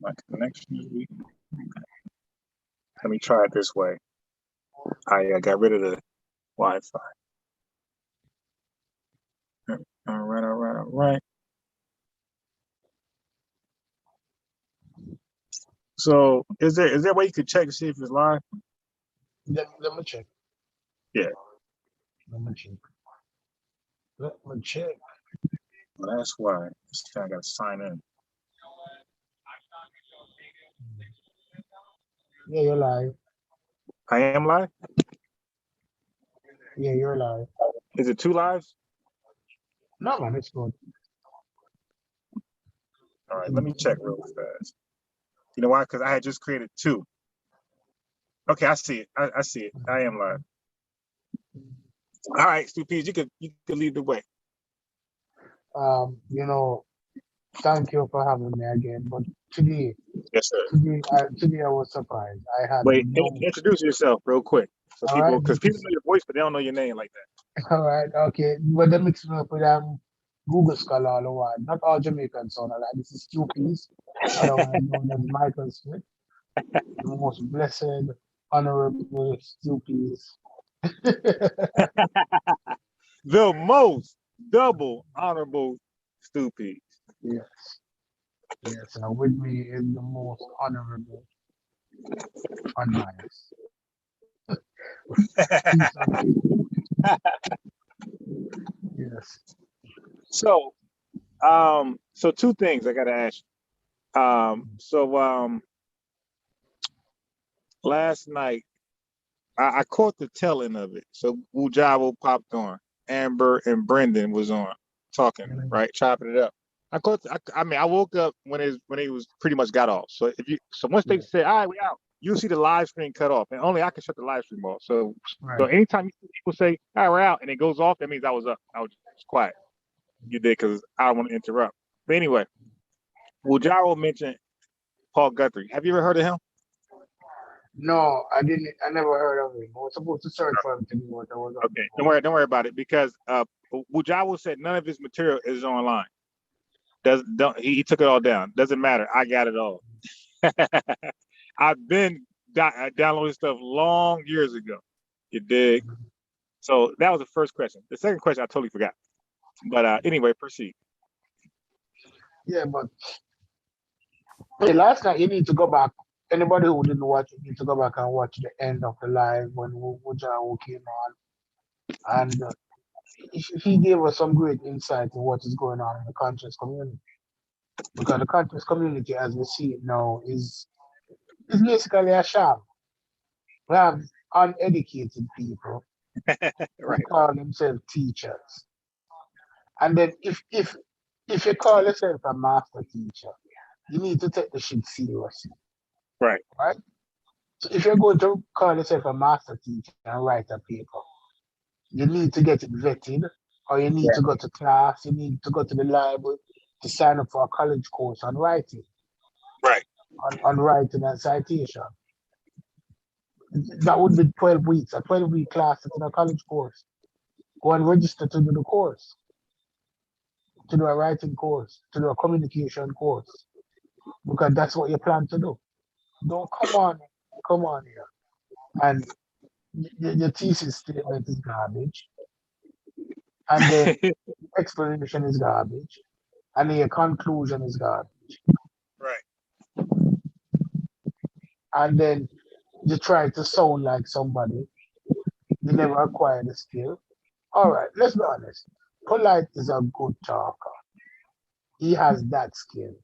My connection is weak. Let me try it this way. I got rid of the Wi-Fi. All right. So is there a way you could check to see if it's live? Let me check. Yeah. Let me check. Let me check. Well, that's why. I gotta sign in. Yeah, you're live. I am live? Yeah, you're live. Is it 2 lives? No, man, it's good. All right, let me check real fast. You know why? Because I had just created 2. Okay, I see it. I see it. I am live. All right, Stu Peas, you could lead the way. You know, thank you for having me again. But today, Yes, sir. today I was surprised. I had Wait, no. introduce yourself real quick. So All right, because people know your voice, but they don't know your name like that. all right, okay. But let me explain with Google Scholar all the while. Not all Jamaicans sound alike. This is Stupies, otherwise known as Michael Smith, the most blessed, honorable Stupies. The most double honorable Stu Peas. Yes, yes. With me is the most honorable, unbiased. Peace of faith. Yes. So, so 2 things I gotta ask you. Last night I caught the telling of it. So Ujabo popped on. Amber and Brendan was on talking, Mhm. right, chopping it up. I mean, I woke up when it was pretty much got off. So once they Yeah. said, "All right, we out," you'll see the live stream cut off, and only I can shut the live stream off. So Right. anytime you see people say, "All right, we're out," and it goes off, that means I was up. I was just quiet. You did because I don't want to interrupt. But anyway, Ujaro mentioned Paul Guthrie. Have you ever heard of him? No, I didn't. I never heard of him. I was supposed to search for him to know what I was up Okay, for. don't worry about it because Wujawa said none of his material is online. Does don't he took it all down? Doesn't matter. I got it all. I've been downloading stuff long years ago. You dig? So that was the first question. The second question I totally forgot. But anyway, proceed. Yeah, but hey, last night you need to go back. Anybody who didn't watch it need to go back and watch the end of the live when Wujahu came on, and he gave us some great insight in what is going on in the conscious community. Because the conscious community, as we see it now, is basically a sham. We have uneducated people who Right. call themselves teachers, and then if you call yourself a master teacher, you need to take the shit seriously, Right. right? So if you're going to call yourself a master teacher and write a paper, you need to get it vetted, or you need to Right. go to class, you need to go to the library to sign up for a college course on writing, Right. on writing and citation. That would be 12 weeks, a 12-week class in a college course. Go and register to do the course, to do a writing course, to do a communication course, because that's what you plan to do. Don't come on here. And your thesis statement is garbage, and then explanation is garbage, and then your conclusion is garbage, Right. and then you try to sound like somebody you never acquired the skill. All right, let's be honest. Polite is a good talker. He has that skill.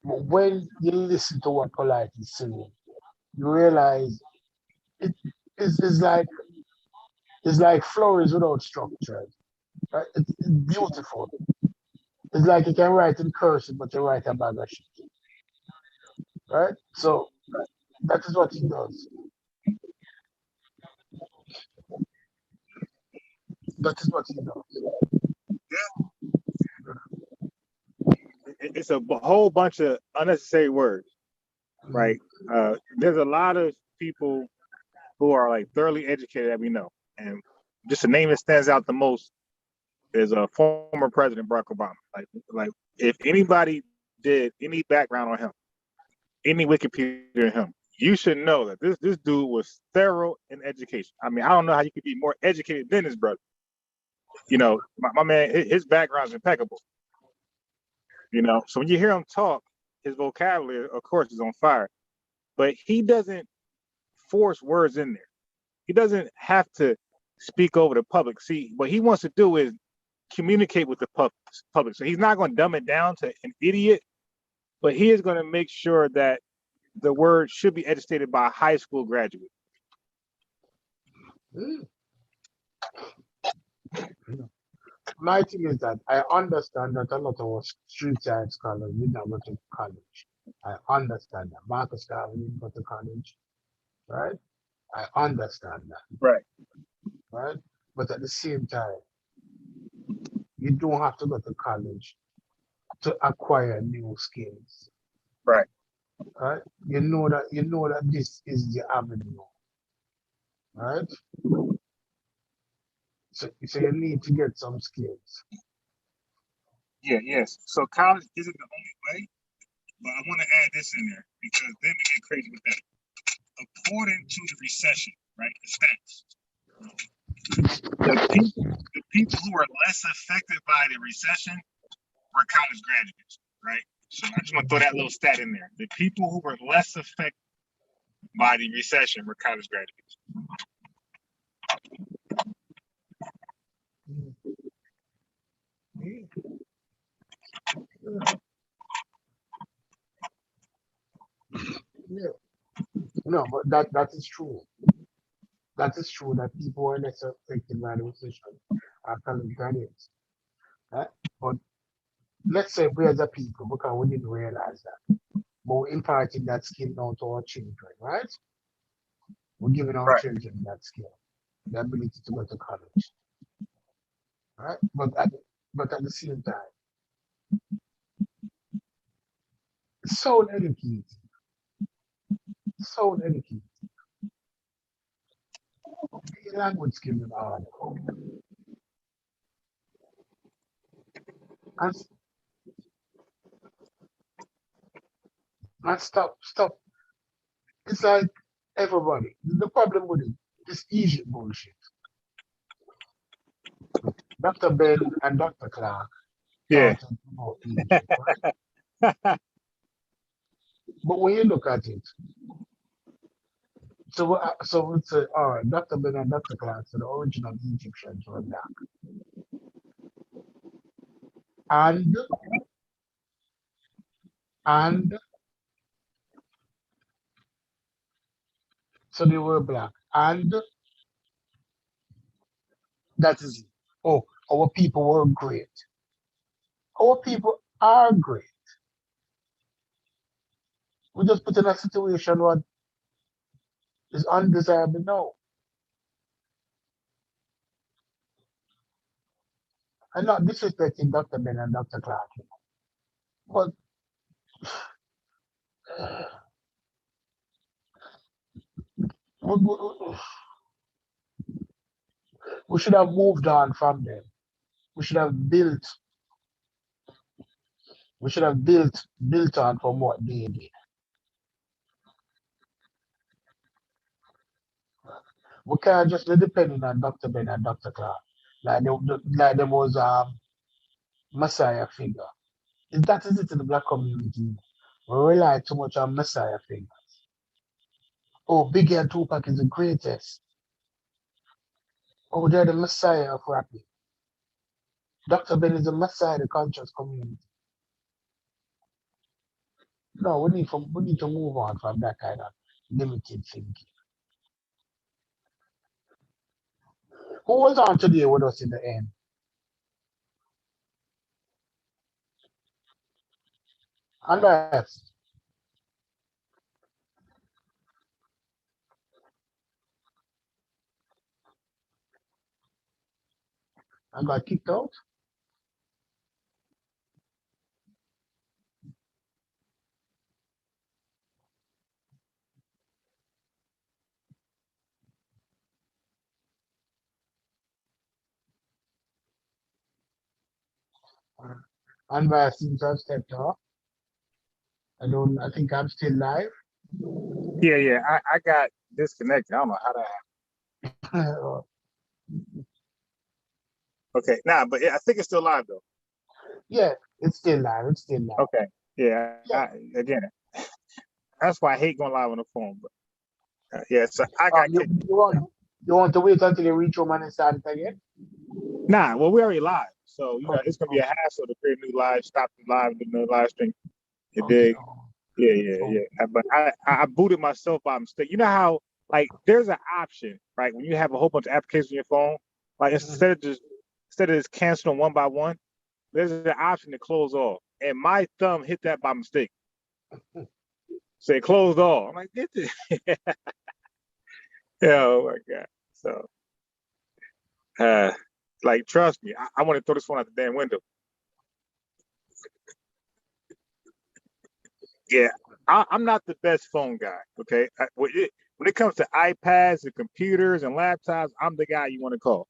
But when you listen to what Polite is saying, you realize it is it's like flowers without structures. Right? It's beautiful. It's like you can write in cursive, but you write a bag of shit. Right? So that is what he does. That is what he does. It's a whole bunch of unnecessary words. Mm, Right. There's a lot of people who are like thoroughly educated that we know, and just the name that stands out the most is former President Barack Obama. Like if anybody did any background on him, any Wikipedia in him. You should know that this dude was thorough in education. I mean, I don't know how you could be more educated than his brother. You know, my man, his background is impeccable. You know, so when you hear him talk, his vocabulary, of course, is on fire. But he doesn't force words in there. He doesn't have to speak over the public. See, what he wants to do is communicate with the public. So he's not going to dumb it down to an idiot, but he is going to make sure that the word should be educated by a high school graduate. Mm. My thing is that I understand that a lot of us street side scholars did not go to college. I understand that. Marcus Garvey didn't go to college, right? I understand that, Right. right? But at the same time, you don't have to go to college to acquire new skills, Right. right? You know that this is the avenue, right? So you need to get some skills. Yeah, yes. So college isn't the only way, but I want to add this in there because then we get crazy with that. According to the recession, right, the stats, the people who were less affected by the recession were college graduates, right? So I just want to throw that little stat in there. The people who were less affected by the recession were college graduates. Yeah. No, but that is true. That is true that people are less affected by the recession are college graduates. Right? But let's say we as a people, because we didn't realize that, but we're imparting that skill now to our children, right? We're giving our Right. children that skill, the ability to go to college, right? But at the same time, sound educated, sound educated, language skill is hard, and stop. It's like everybody. The problem with it, this Egypt bullshit. Dr. Ben and Dr. Clark Yeah. taught us about Egypt, right? But when you look at it, so we say, all right, Dr. Ben and Dr. Clark, so the original Egyptians were black. And and so they were black. And that is it. Oh, our people were great. Our people are great. We just put in a situation what is undesirable now. I'm not disrespecting Dr. Ben and Dr. Clark, but uh, we, we, we should have moved on from them. We should have built. We should have built on from what they did. We can't just be depending on Dr. Ben and Dr. Clark. Like there was Messiah figure. That is it in the black community. We rely too much on Messiah figure. Oh, Biggie and Tupac is the greatest. Oh, they're the Messiah of rapping. Dr. Ben is the Messiah of the conscious community. No, we need to move on from that kind of limited thinking. Who was on today with us in the end? Andreas, I got kicked out. Andreas seems to have stepped off. I think I'm still live. Yeah. I got disconnected. I don't know how that Uh, happened. Okay, nah, but I think it's still live though. yeah, it's still live. It's still live. Okay. Yeah. Yeah. Again, that's why I hate going live on the phone. But yeah, so I Oh, got kicked. you want to wait until you reach home and start it again? Nah, well, we already live, so Okay. it's gonna be a Okay. hassle to create a new live, stop the live, do no live stream. You Okay. dig? Yeah. Oh, But I booted myself by mistake. You know how like there's an option, right? When you have a whole bunch of applications on your phone, like mhm. instead of just canceling one by one, there's an option to close all. And my thumb hit that by mistake. Say closed all. I'm like, get this. Oh my God. So uh like trust me, I want to throw this phone out the damn window. Yeah, I'm not the best phone guy. Okay, when it comes to iPads and computers and laptops, I'm the guy you want to call.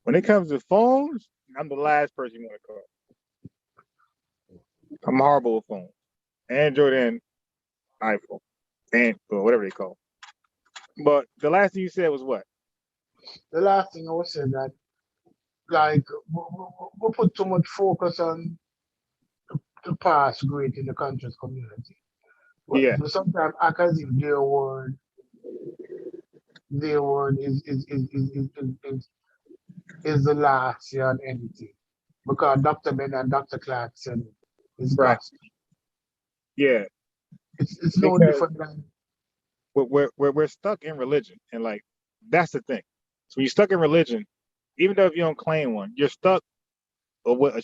When it comes to phones, I'm the last person you want to call. I'm horrible with phones, Android and iPhone, and or whatever they call. But the last thing you said was what? The last thing I was saying that like we put too much focus on the past great in the country's community. Yeah, But sometimes act as if their word is the last year on anything. Because Dr. Ben and Dr. Clarkson is right. gospel. Yeah, It's no because different than we're stuck in religion, and like that's the thing. So when you're stuck in religion, even though if you don't claim one, you're stuck. Or what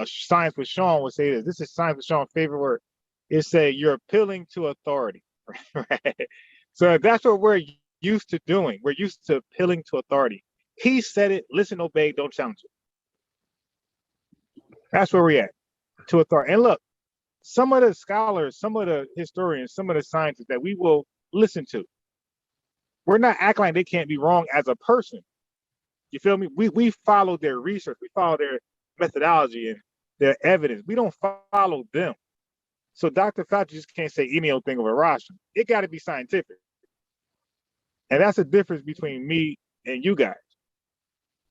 Science with Sean would say this is Science with Sean's favorite word. It say you're appealing to authority, right? So that's what we're used to doing. We're used to appealing to authority. He said it. Listen, obey, don't challenge it. That's where we're at to authority. And look, some of the scholars, some of the historians, some of the scientists that we will listen to, we're not acting like they can't be wrong as a person. You feel me? We follow their research, we follow their methodology and their evidence. We don't follow them. So Dr. Fauci just can't say any old thing over Russia. It got to be scientific. And that's the difference between me and you guys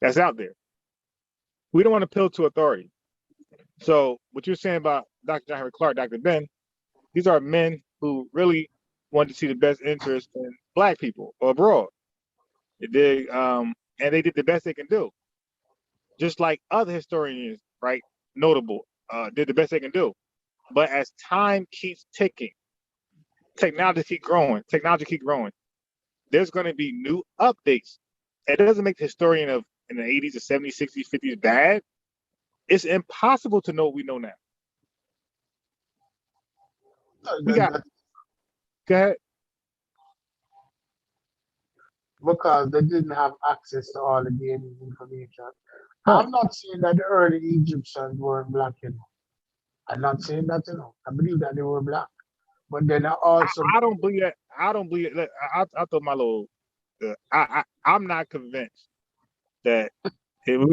that's out there. We don't want to appeal to authority. So what you're saying about Dr. John Henry Clark, Dr. Ben, these are men who really wanted to see the best interest in black people abroad. And they did the best they can do. Just like other historians, right? Notable, did the best they can do. But as time keeps ticking, technology keep growing, there's going to be new updates. It doesn't make the historian of in the 80s, the 70s, 60s, 50s bad. It's impossible to know what we know now. We got, that, go ahead. because they didn't have access to all of the information. Huh. I'm not saying that the early Egyptians weren't black, you know. I'm not saying that, you know. I believe that they were black. But then I also I don't believe that. I don't believe that. I thought my little, I'm not convinced that,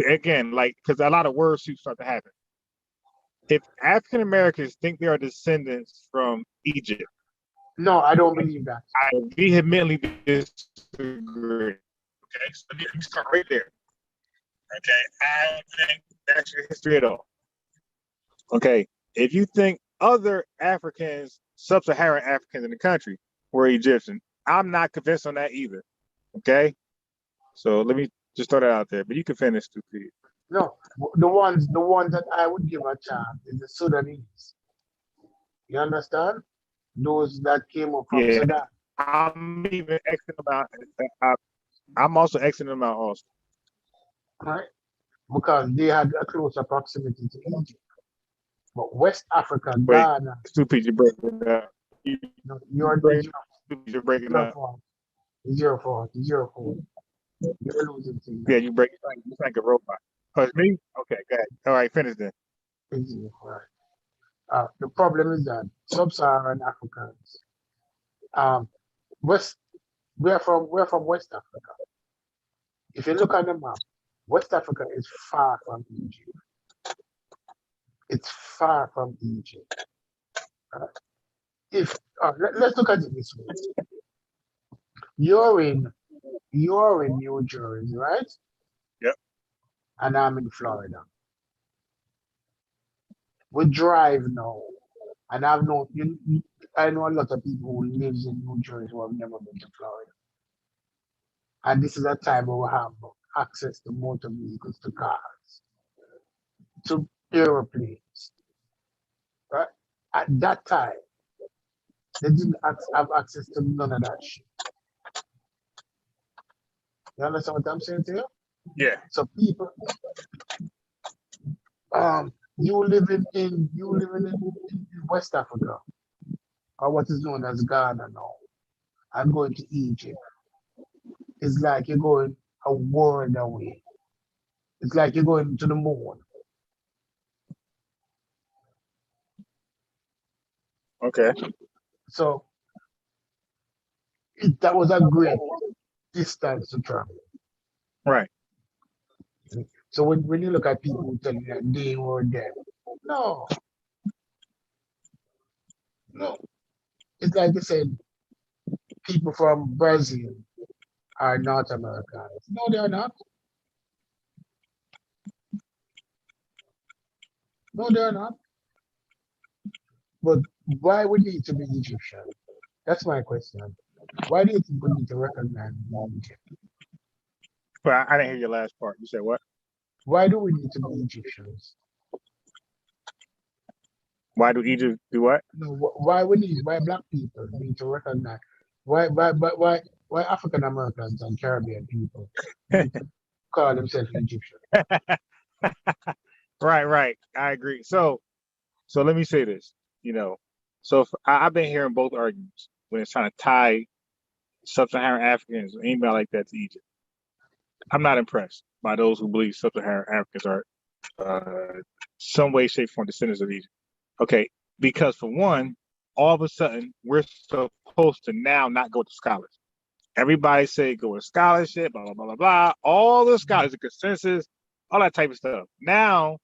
again, like, because a lot of word soup start to happen. If African Americans think they are descendants from Egypt, no, I don't believe that. I vehemently disagree. Okay, so let me start right there. Okay, I don't think that's your history at all. Okay, if you think other Africans, sub-Saharan Africans in the country were Egyptian, I'm not convinced on that either. Okay, so let me just throw that out there. But you can finish, stupid. No, the ones that I would give a chance is the Sudanese. You understand? Those that came up from Yeah, Sudan, I'm even Xing them out. I, I'm also Xing them out also. right? Because they had a closer proximity to Egypt. But West Africa, Wait, Ghana, stupid, you're breaking up. no, You it's break, stupid, you're breaking your up. fault. It's your fault. It's your fault. You're losing Yeah, signal. you break. It's like a robot. Oh, it's me. Okay, go ahead. All right, finish then. It's your fault. The problem is that sub-Saharan Africans, um, West, we're from West Africa. If you look at the map, West Africa is far from Egypt. It's far from Egypt. Right? if let's look at it this way. You're in New Jersey, right? Yep. And I'm in Florida. We drive now, and I know a lot of people who lives in New Jersey who have never been to Florida. And this is a time where we have access to motor vehicles, to cars, to aeroplanes. Right? At that time, they didn't have access to none of that shit. You understand what I'm saying to you? Yeah. So people, you living in West Africa, or what is known as Ghana now, and going to Egypt, it's like you're going a world away. It's like you're going to the moon. Okay. So that was a great distance to travel. Right. So when you look at people who tell you that they were there, no, no. It's like they said, people from Brazil are not Americans. No, they are not. No, they are not. But why would need to be Egyptian? That's my question. Why do you think we need to recognize Egypt? But I didn't hear your last part. You said what? Why do we need to be Egyptians? Why do Egypt do what? No, why black people need to recognize, why African Americans and Caribbean people need to call themselves Egyptian? Right, right. I agree. So let me say this. You know, I've been hearing both arguments when it's trying to tie sub-Saharan Africans or anybody like that to Egypt. I'm not impressed by those who believe sub-Saharan Africans are some way, shape, form descendants of Egypt. Okay, because for one, all of a sudden we're supposed to now not go to scholars. Everybody say go with scholarship, blah blah blah blah blah. All the scholars, the consensus, all that type of stuff. Now,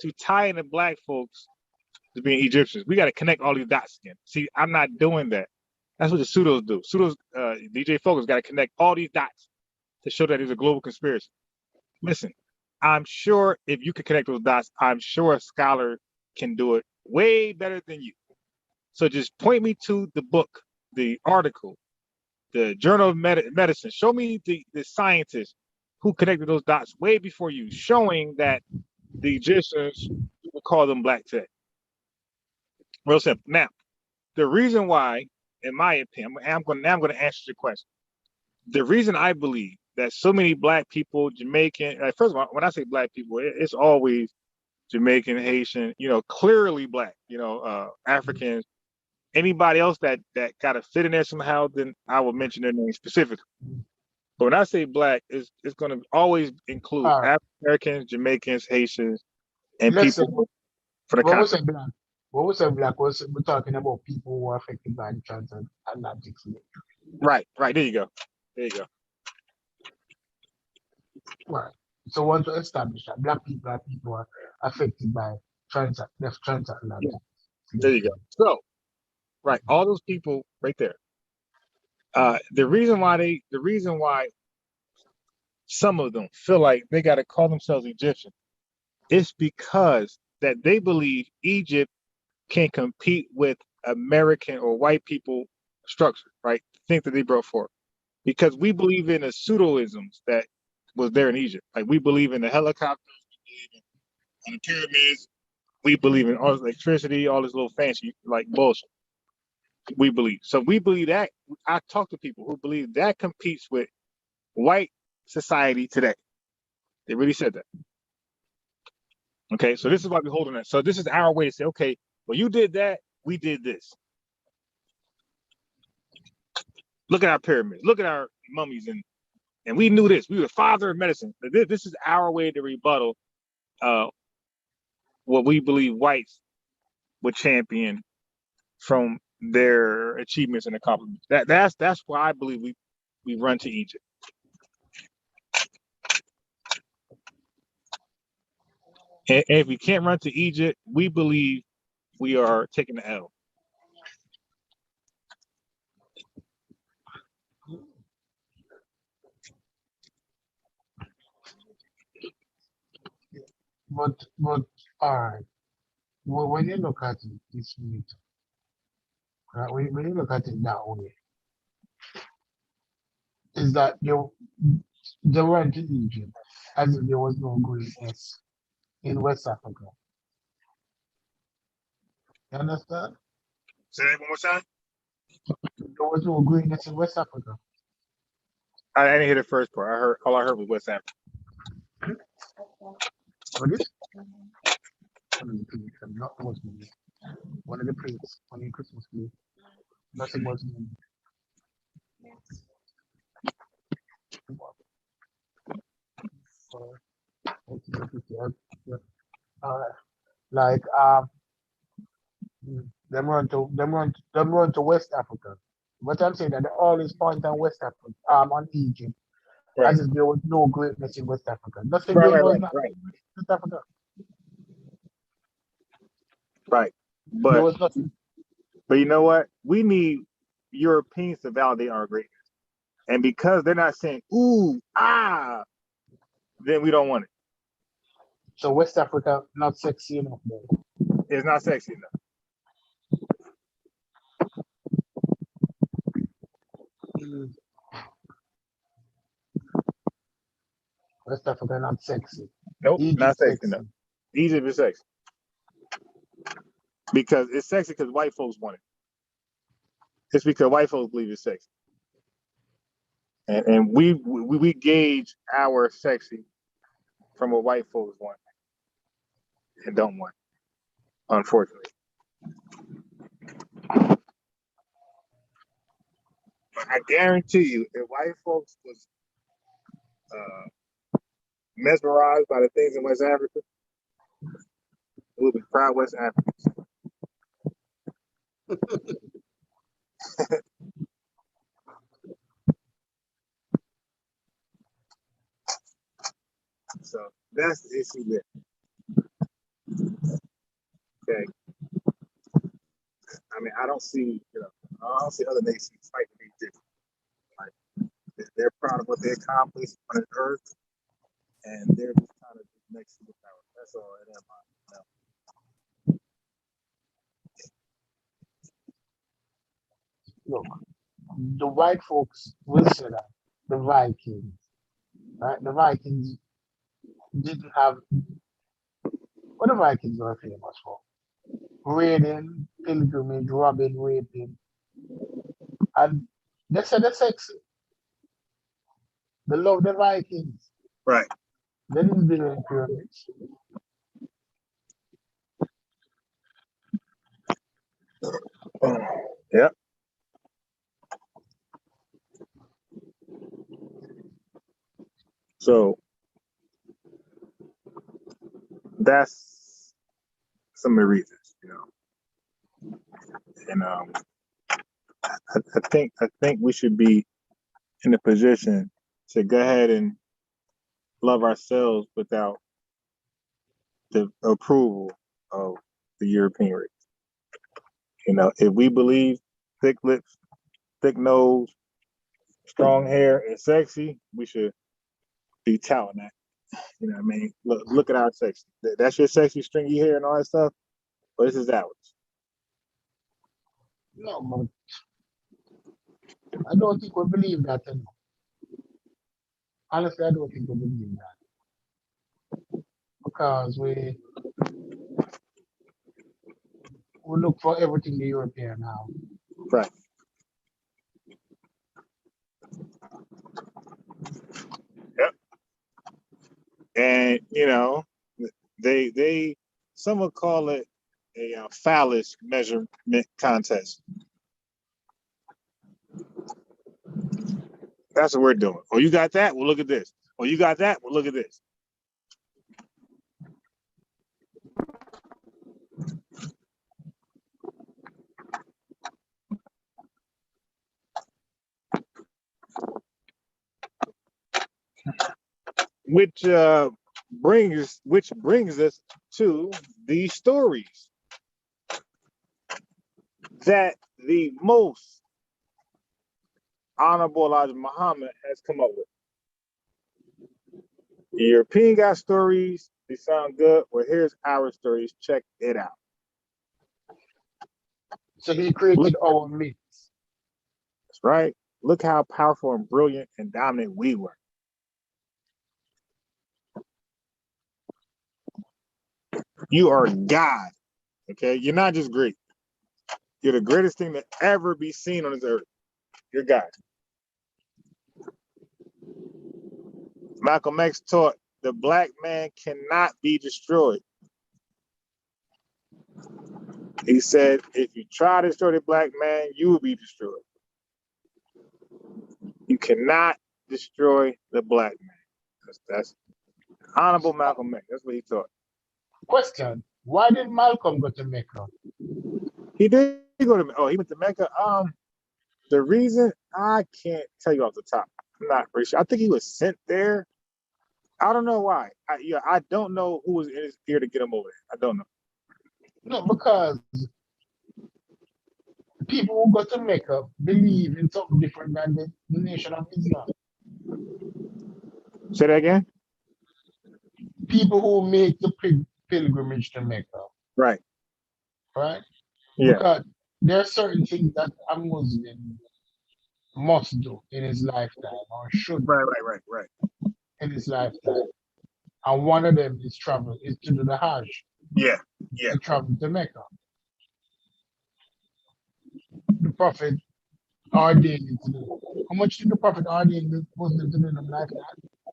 to tie in the black folks to being Egyptians, we got to connect all these dots again. See, I'm not doing that. That's what the pseudos do. Pseudos, DJ Focus got to connect all these dots to show that there's a global conspiracy. Listen, I'm sure if you can connect those dots, I'm sure a scholar can do it way better than you. So just point me to the book, the article, the Journal of Medicine. Show me the scientists who connected those dots way before you, showing that the Egyptians would call them black today. Real simple. Now, the reason why, in my opinion, I'm going to answer your question. The reason I believe that so many black people, Jamaican, first of all, when I say black people, it's always Jamaican, Haitian, clearly black, Africans, anybody else that got to fit in there somehow, then I will mention their name specifically. But when I say black, it's going to always include All right. African Americans, Jamaicans, Haitians, and Listen, people for the when we continent. say black, we're talking about people who are affected by the transatlantic slave. Right. There you go. Right. So once we establish that black people are people who are affected by transatlantic There slave you go. trade. So, right, all those people right there. The reason why some of them feel like they got to call themselves Egyptian, it's because that they believe Egypt can compete with American or white people structure, right? Think that they brought forth. Because we believe in the pseudoisms that was there in Egypt. Like we believe in the helicopters, we believe in the pyramids, we believe in all this electricity, all this little fancy like bullshit. We believe. So we believe that. I talk to people who believe that competes with white society today. They really said that. Okay, so this is why we're holding that. So this is our way to say, okay, well, you did that, we did this. Look at our pyramids, look at our mummies, and we knew this. We were the father of medicine. This is our way to rebuttal what we believe whites would champion from their achievements and accomplishments. That's why I believe we run to Egypt. And if we can't run to Egypt, we believe we are taking the L. but all right. When you look at it this way, right? When you look at it that way, is that they weren't in Egypt, as if there was no greatness in West Africa. You understand? Say that one more time. There was no greatness in West Africa. I didn't hear the first part. All I heard was West Africa. But this one of the plates, not Muslim. One of the plates on your Christmas plate. Nothing Muslim. So, uh, like them run to West Africa. But I'm saying that they always point on West Africa, on Egypt, Right, as if there was no greatness in West Africa. Nothing right, there right, was right, not right, in West Africa. right. There But was nothing. you know what? We need Europeans to validate our greatness, and because they're not saying "ooh ah," then we don't want it. So West Africa not sexy enough there. It's not sexy enough. Mm. West Africa not sexy. Nope, not Egypt sexy enough. sexy. Egypt is sexy because it's sexy because white folks want it. It's because white folks believe it's sexy, and we gauge our sexy from what white folks want and don't want. Unfortunately, I guarantee you, if white folks was uh, mesmerized by the things in West Africa, we would be proud West Africans. So that's the issue there. Okay, I mean, I don't see, I don't see other nations fighting these different. Like they're proud of what they accomplished on Earth, and they're just kind of just next to the power. That's all it is. Look, the white folks will say that the Vikings, right? The Vikings didn't have what the Vikings were famous for. Raiding, pilgrimage, robbing, raping. And they said the sexy. They love the Vikings. Right. They didn't build any pyramids. Yeah. So that's some of the reasons, and I think we should be in a position to go ahead and love ourselves without the approval of the European race. If we believe thick lips, thick nose, strong hair is sexy, we should be touting that. You know what I mean? Look at our sexy. That's your sexy stringy hair and all that stuff. But this is ours. No, but I don't think we believe that. Honestly, I don't think we believe that because we look for everything the European now. Right. Yep. And they some would call it a phallus measurement contest. That's what we're doing. Oh, you got that? Well, look at this. Oh, you got that? Well, look at this. Which brings us to the stories that the most honorable Elijah Muhammad has come up with. The European got stories, They sound good. Well, here's our stories. Check it out. So he Look, created our myths. that's right. Look how powerful and brilliant and dominant we were. You are God. Okay, you're not just great. You're the greatest thing to ever be seen on this earth. You're God. Malcolm X taught the black man cannot be destroyed. He said, if you try to destroy the black man, you will be destroyed. You cannot destroy the black man. That's honorable Malcolm X. That's what he taught. Question: why did Malcolm go to Mecca? He did go to. Oh, he went to Mecca. The reason I can't tell you off the top. I'm not pretty sure. I think he was sent there. I don't know why. I don't know who was in his ear to get him over there. I don't know. No, because people who go to Mecca believe in something different than the nation of Islam. Say that again. People who make the pilgrimage to Mecca, Right. right? Yeah. Because there are certain things that a Muslim must do in his lifetime or should do Right. in his lifetime. And one of them is to do the Hajj, Yeah. to travel to Mecca. The Prophet ordained it to do. How much did the Prophet ordain the Muslim to do in their lifetime?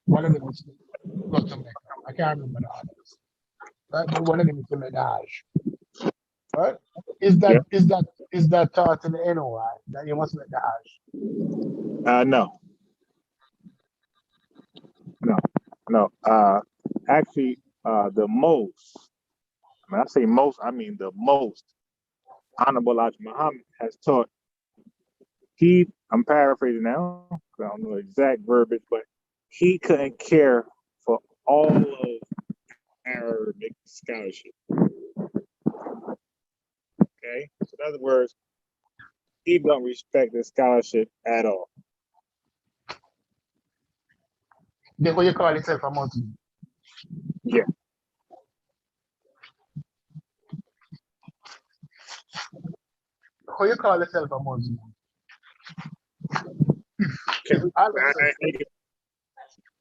One of them is to go to Mecca. I can't remember the others. Right? But one of them is to make the Hajj. Right? Is Yeah. that taught in the NOI that you must make the Hajj? No. No. Actually, the most. When I say most, I mean the most. Honorable Elijah Muhammad has taught. I'm paraphrasing now. I don't know the exact verbiage, but he couldn't care for all of Arabic scholarship. Okay, so in other words, he don't respect the scholarship at all. Therefore, you call yourself a Muslim. Yeah. How you call yourself a Muslim? Okay. If Allah say,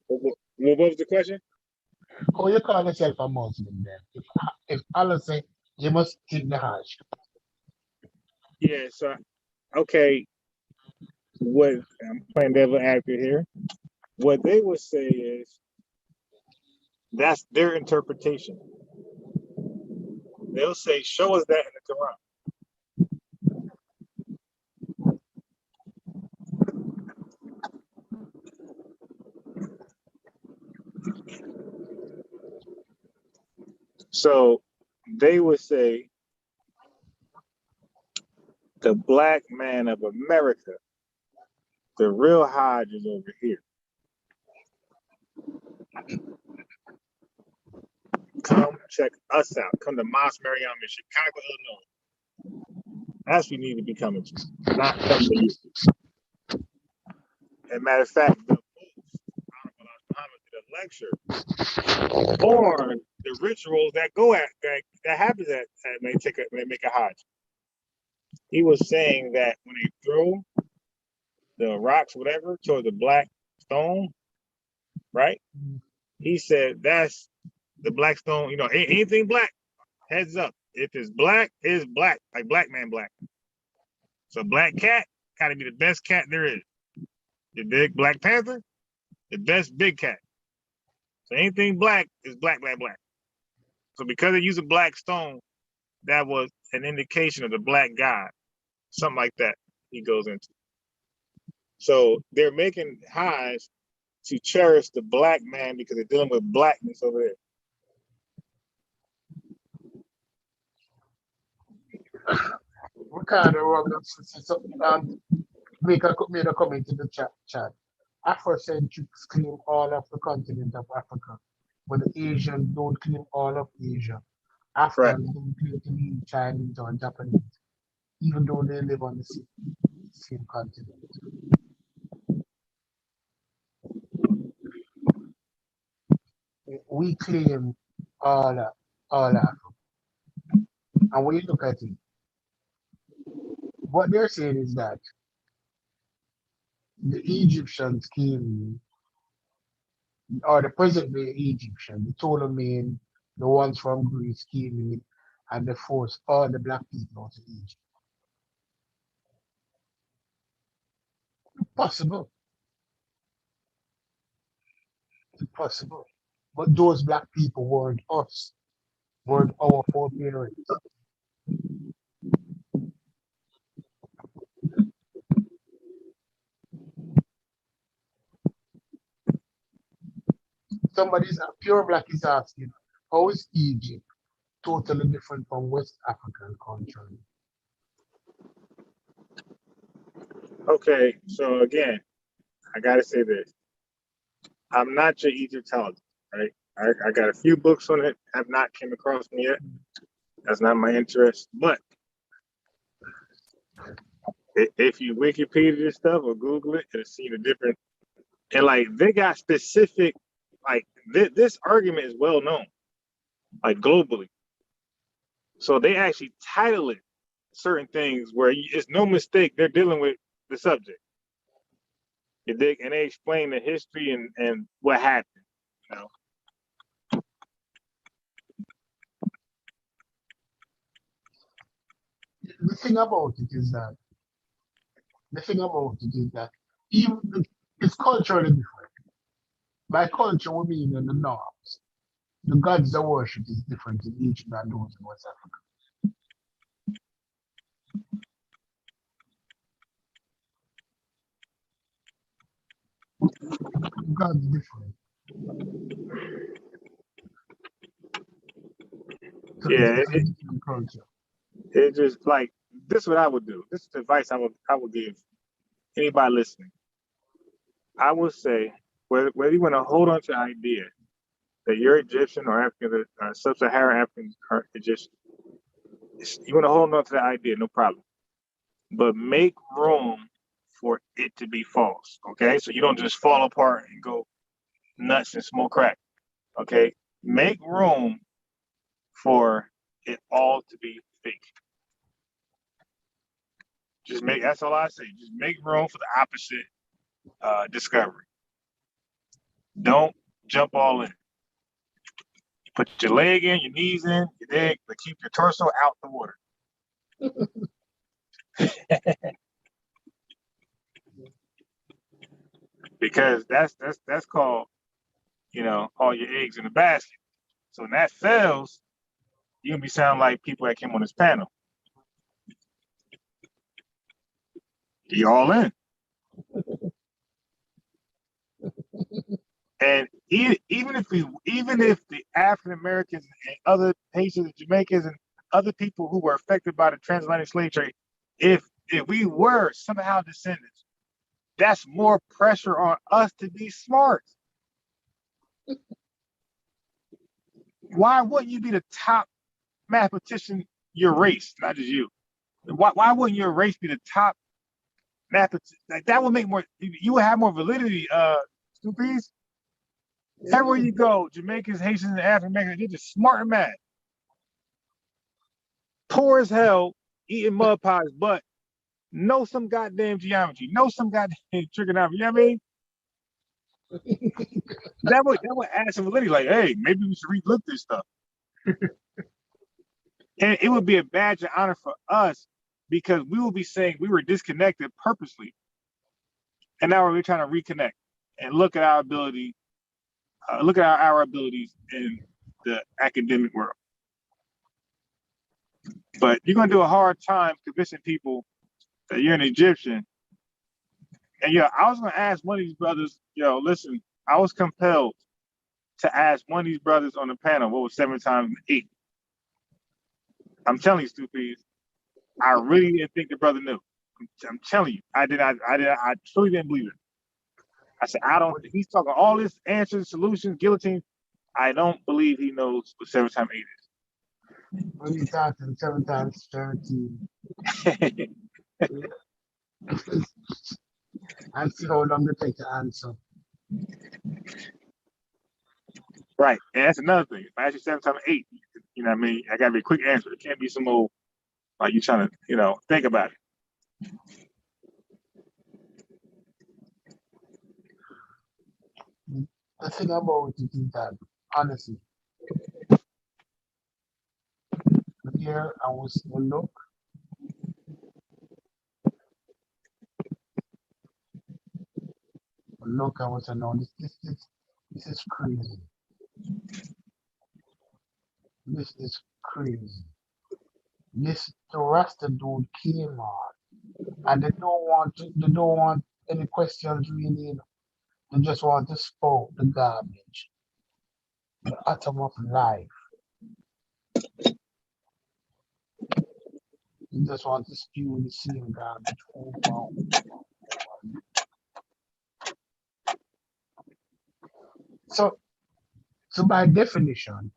What was the question? how you call yourself a Muslim then? If Allah say you must keep the Hajj. Yeah. So okay, what I'm playing devil advocate here. What they would say is that's their interpretation. They'll say, "Show us that in the Quran." So they would say the black man of America, the real Hajj is over here. Come check us out. Come to Mosque Mariam in Chicago, Illinois. That's what you need to be coming to, not coming to you. As a matter of fact, the Honorable Muhammad did a lecture on the rituals that go at that happens at when they make a Hajj. He was saying that when they throw the rocks, whatever, toward the black stone, right? He said that's the black stone. You know, anything black, heads up. If it's black, it's black, like black man black. So black cat gotta be the best cat there is. The big Black Panther, the best big cat. So anything black is black. So because they use a black stone, that was an indication of the black god, something like that. He goes into. So they're making highs to cherish the black man because they're dealing with blackness over there. Ricardo Roberts made a comment in the chat. Afrocentrics claim all of the continent of Africa, but the Asians don't claim all of Asia. Right. Africans don't claim to be Chinese or Japanese, even though they live on the same continent. We claim all that, all that. And when you look at it, what they're saying is that the Egyptians came, or the present day Egyptian, the Ptolemaic, the ones from Greece came in and they forced all the black people out of Egypt. Possible, possible. But those black people weren't us, weren't our forebearers. Somebody's a pure black is asking, how is Egypt totally different from West African country? Okay, so again, I gotta say this. I'm not your Egyptologist, right? I got a few books on it, have not came across me yet. That's not my interest. But if you Wikipedia this stuff or Google it, it'll see the different. And like they got specific, like this argument is well known, like globally. So they actually title it certain things where it's no mistake they're dealing with the subject. And they explain the history and what happened. You know, The thing about it is that the thing about it is that even it's culturally different. By culture, we mean in the norms. The gods they worship is different in Egypt than those in West Africa. The gods different. So yeah, it's a different culture. it just like this is what I would do. This is the advice I would give anybody listening. I would say whether you want to hold on to the idea that you're Egyptian or African, sub-Saharan African or Egyptian, you want to hold on to the idea, no problem. But make room for it to be false. Okay, so you don't just fall apart and go nuts and smoke crack. Okay, make room for it all to be fake. Just make that's all I say. Just make room for the opposite discovery. Don't jump all in. Put your leg in, your knees in, your leg, but keep your torso out the water. Because that's called, all your eggs in the basket. So when that fails, you're gonna be sounding like people that came on this panel. You're all in. And even if the African Americans and other Haitians and Jamaicans and other people who were affected by the transatlantic slave trade, if we were somehow descendants, that's more pressure on us to be smart. Why wouldn't you be the top mathematician your race, not just you? Why wouldn't your race be the top mathematician? Like that would make more. You would have more validity. Stupies. Everywhere you go, Jamaicans, Haitians, and African Americans, they're just smart and mad. Poor as hell, eating mud pies, but know some goddamn geometry, know some goddamn trigonometry. You know what I mean? That would add some validity. Like, hey, maybe we should relook this stuff. And it would be a badge of honor for us because we will be saying we were disconnected purposely, and now we're trying to reconnect and look at our ability, look at our abilities in the academic world. But you're gonna do a hard time convincing people that you're an Egyptian. And I was gonna ask one of these brothers, listen, I was compelled to ask one of these brothers on the panel what was 7 times 8. I'm telling you, stupids, I really didn't think the brother knew. I'm telling you, I truly didn't believe it. I said, I don't. He's talking all this answers, solutions, guillotine. I don't believe he knows what 7 times 8 is. When you talking 7 times 13, and see how long it take to answer. Right. And that's another thing. If I ask you 7 times 8, you know what I mean? I gotta be a quick answer. It can't be some old like you trying to, think about it. The thing about it is that, honestly, here I was look, I was no, this is crazy. This is crazy. This the Rasta dude came on, and they don't want any questions really. They just want to spout the garbage, the atom of life. They just want to spew the same garbage over and over and over. So, so by definition,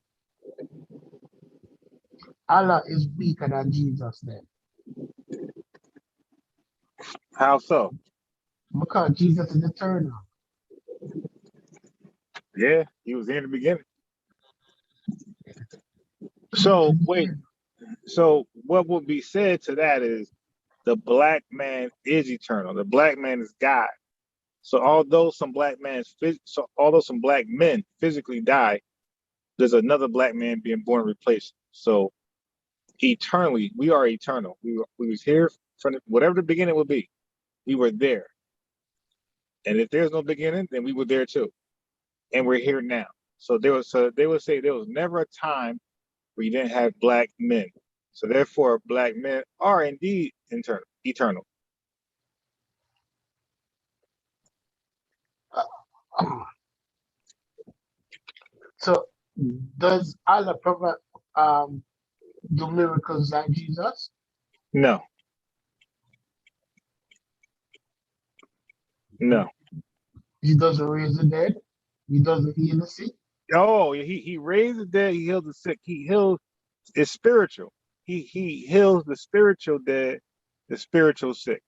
Allah is weaker than Jesus then, How so? because Jesus is eternal. Yeah, he was there in the beginning. He was So in the wait, end. so what would be said to that is the black man is eternal. The black man is God. So although some black men physically die, there's another black man being born to replace him. So eternally, we are eternal. We was here from whatever the beginning will be. We were there, and if there's no beginning, then we were there too, and we're here now. So they would say there was never a time where you didn't have black men. So therefore, black men are indeed eternal. Uh, So does Allah provide um do miracles like Jesus? No, no. He doesn't raise the dead. He doesn't heal the sick. Oh, he raised the dead. He heals the sick. He heals. It's spiritual. He heals the spiritual dead, the spiritual sick.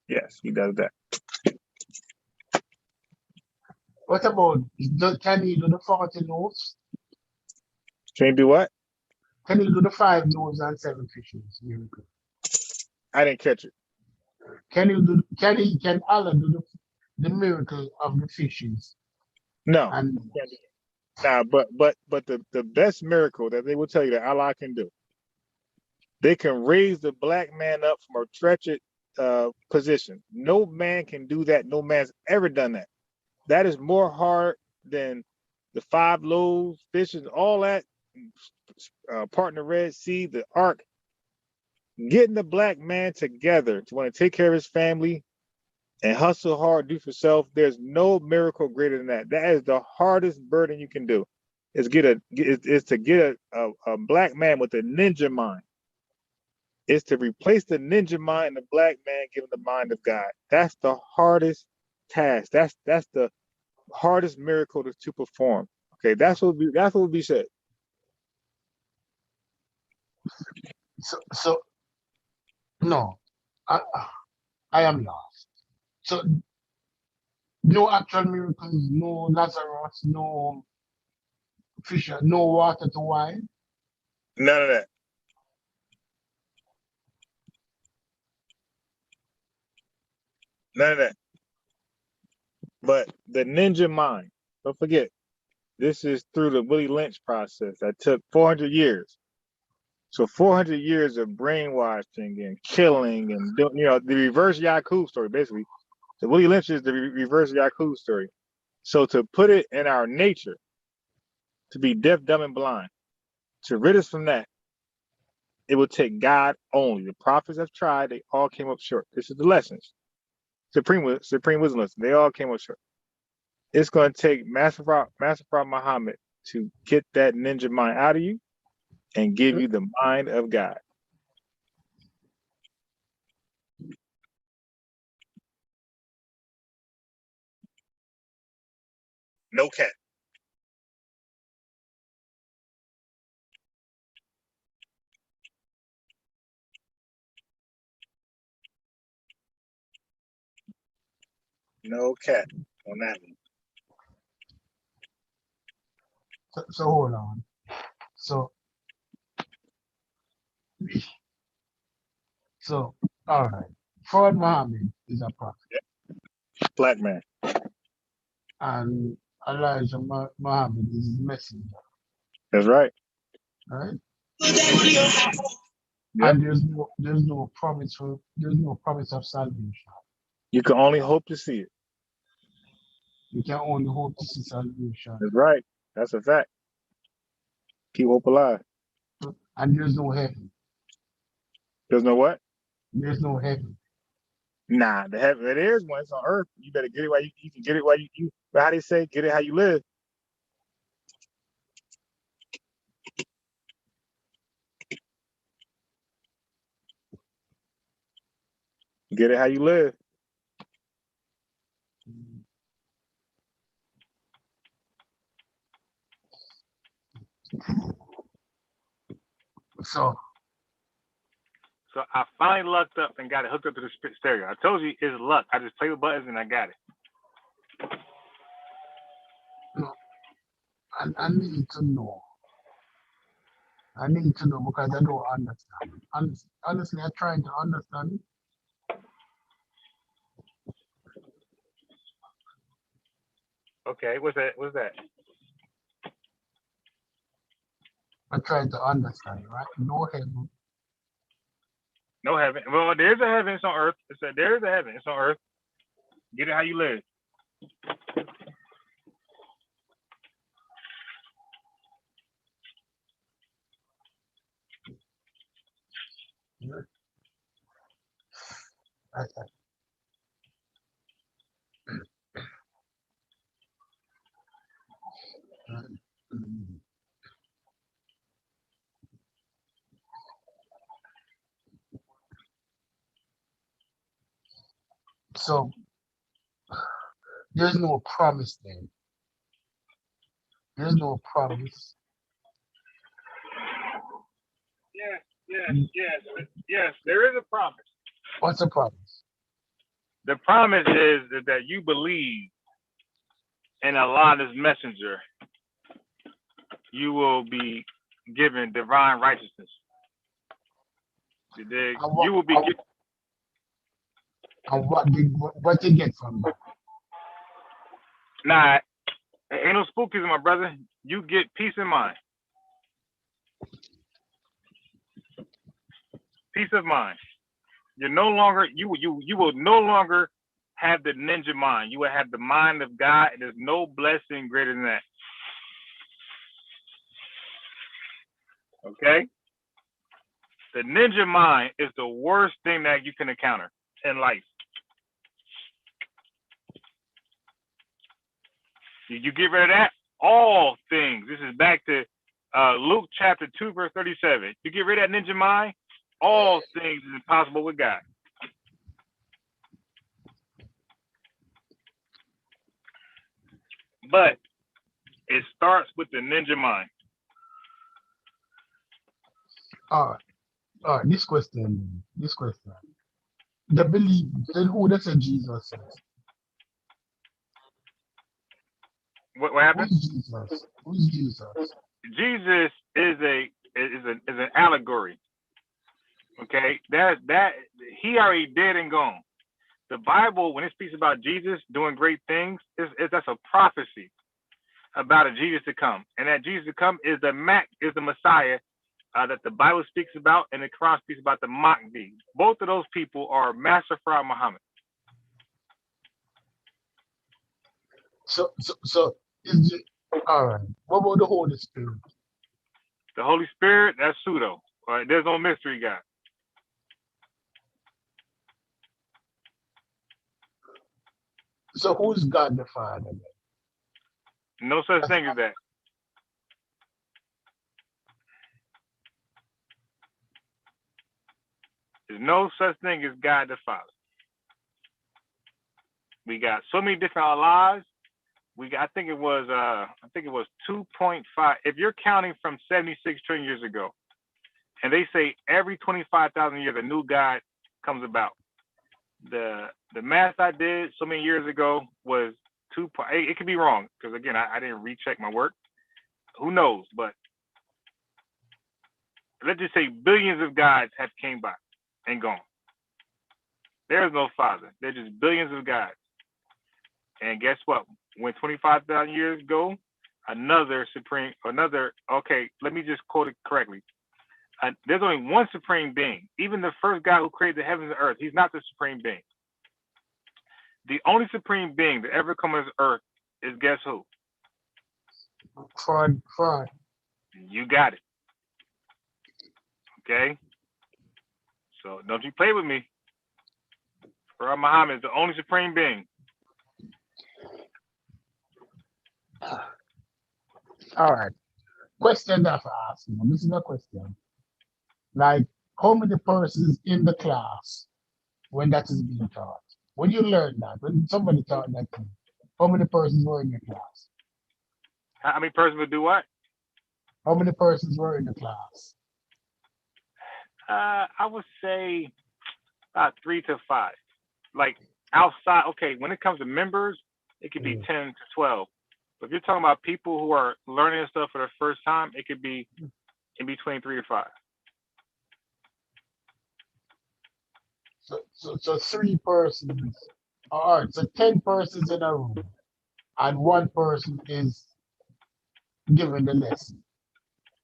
Yes, he does that. What about can he do the 40 loaves? Can you do what? Can he do the 5 loaves and 7 fishes miracle? I didn't catch it. Can Allah do the miracle of the fishes No. and Nah, but the best miracle that they will tell you that Allah can do, they can raise the black man up from a treacherous position. No man can do that. No man's ever done that. That is more hard than the 5 loaves, fishes, all that. Part in the Red Sea, the Ark. Getting the black man together to want to take care of his family and hustle hard, do for self. There's no miracle greater than that. That is the hardest burden you can do. Is to get a black man with a ninja mind. Is to replace the ninja mind and the black man given the mind of God. That's the hardest task. That's the hardest miracle to perform. Okay, that's what would be said. so no, I I am lost. So no actual miracles, no Lazarus, no fisher, no water to wine. None of that. None of that. But the ninja mind. Don't forget, this is through the Willie Lynch process that took 400 years. So 400 years of brainwashing and killing and the reverse Yakub story, basically. So Willie Lynch is the reverse Yakub story. So to put it in our nature, to be deaf, dumb, and blind, to rid us from that, it will take God only. The prophets have tried; they all came up short. This is the lessons. Supreme wisdom lesson. They all came up short. It's going to take Master Prophet Muhammad to get that ninja mind out of you and give you the mind of God. No cat. No cat on that one. So hold on. So so all right. Ford Muhammad is a prophet, Black man. and Elijah Muhammad is his messenger, That's right. right? Yep. And there's no promise of salvation. You can only hope to see it. You can only hope to see salvation. That's right. That's a fact. Keep hope alive. And there's no heaven. There's no what? There's no heaven. Nah, the heaven, it is one. It's on earth. You better get it while you can get it while you but how they say, get it how you live. Get it how you live. So So I finally lucked up and got it hooked up to the stereo. I told you it's luck. I just play with buttons and I got it. no, I need to know. I need to know because I don't understand. Honestly, I'm trying to understand. Okay, what's that? What's that? I'm trying to understand, right? No heaven. No heaven. Well, there's a heaven. It's on earth. It said there's a heaven. It's on earth. Get it how you live. I- mm. So there's no promise then. There's no promise. Yes, yes, Mm. yes, yes. There is a promise. What's the promise? The promise is that you believe in Allah's messenger, you will be given divine righteousness. You dig? And You will be given. what you get from that? Nah, ain't no spookies, my brother. You get peace of mind. Peace of mind. You're no longer you will no longer have the ninja mind. You will have the mind of God, and there's no blessing greater than that. Okay? The ninja mind is the worst thing that you can encounter in life. You get rid of that, all things. This is back to Luke chapter 2, verse 37. You get rid of that ninja mind, all things is impossible with God. But it starts with the ninja mind. All right. All right. This question. This question. The belief. Then who does Jesus is? What happened? Who's Jesus? Who's Jesus? Jesus is an allegory. Okay, that he already dead and gone. The Bible, when it speaks about Jesus doing great things, that's a prophecy about a Jesus to come, and that Jesus to come is the Messiah that the Bible speaks about, and the Quran speaks about the Mahdi. Both of those people are Master Farah Muhammad. So is it all right? What about the Holy Spirit? The Holy Spirit, that's pseudo. Right? There's no mystery God. So who's God the Father? Then? No such That's thing as that. There's no such thing as God the Father. We got so many different Allahs. I think it was 2.5. If you're counting from 76 trillion years ago, and they say every 25,000 years a new God comes about. The math I did so many years ago was 2. It could be wrong because again I didn't recheck my work. Who knows? But let's just say billions of gods have came by and gone. There is no Father. There's just billions of gods. And guess what? When 25,000 years go, okay, let me just quote it correctly. There's only one supreme being. Even the first guy who created the heavens and earth, he's not the supreme being. The only supreme being that ever come on this earth is guess who? Fraud. You got it. Okay? So don't you play with me. Farah Muhammad is the only supreme being. All right. Question that I ask you. This is a question. Like, how many persons in the class when that is being taught? When you learn that, when somebody taught that to you, how many persons were in your class? How many persons would do what? How many persons were in the class? I would say about 3 to 5. Like outside, okay, when it comes to members, it could be 10 to 12. But if you're talking about people who are learning stuff for the first time, it could be in between 3 to 5. So 3 persons. All right, so 10 persons in a room, and 1 person is giving the lesson.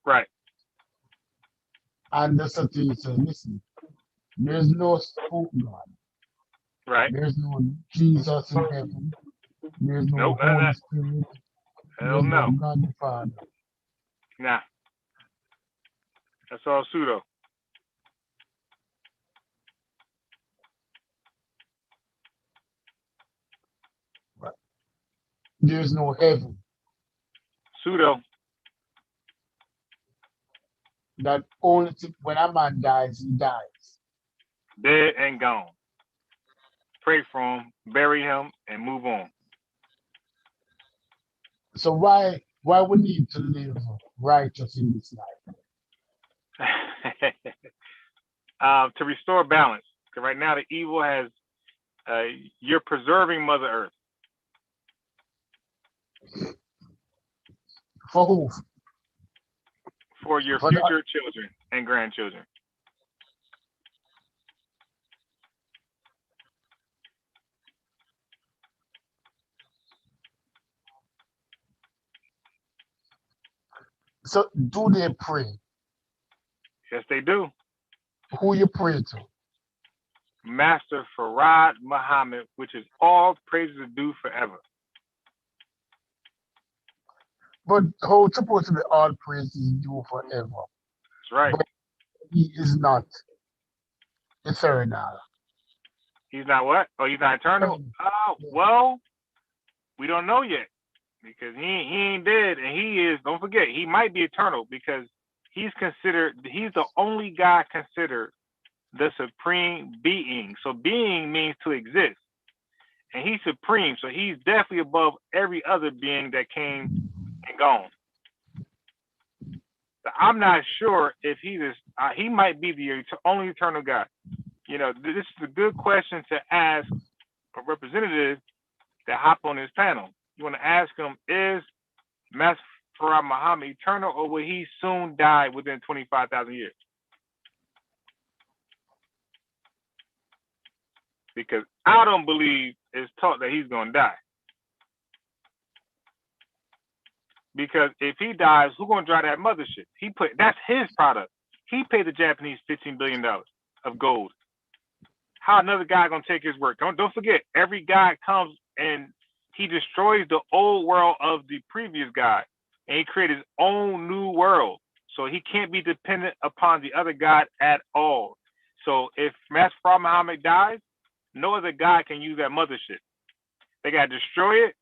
Right. And that's what you say, listen, there's no spook God. Right. There's no Jesus in heaven. There's no Nope, none of Holy that. Spirit. Hell There's no. no God the Father. Nah. That's all pseudo. There's no heaven. Pseudo. That only thing, when a man dies, he dies. Dead and gone. Pray for him, bury him, and move on. So why we need to live righteous in this life? To restore balance. Because right now the evil has, you're preserving Mother Earth. For who? For your For future children and grandchildren. So do they pray? Yes, they do. Who you pray to? Master Farad Muhammad, which is all praises due forever. But how it's supposed to be all praises due forever? That's right. But he is not eternal. He's not what? Oh, he's not eternal? Oh, well, we don't know yet. Because he ain't dead, and he is, don't forget, he might be eternal because he's the only guy considered the supreme being. So being means to exist. And he's supreme, so he's definitely above every other being that came and gone. So I'm not sure if he might be the only eternal God. You know, this is a good question to ask a representative that hop on this panel. You want to ask him, is Master Farad Muhammad eternal, or will he soon die within 25,000 years? Because I don't believe it's taught that he's going to die. Because if he dies, who's going to drive that mothership? That's his product. He paid the Japanese $15 billion of gold. How another guy going to take his work? Don't forget, every guy comes and he destroys the old world of the previous God, and he created his own new world. So he can't be dependent upon the other God at all. So if Master Farad Muhammad dies, no other God can use that mothership. They got to destroy it.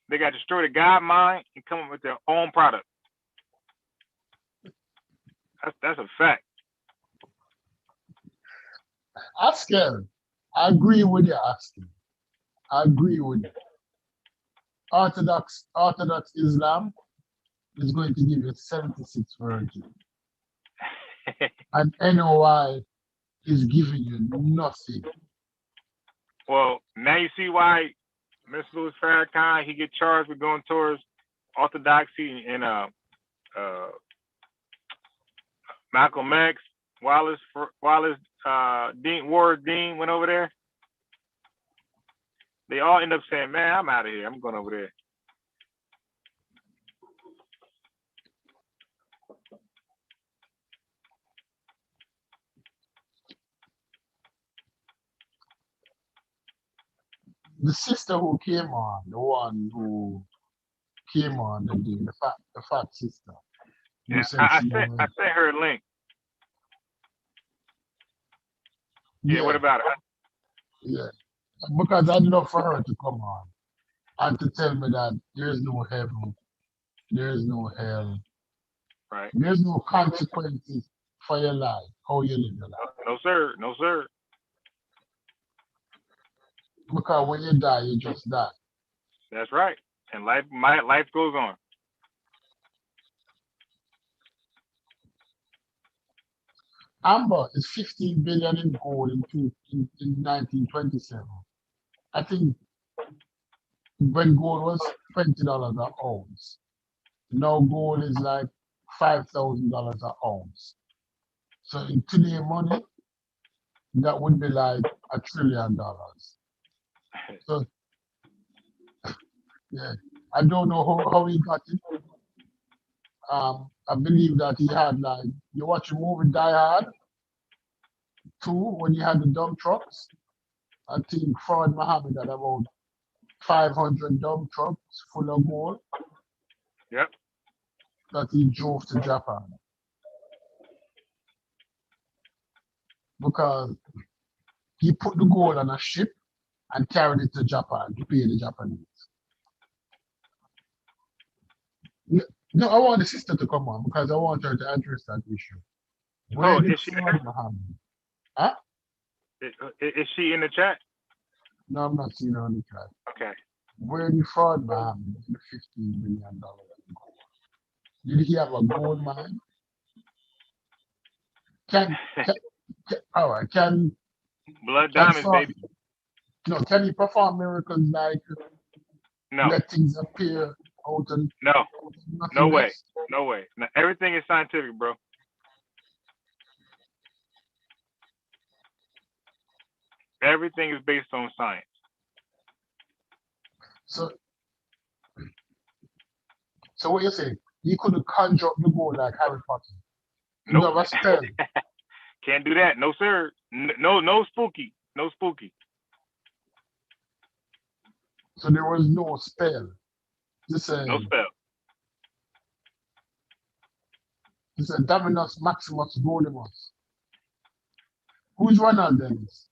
They got to destroy the God mind and come up with their own product. That's a fact. Asking. I agree with you, asking. I agree with you. Orthodox Islam is going to give you 76 virgins. And NOI is giving you nothing. Well, now you see why Mr. Louis Farrakhan, he get charged with going towards orthodoxy and Malcolm X, Wallace, Dean Ward, Dean went over there. They all end up saying, "Man, I'm out of here. I'm going over there." The sister who came on, the one who came on the day, the fat sister. You Yeah, said I she sent was, her a link. Yeah, what about it? yeah. Because I did not for her to come on and to tell me that there's no heaven, there's no hell, Right. there's no consequences for your life, how you live your life. No, sir. No, sir. Because when you die, you just die. That's right. And life goes on. Amber is 15 billion in gold in 1927. I think when gold was $20 an ounce. Now gold is like $5,000 an ounce. So in today's money, that would be like $1 trillion. So yeah, I don't know how he got it. I believe that he had like, you watch the movie Die Hard 2 when he had the dump trucks. I think Ford Muhammad had about 500 dump trucks full of gold. Yep. That he drove to Japan. Because he put the gold on a ship and carried it to Japan to pay the Japanese. No, I want the sister to come on because I want her to address that issue. Where did is she Ford Muhammad? Huh? Is she in the chat? No, I'm not seeing her on the chat. Okay. Where did Ford Muhammad get the $15 billion in gold? Did he have a gold mine? All right, Blood diamonds, Ford, baby. no, can he perform miracles like No. let things appear out and No. out of No way. nothingness? No way. Now, everything is scientific, bro. Everything is based on science. So what you say? He couldn't conjure up the gold like Harry Potter. He Nope. have a spell. Can't do that. No, sir. No spooky. No spooky. So there was no spell. This No spell. This is Dominus Maximus Godimus. Who's Ronald Dennis?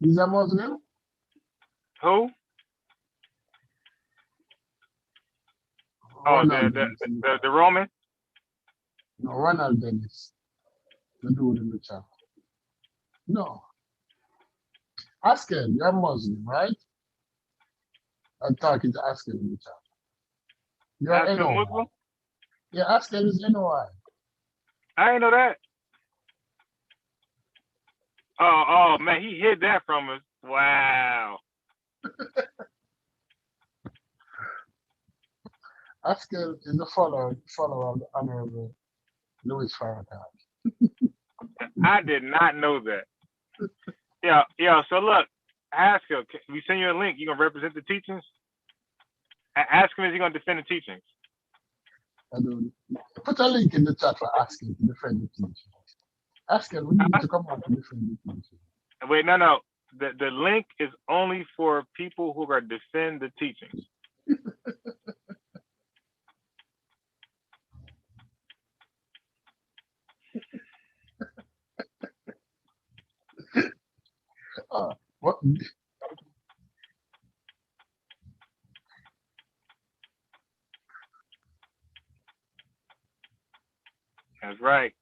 He's a Muslim? Who? Oh, the Roman? No, Ronald Dennis. The dude in the chat. No. Askel, you're Muslim, right? I'm talking to Askel in the chat. You're Askel NOI. Muslim? Yeah, Askel is NOI. I didn't know that. Oh man, he hid that from us. Wow. Askel is the follower of the Honorable Louis Farrakhan. I did not know that. Yeah. So look, Haskell, we send you a link. You gonna represent the teachings? Ask him, is he gonna defend the teachings? I don't. Put a link in the chat for Askel to defend the teaching. Askel, we need to come out to defend the teaching. Wait, no. The link is only for people who are defend the teachings. What? That's right.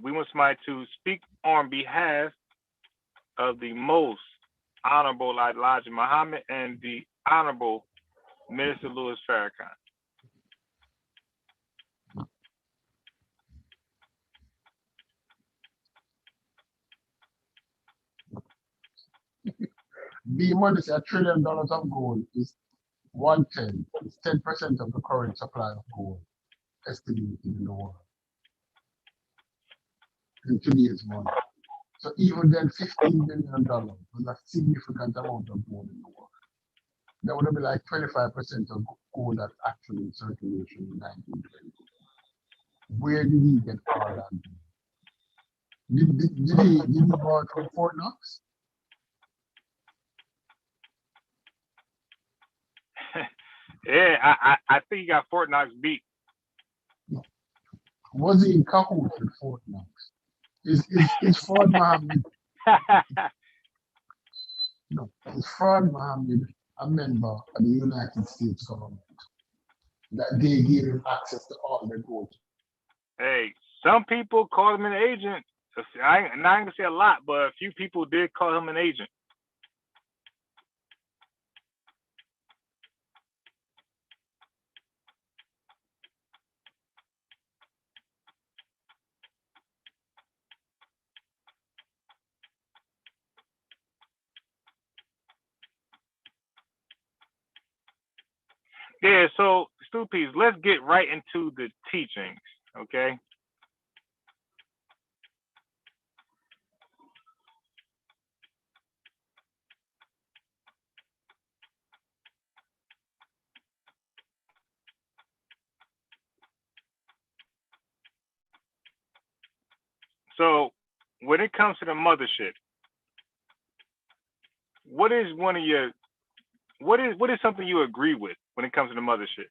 We want somebody to speak on behalf of the most honorable Elijah Muhammad and the honorable Minister Louis Farrakhan. The money is $1 trillion of gold is 1/10. It's 10% of the current supply of gold. estimated in the world in today's money. So even then, $15 billion was a significant amount of gold in the world. That would have been like 25% of gold that's actually in circulation in 1920. Where did he get all that? Did he borrow it from Fort Knox? Yeah, I think he got Fort Knox beat. Was he in cahoots with Fort Knox? Is Ford Mohammed no? Is Ford Mohammed a member of the United States government that they gave him access to all the gold? Hey, some people call him an agent. I'm not gonna say a lot, but a few people did call him an agent. Yeah, so Stupies, let's get right into the teachings, okay? So when it comes to the mothership, what is one of your what is something you agree with when it comes to the mothership?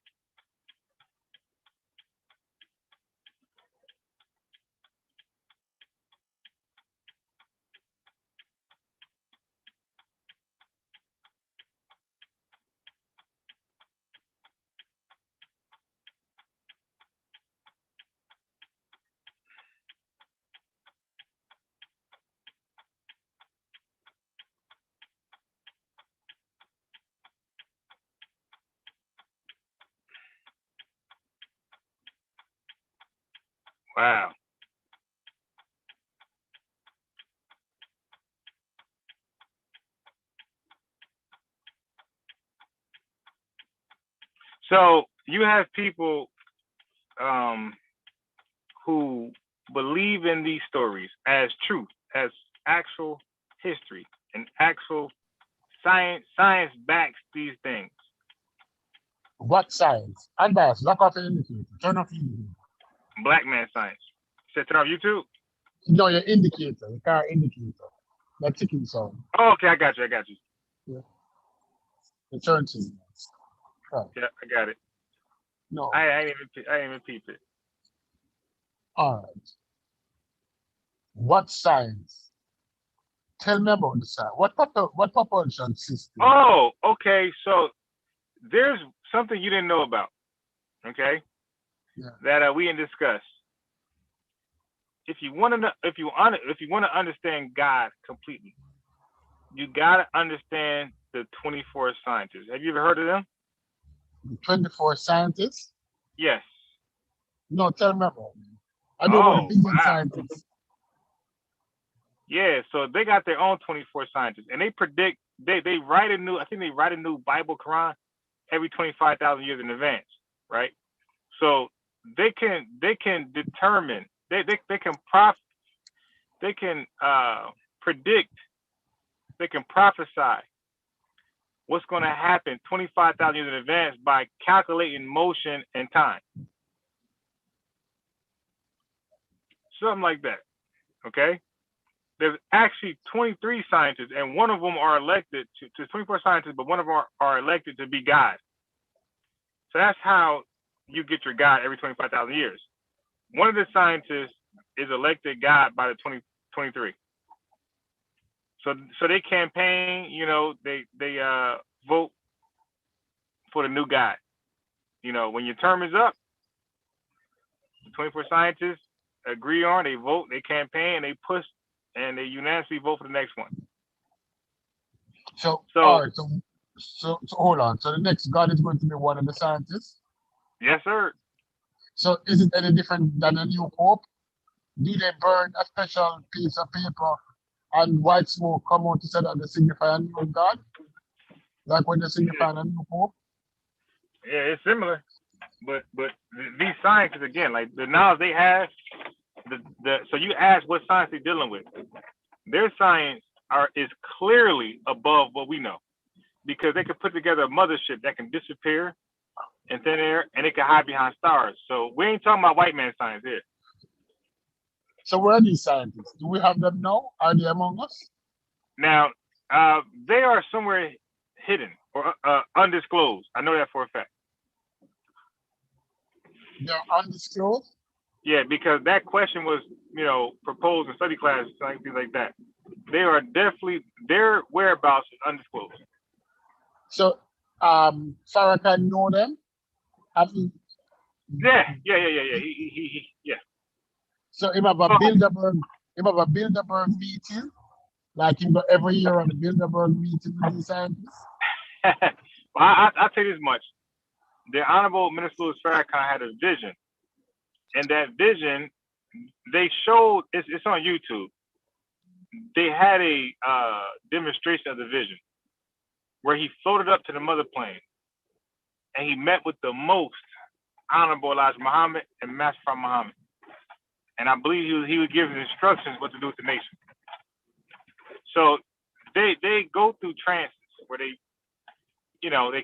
Wow. So you have people who believe in these stories as truth, as actual history, and actual science. Science backs these things. What science? Unbiased. Lock off the indicator. Turn off the indicator. Black man science. Set it off YouTube. No, your indicator, your car indicator. That ticking sound. Oh, okay, I got you. Yeah. The turn signal. Right. Yeah, I got it. No. I ain't even peep it. All right. What science? Tell me about the science. What propulsion system? Oh, okay. So there's something you didn't know about. Okay. Yeah. That we didn't discuss. If you want to understand God completely, you gotta understand the 24 scientists. Have you ever heard of them? The 24 scientists? Yes. No, tell me about them. I know about the biggest wow. scientists. Yeah, so they got their own 24 scientists, and they predict they write a new. I think they write a new Bible Quran every 25,000 years in advance, right? So they can determine they can predict, they can prophesy what's going to happen 25,000 years in advance by calculating motion and time. Something like that. Okay? There's actually 23 scientists, and one of them are elected to 24 scientists, but one of them are elected to be God. So that's how you get your God every 25,000 years. One of the scientists is elected God by the 2023. So they campaign, they vote for the new guy. When your term is up, the 24 scientists agree on, they vote, they campaign, they push, and they unanimously vote for the next one. So all right, so hold on. So the next God is going to be one of the scientists? Yes, sir. So is it any different than a new pope? Do they burn a special piece of paper and white smoke come out to say that they signify a new God? Like when they signify a new pope? Yeah, it's similar. but these scientists again, like the knowledge they have, so you ask what science they're dealing with. Their science is clearly above what we know because they could put together a mothership that can disappear in thin air and it can hide behind stars. So we ain't talking about white man science here. So where are these scientists? Do we have them now? Are they among us? Now, they are somewhere hidden or undisclosed. I know that for a fact. They're undisclosed? Yeah, because that question was, proposed in study class, things like that. They are definitely, their whereabouts is undisclosed. So, Farrakhan know them? Yeah. He. So him have a Bilderberg meeting, like him go every year on the Bilderberg meeting with these scientists. Well, I'll tell you this much. The Honorable Minister Louis Farrakhan had a vision. And that vision, they showed, it's on YouTube. They had a demonstration of the vision where he floated up to the mother plane and he met with the most Honorable Elijah Muhammad and Master Prophet Muhammad. And I believe he was giving instructions what to do with the nation. So they go through trances where they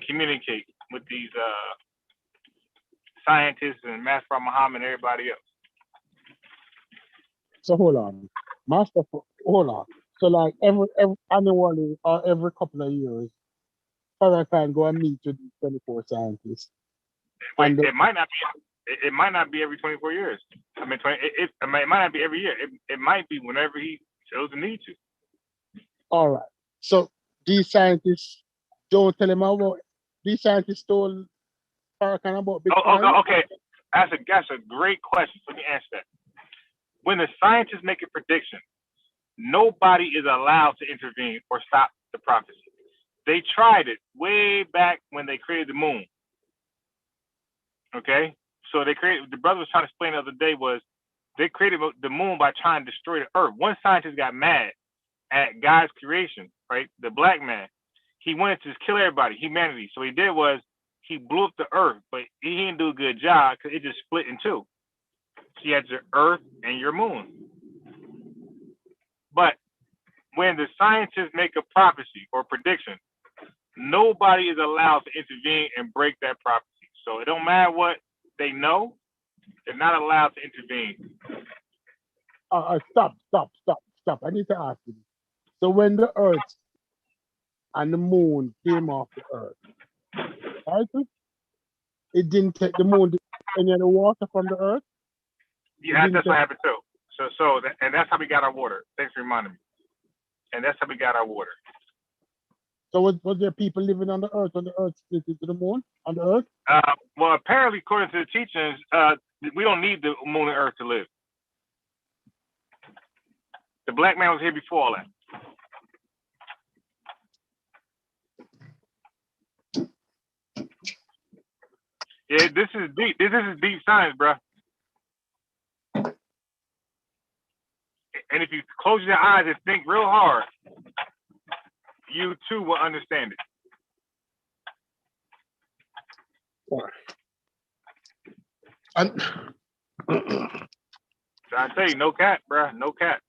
communicate with these scientists and Master Prophet Muhammad and everybody else. So hold on. Hold on. So like every annually or every couple of years, Farrakhan go and meet with 24 scientists. Wait, it might not be every 24 years. I mean, it might not be every year. It might be whenever he shows the need to. All right. So these scientists don't tell him about. These scientists told Farrakhan about Bitcoin. Oh, okay. That's a great question. Let me answer that. When the scientists make a prediction, nobody is allowed to intervene or stop the prophecy. They tried it way back when they created the moon. Okay? So the brother was trying to explain the other day was they created the moon by trying to destroy the earth. One scientist got mad at God's creation, right? The black man. He wanted to just kill everybody, humanity. So what he did was he blew up the earth, but he didn't do a good job because it just split in two. So you had your earth and your moon. But when the scientists make a prophecy or prediction, nobody is allowed to intervene and break that prophecy. So it don't matter what they know, they're not allowed to intervene. Stop. I need to ask you. So when the earth and the moon came off the earth, right? It didn't take the moon any of the water from the earth? Yeah, that's what happened too. And that's how we got our water. Thanks for reminding me. And that's how we got our water. So was there people living on the earth when the earth split into the moon on the earth? Well, apparently, according to the teachings, we don't need the moon and earth to live. The black man was here before all that. Yeah, this is deep. This is deep science, bro. And if you close your eyes and think real hard, you too will understand it. And So I tell you, no cap, bro, no cap.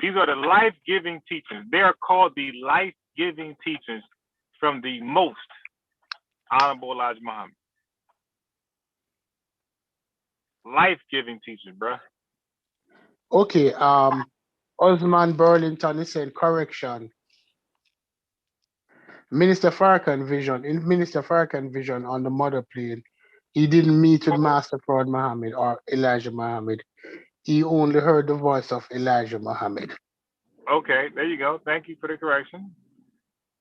These are the life-giving teachings. They are called the life-giving teachings from the most Honorable Elijah Muhammad. Life-giving teachings, bro. Okay, Osman Burlington is saying correction. Minister Farrakhan vision on the mother plane, he didn't meet with Master Prophet Muhammad or Elijah Muhammad. He only heard the voice of Elijah Muhammad. Okay, there you go. Thank you for the correction.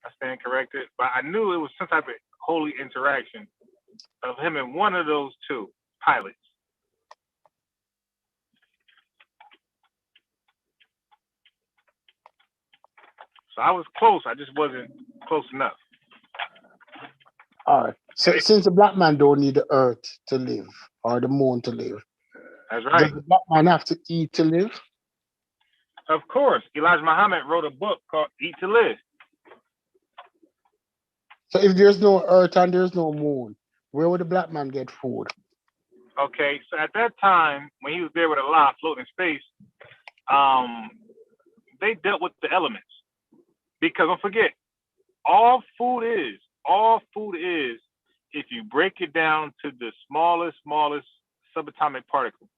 I stand corrected. But I knew it was some type of holy interaction of him and one of those two pilots. So I was close. I just wasn't close enough. All right. So since the black man don't need the earth to live or the moon to live, that's right. Does the black man have to eat to live? Of course. Elijah Muhammad wrote a book called Eat to Live. So if there's no earth and there's no moon, where would the black man get food? Okay, so at that time when he was there with a lot floating in space, um, they dealt with the elements because don't forget, all all food is, if you break it down to the smallest subatomic particle,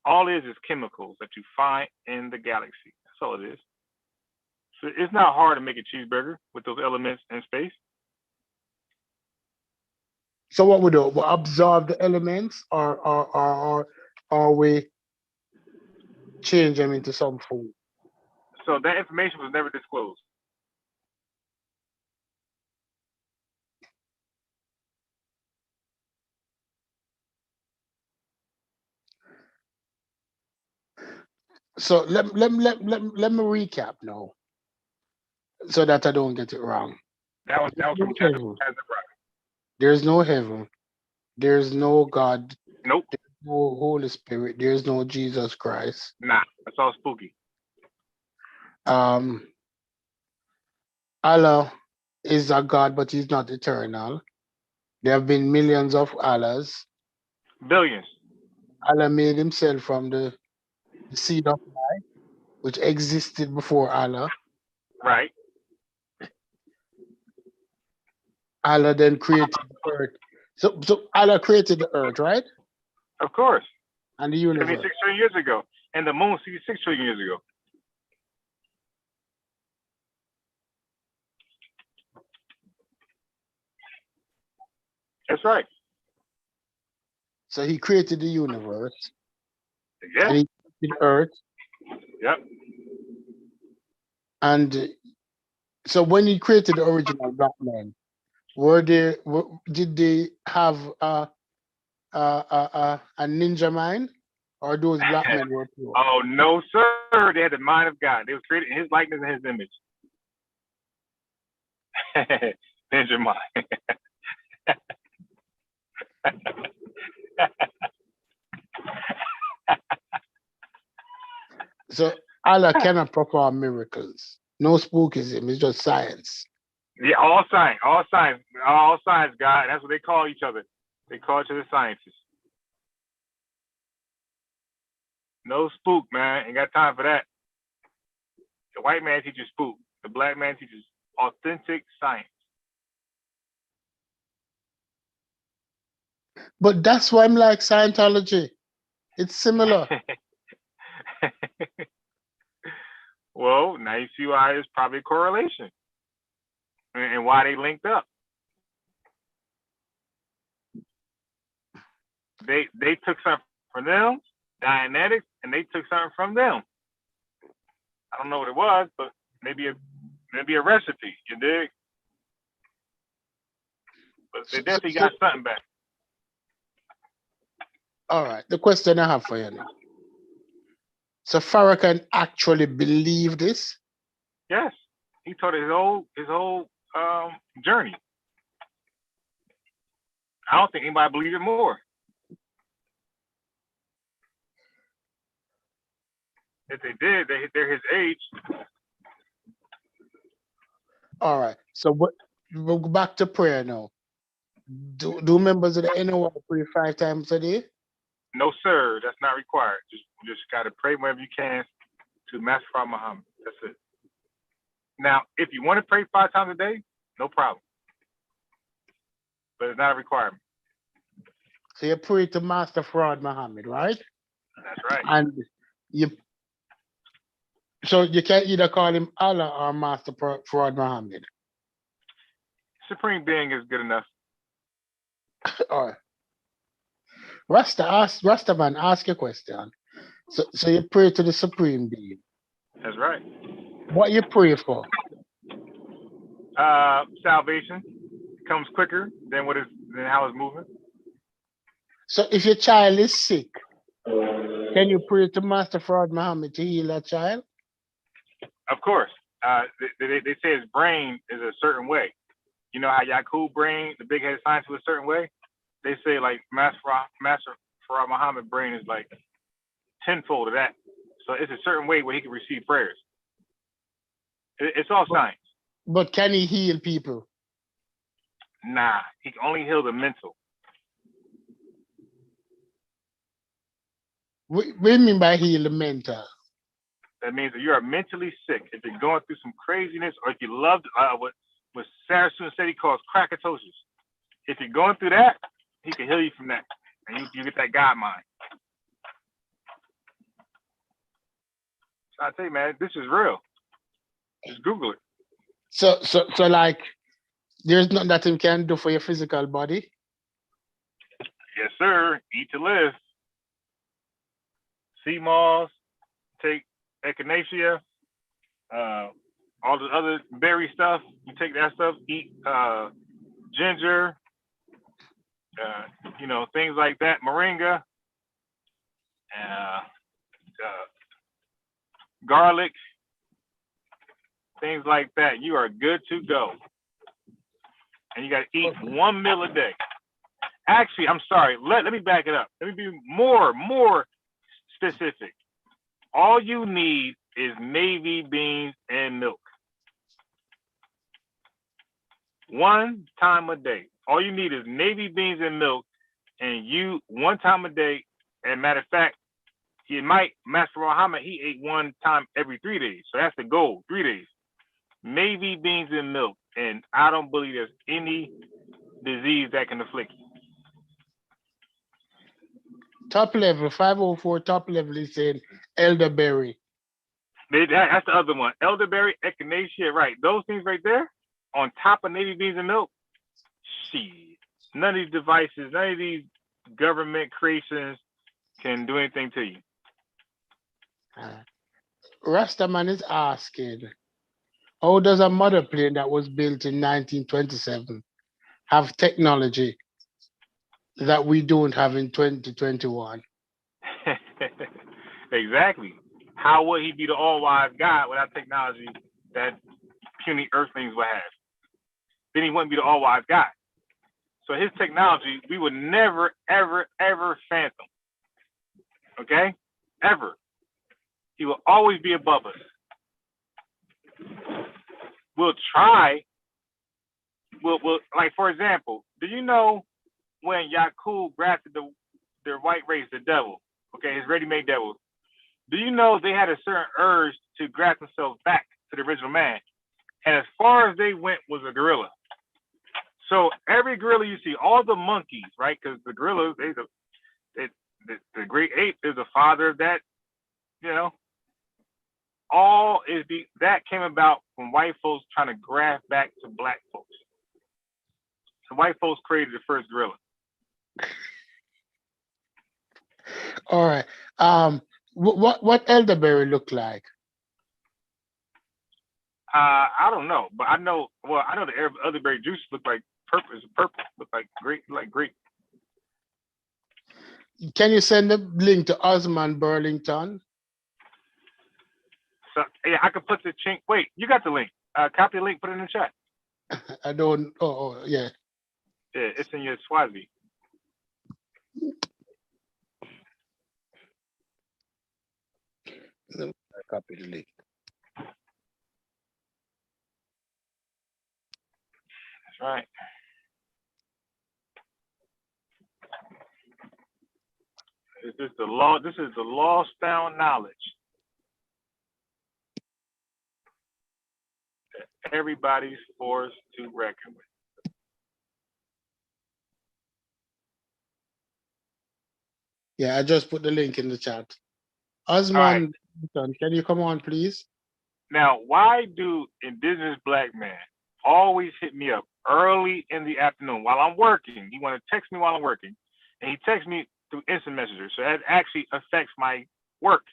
all it is chemicals that you find in the galaxy. That's all it is. So it's not hard to make a cheeseburger with those elements in space. So what we do? We absorb the elements, or we change them into some food. So that information was never disclosed. So let me recap now, so that I don't get it wrong. That There's was no from heaven. Chaz the Rock. There's no heaven. There's no God. Nope, There's no Holy Spirit. There's no Jesus Christ. nah, that's all spooky. Um, Allah is a God, but he's not eternal. There have been millions of Allahs. Billions, Allah made himself from the seed of life, which existed before Allah. right? Allah then created the earth. So Allah created the earth, right? Of course, And the universe. 76 trillion years ago, and the moon 66 trillion years ago. That's right. So he created the universe Yeah. and he created earth. Yep. And so when he created the original black men, did they have a ninja mind, or those black men were pure? Oh no, sir! They had the mind of God. They were created in His likeness and His image. Ninja mind. So Allah cannot perform miracles. No spookism. It's just science. Yeah, all science, God. That's what they call each other. They call each other scientists. No spook, man. Ain't got time for that. The white man teaches spook. The black man teaches authentic science. But that's why I'm like Scientology. It's similar. Well, now you see why there's probably a correlation and why they linked up. They took something from them, Dianetics, and they took something from them. I don't know what it was, but maybe a recipe, you dig? But they definitely got something back. All right. The question I have for you now. So Farrakhan actually believed this? Yes, he told his whole journey. I don't think anybody believed it more. If they did, they're his age. All right. So we'll go back to prayer now. Do members of the NOI pray 5 times a day? No, sir, that's not required. Just gotta pray whenever you can to Master Prophet Muhammad. That's it. Now, if you want to pray 5 times a day, no problem. But it's not a requirement. So you pray to Master Fraud Muhammad, right? That's right. And so you can either call him Allah or Master Fraud Muhammad. Supreme Being is good enough. All right. Rastaman, ask a question. So you pray to the Supreme Being. That's right. What you pray for? Salvation comes quicker than how it's moving. So if your child is sick, can you pray to Master Fraud Muhammad to heal that child? Of course. They say his brain is a certain way. You know how Yakub brain, the big-headed scientist, was a certain way? They say like Master Farah Muhammad brain is like tenfold of that. So it's a certain way where he can receive prayers. It's all science. But can he heal people? Nah, he can only heal the mental. What do you mean by heal the mental? That means that you are mentally sick. If you're going through some craziness, or if you loved what Saracen said he calls krakatosis. If you're going through that, he can heal you from that, and you get that God mind. So I tell you, man, this is real. Just Google it. So like, there's nothing that him can do for your physical body. Yes, sir. Eat to live. Sea moss, take echinacea, all the other berry stuff. You take that stuff. Eat ginger, things like that. Moringa, uh, garlic, things like that. You are good to go. And you got to eat one meal a day. Actually, I'm sorry. Let me back it up. Let me be more specific. All you need is navy beans and milk. One time a day. All you need is navy beans and milk, and you one time a day. And matter of fact, Master Muhammad, he ate one time every 3 days. So that's the goal, 3 days. Navy beans and milk. And I don't believe there's any disease that can afflict you. Top level, 504 top level is saying elderberry. That's the other one. Elderberry, echinacea, right. Those things right there, on top of navy beans and milk, shit. None of these devices, none of these government creations can do anything to you. Rastaman is asking, how does a mother plane that was built in 1927 have technology that we don't have in 2021? Exactly. How would he be the all-wise God without technology that puny earthlings would have? Then he wouldn't be the all-wise God. So his technology, we would never, ever, ever fathom. Okay? Ever. He will always be above us. We'll try. We'll like, for example, do you know when Yakub grafted the white race, the devil, okay, his ready-made devils, do you know they had a certain urge to graft themselves back to the original man? And as far as they went was a gorilla. So every gorilla you see, all the monkeys, right? Because the gorillas, the great ape is the father of that, that came about from white folks trying to graft back to black folks. So white folks created the first gorilla. All right. What elderberry look like? I don't know, but I know the elderberry juice look like purple. Look like grape. Can you send the link to Osman Burlington? So yeah, I could put the chink. Wait, you got the link. Copy the link, put it in the chat. I don't. Oh yeah. Yeah, it's in your Swazi. I copy the link. That's right. This is the law. This is the lost down knowledge that everybody's forced to reckon with. Yeah, I just put the link in the chat. Osman, right. Can you come on, please? Now, why do indigenous black men always hit me up early in the afternoon while I'm working? He want to text me while I'm working, and he texts me through instant messenger. So that actually affects my work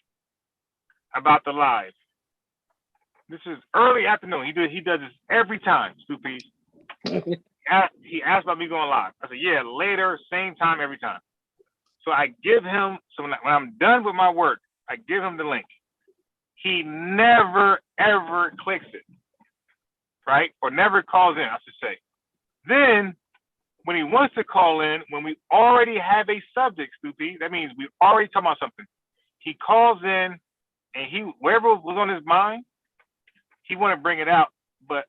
about the live. This is early afternoon. He does this every time, stupid. He asked about me going live. I said, yeah, later, same time, every time. So I give him, so when I'm done with my work, I give him the link. He never, ever clicks it, right? Or never calls in, I should say. Then, when he wants to call in, when we already have a subject, stupid, that means we already talking about something. He calls in, and wherever was on his mind, he want to bring it out but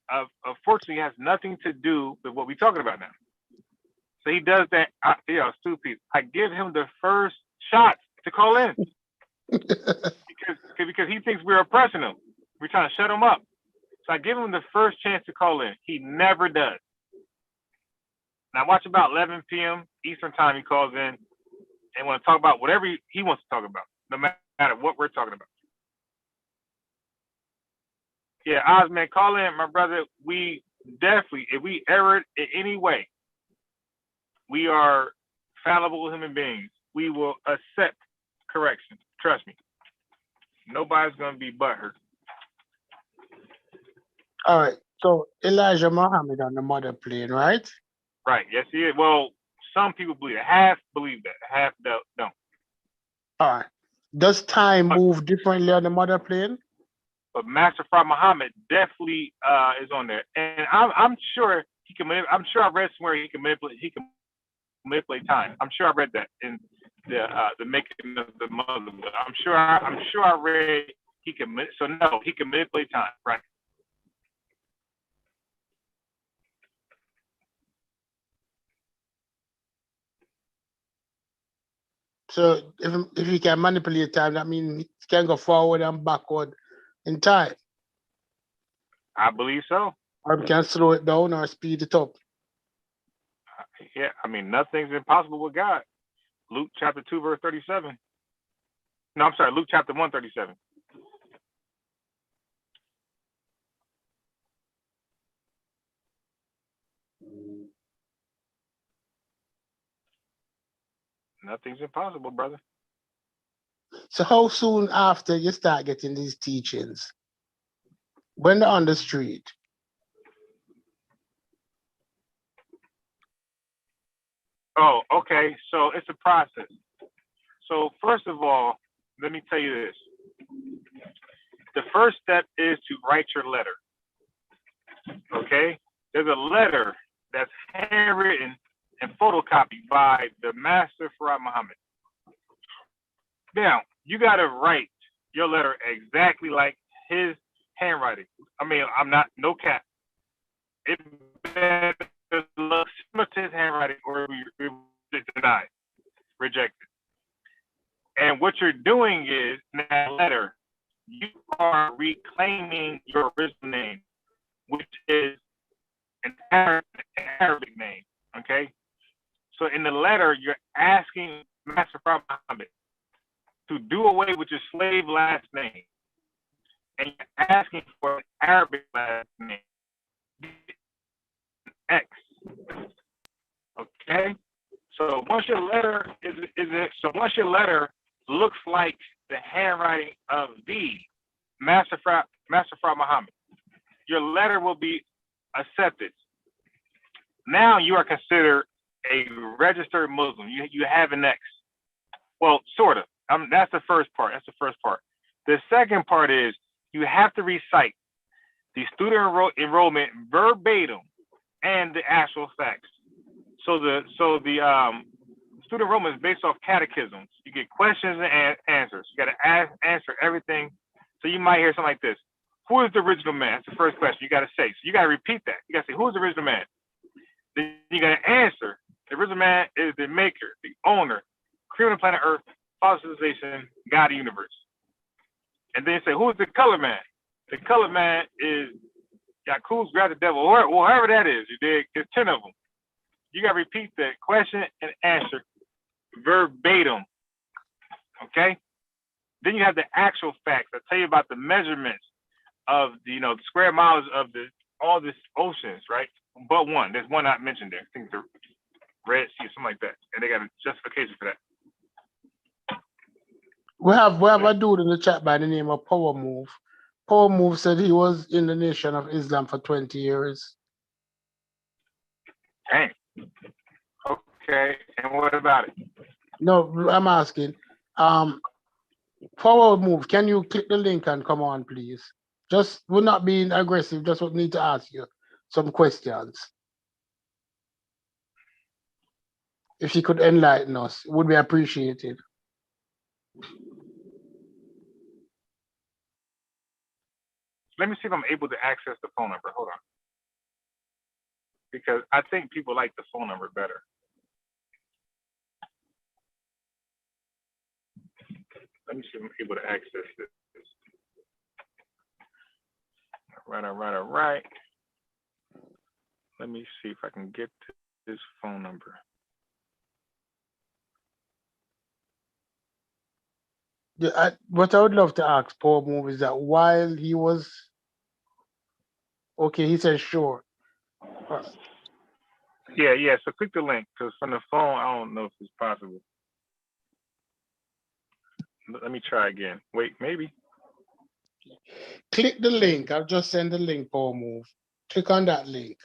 unfortunately, it has nothing to do with what we're talking about now. So he does that. Stupid. I give him the first shot to call in because he thinks we're oppressing him. We're trying to shut him up. So I give him the first chance to call in. He never does. Now watch about 11 p.m. Eastern time. He calls in and want to talk about whatever he wants to talk about, no matter what we're talking about. Yeah, Osman, call in, my brother. We definitely, if we erred in any way, we are fallible human beings. We will accept correction. Trust me. Nobody's going to be butthurt. All right. So Elijah Muhammad on the mother plane, right? Right. Yes, he is. Well, some people believe it. Half believe that. Half don't. All right. Does time move differently on the mother plane? But Master Fard Muhammad definitely is on there, and I'm sure he can. I'm sure I read somewhere he can manipulate time. I'm sure I read that in the making of the mother. I'm sure I read he can. So no, he can manipulate time. Right. So if he can manipulate time, that means he can go forward and backward in time. I believe so. Or he can slow it down or speed it up. Yeah, I mean nothing's impossible with God. Luke chapter 2 verse 37. No, I'm sorry, Luke chapter 1:37. Nothing's impossible, brother. So how soon after you start getting these teachings? When they're on the street? Oh, okay. So it's a process. So first of all, let me tell you this. The first step is to write your letter. Okay? There's a letter that's handwritten and photocopied by the Master Fard Muhammad. Now, you got to write your letter exactly like his handwriting. I mean, I'm not, no cap. It better look similar to his handwriting or it's denied, rejected. And what you're doing is, in that letter, you are reclaiming your original name, which is an Arabic name, okay? So in the letter, you're asking Master Fard Muhammad to do away with your slave last name, and you're asking for an Arabic last name, X. Okay, so once your letter once your letter looks like the handwriting of the Master Fard Muhammad, your letter will be accepted. Now you are considered a registered Muslim. You have an X. Well, sort of. That's the first part. The second part is you have to recite the student enrollment verbatim and the actual facts. So the student enrollment is based off catechisms. You get questions and answers. You got to answer everything. So you might hear something like this: who is the original man? That's the first question you got to say. So you got to repeat that. You got to say, who is the original man? Then you got to answer. The original man is the maker, the owner, creator of planet Earth, father of civilization, God of the universe. And then you say, who is the color man? The color man is Yakub's grab the devil, or whoever that is. You dig? There's 10 of them. You got to repeat that question and answer verbatim. Okay? Then you have the actual facts that tell you about the measurements of the square miles of all this oceans, right? But one, there's one not mentioned there. I think the Red Sea, something like that, and they got a justification for that. We have a dude in the chat by the name of Power Move. Power Move said he was in the Nation of Islam for 20 years. Dang. Okay, and what about it? No, I'm asking. Power Move, can you click the link and come on, please? Just, we're not being aggressive, just need to ask you some questions. If you could enlighten us, it would be appreciated. let me see if I'm able to access the phone number. Hold on, because I think people like the phone number better. Let me see if I'm able to access this. All right. Let me see if I can get to this phone number. Yeah, what I would love to ask Paul Move is that while he was okay, he said sure. Yeah. So click the link, because from the phone, I don't know if it's possible. Let me try again. Wait, maybe. Click the link. I've just sent the link, Paul Move. Click on that link.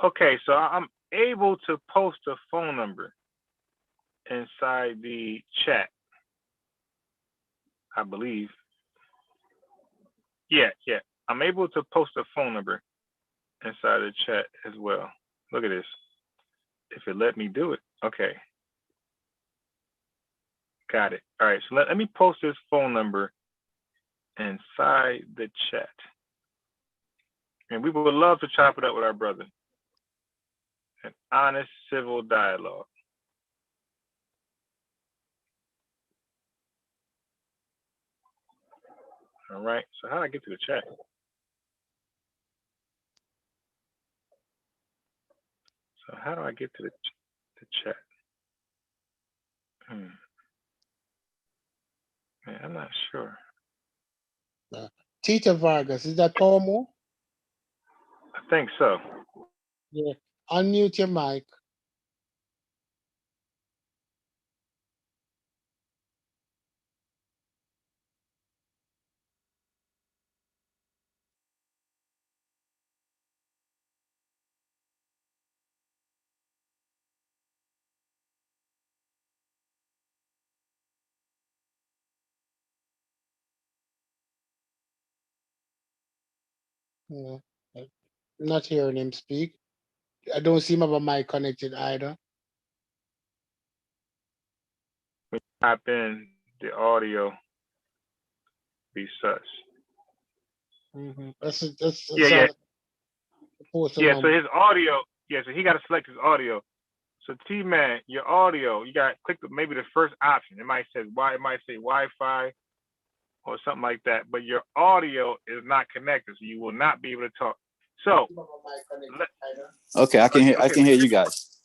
Okay, so I'm able to post a phone number inside the chat, I believe. Yeah. I'm able to post a phone number inside the chat as well. Look at this. If it let me do it. Okay. Got it. All right, so let me post this phone number inside the chat. And we would love to chop it up with our brother. An honest civil dialogue. All right, so how do I get to the chat? So how do I get to the chat? Man, I'm not sure. Tita Vargas, is that Paul Move? I think so. Yeah. Unmute your mic. Yeah. I'm not hearing him speak. I don't see him have a mic connected either. We type in the audio, be such. That's Yeah. Post Yeah, so his audio, so he got to select his audio. So T-Man, your audio, you got to click maybe the first option. It might say Wi-Fi or something like that, but your audio is not connected, so you will not be able to talk. So, okay, I can hear you guys.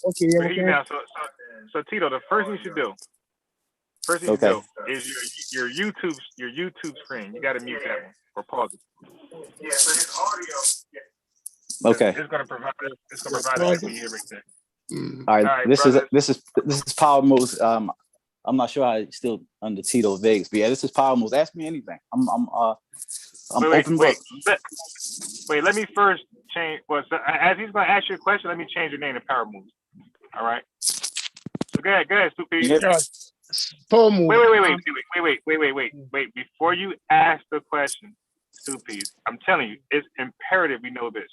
Okay, yeah, hear you now. So Tito, the first thing you should do, is your YouTube screen. You got to mute that one or pause it. Yeah, so his audio. Okay. It's gonna provide it when you hear everything. All right, this is Power Moves. I'm not sure I still under Tito Vegas, but yeah, this is Power Moves. Ask me anything. I'm open book. Wait, let me first change. Well, so as he's gonna ask you a question, let me change your name to Power Moves. All right. So go ahead, Stupid. Yeah. Paul Move. Wait. Before you ask the question, Stupid, I'm telling you, it's imperative we know this.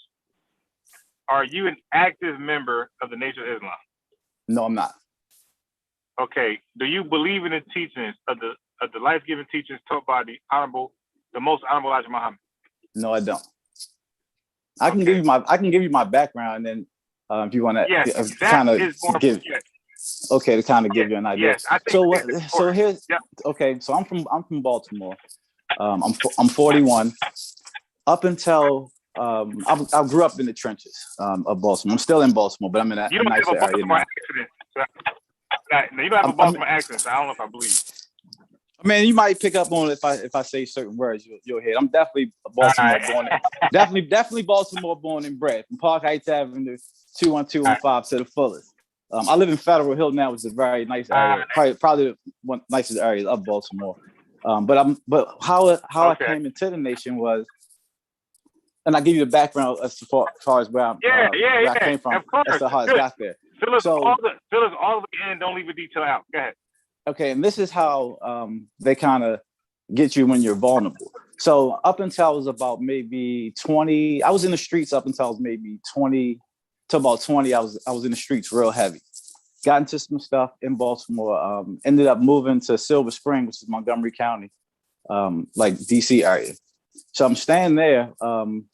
Are you an active member of the Nation of Islam? No, I'm not. Okay. Do you believe in the teachings of the life-giving teachings taught by the most honorable Elijah Muhammad? No, I don't. I can give you my background, and then if you want to kind of give. Okay, to kind of give you an idea. Yes, I think so here's okay. So I'm from Baltimore. I'm 41. Up until I grew up in the trenches of Baltimore. I'm still in Baltimore, but I'm in a nicer area now. You don't have a Baltimore accent, so I don't know if I believe. I mean, you might pick up on it if I say certain words, you'll hear it. I'm definitely Baltimore born. Definitely Baltimore born and bred. From Park Heights Avenue, 21215 to the fullest. I live in Federal Hill now, which is a very nice area. Probably one of the nicest areas of Baltimore. But how I came into the Nation was, and I give you the background as far as where I came from. Of course. That's how I got there. Fill us all the way in. Don't leave a detail out. Go ahead. Okay, and this is how they kind of get you when you're vulnerable. So up until I was about maybe 20, I was in the streets up until I was maybe 20 to about 20. I was in the streets real heavy. got into some stuff in Baltimore. Ended up moving to Silver Spring, which is Montgomery County, like DC area. So I'm staying there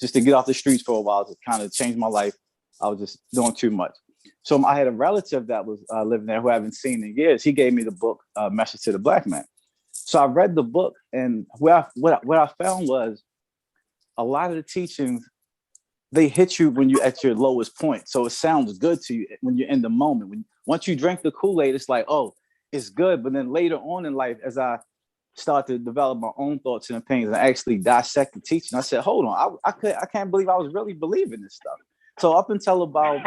just to get off the streets for a while to kind of change my life. I was just doing too much. So I had a relative that was living there who I haven't seen in years. He gave me the book, Message to the Black Man. So I read the book, and what I found was a lot of the teachings, they hit you when you're at your lowest point. So it sounds good to you when you're in the moment. Once you drink the Kool-Aid, it's like, oh, it's good. But then later on in life, as I start to develop my own thoughts and opinions and actually dissect the teaching, I said, hold on, I can't believe I was really believing this stuff. So up until about,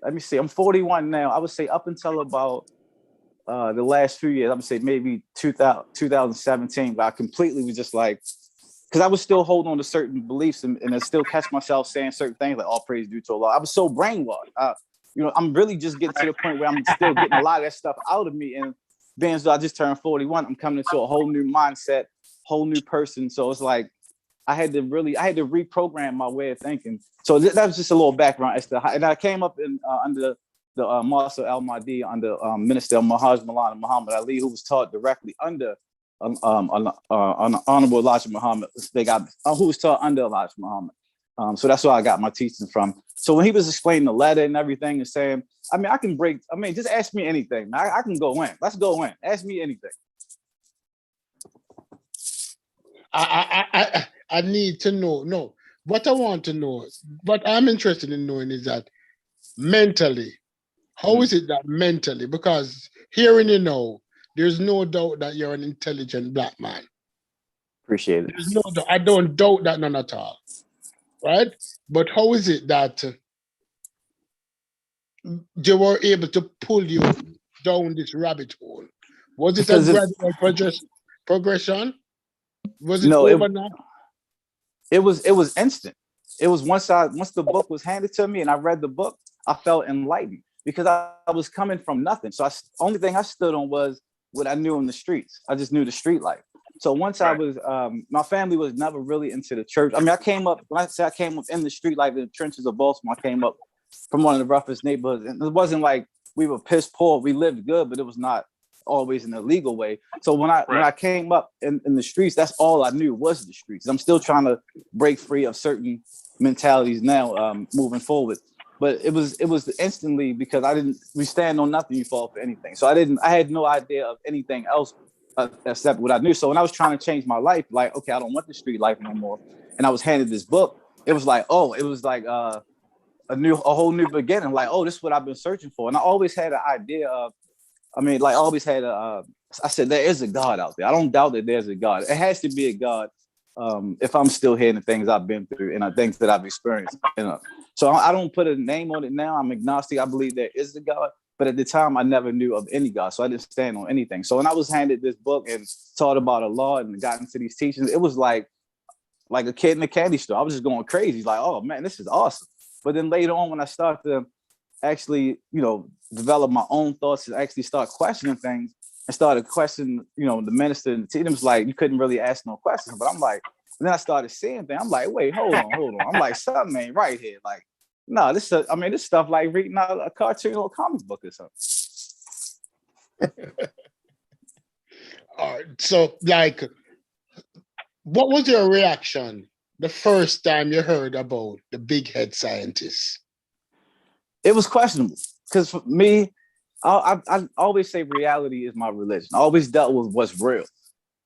let me see, I'm 41 now. I would say up until about the last few years, I would say maybe 2017, but I completely was just like, because I was still holding on to certain beliefs and I still catch myself saying certain things like all praise due to Allah. I was so brainwashed. I'm really just getting to the point where I'm still getting a lot of that stuff out of me. And being as though I just turned 41, I'm coming into a whole new mindset, whole new person. So it's like, I had to reprogram my way of thinking. So that was just a little background as to how, and I came up in under the Master Al-Mahdi, under Minister Mahaj Malana Muhammad Ali, who was taught directly under Honorable Elijah Muhammad. Who was taught under Elijah Muhammad. So that's where I got my teaching from. So when he was explaining the letter and everything and saying, just ask me anything. I can go in. Let's go in. Ask me anything. I need to know. No, what I want to know, what I'm interested in knowing is that mentally, how is it that mentally? Because hearing there's no doubt that you're an intelligent Black man. Appreciate it. There's no doubt. I don't doubt that none at all. Right? But how is it that they were able to pull you down this rabbit hole? Was it a gradual progression? Was it overnight? It was instant. It was once the book was handed to me and I read the book, I felt enlightened because I was coming from nothing. So only thing I stood on was what I knew in the streets. I just knew the street life. So once I was, my family was never really into the church. I mean, when I say I came up in the street, like the trenches of Baltimore, I came up from one of the roughest neighborhoods. And it wasn't like we were piss poor. We lived good, but it was not always in a legal way. So when I came up in the streets, that's all I knew was the streets. I'm still trying to break free of certain mentalities now, moving forward. But it was instantly because we stand on nothing, you fall for anything. So I had no idea of anything else except what I knew. So when I was trying to change my life, like, okay, I don't want the street life no more. And I was handed this book. It was like, a whole new beginning. Like, oh, this is what I've been searching for. And I always had an idea of, I said, there is a God out there. I don't doubt that there's a God. It has to be a God if I'm still hearing the things I've been through and the things that I've experienced. So I don't put a name on it now. I'm agnostic. I believe there is a God. But at the time, I never knew of any God, so I didn't stand on anything. So when I was handed this book and taught about Allah and got into these teachings, it was like a kid in a candy store. I was just going crazy, like, oh man, this is awesome. But then later on, when I started to actually, develop my own thoughts and actually start questioning things and started questioning, the minister and the team, it was like, you couldn't really ask no questions. But I'm like, and then I started seeing things. I'm like, wait, hold on. I'm like, something ain't right here. Like, no, this stuff like reading a cartoon or a comic book or something. All right. So, like, what was your reaction the first time you heard about the big head scientists? It was questionable because for me, I always say reality is my religion. I always dealt with what's real.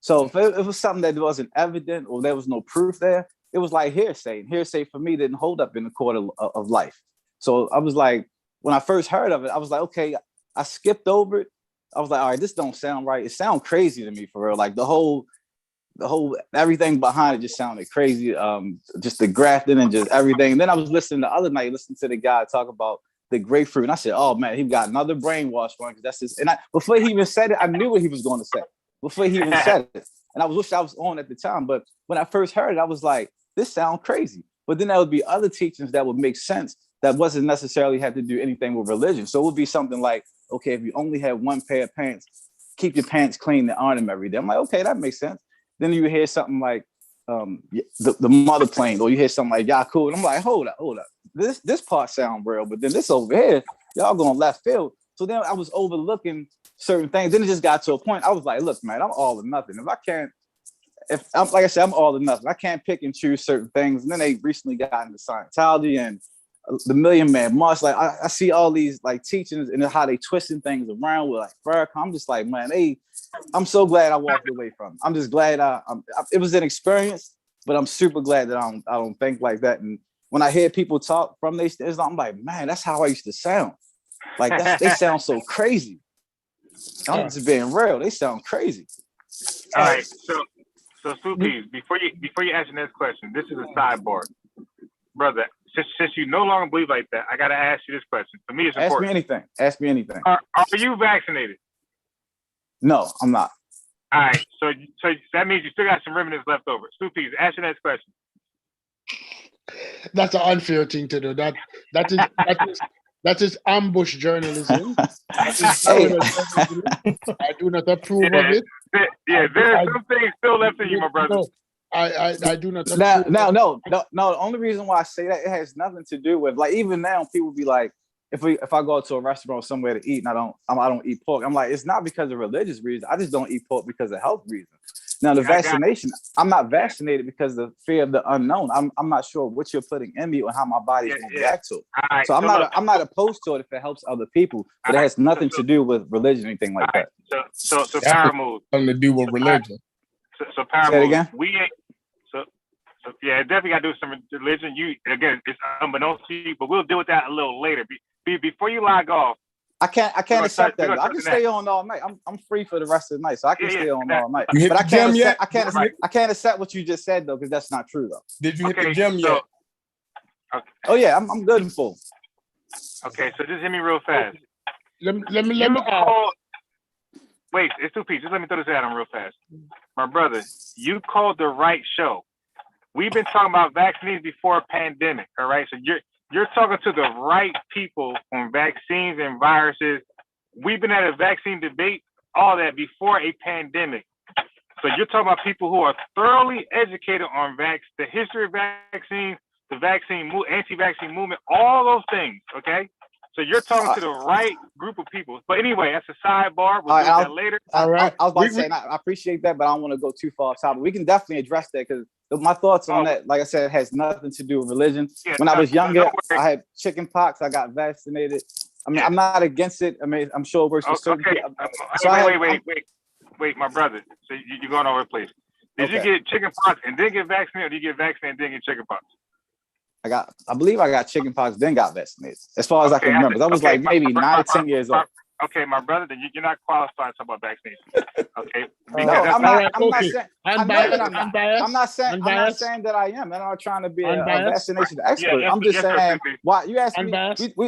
So if it was something that wasn't evident or there was no proof there, it was like hearsay. And hearsay for me didn't hold up in the court of life. So I was like, when I first heard of it, I was like, okay, I skipped over it. I was like, all right, this don't sound right. It sounds crazy to me for real. Like the whole everything behind it just sounded crazy. Just the grafting and just everything. And then I was listening to the guy talk about the grapefruit. And I said, oh man, he got another brainwash one. That's just, and before he even said it, I knew what he was going to say before he even said it. And I wish I was on at the time. But when I first heard it, I was like, this sounds crazy. But then there would be other teachings that would make sense that wasn't necessarily have to do anything with religion. So it would be something like, okay, if you only have one pair of pants, keep your pants clean and iron them every day. I'm like, okay, that makes sense. Then you hear something like the mother plane, or you hear something like Yakub. And I'm like, hold up. This part sound real, but then this over here, y'all going left field. So then I was overlooking certain things. Then it just got to a point. I was like, look, man, I'm all or nothing. If I'm like I said, I'm all or nothing. I can't pick and choose certain things. And then they recently got into Scientology and the Million Man March. Like I see all these like teachings and how they twisting things around with like Farrakhan. I'm just like, man, I'm so glad I walked away from it. I'm just glad it was an experience, but I'm super glad that I don't think like that. And when I hear people talk from these things, I'm like, man, that's how I used to sound. Like they sound so crazy. I'm just being real. They sound crazy. All right, so Suki, before you answer the next question, this is a sidebar, brother. Since you no longer believe like that, I gotta ask you this question. For me, it's important. Ask me anything. Are you vaccinated? No, I'm not. All right, so that means you still got some remnants left over. Suki, answer that question. That's an unfair thing to do. That is ambush journalism. Hey. I do not approve of it. Yeah, there's some things still left in you, my brother. No, I do not. No. The only reason why I say that, it has nothing to do with, like, even now people be like, if I go to a restaurant somewhere to eat and I don't eat pork, I'm like, it's not because of religious reasons. I just don't eat pork because of health reasons. Now the vaccination, I'm not vaccinated because of the fear of the unknown. I'm not sure what you're putting in me or how my body's going to react to it. Right, so I'm not opposed to it if it helps other people, but it has nothing to do with religion or anything like that. So power move. Something to do with religion. So power Say it move. again? We ain't. So yeah, it definitely got to do with some religion. It's unbeknownst to you, but we'll deal with that a little later. Before you log off. I can't accept that. I can stay on all night. I'm free for the rest of the night, so I can stay on all night. But I can't accept what you just said though, because that's not true though. Did you hit the gym yet? Okay. Oh yeah, I'm good and full. Okay, so just hit me real fast. Let me Wait, it's 2 pieces. Just let me throw this at him real fast. My brother, you called the right show. We've been talking about vaccines before a pandemic, all right? So you're talking to the right people on vaccines and viruses. We've been at a vaccine debate, all that before a pandemic. So you're talking about people who are thoroughly educated on the history of vaccines, the anti-vaccine movement, all those things, okay? So you're talking to the right group of people. But anyway, that's a sidebar. We'll do that later. All right. I was about to say, I appreciate that, but I don't want to go too far off topic. We can definitely address that because my thoughts on that, like I said, has nothing to do with religion. Yeah, when I was younger, I had chicken pox. I got vaccinated. I mean, I'm not against it. I mean, I'm sure it works for certain people. Wait, my brother. So you're going over the place. Did you get chicken pox and then get vaccinated, or did you get vaccinated and then get chicken pox? I believe I got chicken pox, then got vaccinated. As far as I can remember, that was like maybe 9 or 10 years old. Okay, my brother, then you're not qualified to talk about vaccination. Okay, I'm not saying that I am. I'm not trying to be a vaccination expert. I'm just saying, why you asked me?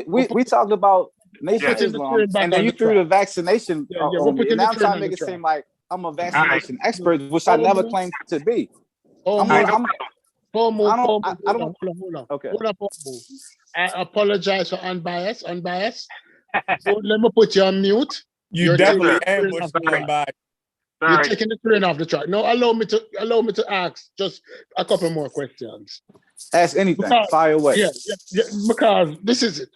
We talked about Nation of Islam, and then you threw the vaccination on me, and now I'm trying to make it seem like I'm a vaccination expert, which I never claimed to be. Hold on. Okay. Hold up. I apologize for unbiased. So let me put you on mute. You're definitely ambushed unbiased. You're taking the train off the track. No, allow me to ask just a couple more questions. Ask anything. Fire away. Yeah, because this is it.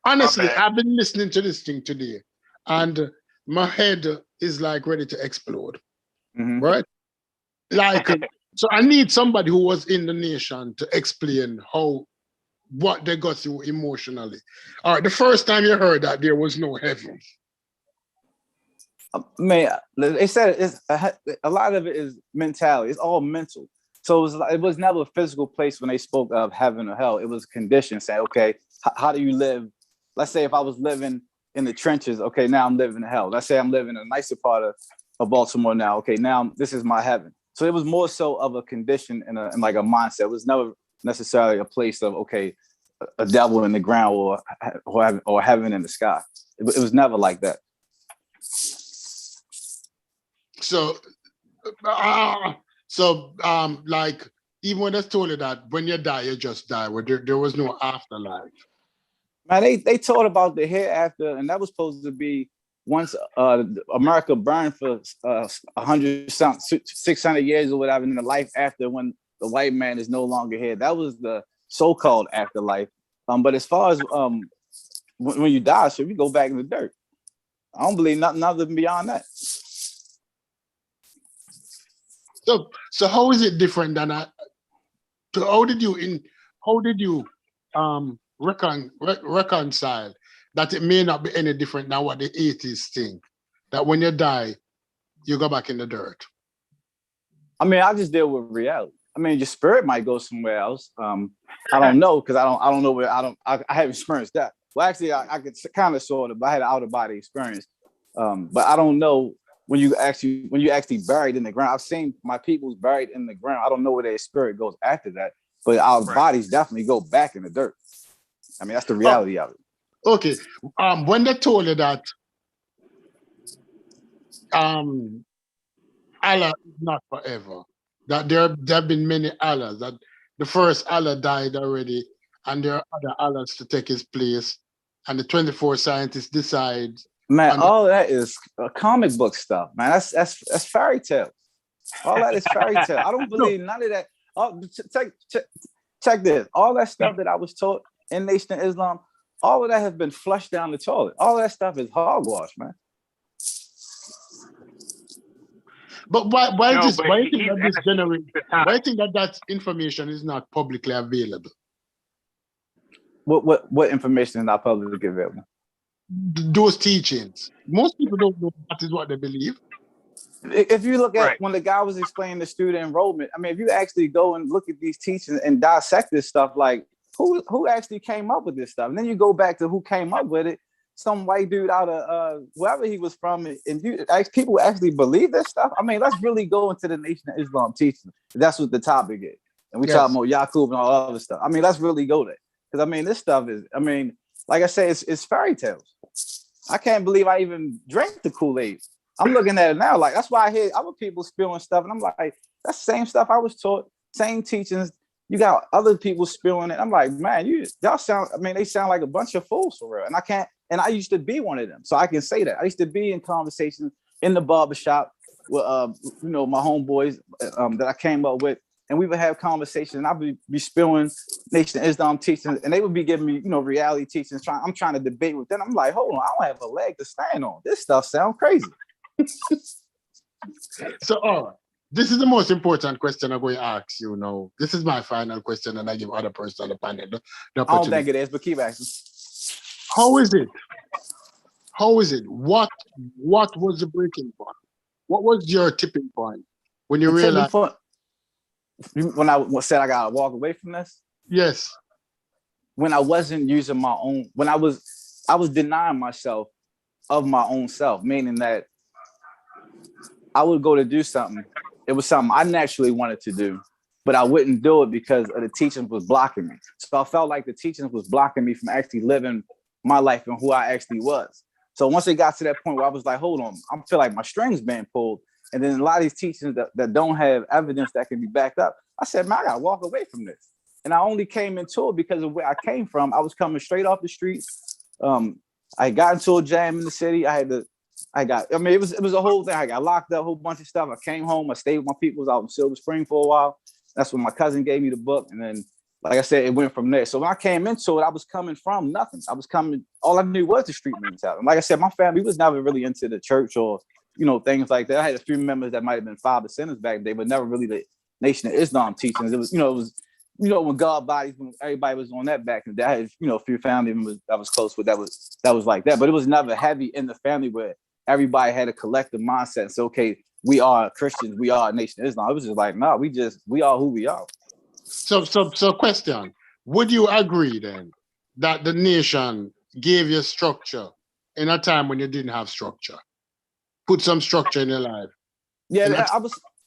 Honestly, I've been listening to this thing today, and my head is like ready to explode. Mm-hmm. Right? Like. So I need somebody who was in the nation to explain what they got through emotionally. All right, the first time you heard that there was no heaven. Man, they said a lot of it is mentality. It's all mental. So it was never a physical place when they spoke of heaven or hell. It was a condition saying, okay, how do you live? Let's say if I was living in the trenches, okay, now I'm living in hell. Let's say I'm living in a nicer part of Baltimore now. Okay, now this is my heaven. So it was more so of a condition and like a mindset. It was never necessarily a place of, okay, a devil in the ground or heaven in the sky. It was never like that. So like, even when they told you that when you die, you just die, where there was no afterlife. Man, they taught about the hereafter, and that was supposed to be once America burned for 600 years or whatever, in the life after, when the white man is no longer here. That was the so-called afterlife. But as far as when you die, so we go back in the dirt. I don't believe nothing other than beyond that. So how is it different than so how did you reconcile that it may not be any different than what the atheists think, that when you die you go back in the dirt? I mean, I just deal with reality. I mean, your spirit might go somewhere else. I don't know, because I don't know where I haven't experienced that. Well, actually, I could kind of sort of, but I had an out of body experience. But I don't know when you actually buried in the ground. I've seen my people's buried in the ground. I don't know where their spirit goes after that, but our bodies definitely go back in the dirt. I mean, that's the reality of it. Okay. When they told you that Allah is not forever, that there have been many Allahs, that the first Allah died already, and there are other Allahs to take his place, and the 24 scientists decide. Man, all that is comic book stuff, man. That's fairy tales. All that is fairy tale. I don't believe none of that. Oh, check this. All that stuff that I was taught in Nation of Islam, all of that has been flushed down the toilet. All that stuff is hogwash, man. But why do you think that information is not publicly available? What information is not publicly available? Those teachings. Most people don't know that is what they believe. If you look at when the guy was explaining the student enrollment, I mean, if you actually go and look at these teachings and dissect this stuff, like who actually came up with this stuff, and then you go back to who came up with it, some white dude out of wherever he was from, and you ask people actually believe this stuff. I mean, let's really go into the Nation of Islam teaching. That's what the topic is, and we talk about Yakub and all other stuff. I mean, let's really go there, because I mean, this stuff is, I mean, like I say, it's fairy tales. I can't believe I even drank the Kool-Aid. I'm looking at it now, like that's why I hear other people spilling stuff, and I'm like, that's the same stuff I was taught, same teachings. You got other people spilling it. I'm like, man, y'all sound. I mean, they sound like a bunch of fools for real. And I can't. And I used to be one of them, so I can say that. I used to be in conversations in the barbershop with, my homeboys that I came up with, and we would have conversations, and I'd be spilling Nation of Islam teachings, and they would be giving me, reality teachings. I'm trying to debate with them. I'm like, hold on, I don't have a leg to stand on. This stuff sounds crazy. So, this is the most important question I'm going to ask you now. This is my final question, and I give other person on the panel the opportunity. I don't think it is, but keep asking. How is it? What was the breaking point? What was your tipping point when you realized? When I said I gotta walk away from this? Yes. When I wasn't using my own, when I was denying myself of my own self, meaning that I would go to do something. It was something I naturally wanted to do, but I wouldn't do it because of the teachings was blocking me. So I felt like the teachings was blocking me from actually living my life and who I actually was. So once it got to that point where I was like, hold on, I feel like my strings being pulled. And then a lot of these teachings that don't have evidence that can be backed up, I said, man, I gotta walk away from this. And I only came into it because of where I came from. I was coming straight off the streets. I got into a jam in the city. It was a whole thing. I got locked up, a whole bunch of stuff. I came home. I stayed with my people out in Silver Spring for a while. That's when my cousin gave me the book. And then, like I said, it went from there. So when I came into it, I was coming from nothing. All I knew was the street mentality. And like I said, my family was never really into the church or, things like that. I had a few members that might have been father sinners back then, but never really the Nation of Islam teachings. It was, when God bodies, when everybody was on that back in the day, I had, a few family members I was close with that was like that. But it was never heavy in the family where everybody had a collective mindset and say, okay, we are Christians, we are Nation of Islam. It was just like, no, we are who we are. So question, would you agree then that the nation gave you structure in a time when you didn't have structure? Put some structure in your life. Yeah,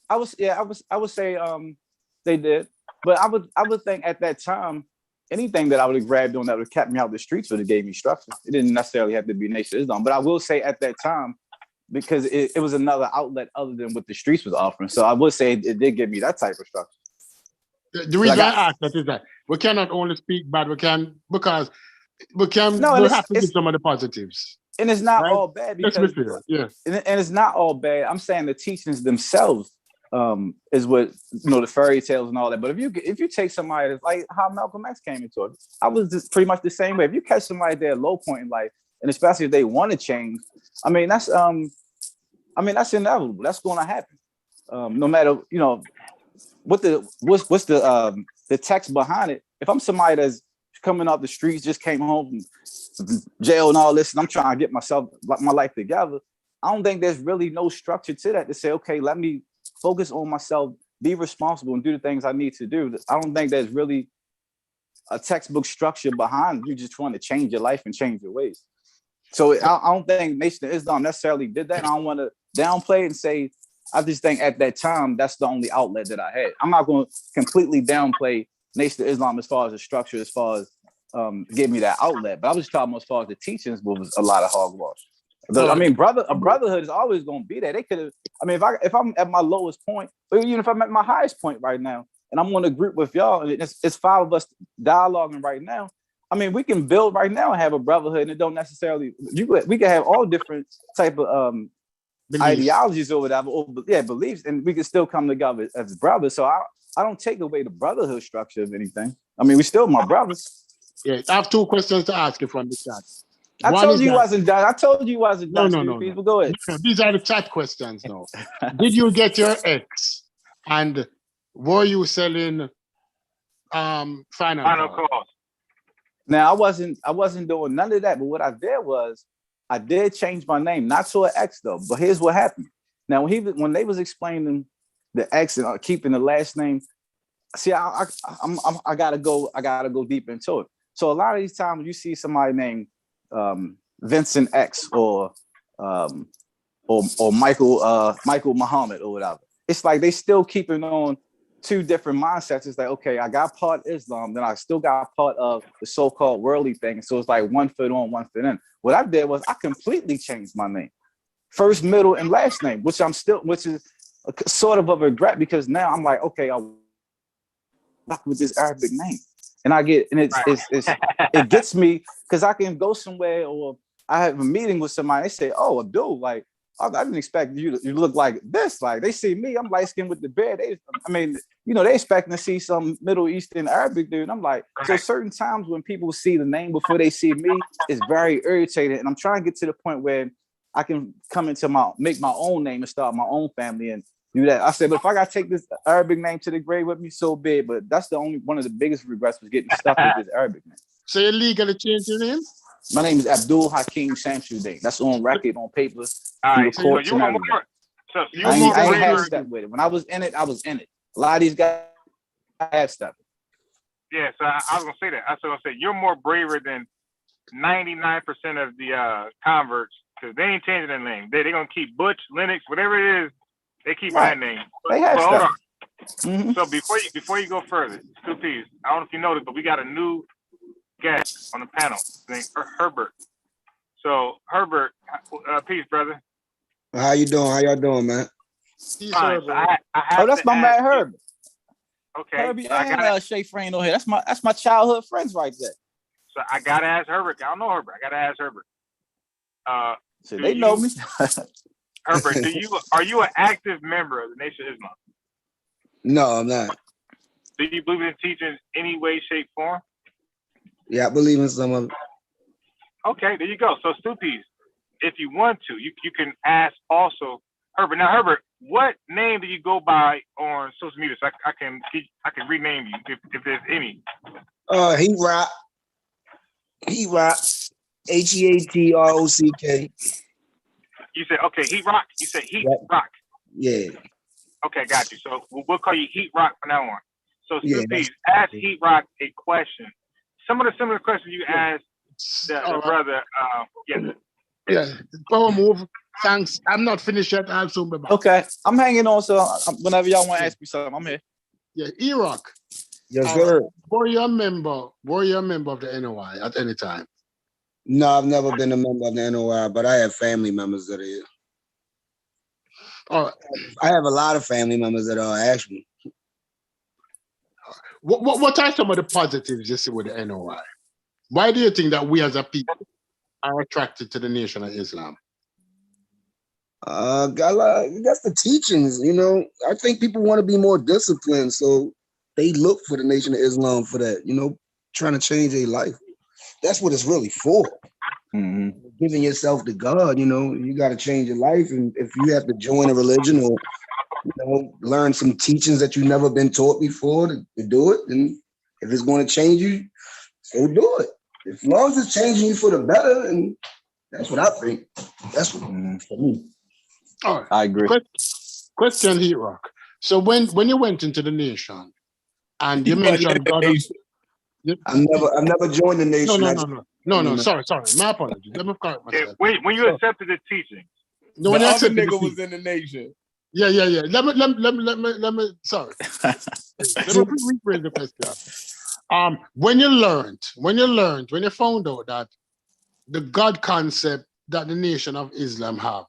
I would say they did. But I would think at that time, anything that I would have grabbed on that would have kept me out of the streets would have gave me structure. It didn't necessarily have to be Nation of Islam. But I will say at that time, because it was another outlet other than what the streets was offering. So I would say it did give me that type of structure. The reason I ask that is that we cannot only speak bad, we have to give some of the positives. And it's not all bad because and it's not all bad. I'm saying the teachings themselves is what the fairy tales and all that. But if you take somebody that's like how Malcolm X came into it, I was just pretty much the same way. If you catch somebody at their low point in life, and especially if they want to change, that's inevitable. That's going to happen. No matter what's the text behind it. If I'm somebody that's coming off the streets, just came home from jail and all this, and I'm trying to get my life together, I don't think there's really no structure to that to say, okay, let me focus on myself, be responsible, and do the things I need to do. I don't think there's really a textbook structure behind you just trying to change your life and change your ways. So I don't think Nation of Islam necessarily did that. I don't want to downplay it and say, I just think at that time, that's the only outlet that I had. I'm not going to completely downplay Nation of Islam as far as the structure, as far as give me that outlet. But I was just talking as far as the teachings was a lot of hogwash. A brotherhood is always going to be there. They could have, if I'm at my lowest point, or even if I'm at my highest point right now, and I'm on a group with y'all, and it's 5 of us dialoguing right now, we can build right now and have a brotherhood, and it don't necessarily, we can have all different type of ideologies or whatever, beliefs, and we can still come together as brothers. So I don't take away the brotherhood structure of anything. We still my brothers. Yeah, I have 2 questions to ask you from the chat. I told you wasn't done. No. People, go ahead. No, these are the chat questions now. Did you get your ex? And were you selling final calls? Now I wasn't doing none of that, but what I did was I did change my name, not to an ex though. But here's what happened. Now when they was explaining the ex and keeping the last name, see, I gotta go deep into it. So a lot of these times you see somebody named Vincent X or Michael Muhammad or whatever. It's like they still keeping on 2 different mindsets. It's like, okay, I got part Islam, then I still got part of the so-called worldly thing. So it's like 1 foot on, 1 foot in. What I did was I completely changed my name, first, middle, and last name, which is sort of a regret, because now I'm like, okay, I'll fuck with this Arabic name. And it gets me, because I can go somewhere or I have a meeting with somebody. They say, "Oh, Abdul, like I didn't expect you to look like this." Like they see me, I'm light skinned with the beard. They expecting to see some Middle Eastern Arabic dude. I'm like, so certain times when people see the name before they see me, it's very irritating. And I'm trying to get to the point where I can come into make my own name and start my own family and do that. I said, but if I gotta take this Arabic name to the grave with me, so big. But that's one of the biggest regrets was getting stuck with this Arabic name. So you legally changed your name? My name is Abdul Hakim Shamsuddin. That's on record, on paper. All right, so you were more. So you were more I ain't braver. had step with it. When I was in it, I was in it. A lot of these guys have step. Yeah, so I was gonna say that. I was gonna say you're more braver than 99% of the converts, because they ain't changing their name. They're gonna keep Butch, Lennox, whatever it is. They keep that name. They have hold on. Mm-hmm. So before you go further, 2 P's. I don't know if you noticed, but we got a new guest on the panel named Herbert. So Herbert, peace, brother. How you doing? How y'all doing, man? Fine. So I that's my man Herbert. Okay. Herbie and Shay Frame on here. That's my childhood friends right there. So I gotta ask Herbert. I don't know Herbert. I gotta ask Herbert. So they know me. Herbert, are you an active member of the Nation of Islam? No, I'm not. Do you believe in teaching any way, shape, form? Yeah, I believe in some of it. Okay, there you go. So Stupies, if you want to, you can ask also Herbert. Now Herbert, what name do you go by on social media? So I can rename you if there's any. Heat Rock. Heat Rock. HEATROCK. You said, okay, Heat Rock. You said Heat Rock. Yeah. Okay, got you. So we'll call you Heat Rock from now on. So Stupies, ask Heat Rock a question. Some of the similar questions you asked the brother. Yeah. Power move. Thanks. I'm not finished yet. I'll soon be back. Okay. I'm hanging on, so whenever y'all want to ask me something, I'm here. Yeah, Iraq. Yes, sir. Were you a member of the NOI at any time? No, I've never been a member of the NOI, but I have family members that are. I have a lot of family members that are actually. What are some of the positives you see with the NOI? Why do you think that we as a people are attracted to the Nation of Islam? That's the teachings, you know. I think people want to be more disciplined, so they look for the Nation of Islam for that, you know, trying to change their life. That's what it's really for. Mm-hmm. Giving yourself to God, you know, you got to change your life. And if you have to join a religion or, you know, learn some teachings that you've never been taught before to do it, then if it's going to change you, so do it. As long as it's changing you for the better, and that's what I think. That's what for me. All right. I agree. Question here, Rock. So when you went into the Nation and you mentioned God, I've never joined the Nation. no. Sorry. My apologies. Let me correct myself. When you accepted the teaching. No, The when you other accepted nigga was in the Nation. Yeah. Let me. Sorry. Let me rephrase the question. When you found out that the God concept that the Nation of Islam have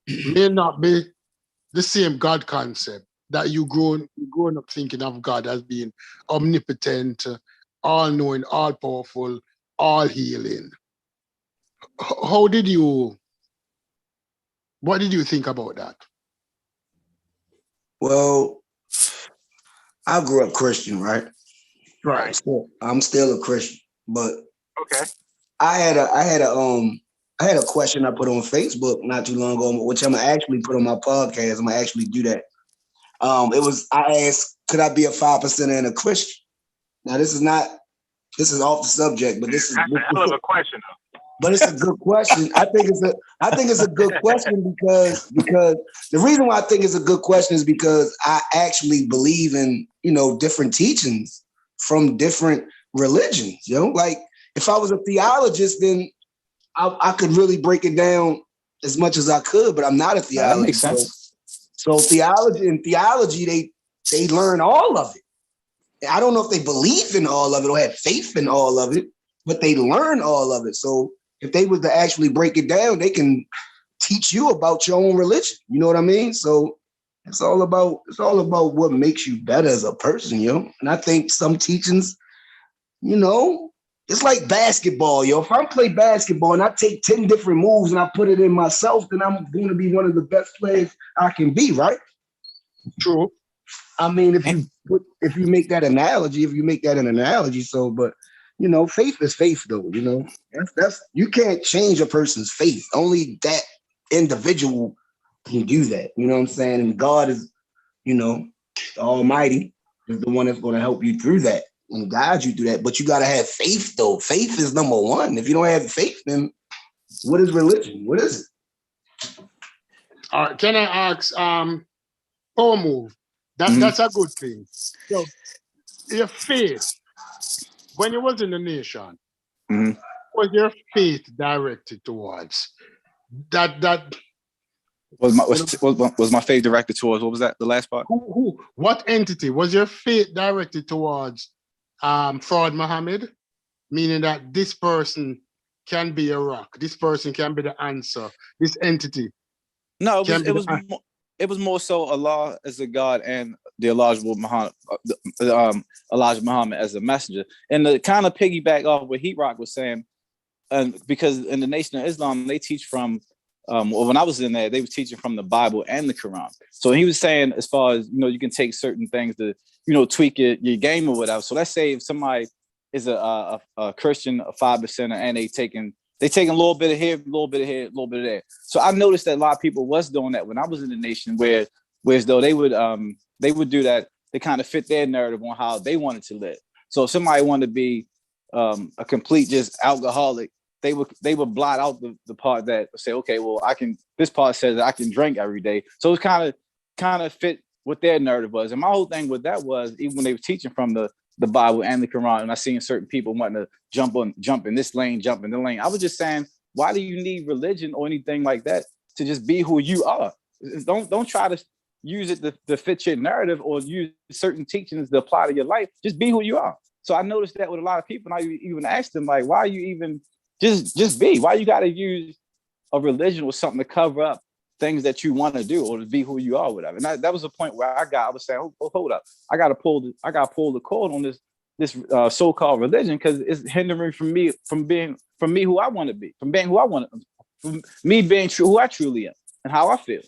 may not be the same God concept that you grown up thinking of God as being omnipotent, all knowing, all powerful, all healing. What did you think about that? Well, I grew up Christian, right? Right. I'm still a Christian, but okay. I had a question I put on Facebook not too long ago, which I'm gonna actually put on my podcast. I'm gonna actually do that. I asked, could I be a 5% and a Christian? Now this is off the subject, but this is That's a hell of a question though. But it's a good question. I think it's a good question because the reason why I think it's a good question is because I actually believe in, you know, different teachings from different religions. You know, like if I was a theologist, then I could really break it down as much as I could, but I'm not a theologist. That makes sense. So theology, they learn all of it. I don't know if they believe in all of it or have faith in all of it, but they learn all of it. So if they was to actually break it down, they can teach you about your own religion. You know what I mean? So it's all about what makes you better as a person, you know? And I think some teachings, you know, it's like basketball, yo. If I play basketball and I take 10 different moves and I put it in myself, then I'm going to be one of the best players I can be, right? True. I mean, if you make that an analogy, so, but you know, faith is faith, though. You know, that's you can't change a person's faith. Only that individual can do that. You know what I'm saying? And God is, you know, the Almighty is the one that's going to help you through that and guide you through that. But you got to have faith, though. Faith is number one. If you don't have faith, then what is religion? What is it? All right. Can I ask? Power move. That's a good thing. So, your faith, when you was in the Nation, was your faith directed towards that? Was my faith directed towards? What was that? The last part? What entity was your faith directed towards? Fraud Muhammad, meaning that this person can be a rock. This person can be the answer. This entity. No, it was more so Allah as a God and the Elijah Muhammad as a messenger. And to kind of piggyback off what Heat Rock was saying, because in the Nation of Islam, they teach from, when I was in there, they were teaching from the Bible and the Quran. So he was saying, as far as, you know, you can take certain things to, you know, tweak your game or whatever. So let's say if somebody is a Christian, a 5%, and they taking a little bit of here, a little bit of here, a little bit of there. So I noticed that a lot of people was doing that when I was in the Nation, whereas though they would do that, they kind of fit their narrative on how they wanted to live. So if somebody wanted to be a complete just alcoholic, they would blot out the part that say, okay, well, this part says that I can drink every day. So it kind of fit what their narrative was. And my whole thing with that was, even when they were teaching from the Bible and the Quran, and I seen certain people wanting to jump in this lane, jump in the lane. I was just saying, why do you need religion or anything like that to just be who you are? Don't try to use it to fit your narrative or use certain teachings to apply to your life. Just be who you are. So I noticed that with a lot of people, and I even asked them, like, why are you even just be? Why you got to use a religion or something to cover up things that you want to do or to be who you are, whatever. And that was the point where I was saying, hold up, I got to pull the cord on this so-called religion, because it's hindering from being who I want to be, from being who I want to, from me being true who I truly am. and how I feel.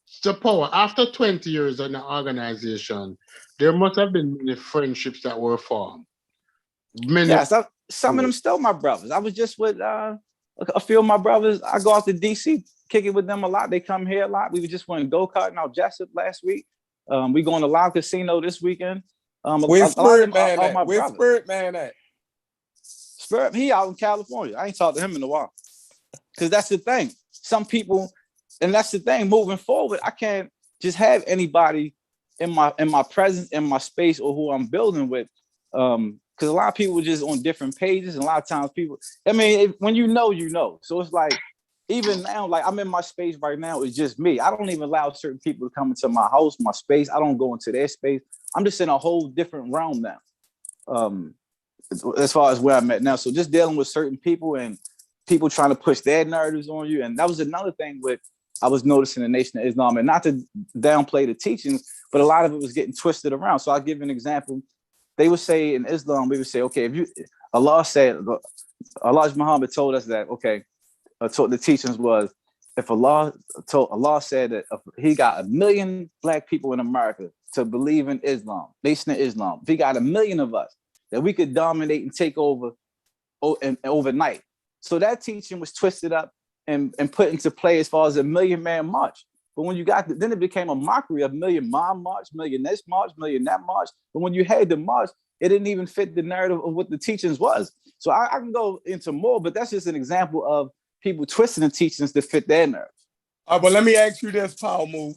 So, Power, after 20 years in the organization, there must have been many friendships that were formed. Many. Yeah, some of them still my brothers. I was just with a few of my brothers. I go out to DC, kick it with them a lot. They come here a lot. We just went go-karting out Jessup last week. We going to Live Casino this weekend. Where's Spirit Man at? Where's Spirit Man at? Spirit, he out in California. I ain't talked to him in a while. Because that's the thing. Some people, and that's the thing, moving forward, I can't just have anybody in my presence, in my space, or who I'm building with. Because a lot of people just on different pages, and a lot of times people, I mean, when you know, you know. So it's like, even now, like I'm in my space right now, it's just me. I don't even allow certain people to come into my house, my space. I don't go into their space. I'm just in a whole different realm now. As far as where I'm at now. So just dealing with certain people and people trying to push their narratives on you. And that was another thing with I was noticing the Nation of Islam, and not to downplay the teachings, but a lot of it was getting twisted around. So I'll give you an example. They would say in Islam, we would say, okay, Allah Muhammad told us that, okay, the teachings was, if Allah said that if he got 1 million black people in America to believe in Islam, Nation of Islam, if he got 1 million of us, that we could dominate and take over overnight. So that teaching was twisted up and put into play as far as 1 million man march. But when you then it became a mockery of 1 million mom march, 1 million this march, 1 million that march. But when you had the march, it didn't even fit the narrative of what the teachings was. So I can go into more, but that's just an example of people twisting the teachings to fit their narrative. All right, but let me ask you this, Power Move.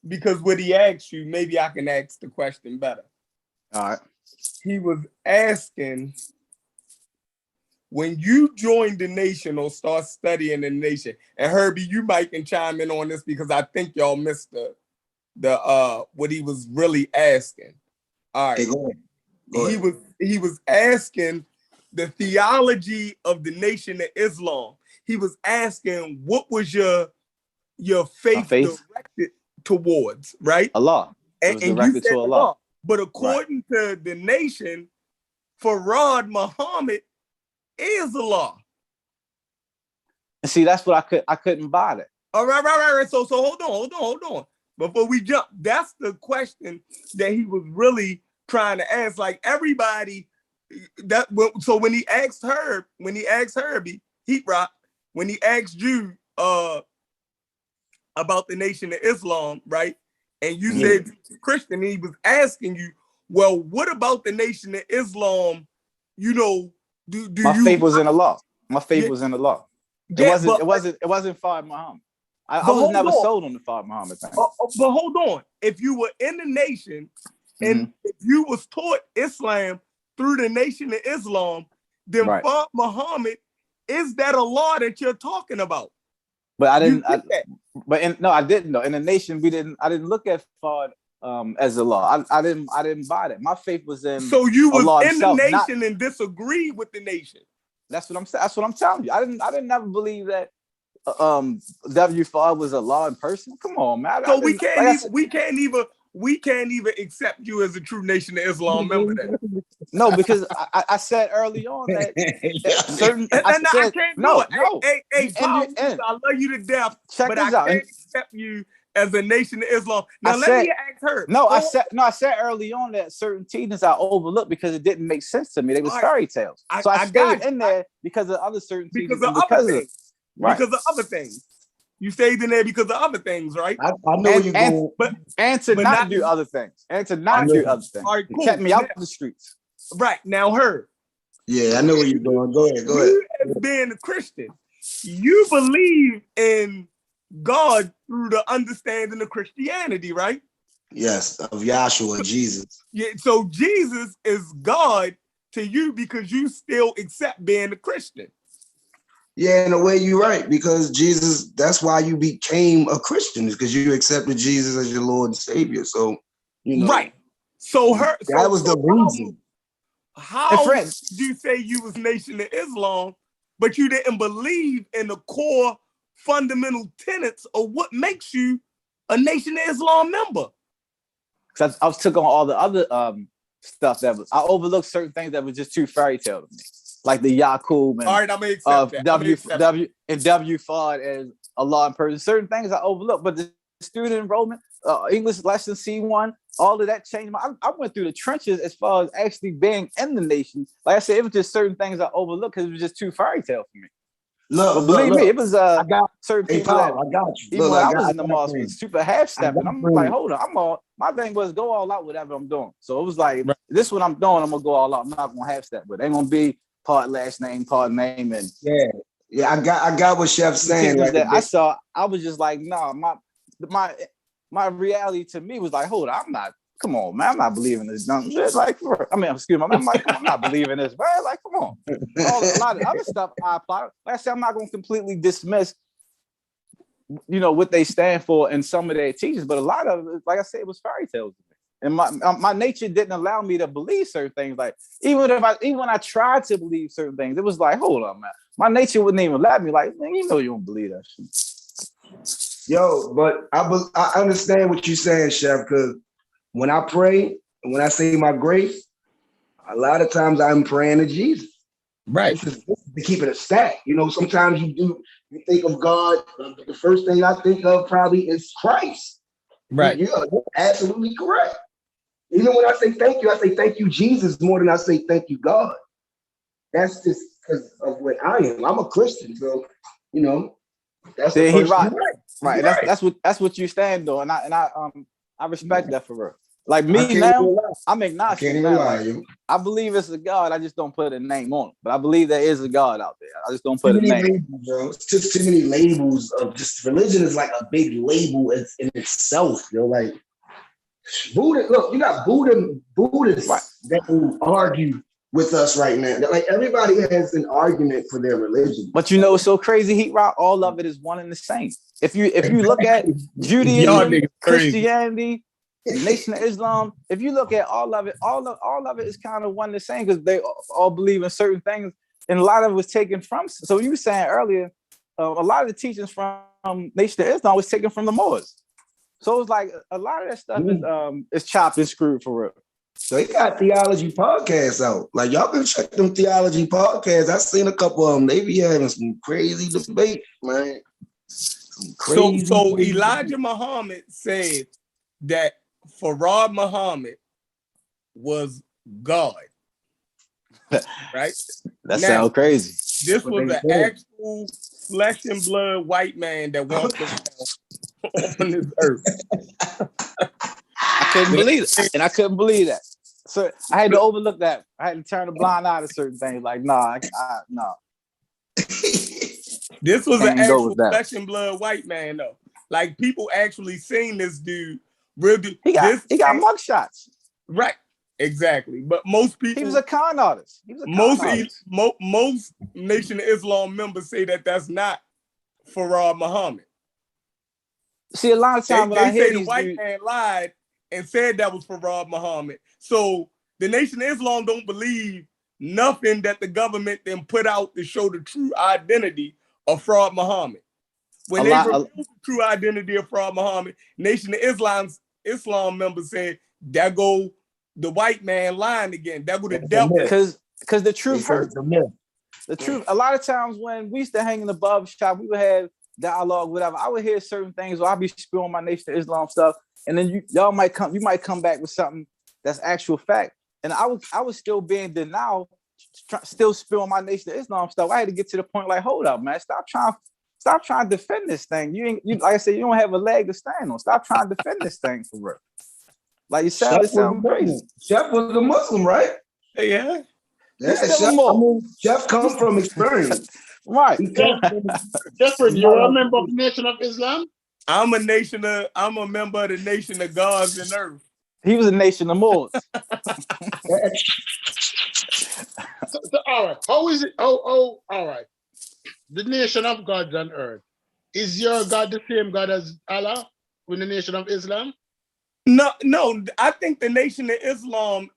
Because what he asked you, maybe I can ask the question better. All right. He was asking, when you joined the Nation or start studying the Nation, and Herbie, you might can chime in on this because I think y'all missed the what he was really asking. All right. Okay, go ahead. He was asking the theology of the Nation of Islam. He was asking, what was your faith directed towards, right? Allah. And you said Allah. But according to the Nation, Farad Muhammad is Allah. And see, that's what I couldn't buy that. All right. So hold on. Before we jump, that's the question that he was really trying to ask. Like everybody, so when he asked Herbie, Heat Rock, when he asked you about the Nation of Islam, right? And you said Christian, and he was asking you, well, what about the Nation of Islam? You know, my faith was in Allah. My faith was in Allah. It wasn't Fard Muhammad. I was never sold on the Fard Muhammad thing. But hold on. If you were in the Nation and if you was taught Islam through the Nation of Islam, then Fard Muhammad is that Allah that you're talking about. But I didn't. I didn't know. In the Nation, I didn't look at Fard as Allah. I didn't buy that. My faith was in. So you was Allah in himself, the Nation and disagreed with the Nation. That's what I'm telling you. I didn't never believe that W Fard was Allah in person. Come on, man. So we can't even accept you as a true Nation of Islam member. Then. No, because I said early on that certain. I can't do it. Hey, Paul, I love you to death, but I can't accept you as a Nation of Islam. Now let me ask her. I said early on that certain teachings I overlooked because it didn't make sense to me. They was fairy tales. So I stayed in there because of other certain teachings. Because of other things. You stayed in there because of other things, right? I know where you're going. And to not do other things. And to not do other things. Right, cool. It kept me out of the streets. Right. Now, her. Yeah, I know where you're going. Go ahead. You as being a Christian, you believe in God through the understanding of Christianity, right? Yes, of Yahshua, Jesus. Yeah, so Jesus is God to you because you still accept being a Christian. Yeah, in a way you're right, because Jesus, that's why you became a Christian, is because you accepted Jesus as your Lord and Savior. So, right. So that was the reason. How did you say you was Nation of Islam, but you didn't believe in the core fundamental tenets of what makes you a Nation of Islam member? Because I took on all the other stuff I overlooked certain things that was just too fairy tale to me. like the Yakub All and right, I'm gonna accept that. W Fard as Allah in person. Certain things I overlook, but the student enrollment, English lesson C1, all of that changed. I went through the trenches as far as actually being in the nation. Like I said, it was just certain things I overlooked because it was just too fairy tale for me. But believe me, it was certain people that I got you. even when I was in the mosque was super half stepping. I'm like, hold on, my thing was go all out whatever I'm doing. So it was like, this is what I'm doing, I'm gonna go all out. I'm not gonna half step, but it ain't gonna be part last name, part name, and I got what Chef's saying. Like that I was just like, nah, my reality to me was like, hold on, come on, man, I'm not believing this dumb shit. Like, excuse me, I'm like, I'm not believing this, man. Like, come on. A lot of other stuff I apply. Like I said, I'm not gonna completely dismiss, what they stand for in some of their teachings, but a lot of it, like I said, it was fairy tales. And my nature didn't allow me to believe certain things. Like even when I tried to believe certain things, it was like, hold on, man. My nature wouldn't even let me. Like, man, you don't believe that shit. Yo, but I understand what you're saying, Chef, because when I pray and when I say my grace, a lot of times I'm praying to Jesus. Right. This is to keep it a stack. Sometimes you think of God, the first thing I think of probably is Christ. Right. You're absolutely correct. Even when I say thank you, Jesus, more than I say thank you, God. That's just because of what I am. I'm a Christian, so that's the first thing. Right. That's what you stand on, and I respect that for real. Like me now, I'm agnostic now. Like, I believe it's a God. I just don't put a name on it. But I believe there is a God out there. I just don't put a name. Labels, bro. It's just too many labels of just religion is like a big label in itself. Like Buddha. Look, you got Buddhists that will argue with us right now. Like everybody has an argument for their religion. But it's so crazy, Heat Rock, all of it is one and the same. If you look at Judaism, Christianity, Nation of Islam, if you look at all of it is kind of one and the same because they all believe in certain things, and a lot of it was taken from. So you were saying earlier, a lot of the teachings from Nation of Islam was taken from the Moors. So it's like a lot of that stuff is chopped and screwed for real. So they got theology podcasts out. Like y'all can check them theology podcasts. I've seen a couple of them. They be having some crazy debate, man. So Elijah Muhammad said that Farad Muhammad was God. Right? That sounds crazy. This was an actual flesh and blood white man that walked on this earth. I couldn't believe it. And I couldn't believe that. So I had to overlook that. I had to turn a blind eye to certain things. Like, nah. This was an actual flesh and blood white man, though. Like, people actually seen this dude. Real dude. He got mugshots. Right. Exactly. But most people. He was a con artist. Most Nation of Islam members say that that's not Farad Muhammad. See, a lot of times when I hear the white man lied and said that was Farad Muhammad. So the Nation of Islam don't believe nothing that the government then put out to show the true identity of Farad Muhammad. When they revealed the true identity of Farad Muhammad, Nation of Islam members said, that go the white man lying again. That go the devil. Because the truth hurts. The truth. A lot of times when we used to hang in the barber shop, we would have dialogue, whatever. I would hear certain things, or I'll be spewing my Nation of Islam stuff, and then you might come back with something that's actual fact. And I was still being denial, still spewing my Nation of Islam stuff. I had to get to the point like, hold up, man, stop trying to defend this thing. You like I said, you don't have a leg to stand on. Stop trying to defend this thing for real. Like you said, it sounds crazy. Chef was a Muslim, right? Yeah. Chef comes from experience. Right. Jeffrey, you're a member of the Nation of Islam? I'm a member of the Nation of Gods and Earth. He was a Nation of Moors. So, all right. How is it? All right. The Nation of Gods and Earth. Is your God the same God as Allah with the Nation of Islam? No. I think the Nation of Islam,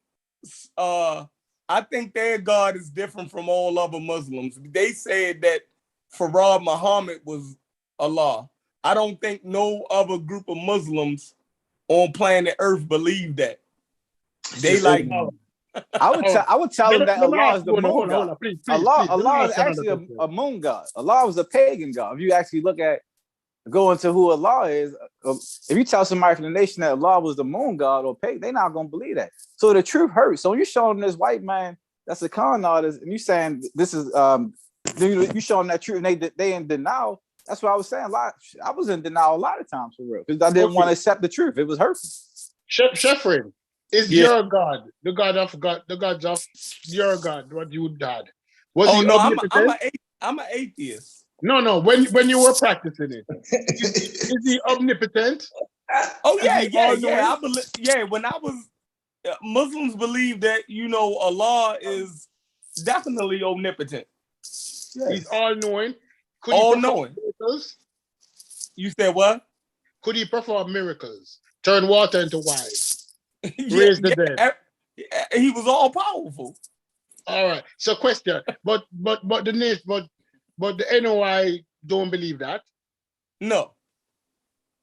I think their God is different from all other Muslims. They said that Farad Muhammad was Allah. I don't think no other group of Muslims on planet Earth believe that. They like, I would tell him that Let me Allah ask is the you, moon hold god. on, please. Let me Allah is ask another actually question. a moon god. Allah was a pagan god. If you actually go into who Allah is, if you tell somebody from the nation that Allah was the moon god or pagan, they're not gonna believe that. So the truth hurts. So you're showing this white man that's a con artist, and you saying this is you showing that truth, and they in denial. That's what I was saying. I was in denial a lot of times for real because I didn't want to accept the truth. It was hurtful. Shepard, is your God the God of God, the gods of your God, what you had? Was he omnipotent? I'm an atheist. No. When you were practicing it, is he omnipotent? Oh Is he all-knowing? I believe. When I was Muslims believe that Allah is definitely omnipotent. He's all-knowing. Could he All perform knowing. miracles? You said what? Could he perform miracles? Turn water into wine? Yeah, Raise the dead? He was all powerful. All right. So question, but the NOI don't believe that. No,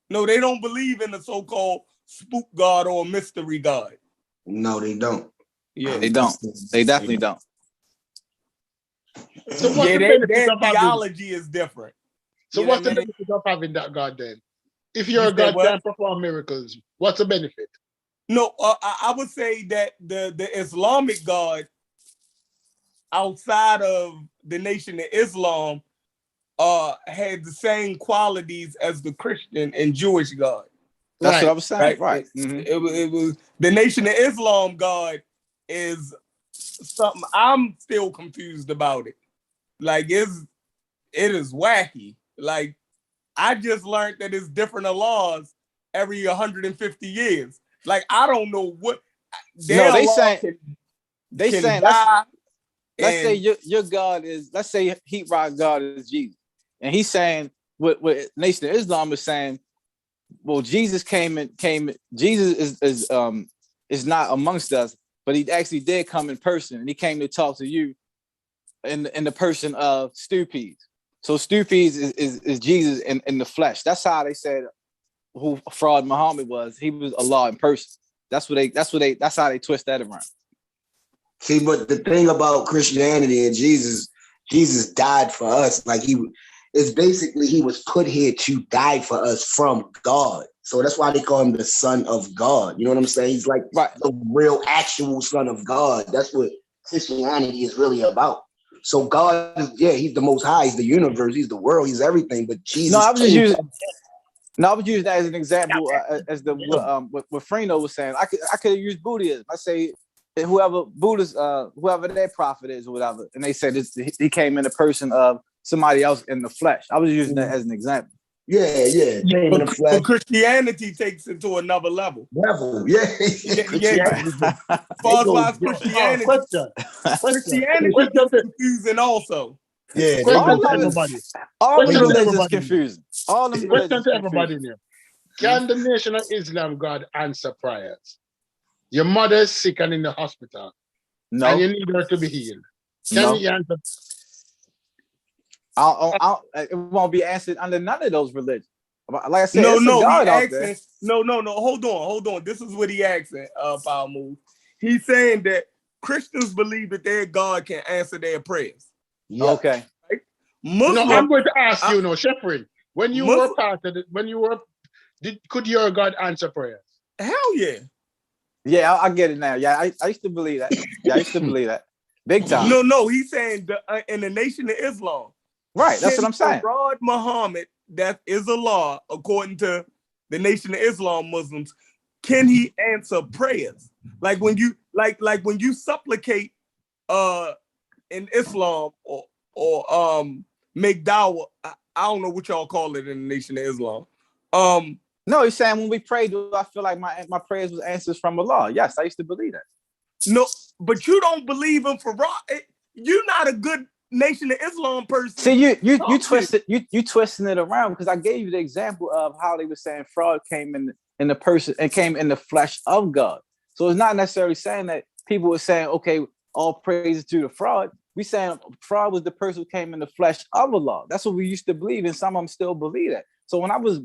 they don't believe in the so-called spook god or mystery god. No, they don't. Yeah, They don't. They definitely don't. So what's the benefit their of having? theology is different. So You know what's the what I mean? benefit of having that God then? If You your said God what? can perform miracles, what's the benefit? No, I would say that the Islamic God outside of the Nation of Islam had the same qualities as the Christian and Jewish God. That's what I was saying. Right. It was the Nation of Islam God is something I'm still confused about it. Like it is wacky. Like I just learned that it's different laws every 150 years. Like I don't know what they can saying let's say your God is, let's say Heat Rock God is Jesus, and he's saying what Nation of Islam is saying. Well, Jesus came. Jesus is not amongst us, but he actually did come in person, and he came to talk to you in the person of Stupies. So Stupies is Jesus in the flesh. That's how they said who fraud Muhammad was. He was Allah in person. That's how they twist that around. See, but the thing about Christianity and Jesus died for us. Like he was put here to die for us from God. So that's why they call him the Son of God. You know what I'm saying? He's like the real actual Son of God. That's what Christianity is really about. So God is, he's the Most High, he's the universe, he's the world, he's everything. But Jesus. No, I was using that as an example, as what Freno was saying. I could have used Buddhism. I say whoever their prophet is or whatever, and they said he came in the person of somebody else in the flesh. I was using that as an example. Yeah. But Christianity takes it to another level. Christianity is confusing also. Yeah, all the religions is confusing. All the question to everybody here. Can the Nation of Islam God answer prayers? Your mother is sick and in the hospital. No. And you need her to be healed. Can he answer? It won't be answered under none of those religions. Like I said, no, God out there. No. Hold on. This is what he asking, Power Move. He's saying that Christians believe that their God can answer their prayers. Yeah. Okay. Right? Muslim, I'm going to ask you, Shepard, when you were part of it, could your God answer prayers? Hell yeah. Yeah, I get it now. Yeah, I used to believe that. Yeah, I used to believe that. Big time. No, he's saying in the Nation of Islam. Right, that's what I'm saying. Fraud Muhammad, that is a law according to the Nation of Islam Muslims. Can he answer prayers? Like when you supplicate in Islam or make dawah. I don't know what y'all call it in the Nation of Islam. No, he's saying when we pray, do I feel like my prayers was answers from Allah? Yes, I used to believe that. No, but you don't believe in Farah. You're not a good Nation of Islam person. See, you twisting it around because I gave you the example of how they were saying fraud came in the person and came in the flesh of God. So it's not necessarily saying that people were saying, okay, all praise to the fraud. We saying fraud was the person who came in the flesh of Allah. That's what we used to believe, and some of them still believe that. So when I was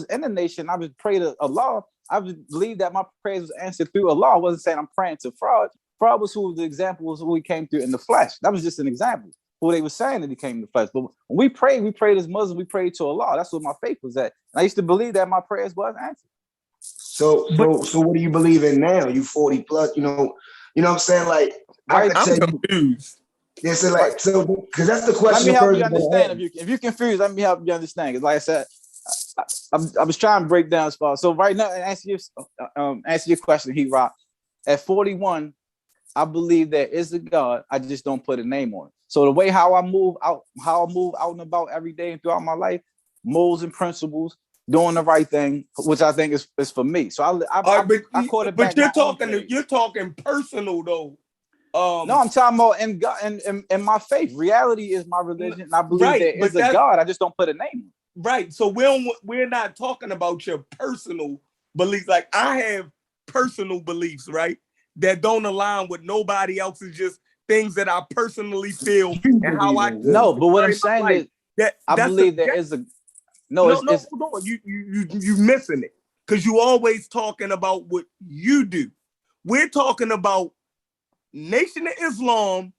in the nation, I would pray to Allah. I would believe that my prayers was answered through Allah. I wasn't saying I'm praying to fraud. Fraud was who the example was who he came through in the flesh. That was just an example. Who they were saying that he came in the flesh. But when we prayed as Muslims, we prayed to Allah. That's what my faith was at. And I used to believe that my prayers was answered. So what do you believe in now? You 40 plus, you know what I'm saying? Like, I could I'm tell confused. you, so like, so, because that's the question. Let me help you understand. If you're confused, let me help you understand. Because like I said, I was trying to break down as far. So right now, answer your question, He-Rock. At 41, I believe there is a God. I just don't put a name on it. So the way how I move out and about every day and throughout my life, morals and principles, doing the right thing, which I think is for me. So I quarterback. But you're talking personal though. No, I'm talking about in God and my faith. Reality is my religion. And I believe there is a God. I just don't put a name on it. Right. So we're not talking about your personal beliefs. Like I have personal beliefs, right? That don't align with nobody else's, just things that I personally feel and how I no, but what I'm saying is that I believe there is a hold on. You missing it because you always talking about what you do. We're talking about Nation of Islam,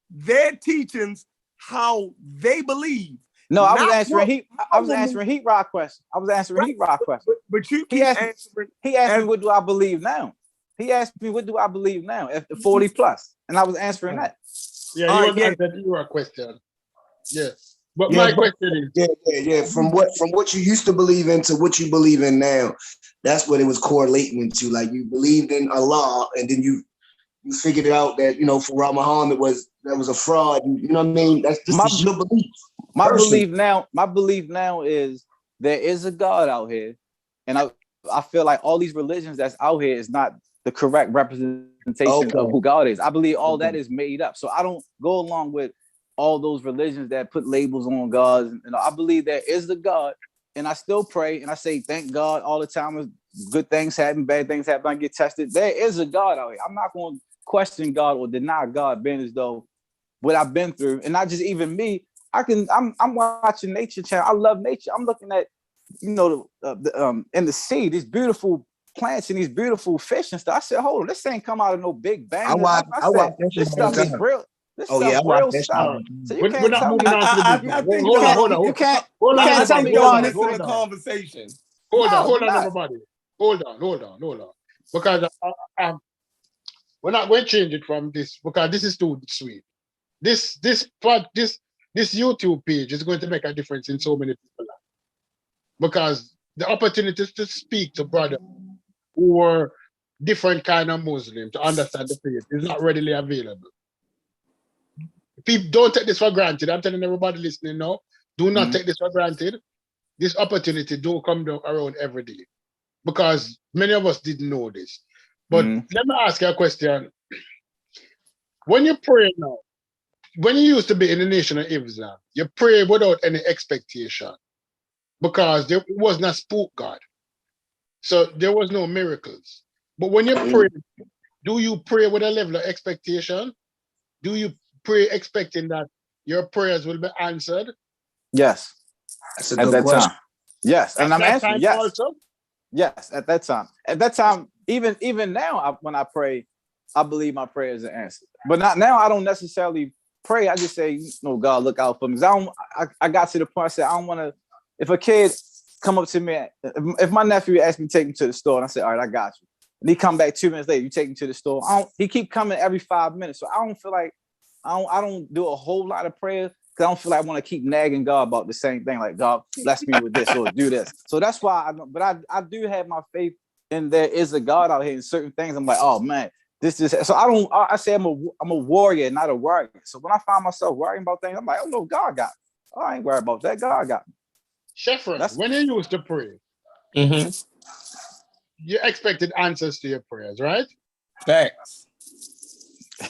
their teachings, how they believe. No, I was answering Heat-Rock question. But you keep answering. He asked me, what do I believe now? He asked me, what do I believe now after 40 plus? And I was answering that. Yeah, you answered your question. Yeah. But my question is From what you used to believe in to what you believe in now, that's what it was correlating into. Like you believed in Allah, and then you figured out that Farah Muhammad was a fraud. You know what I mean? That's just your belief. My belief now is there is a God out here, and I feel like all these religions that's out here is not the correct representation of who God is. I believe all that is made up. So I don't go along with all those religions that put labels on gods. And I believe there is a God, and I still pray and I say thank God all the time. Good things happen, bad things happen. I get tested. There is a God out here. I'm not going to question God or deny God, being as though what I've been through, and not just even me. I'm watching Nature Channel. I love nature. I'm looking at in the sea, these beautiful plants and these beautiful fish and stuff. I said, hold on, this ain't come out of no big bang. I said, this stuff is real. This stuff real stuff. So you can't tell me. I think hold on. You can't tell me y'all missing the conversation. Hold on, everybody. Hold on. Because we're not going to change it from this because this is too sweet. This YouTube page is going to make a difference in so many people. Because the opportunity to speak to brothers who are different kind of Muslim to understand the faith is not readily available. People don't take this for granted. I'm telling everybody listening now, do not take this for granted. This opportunity don't come around every day because many of us didn't know this. But let me ask you a question. When you pray now, when you used to be in the Nation of Islam, you pray without any expectation because there was not spook God. So there was no miracles. But when you pray, do you pray with a level of expectation? Do you pray expecting that your prayers will be answered? Yes. That's a good question. Time. Yes. And I'm answering yes. Also? Yes, at that time. At that time, even now, when I pray, I believe my prayers are answered. But not now. I don't necessarily pray. I just say, God, look out for me. I got to the point. I said, I don't want to. If a kid come up to me, if my nephew asked me to take him to the store, and I said, all right, I got you. And he come back 2 minutes later, you take him to the store. He keep coming every 5 minutes. So I don't feel like I don't do a whole lot of prayers because I don't feel like I want to keep nagging God about the same thing. Like, God, bless me with this or do this. So that's why I do have my faith in there is a God out here in certain things. I'm like, oh man, this is so I say I'm a warrior, not a warrior. So when I find myself worrying about things, I'm like, oh no, God got me. Oh, I ain't worried about that. God got me. Sheffron, when you used to pray, you expected answers to your prayers, right? Facts.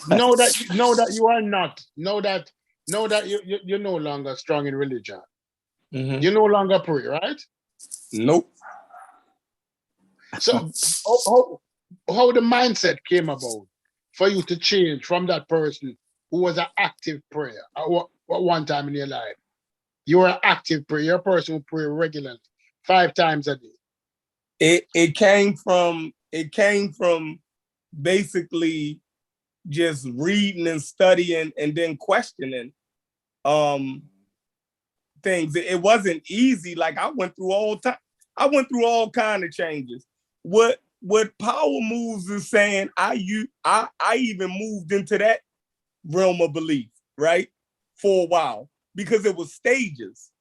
Know that you are not. Know that you're no longer strong in religion. You no longer pray, right? Nope. So how the mindset came about for you to change from that person who was an active prayer at one time in your life? You were an active prayer. You're a person who pray regularly, 5 times a day. It came from basically just reading and studying and then questioning things. It wasn't easy. Like I went through all kind of changes. What Power Moves is saying, I even moved into that realm of belief, right? For a while, because it was stages,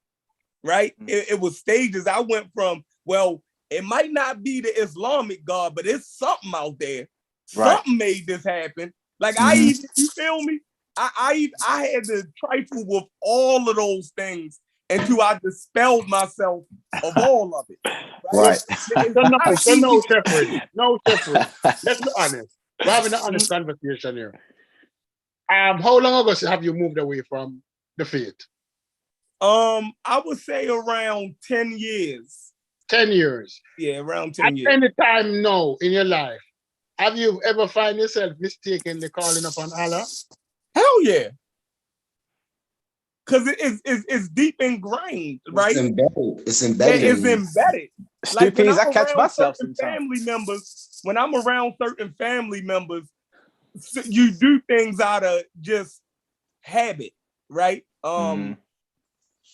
right? It was stages. I went from, well, it might not be the Islamic God, but it's something out there. Right. Something made this happen. Like I even, you feel me? I had to trifle with all of those things until I dispelled myself of all of it. Right. So no, Shepard. No, Shepard. Let's be honest. We're having an honest conversation here. How long ago have you moved away from the faith? I would say around 10 years. 10 years. Yeah, around 10 years. At any time now in your life, have you ever find yourself mistakenly calling upon Allah? Hell yeah. Because it's deep ingrained, right? It's embedded. It's embedded. Like when I catch myself family members, when I'm around certain family members, you do things out of just habit, right? So,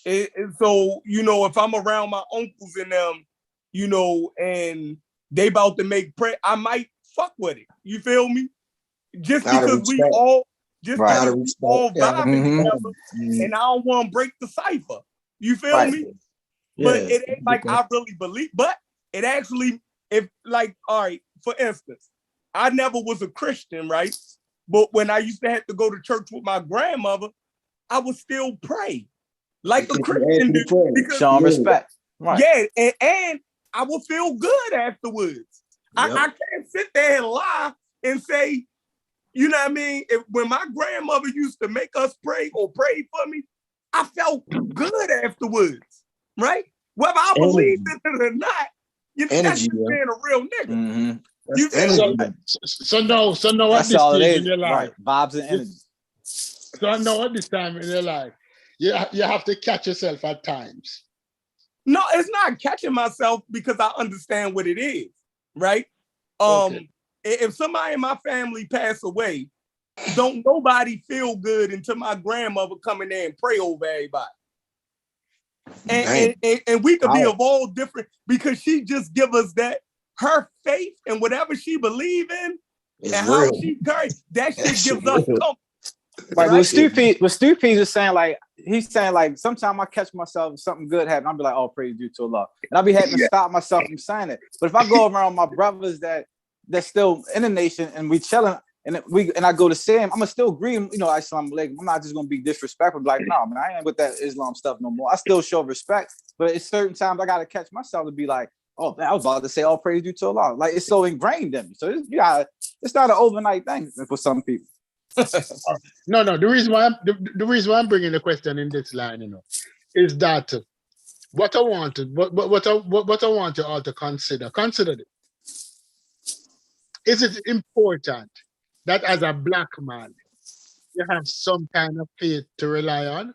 you know, if I'm around my uncles and them, you know, and they about to make prayer, I might fuck with it. You feel me? Just because we all vibing together, and I don't want to break the cipher. You feel me? Yeah. But it ain't like I really believe. But it actually, if like, all right, for instance, I never was a Christian, right? But when I used to have to go to church with my grandmother, I would still pray like a Christian do. Showing respect. Right. Yeah, and I will feel good afterwards. Yep. I can't sit there and lie and say, you know what I mean? When my grandmother used to make us pray or pray for me, I felt good afterwards, right? Whether I believed it or not, you know, that's just being a real nigga. You so now at this stage in your life, vibes and energy. So now at this time in your life, you have to catch yourself at times. No, it's not catching myself because I understand what it is, right? If somebody in my family pass away, don't nobody feel good until my grandmother come in there and pray over everybody. And we could be of all different, because she just give us that, her faith and whatever she believe in, it's and real. How she carries, that shit gives us comfort. Right, what Stupid is saying, like, he's saying, like, sometimes I catch myself, something good happen, I'll be like, oh, praise due to Allah. And I'll be having to stop myself from saying it. But if I go around my brothers that's still in the nation and we chilling and I go to see him, I'm gonna still greet him, you know, Assalamu alaikum. I'm not just gonna be disrespectful, like, no, man, I ain't with that Islam stuff no more. I still show respect, but at certain times I gotta catch myself to be like, oh, man, I was about to say all praise due to Allah. Like, it's so ingrained in me. So it's not an overnight thing for some people. No. The reason why I'm bringing the question in this line, you know, is that what I want you all to consider this. Is it important that as a black man you have some kind of faith to rely on?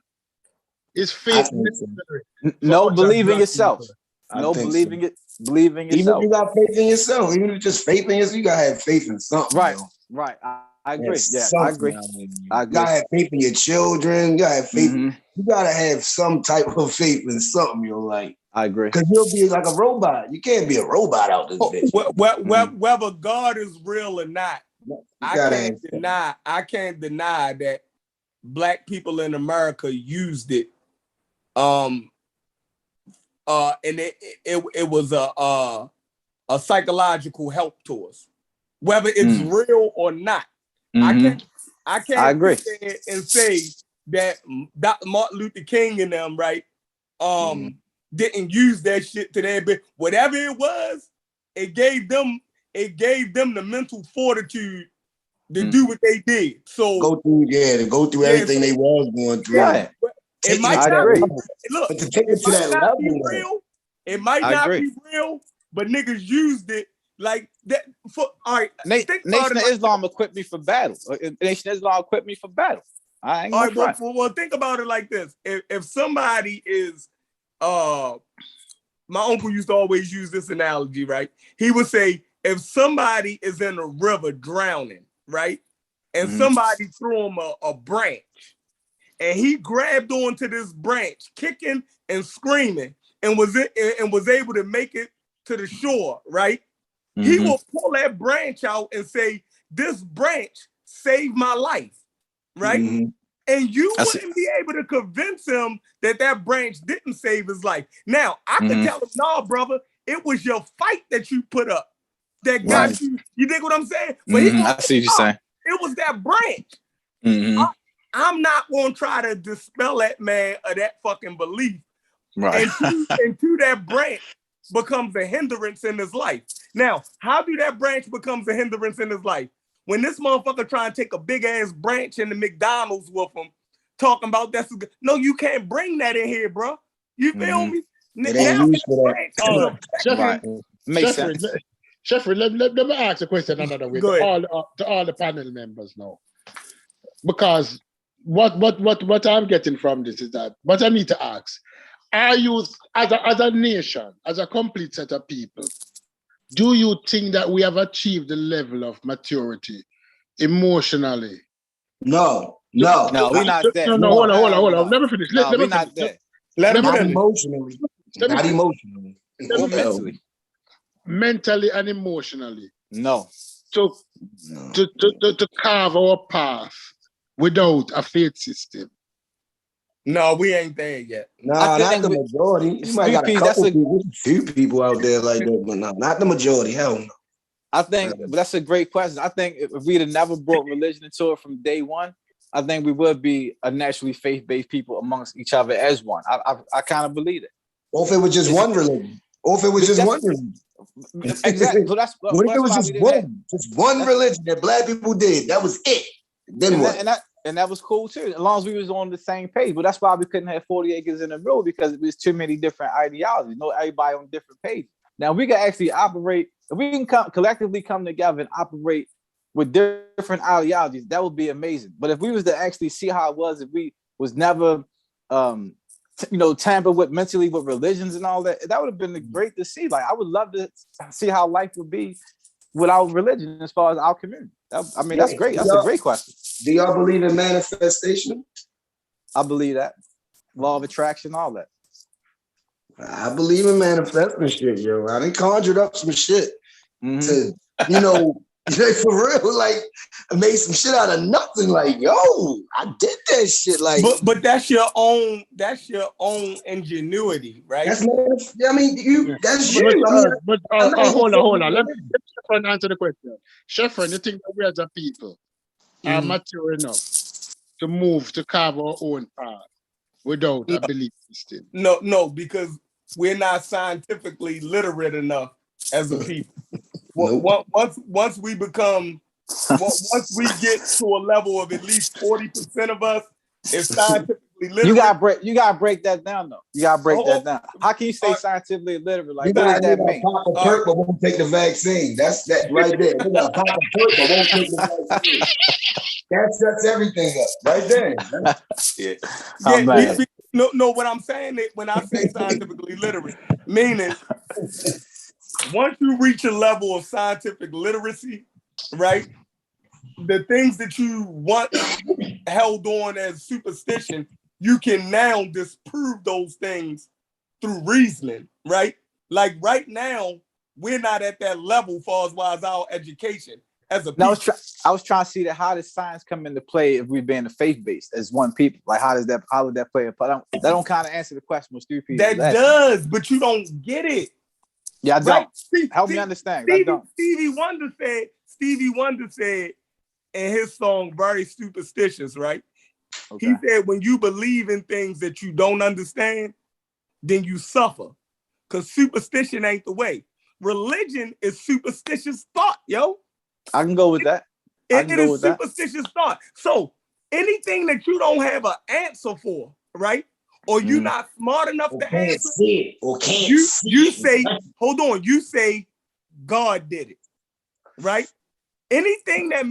Is faith necessary? No, believe in yourself. No, believe in yourself. Even if you got faith in yourself, even if just faith in yourself, you gotta have faith in something. Right, right. I agree. Yeah, I agree. You gotta have faith in your children. You gotta have faith. You gotta have some type of faith in something. You're like, I agree. Because you'll be like a robot. You can't be a robot out this bitch. Whether God is real or not, I can't deny that black people in America used it. And it was a psychological help to us, whether it's real or not. I can't agree and say that Dr. Martin Luther King and them, right, didn't use that shit to their bit. Whatever it was, it gave them the mental fortitude to do what they did. So go through everything they was going through. Yeah. It might not be, look, but to take it to that level, real. It might not be real, but niggas used it like that. For all right, Nation of Islam equipped me for battle. Nation of Islam equipped me for battle. I ain't gonna try. Well, think about it like this: if somebody is, my uncle used to always use this analogy, right? He would say, if somebody is in a river drowning, right, and somebody threw him a branch, and he grabbed onto this branch, kicking and screaming, and was able to make it to the shore, right? He will pull that branch out and say, "This branch saved my life," right? And you wouldn't be able to convince him that that branch didn't save his life. Now, I could tell him, "No, brother, it was your fight that you put up that got you." You dig what I'm saying? But I see what you're saying. It was that branch. I'm not going to try to dispel that man of that fucking belief. Right. Until that branch becomes a hindrance in his life. Now, how do that branch becomes a hindrance in his life? When this motherfucker try and take a big ass branch into McDonald's with him, talking about that's good. No, you can't bring that in here, bro. You feel me? It ain't used for that. Sheffrey, let me ask a question another way to all the panel members now. Because what I'm getting from this is that what I need to ask, are you as a nation, as a complete set of people, do you think that we have achieved the level of maturity emotionally? No, we're not there. No, hold on. Let me finish. Let me not finish. there. Not emotionally. Not emotionally. Or mentally. Mentally and emotionally. No. To carve our path without a faith system. No, we ain't there yet. No, not the majority. You might got a couple people, few people out there like that, but no, not the majority. Hell no. I think that's a great question. I think if we'd have never brought religion into it from day one, I think we would be a naturally faith-based people amongst each other as one. I kind of believe it. Or if it was just one religion. Or if it was just one religion. Exactly. So what if it was just one religion that black people did? That was it. Then what? And that was cool too, as long as we was on the same page. But that's why we couldn't have 40 acres in a row, because it was too many different ideologies. Everybody on different pages. Now we can actually operate. If we can collectively come together and operate with different ideologies, that would be amazing. But if we was to actually see how it was, if we was never, tampered with mentally with religions and all that, that would have been great to see. Like, I would love to see how life would be without religion as far as our community. That's great. That's a great question. Do y'all believe in manifestation? I believe that. Law of attraction, all that. I believe in manifesting shit, yo. I done conjured up some shit to, for real, like, I made some shit out of nothing. Like, yo, I did that shit. Like, but that's your own ingenuity, right? That's that's you. Hold on. Let me answer the question. Sheffrin, you think that we as a people are mature enough to move to carve our own path without a belief system? No, because we're not scientifically literate enough as a people. Once we get to a level of at least 40% of us is scientifically literate. You gotta break that down though. You gotta break that down. How can you say scientifically literate? Like, what does that mean? Pop a perk but won't take the vaccine. That's that right there. You got pop a perk but won't take the vaccine. That sets everything up right there. No, what I'm saying is, when I say scientifically literate, meaning once you reach a level of scientific literacy, right, the things that you once held on as superstition, you can now disprove those things through reasoning, right? Like right now, we're not at that level as far as our education as a people. I was trying to see that, how does science come into play if we're being faith-based as one people? Like, how would that play a part? That don't kind of answer the question most stupid. That does, but you don't get it. Yeah, I don't. Help me understand. I don't. Stevie Wonder said in his song Very Superstitious, right? Okay. He said, when you believe in things that you don't understand, then you suffer. Because superstition ain't the way. Religion is superstitious thought, yo. I can go with that. It is superstitious thought. So anything that you don't have an answer for, right? Or you're not smart enough to answer, you say, hold on, you say God did it, right? Anything that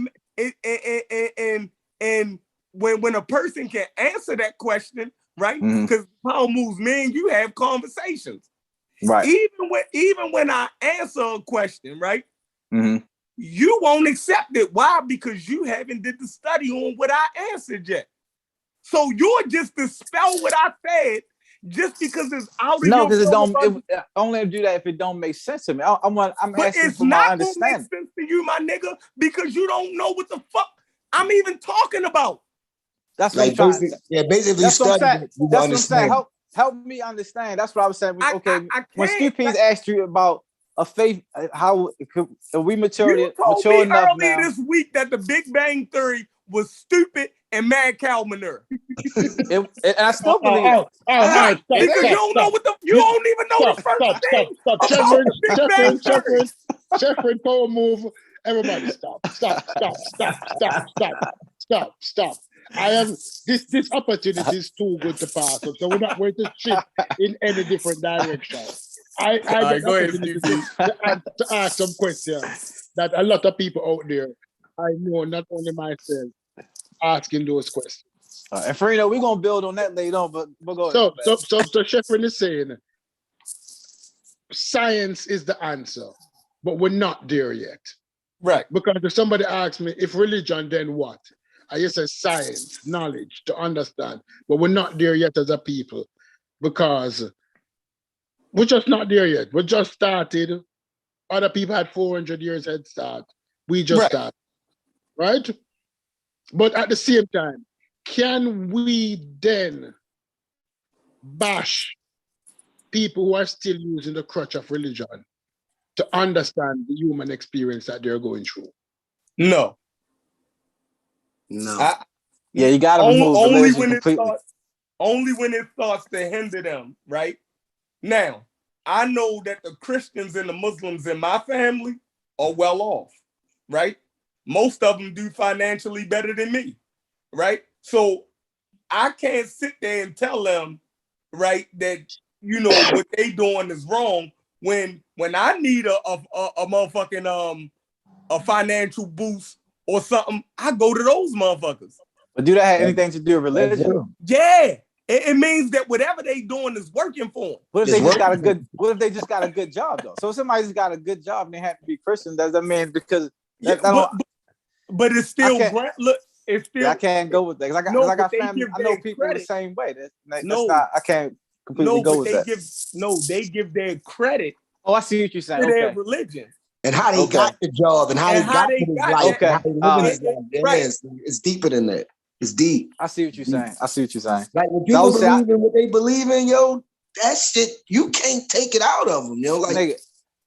and when a person can answer that question, right? Because power moves, man, you have conversations. Right. Even when I answer a question, right? you won't accept it. Why? Because you haven't did the study on what I answered yet. So you'll just dispel what I said just because it's out of No, your because it don't. realm of It, only do that if it don't make sense to me. I'm But asking it's for my not gonna make understanding. sense to you, my nigga, because you don't know what the fuck I'm even talking about. That's what I'm Like trying. basically That's what I'm study saying. it, you That's what I'm understand. saying. Help me understand. That's what I was saying. Okay, I when can't. Skippy's asked you about a faith, how are we You mature told me enough earlier now? this week that the Big Bang Theory was stupid and mad cow manure. And I still believe that. All right, stop, Because you stop, don't stop. know what the you don't even know the first Stop. thing about the Big Bang Theory. Sheffrin, power move. Everybody stop. I am this opportunity is too good to pass up, so we're not going to shift in any different direction. I get the opportunity to ask some questions that a lot of people out there, I know, not only myself, asking those questions. And Farino, we're gonna build on that later on, but we'll go So ahead. Sheffrin is saying science is the answer, but we're not there yet. Right. Because if somebody asks me, if religion, then what? I just say science, knowledge to understand, but we're not there yet as a people because we're just not there yet. We just started. Other people had 400 years head start. We just started, right? But at the same time, can we then bash people who are still using the crutch of religion to understand the human experience that they're going through? No. Yeah, you gotta remove only religion when completely. Only when it starts to hinder them, right? Now, I know that the Christians and the Muslims in my family are well off, right? Most of them do financially better than me, right? So I can't sit there and tell them, right, that what they doing is wrong when I need a motherfucking a financial boost or something, I go to those motherfuckers. But do that have anything to do with religion? Yeah. It means that whatever they doing is working for them. What if they just got a good? What if they just got a good job though? So if somebody's got a good job and they have to be Christian, does that mean because? But it's still look. It's still. I can't go with that because I got family. I know people the same way. That's not. I can't completely go with that. They give their credit. Oh, I see what you're saying. To their religion. And how they got the job and how they got to his life. Okay. And how they live his life. It's deeper than that. It's deep. I see what you're saying. Like when people believe in what they believe in, yo, that shit, you can't take it out of them, yo. Like, nigga,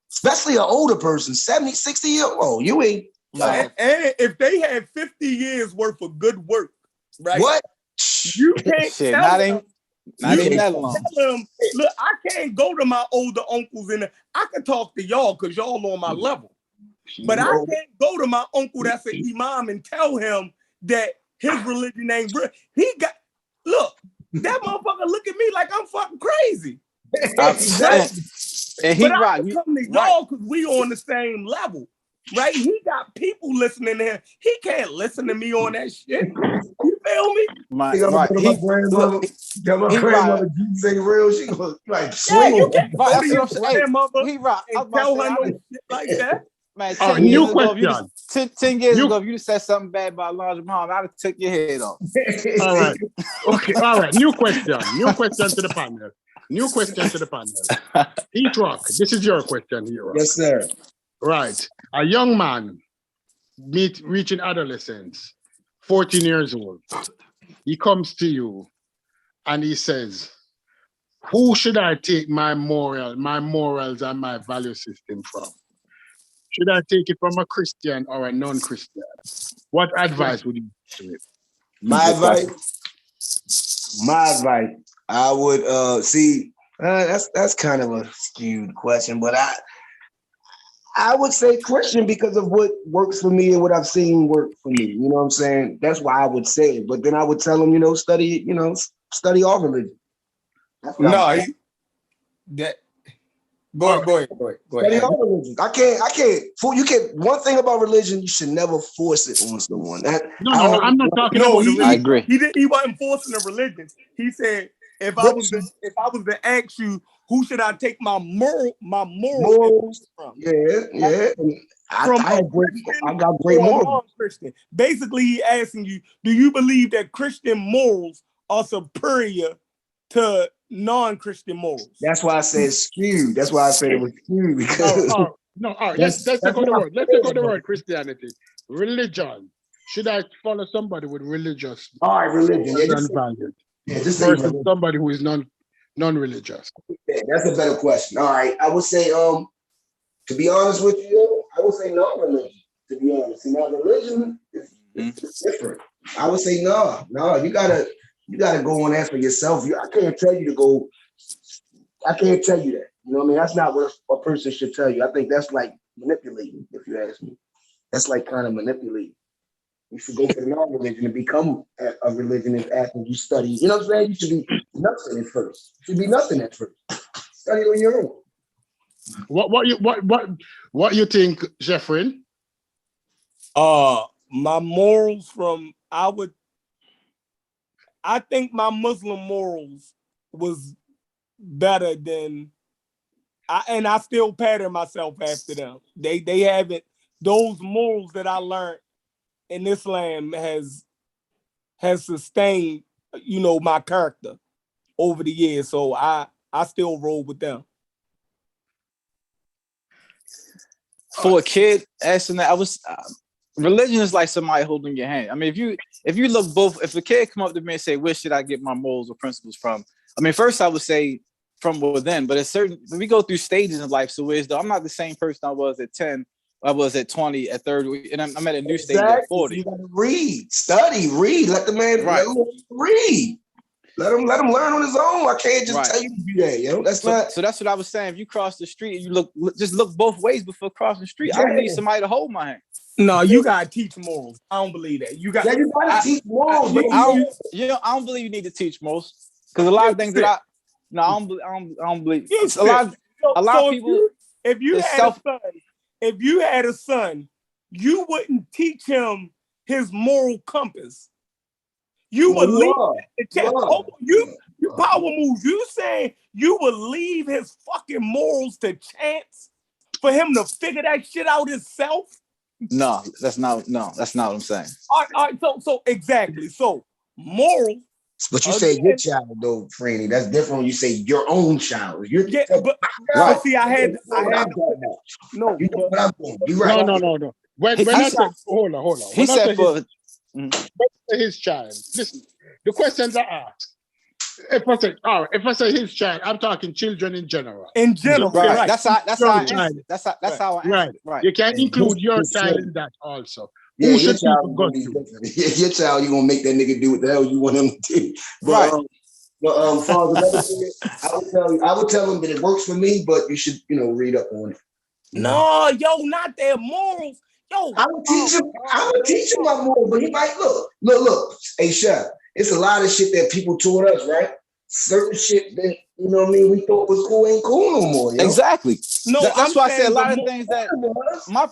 especially an older person, 70, 60 years old, you ain't. And if they had 50 years worth of good work, right? What? You can't tell them. Not even that long. Tell them, look, I can't go to my older uncles and I can talk to y'all because y'all on my level. But I can't go to my uncle that's an imam and tell him that his religion ain't real. Look, that motherfucker look at me like I'm fucking crazy. And but I can come to y'all because we on the same level, right? He got people listening to him. He can't listen to me on that shit. You feel me? My grandmother say real. She goes like, yeah, you can't go to your grandmother and tell her no shit like that. Man, 10 years ago, if you said something bad about Elijah Muhammad, I'd have took your head off. All right. Okay. All right. New question to the panel. Eat Rock, this is your question here. Rock. Yes, sir. Right. A young man reaching adolescence, 14 years old. He comes to you and he says, who should I take my morals and my value system from? Should I take it from a Christian or a non-Christian? What advice would you give it? My advice, I would see. That's kind of a skewed question, but I would say Christian because of what works for me and what I've seen work for me. You know what I'm saying? That's why I would say it. But then I would tell them, study all religion. No, Go ahead. Study all religions. I can't. You can't. One thing about religion, you should never force it on someone. No, I'm not talking about religion. I agree. He wasn't forcing a religion. He said, if I was to ask you, who should I take my morals from? Yeah. from I a got great or a morals. non-Christian? Basically, he asking you, do you believe that Christian morals are superior to non-Christian morals? That's why I said skewed. That's why I said it was skewed because No, all right. Let's take out the word. Let's take out the word Christianity. Religion. Should I follow somebody with religious all right, religion. Yeah, just values say versus religion. somebody who is non-religious? Yeah, that's a better question. All right, I would say to be honest with you, I would say non-religion. To be honest, see, now religion is different. I would say no. You gotta go on that for yourself. I can't tell you to go. I can't tell you that. You know what I mean? That's not what a person should tell you. I think that's like manipulating, if you ask me. That's like kind of manipulating. You should go for the non-religion and become a religion after you study. You know what I'm saying? You should be nothing at first. You should be nothing at first. Study on your own. What you think, Jeffrey? My morals I think my Muslim morals was better than I still pattern myself after them. They haven't, those morals that I learned in Islam has sustained, my character over the years. So I still roll with them. For a kid, asking that, religion is like somebody holding your hand. I mean, if you look both, if a kid come up to me and say, where should I get my morals or principles from? I mean, first I would say from within, but we go through stages in life. So I'm not the same person I was at 10, I was at 20, at 30, and I'm at a new stage at 40. You gotta read, study, read. Let the man read. Let him learn on his own. I can't just tell you to do that, That's not. So that's what I was saying. If you cross the street and you look both ways before crossing the street. I don't need somebody to hold my hand. No, you gotta teach morals. I don't believe that. You gotta teach morals. I don't believe you need to teach morals because a lot of things that I don't believe. A lot of people. If you had a son, you wouldn't teach him his moral compass. You would leave you power moves. You saying you would leave his fucking morals to chance for him to figure that shit out himself? No, that's not what I'm saying. All right, so exactly. So moral. But you say your child though, Franny. That's different when you say your own child. But see, I had no. You right. No. Hold on. He said for his child. Listen, the questions are asked. If I say his child, I'm talking children in general. In general, right? That's how I answer. Right. You can include your child in that also. Yeah, your child, your child, you gonna make that nigga do what the hell you want him to do. But Father, I would tell him that it works for me, but you should, read up on it. No, not their morals. I would teach him my morals, but he might look. Hey, Chef, it's a lot of shit that people taught us, right? Certain shit that we thought was cool ain't cool no more. Exactly. No, that's why I said a lot of things that my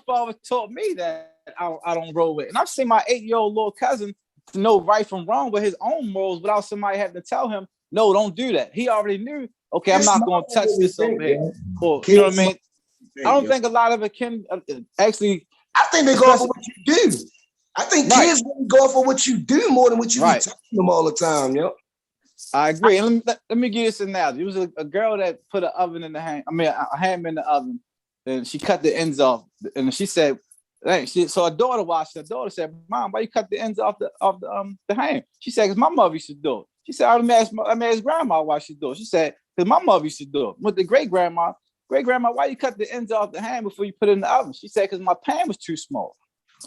father taught me that I don't roll with. And I've seen my 8-year-old little cousin know right from wrong with his own morals without somebody having to tell him, no, don't do that. He already knew, okay, I'm not going to touch this over here. Or, you know what I mean? I don't think a lot of it can actually. I think they go off of what you do. I think kids really go off of what you do more than what you be telling them all the time, I agree. And let me give you this analogy. It was a girl that put a ham in the oven, and she cut the ends off. And she said, so her daughter watched. Her daughter said, "Mom, why you cut the ends off the ham?" She said, "Because my mother used to do it." She said, "I asked grandma why she do it." She said, "Because my mother used to do it." With the great grandma, why you cut the ends off the ham before you put it in the oven? She said, "Because my pan was too small.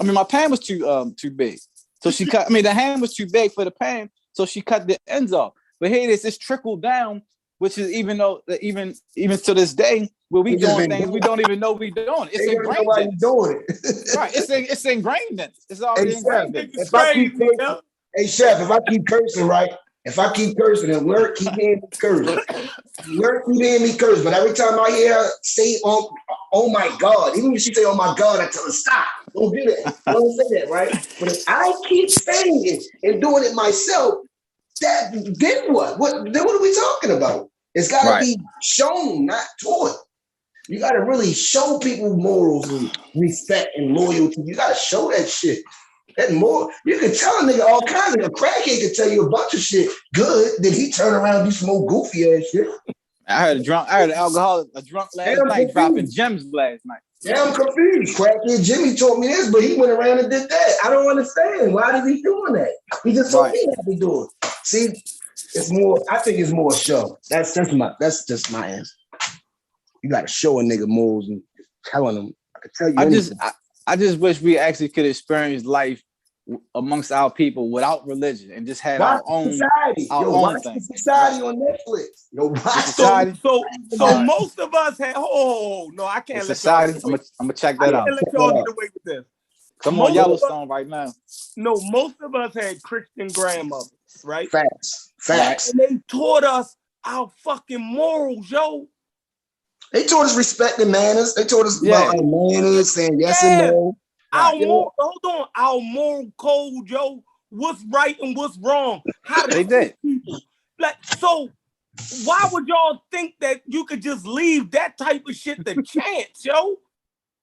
My pan was too big. So she cut. The ham was too big for the pan, so she cut the ends off." But here it is, it's trickled down, which is even to this day, where we doing things we don't even know we doing. It's ingrained in us. Right. It's ingrained in us. It's already ingrained in us. Hey, Chef, if I keep cursing, right? If I keep cursing and Lurk keep hearing me curse, but every time I hear her say, oh my God, even if she say, oh my God, I tell her, stop, don't do that. Don't say that, right? But if I keep saying it and doing it myself, then what? Then what are we talking about? It's got to be shown, not taught. You gotta really show people morals and respect and loyalty. You gotta show that shit. That more, you can tell a nigga all kinds of. A crackhead can tell you a bunch of shit good. Then he turn around and do some old goofy ass shit. I heard an alcoholic, a drunk last night dropping gems last night. Yeah, I'm confused. Crackhead Jimmy told me this, but he went around and did that. I don't understand. Why did he doing that? He just told me how to do it. See, it's more. I think it's more show. That's just my answer. You got to show a nigga morals and telling him. I can tell you. I just wish we actually could experience life amongst our people without religion and just had our own society. Watch thing. Society on Netflix. So most of us had. Oh no, I can't let Society. I'm gonna check that out. I can't let y'all get away with this. I'm on Yellowstone right now. No, most of us had Christian grandmothers, right? Facts. And they taught us our fucking morals, yo. They taught us respect and manners. They taught us about manners, saying yes and no. Hold on. Our moral code, yo. What's right and what's wrong? How they did. People. Like, so why would y'all think that you could just leave that type of shit to chance, yo?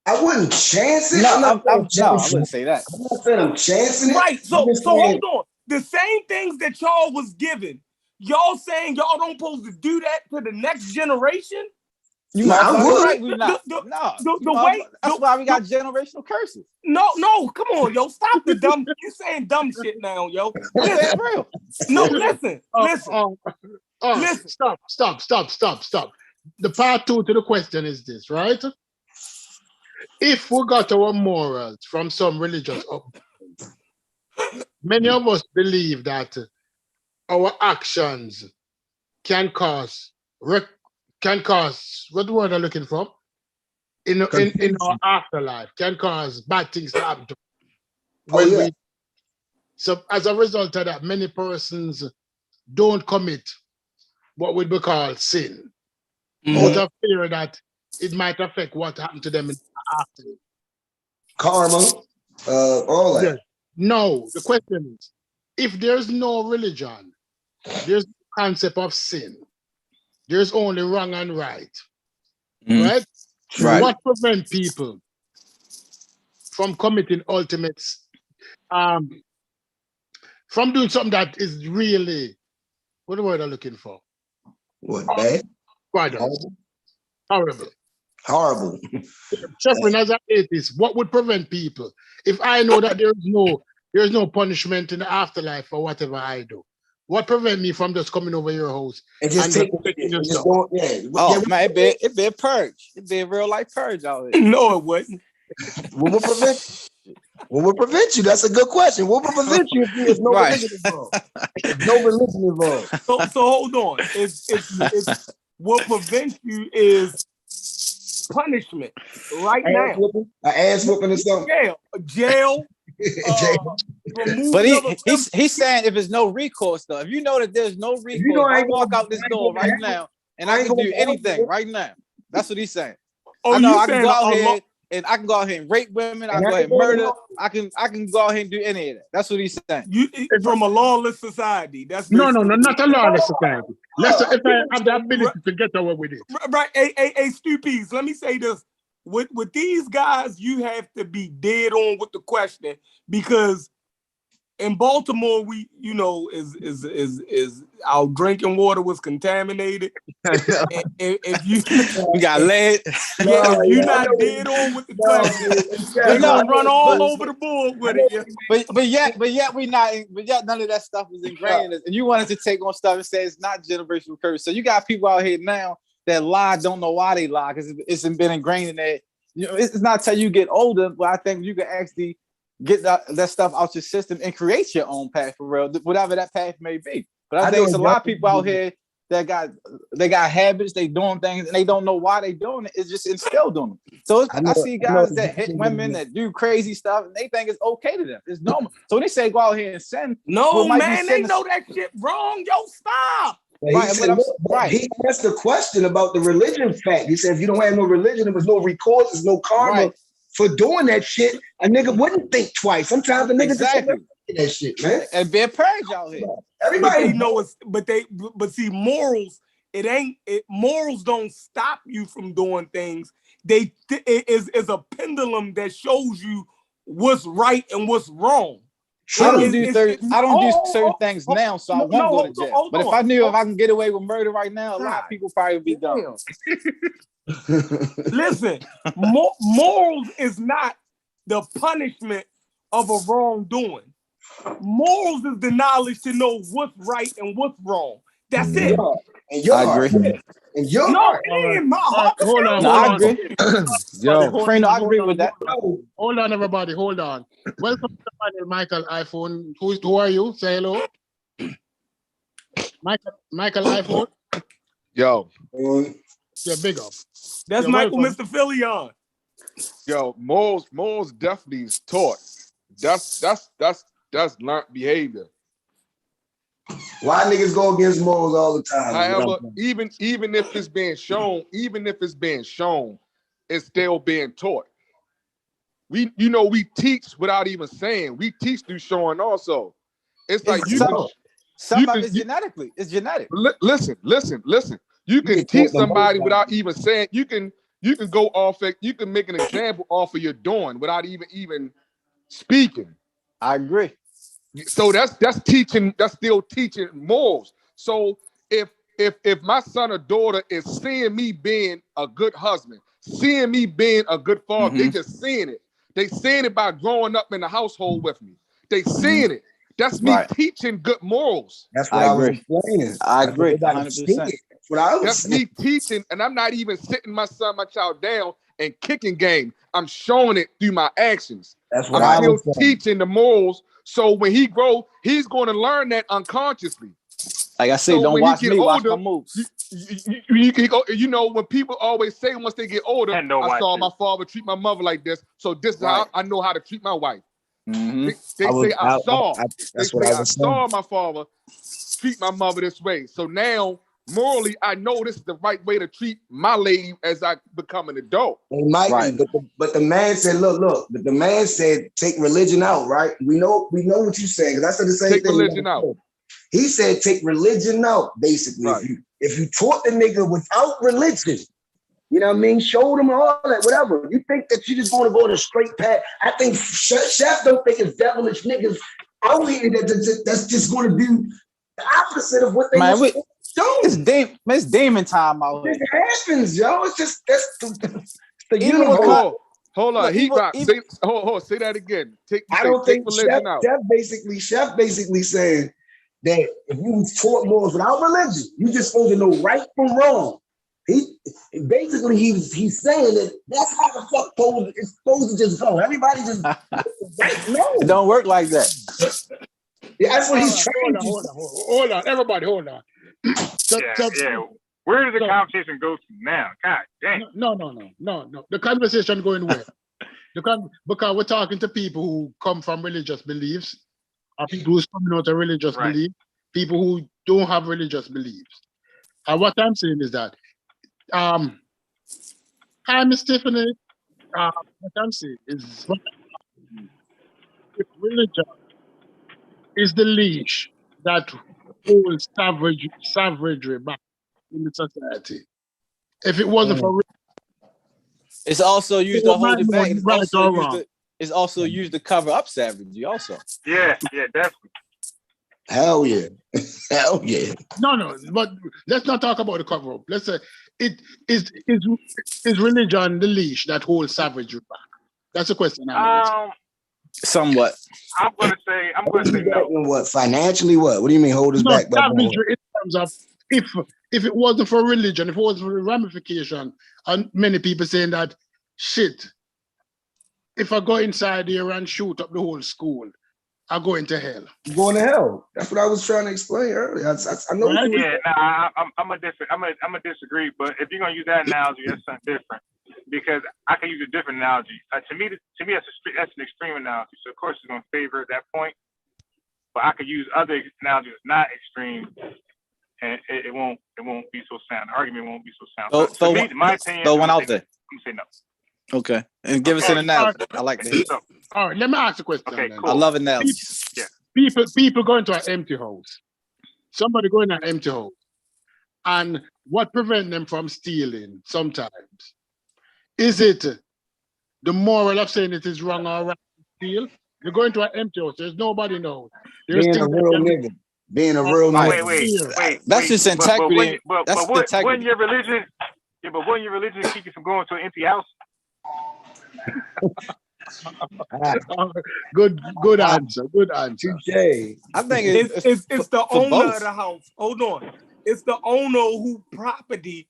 I wouldn't chance it. No, I wouldn't say that. I'm not saying I'm chancing it. Right. So hold on. The same things that y'all was given, y'all saying y'all don't supposed to do that to the next generation? I would. Right, we not. That's why we got generational curses. No, come on, yo. Stop the dumb. You saying dumb shit now, yo. Listen, real. No, listen. Stop. The part 2 to the question is this, right? If we got our morals from some religious upbringing, many of us believe that our actions can cause what word I'm looking for in our afterlife, can cause bad things to happen to us. So as a result of that, many persons don't commit what would be called sin out of fear that it might affect what happened to them after. Karma, all that. Yes. No, the question is, if there's no religion, there's the concept of sin. There's only wrong and right. Right? What prevents people from committing ultimates, from doing something that is really, what the word I'm looking for? What, bad? Horrible. Suffering as an atheist, what would prevent people? If I know that there's no punishment in the afterlife for whatever I do, what prevent me from just coming over your house and just taking your stuff? Man, it'd be a purge. It'd be a real life purge out here. No, it wouldn't. What would prevent you? That's a good question. What would prevent you if there's no religion involved? No religion involved. So hold on. It's what prevents you is punishment right now. An ass whooping or something. Jail. But he's saying if there's no recourse though, if you know that there's no recourse, I walk out this door right now and I can do anything right now. That's what he's saying. I know I can go out here and I can go out here and rape women. I can go ahead and murder. I can go out here and do any of that. That's what he's saying. From a lawless society. That's no, not a lawless society. Let's if I have the ability to get away with it. Right. Hey, Stupies, let me say this. With these guys, you have to be dead on with the question because in Baltimore, we, is our drinking water was contaminated. If we got lead. Yeah, if you're not dead on with the question, they're gonna run all over the board with it. But yet we not. But yet none of that stuff was ingrained in us. And you wanted to take on stuff and say it's not generational curse. So you got people out here now that lie, don't know why they lie because it's been ingrained in that. It's not until you get older, but I think you can actually get that stuff out your system and create your own path for real, whatever that path may be. But I think it's a lot of people out here that got habits, they doing things and they don't know why they doing it. It's just instilled on them. So I see guys that hit women that do crazy stuff and they think it's okay to them. It's normal. So when they say go out here and sin, no man, they know that shit wrong. Yo, stop. He asked the question about the religion fact. He said if you don't have no religion, there was no recourse, there's no karma for doing that shit. A nigga wouldn't think twice. Sometimes a nigga just that shit, man. And be a purge out here. Everybody knows, but see, morals morals don't stop you from doing things. It is a pendulum that shows you what's right and what's wrong. I don't do certain things now, so I won't go to jail. But if I knew if I can get away with murder right now, a lot of people probably would be gone. Listen, morals is not the punishment of a wrongdoing. Morals is the knowledge to know what's right and what's wrong. That's it. I agree. And your No, heart. it ain't my heart. Hold on. I agree. Yo, Frano, I agree with that. Hold on, everybody. Hold on. Welcome to the panel, Michael iPhone. Who are you? Say hello. Michael iPhone. Yo, Yeah, big up. That's Michael, welcome. Mr. Phillion. Yo, morals definitely is taught. That's learned behavior. Why niggas go against morals all the time? However, even if it's being shown, it's still being taught. We teach without even saying. We teach through showing also. It's like some of it's genetically. It's genetic. Listen. You can teach somebody without even saying. You can go off it. You can make an example off of your doing without even speaking. I agree. So that's teaching. That's still teaching morals. So if my son or daughter is seeing me being a good husband, seeing me being a good father, they just seeing it. They seeing it by growing up in the household with me. They seeing it. That's me teaching good morals. That's what I was explaining. I agree. 100%. That's me teaching, and I'm not even sitting my child down and kicking game. I'm showing it through my actions. That's what I'm still teaching the morals. So when he grow, he's going to learn that unconsciously. Like I say, don't watch me, watch my moves. When people always say once they get older, I saw my father treat my mother like this, so this is how I know how to treat my wife. They say I saw my father treat my mother this way. So now, morally, I know this is the right way to treat my lady as I become an adult. It might be, but the man said, look, but the man said, take religion out, right? We know what you're saying, because I said the same thing. Take religion out. He said, take religion out, basically. Right. If you taught the nigga without religion, you know what I mean? Showed him all that, whatever. You think that you just want to go on a straight path? I think Chef don't think it's devilish niggas out here that's just going to do the opposite of what they do. It's demon time out here. It happens, yo. It's just the universe. Hold on. Say that again. Take religion out. Chef basically saying that if you was taught morals without religion, you just supposed to know right from wrong. He's saying that that's how the fuck it's supposed to just go. Everybody just right. No, it don't work like that. Yeah, that's what he's trying to do. Hold on, everybody, hold on. Where does the conversation go to now? God damn. No. The conversation going where? Because we're talking to people who come from religious beliefs, or people who's coming out of religious belief, people who don't have religious beliefs. And what I'm saying is that, hi, Miss Tiffany. What I'm saying is, if religion is the leash that holds savagery back in the society. If it wasn't for it's also used to hold it back. It's also used to cover up savagery also. Yeah, definitely. Hell yeah. Hell yeah. No, but let's not talk about the cover up. Let's say it is religion the leash that holds savagery back. That's the question. Somewhat. I'm gonna say no. What financially? What do you mean hold us back? Savagery in terms of if it wasn't for religion, if it wasn't for the ramification, and many people saying that shit. If I go inside here and shoot up the whole school, I go into hell. You're going to hell. That's what I was trying to explain earlier. I know. Right? Yeah, I'm a disagree. But if you're gonna use that analogy, that's something different. Because I can use a different analogy. To me, that's an extreme analogy. So of course, it's gonna favor that point. But I could use other analogies not extreme, and it won't be so sound. The argument won't be so sound. So in my opinion, throw one out there. I'm gonna say no. Okay, and give us an analogy. I like that. All right, let me ask a question. Okay, then. cool. I love analogies. People go into an empty house. Somebody go in an empty house. And what prevents them from stealing sometimes? Is it the moral of saying it is wrong or right to steal? You're going to an empty house. There's nobody knows. There's Being a real nigga. Being a real nigga. Wait. That's just integrity. But wouldn't your religion? Yeah, but wouldn't your religion keep you from going to an empty house? Good answer. Good answer. I think it's the owner of the house. Hold on. It's the owner who property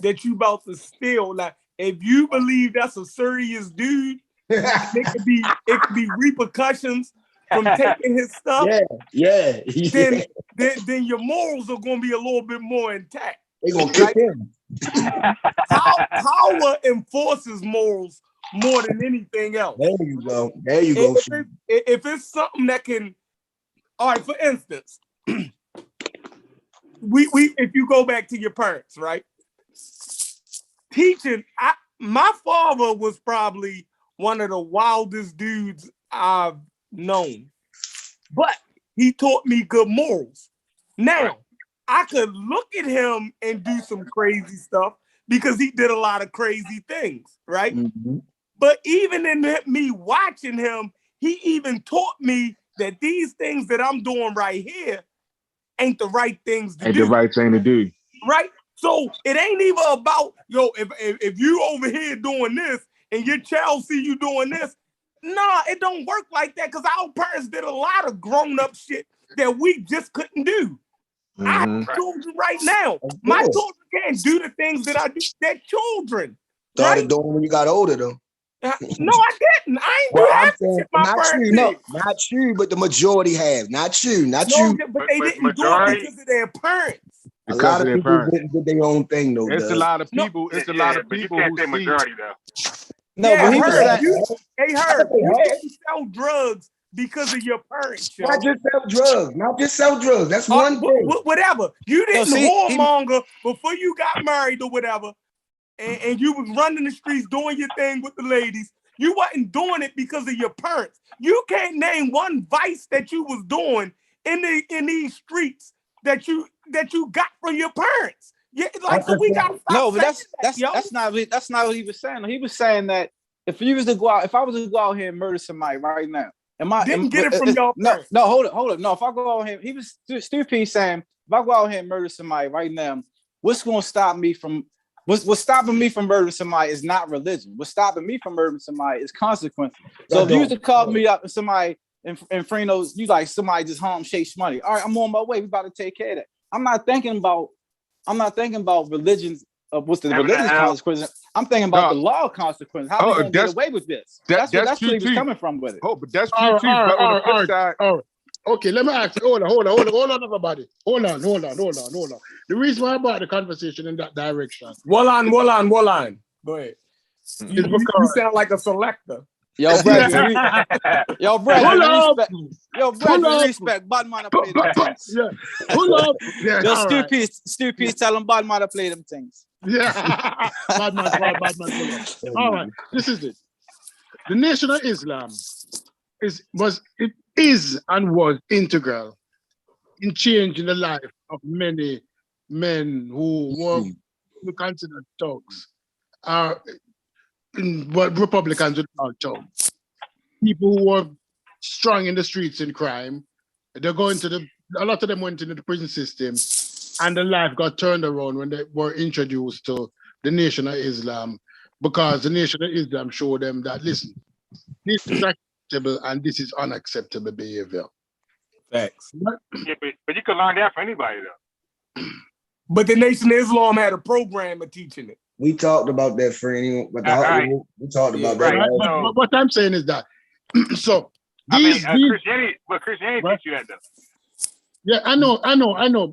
that you about to steal. Like, if you believe that's a serious dude, it could be repercussions from taking his stuff. Yeah. Then your morals are gonna be a little bit more intact. They're gonna kick him. Power enforces morals more than anything else. There you go. If it's something that can, all right, for instance, if you go back to your parents, right? Teaching, my father was probably one of the wildest dudes I've known, but he taught me good morals. Now, I could look at him and do some crazy stuff because he did a lot of crazy things, right? Mm-hmm. But even in me watching him, he even taught me that these things that I'm doing right here ain't the right things to do. Ain't the right thing to do. Right? So it ain't even about, if you over here doing this and your child see you doing this, nah, it don't work like that because our parents did a lot of grown-up shit that we just couldn't do. Mm-hmm. I have children right now. My children can't do the things that I do. They're children. Started doing when you got older, though. No, I didn't. I ain't do half the shit my parents did. No, not you, but the majority have. Not you. But they didn't do it because of their parents. A lot of people didn't do their own thing, though. It's a lot of people. It's a lot of people who see. Majority, though. No, but he was saying, you didn't sell drugs because of your parents. Not just sell drugs. That's one thing. Whatever. You didn't whoremonger before you got married or whatever, and you was running the streets doing your thing with the ladies. You wasn't doing it because of your parents. You can't name one vice that you was doing in these streets that you got from your parents. Yeah, like so we got but that's not what he was saying. He was saying that if I was to go out here and murder somebody right now, get it from your parents. No, hold up. No, if I go out here, he was stupid saying if I go out here and murder somebody right now, what's stopping me from murdering somebody is not religion. What's stopping me from murdering somebody is consequences. So if you used to call me up and somebody and Freno, you like somebody just home shakes money. All right, I'm on my way. We about to take care of that. I'm not thinking about religions. What's the religious consequences? I'm thinking about the law consequences. How we gonna get away with this? That's where he was coming from with it. Oh, but that's true too. But on the flip side, okay, let me ask you. Hold on, everybody. Hold on. The reason why I brought the conversation in that direction. Hold on. Go ahead. You sound like a selector. Yo, Brad, respect. Bad man play them things. Yeah. Hold on. Yo, Stu-Piece, tell them bad man to play them things. Yeah. Bad man. All right, this is it. The Nation of Islam was integral in changing the life of many men who were considered thugs. What Republicans would call thugs. People who were strong in the streets in crime. A lot of them went into the prison system, and the life got turned around when they were introduced to the Nation of Islam, because the Nation of Islam showed them that, listen, this is acceptable and this is unacceptable behavior. Facts. Yeah, but you could learn that from anybody, though. But the Nation of Islam had a program of teaching it. We talked about that, friend. We talked about that. Right. But what I'm saying is that, so Christianity teach you that, though. Yeah, I know.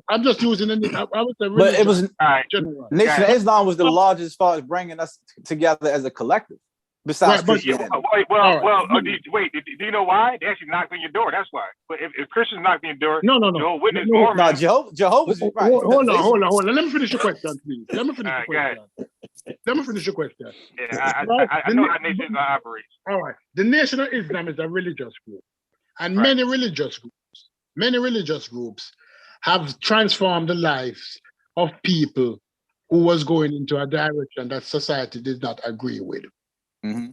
I'm just using it. I would say, but it was general. Nation of Islam was the largest as far as bringing us together as a collective. Besides, do you know why? They actually knocked on your door. That's why. But if Christians knocked on your door, no, witness Jehovah's right. Hold on. Let me finish your question, please. Let me finish your question. Yeah, I know how Nation Islam operates. All right. The Nation of Islam is a religious group, and many religious groups have transformed the lives of people who was going into a direction that society did not agree with. Mm-hmm.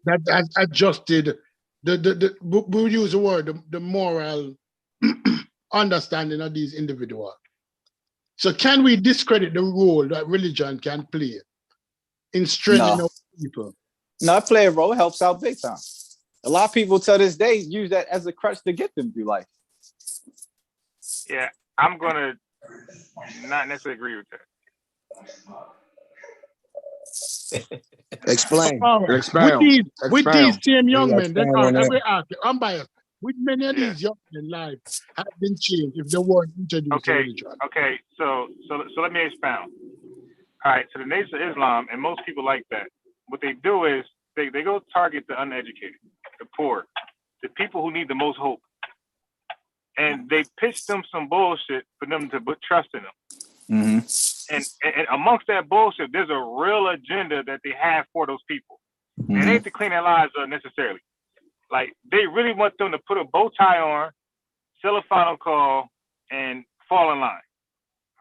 That adjusted we'll use the word, the moral understanding of these individuals. So can we discredit the role that religion can play in strengthening our people? No, it play a role. It helps out big time. A lot of people to this day use that as a crutch to get them through life. Yeah, I'm gonna not necessarily agree with that. Explain. With these same young men, they can't every act. I'm biased. With many of these young men, life have been changed if they weren't introduced to religion. Okay, so let me expound. All right, so the Nation of Islam, and most people like that. What they do is they go target the uneducated, the poor, the people who need the most hope, and they pitch them some bullshit for them to put trust in them. Mm-hmm. And amongst that bullshit, there's a real agenda that they have for those people. Mm-hmm. It ain't to clean their lives up necessarily. Like, they really want them to put a bow tie on, sell a final call, and fall in line.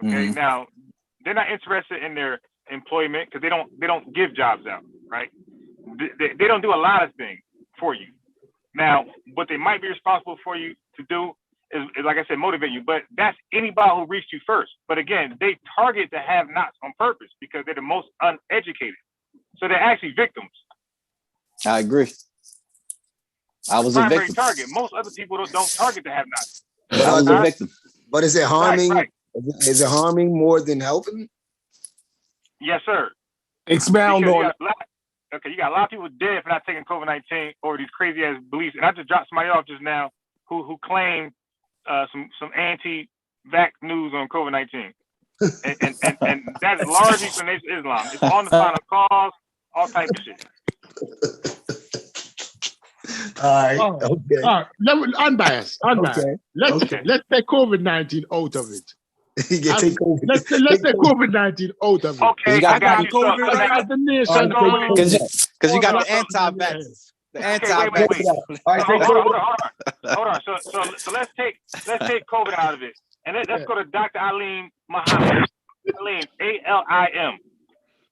Okay, mm-hmm. Now they're not interested in their employment because they don't give jobs out, right? They don't do a lot of things for you. Now, what they might be responsible for you to do is, like I said, motivate you. But that's anybody who reached you first. But again, they target the have-nots on purpose because they're the most uneducated. So they're actually victims. I agree. I was a victim. Target. Most other people don't target the have-nots. I was a victim. But is it harming? Right. Is it harming more than helping? Yes, sir. Expound on it. Okay, you got a lot of people dead for not taking COVID-19 or these crazy ass beliefs. And I just dropped somebody off just now who claimed some anti-vax news on COVID-19. and that is largely from Nation of Islam. It's on the final cause, all type of shit. All right. Okay. All right. Unbiased. Okay. Let's take COVID-19 out of it. Let's take COVID-19 out of it. Okay, I got you. COVID as the nation. Because you got the anti-vax. The anti-vax. Hold on. So let's take COVID out of it, and let's go to Dr. Alim Muhammad. Alim, A-L-I-M,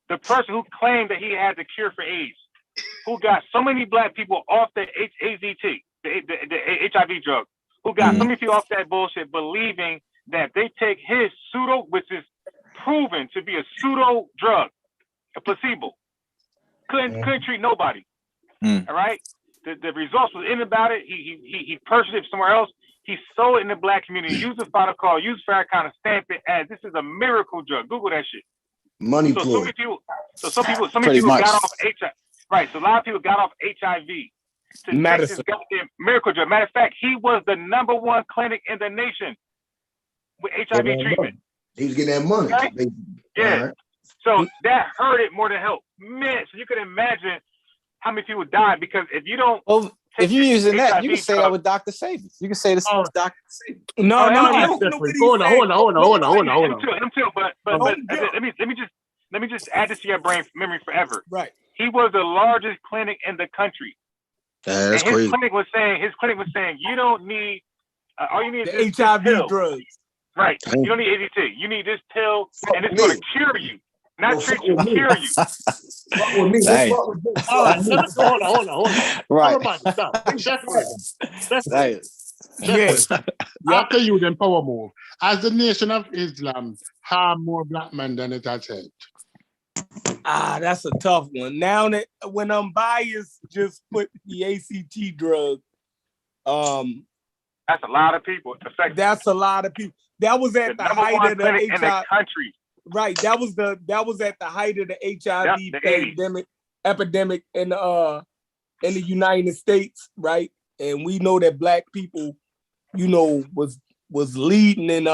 the person who claimed that he had the cure for AIDS, who got so many black people off the AZT, the HIV drug, who got so many people off that bullshit, believing that they take his pseudo, which is proven to be a pseudo drug, a placebo, couldn't treat nobody. All right, the results was in about it. He purchased it somewhere else. He sold it in the black community. Used the final call, used Farrakhan to stamp it as this is a miracle drug. Google that shit. Money so many people got off HIV. Right, so a lot of people got off HIV to take this goddamn miracle drug. Matter of fact, he was the #1 clinic in the nation with HIV treatment. He was getting that money. Okay? Yeah. Right. So that hurt it more than helped. Man, so you can imagine how many people died because if you don't. Well, if you're using that, you can say that with Dr. Sabi. You can say this with Dr. Sabi. No. Hold on. Him too. But let me just add this to your brain memory forever. Right. He was the largest clinic in the country. That's crazy. His clinic was saying you don't need all you need the is HIV pill. drugs. Right. You don't need AZT. You need this pill, and it's going to cure you, not treat you, cure you. Fuck with me. All right. Hold on. Right. Yes. After you, then power move. As the Nation of Islam harm more black men than it has helped. That's a tough one. Now that when Bias just put the ACT drug, that's a lot of people. That's a lot of people. That was at the height of the HIV in the country. Right. That was at the height of the HIV epidemic in the United States, right? And we know that black people, was leading in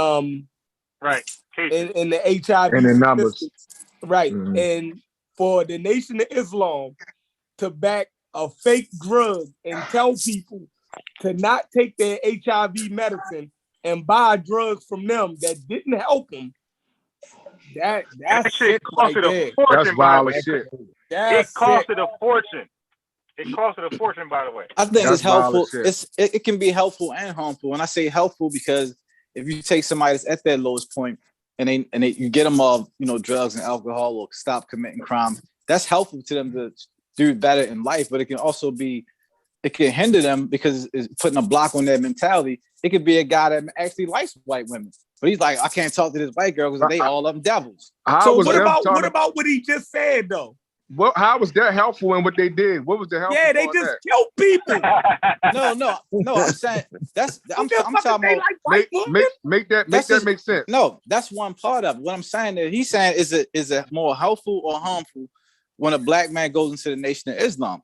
right in the HIV and in numbers. Right. Mm-hmm. And for the Nation of Islam to back a fake drug and tell people to not take their HIV medicine and buy drugs from them that didn't help them, that's sick right there. That's wild as shit. It costed a fortune. It costed a fortune, by the way. I think it's helpful. It can be helpful and harmful. And I say helpful because if you take somebody that's at their lowest point and you get them off, drugs and alcohol or stop committing crime. That's helpful to them to do better in life, but it can hinder them because it's putting a block on their mentality. It could be a guy that actually likes white women, but he's like, I can't talk to this white girl because they all of them devils. So what about what he just said though? How was that helpful in what they did? What was the helpful? Yeah, they just killed people. No. I'm saying I'm talking about make that make sense. No, that's one part of it. What I'm saying is he's saying is it more helpful or harmful when a black man goes into the Nation of Islam?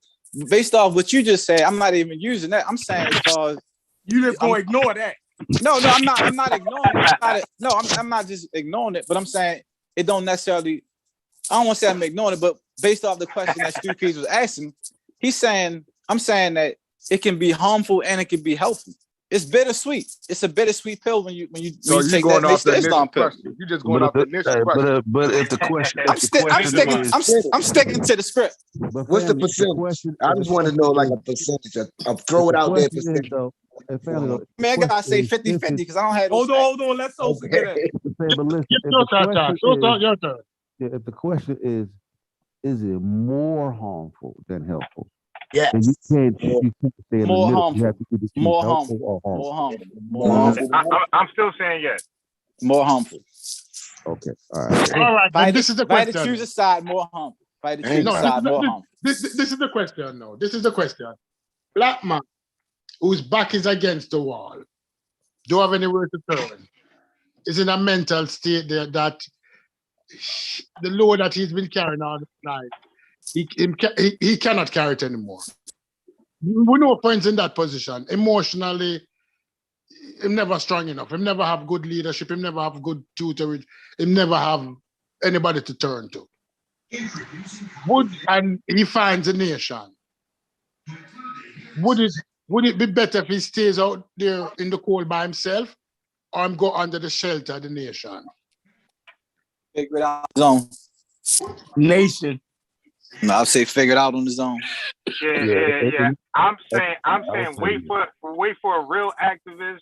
Based off what you just said, I'm not even using that. I'm saying as far as you just gonna ignore that. No, I'm not ignoring it. I'm not just ignoring it, but I'm saying it don't necessarily. I don't want to say I'm ignoring it, but based off the question that Stu Pease was asking, I'm saying that it can be harmful and it can be helpful. It's bittersweet. It's a bittersweet pill when you take that Islam pill. You just going off the initial question. But if the question, I'm sticking to the script. What's the percentage? I just want to know like a percentage. I'll throw it out there. Man, I gotta say 50-50 because I don't have. Hold on. Let's also get it. Your turn. If the question is it more harmful than helpful? Yes. You can't say more harmful. You have to either more harmful harmful. or More harmful. I'm still saying yes. More harmful. Okay. All right. All right. This is the question. Fight to choose a side, more harmful. Fight to choose a side, more harmful. This is the question. No, this is the question. Black man whose back is against the wall, don't have anywhere to turn, is in a mental state there that the load that he's been carrying all the night, he cannot carry it anymore. We know friends in that position. Emotionally, him never strong enough. Him never have good leadership. Him never have good tutorage. Him never have anybody to turn to. And he finds a nation. Would it be better if he stays out there in the cold by himself, or go under the shelter of the nation? Figure it out on his own. Nation. No, I'll say figure it out on his own. Yeah. I'm saying wait for a real activist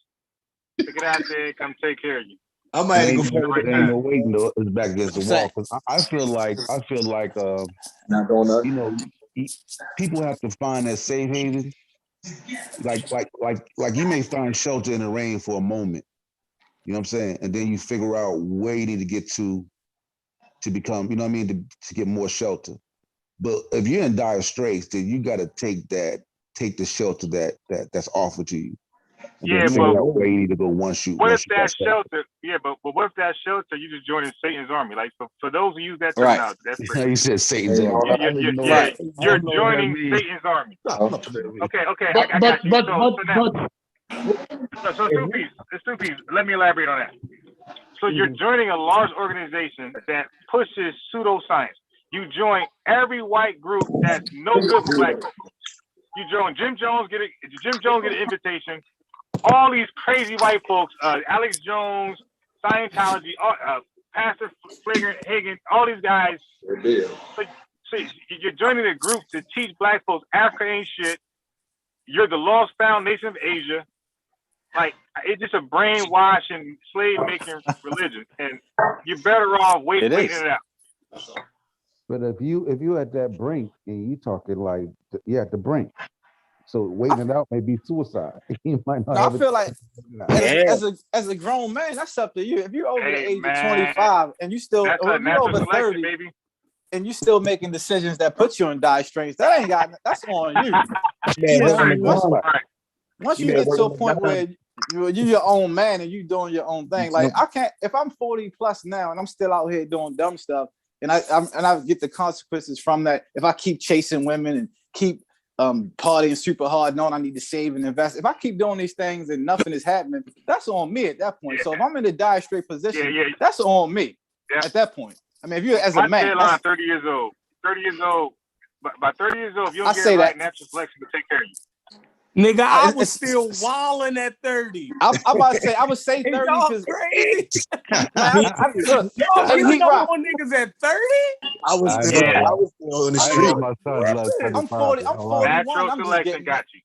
to get out there and come take care of you. I might go for right now. Waiting though, is back against the wall because I feel like not going up. People have to find that safe haven. Like you may find shelter in the rain for a moment. You know what I'm saying? And then you figure out where you need to get to become, you know what I mean, to get more shelter. But if you're in dire straits, then you got to take the shelter that's offered to you. Yeah, but where you need to go once you. What if that shelter? Yeah, but what if that shelter you just joining Satan's army? Like for those who use that terminology, that's pretty. You said Satan's army. You're joining Satan's army. Okay, I got you. So two pieces. Let me elaborate on that. So you're joining a large organization that pushes pseudoscience. You join every white group that's no good for black people. You join Jim Jones get an invitation. All these crazy white folks, Alex Jones, Scientology, Pastor Flagrant Higgins, all these guys. So you're joining a group to teach black folks Africa ain't shit. You're the lost found nation of Asia. Like, it's just a brainwashing, slave-making religion, and you're better off waiting it out. But if you at that brink and you talking like you're at the brink, so waiting it out may be suicide. You might not. I feel like as a grown man, that's up to you. If you're over the age of 25 and you still, or if you're over 30, baby, and you still making decisions that put you in dire straits, that's on you. Once you get to a point where you're your own man and you doing your own thing, like I can't. If I'm 40 plus now and I'm still out here doing dumb stuff, and I get the consequences from that. If I keep chasing women and keep partying super hard, knowing I need to save and invest. If I keep doing these things and nothing is happening, that's on me at that point. So if I'm in a dire straight position, that's on me at that point. I mean, if you're as a man, 30 years old. By 30 years old, if you don't get it right, natural selection to take care of you. Nigga, I was still wilding at 30. I'm about to say, I would say 30 because you know when niggas at 30? I was still in the street. I'm 40. I'm 41. Natural selection got you.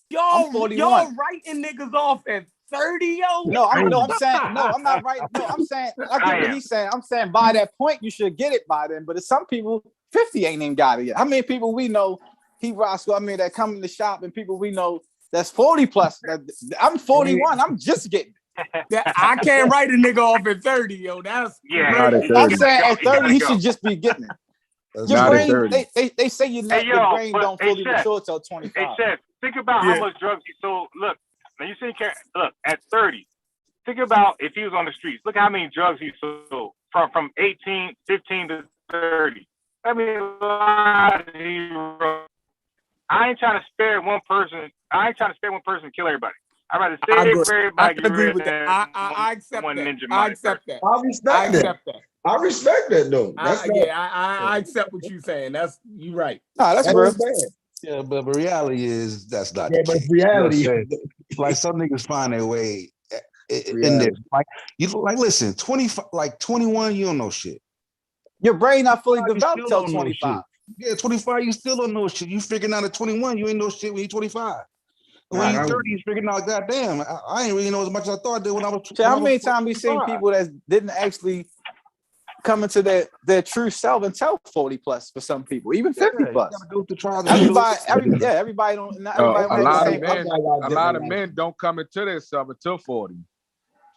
Y'all writing niggas off at 30, yo. No, I'm saying no. I'm not right. No, I'm saying I get what he's saying. I'm saying by that point you should get it by then. But it's some people 50 ain't even got it yet. How many people we know he Roscoe? I mean that come in the shop and people we know that's 40 plus. I'm 41. I'm just getting it. I can't write a nigga off at 30, yo. That's crazy. I'm saying at 30 he should just be getting it. Your brain, they say your brain don't fully mature till 25. Hey, Chef, think about how much drugs he sold. Look, now you see, look, at 30, think about if he was on the streets. Look how many drugs he sold from 15 to 30. I mean, a lot of heroes. I ain't trying to spare one person. I ain't trying to spare one person and kill everybody. I'd rather save everybody. I agree with that. I accept that. I accept that. I respect that. I respect that though. I accept what you're saying. That's you right. No, that's real. Yeah, but the reality is that's not. Yeah, but reality, you know, like some niggas find their way in there. Like listen, 25, like 21, you don't know shit. Your brain not fully developed till 25. Yeah, 25, you still don't know shit. You figuring out at 21, you ain't know shit when you're 25. When you're 30, you figuring out, goddamn, I ain't really know as much as I thought I did when I was 20. How many times we seen people that didn't actually come into their true self until 40 plus for some people, even 50 plus. Everybody don't. Not everybody a lot of men don't come into their self until 40.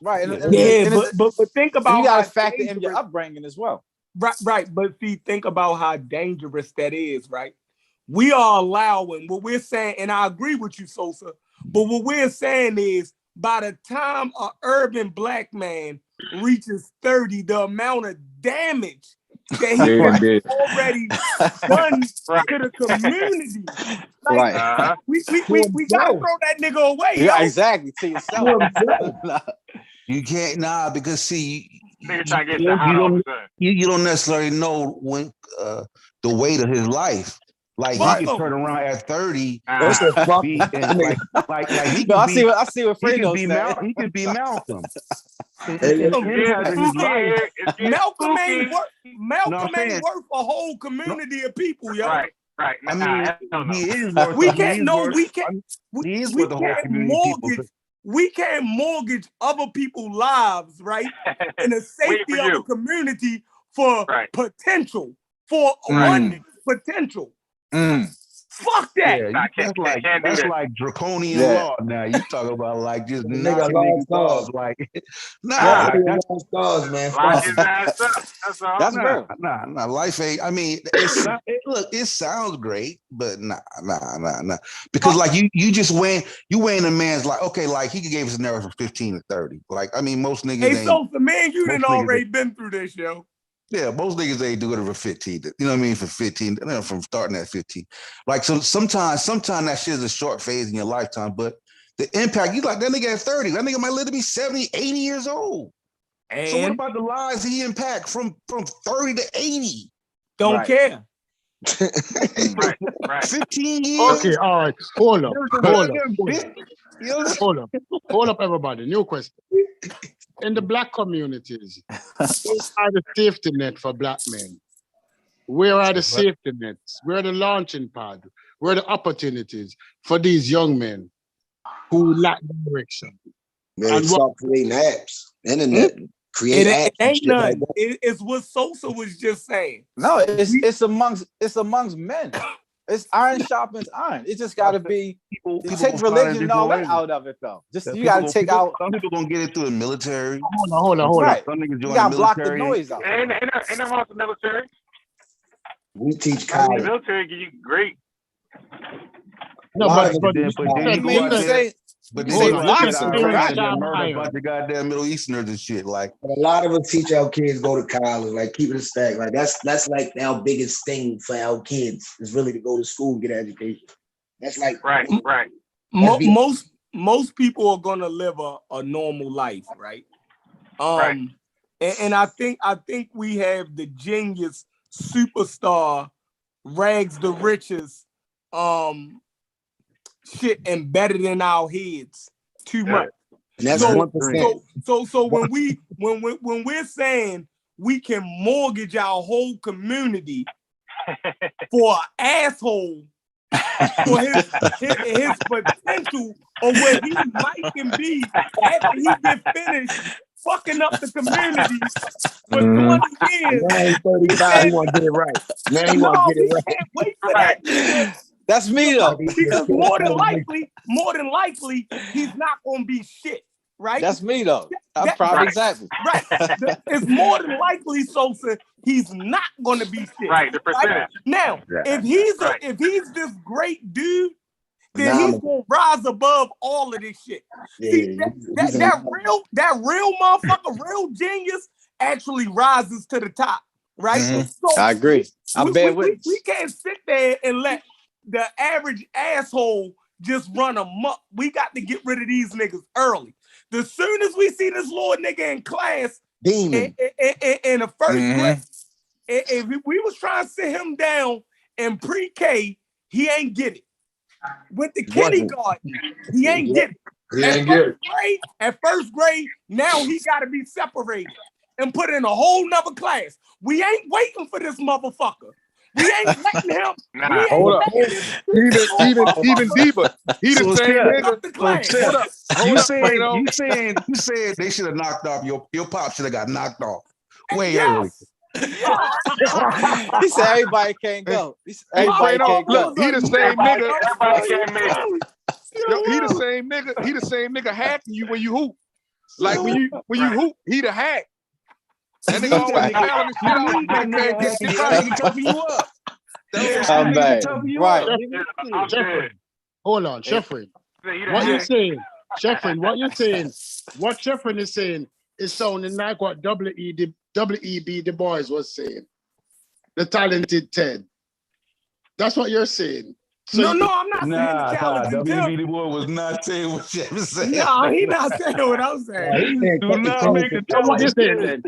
Right. But think about you got to factor in your upbringing as well. Right. But see, think about how dangerous that is, right? We are allowing what we're saying, and I agree with you, Sosa. But what we're saying is, by the time an urban black man reaches 30, the amount of damage that he has already done to the community. Like, we gotta throw that nigga away. Yeah, exactly. To yourself. You can't because see, you don't necessarily know when the weight of his life. Like he can turn around at 30. I see what Fredo said. He could be Malcolm. Malcolm ain't worth a whole community of people, yo. Right. I mean, he is. We can't mortgage. We can't mortgage other people's lives, right? In the safety of a community for potential, for abundant potential. Fuck that. Yeah, that's like draconian law. Now you talk about like just knocking niggas off. Like, that's stars, man. That's real. Nah. Life ain't. I mean, it sounds great, but nah. Because like you just weighing a man's like, okay, like he gave us an error from 15 to 30. Like, I mean, most niggas. Hey, so the man, you done already been through this, yo. Yeah, most niggas ain't doing it for 15. You know what I mean? For 15, from starting at 15. Like, so sometimes that shit is a short phase in your lifetime, but the impact, you like that nigga at 30. That nigga might live to be 70, 80 years old. And so what about the lives he impact from 30 to 80? Don't care. Right. 15 years. Okay, all right. Hold up, everybody. New question. In the black communities, where are the safety net for black men? Where are the safety nets? Where are the launching pad? Where are the opportunities for these young men who lack direction? Man, start creating apps, internet, create apps. It ain't none. It's what Sosa was just saying. No, it's amongst men. It's iron sharpens iron. It just got to be people take religion and all that out of it, though. Just you got to take out. Some people gonna get it through the military. Hold on. Right. Some niggas you got to block the noise out. Ain't about the military. We teach college. The military give you great. No, but then you murder a bunch of goddamn Middle Easterners and shit. Like a lot of us teach our kids go to college, like keep it a stack. Like that's like our biggest thing for our kids is really to go to school and get an education. That's like right. Most people are gonna live a normal life, right? And I think we have the genius superstar rags the riches shit embedded in our heads too much. And that's 1%. So when we're saying we can mortgage our whole community for an asshole for his potential or what he might can be after he get finished fucking up the community for 20 years. Now he's 35, he want to get it right. Now he want to get it right. Can't wait for that nigga. That's me though. Because more than likely, he's not gonna be shit, right? That's me though. That's probably exactly. Right. It's more than likely, Sosa, he's not gonna be shit. Right, the percentage. Right? Now, if he's this great dude, then he's gonna rise above all of this shit. See, that real motherfucker, real genius actually rises to the top, right? So I agree. We can't sit there and let the average asshole just run amok. We got to get rid of these niggas early. The soon as we see this little nigga in class, demon in the first grade, if we was trying to sit him down in pre-K, he ain't get it. With the kindergarten, he ain't get it. At first grade, now he got to be separated and put in a whole nother class. We ain't waiting for this motherfucker. We ain't letting him. Hold up. Even Diva. He the same nigga. You said they should have knocked off your pop should have got knocked off way early. He said everybody can't go. Everybody can't go. He the same nigga. Everybody can't make it. He the same nigga. He the same nigga hacking you when you hoop. Like when you hoop, he the hack. That nigga always calling this shit out. He toughen you up. I'm back. Right. Jeffrey. Hold on, Jeffrey. What you saying? Jeffrey, what you saying? What Jeffrey is saying is sounding like what W.E.B. Du Bois was saying. The talented 10. That's what you're saying. So I'm not saying the talented 10. W.E.B. Du Bois was not saying what Jeff was saying. No, he's not saying what I'm saying. Do not make a talented 10.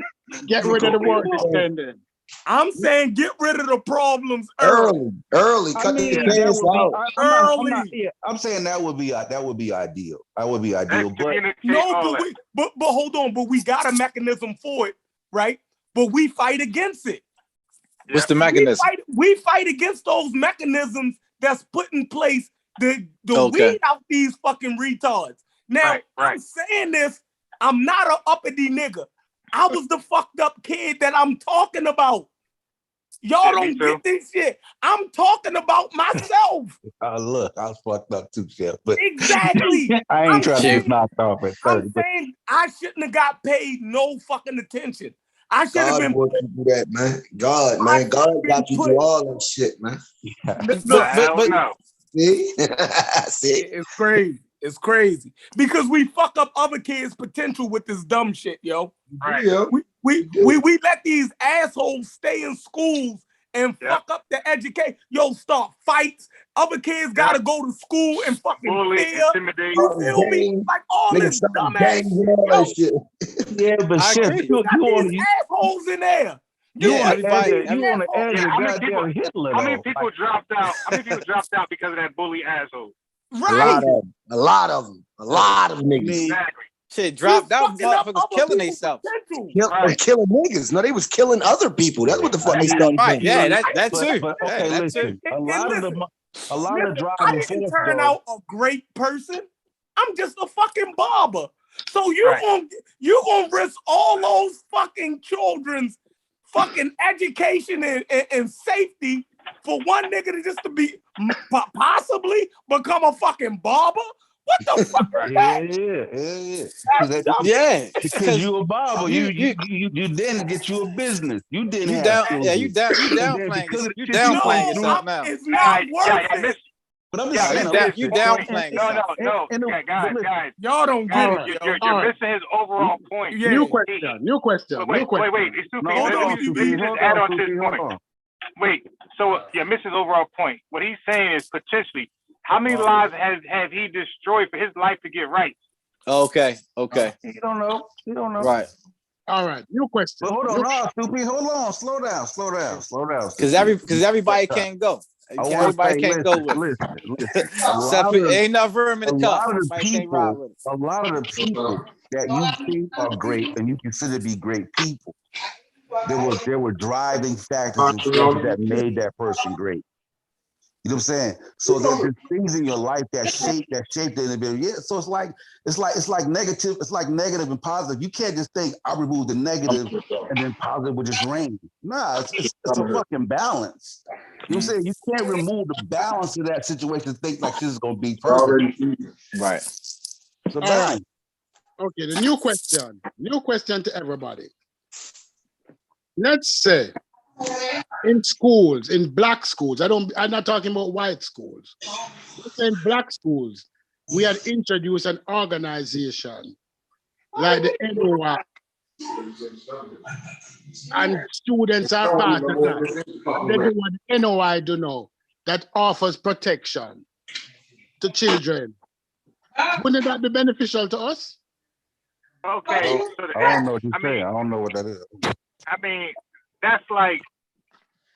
Get rid of the word extended. I'm saying get rid of the problems early. Cut the pants out. I'm saying that would be ideal. That would be ideal. But hold on. But we got a mechanism for it, right? But we fight against it. What's the mechanism? We fight against those mechanisms that's put in place to weed out these fucking retards. Now, I'm saying this. I'm not an uppity nigga. I was the fucked up kid that I'm talking about. Y'all don't get this shit. I'm talking about myself. Look, I was fucked up too, Chef. But exactly. I ain't trying to get knocked off at 30. I'm saying I shouldn't have got paid no fucking attention. I should have been. God do that, man. God got you through all that shit, man. But See, it's crazy. It's crazy because we fuck up other kids' potential with this dumb shit, yo. Right. Yeah. We let these assholes stay in schools and fuck up the education. Yo, start fights. Other kids gotta go to school and fucking fear. You feel me? Like all this dumb ass shit. Yeah, but shit, you got these assholes in there. You want to edge goddamn Hitler? How many people dropped out? How many people dropped out because of that bully asshole? Right. A lot of them. Niggas. Exactly. Shit, dropped out. Motherfuckers killing themselves. Killing niggas. No, they was killing other people. That's what the fuck they started doing. Yeah, that too. But okay, listen. A lot of driving I didn't turn out a great person. I'm just a fucking barber. So you're gonna risk all those fucking children's fucking education and safety for one nigga to be possibly become a fucking barber? What the fuck is that? Yeah. Because you a barber, you didn't get you a business. You didn't you have downplaying. You downplaying yourself now. It's not worth it. But I'm just saying, you downplaying. No, guys. Y'all don't get it. You're missing his overall point. Yeah. New question. Wait. Just add on to his point. Wait, so you're missing his overall point. What he's saying is potentially, how many lives have he destroyed for his life to get right? Okay. You don't know. Right. All right. New question. But hold on, slow down. Because everybody can't go. Everybody can't go with it. Ain't enough room in the cup. A lot of the people that you think are great and you consider to be great people, there were driving factors that made that person great. You know what I'm saying? So there's things in your life that shape the individual. Yeah. So it's like negative. It's like negative and positive. You can't just think I remove the negative and then positive will just reign. Nah, it's a fucking balance. You know what I'm saying? You can't remove the balance of that situation and think like this is gonna be perfect. Right. So balance. Okay, the new question to everybody. Let's say in schools, in black schools, I'm not talking about white schools. In black schools, we had introduced an organization like the NOI, and students are part of that. They do what NOI do now, that offers protection to children. Wouldn't that be beneficial to us? Okay. I don't know what you're saying. I don't know what that is. I mean, that's like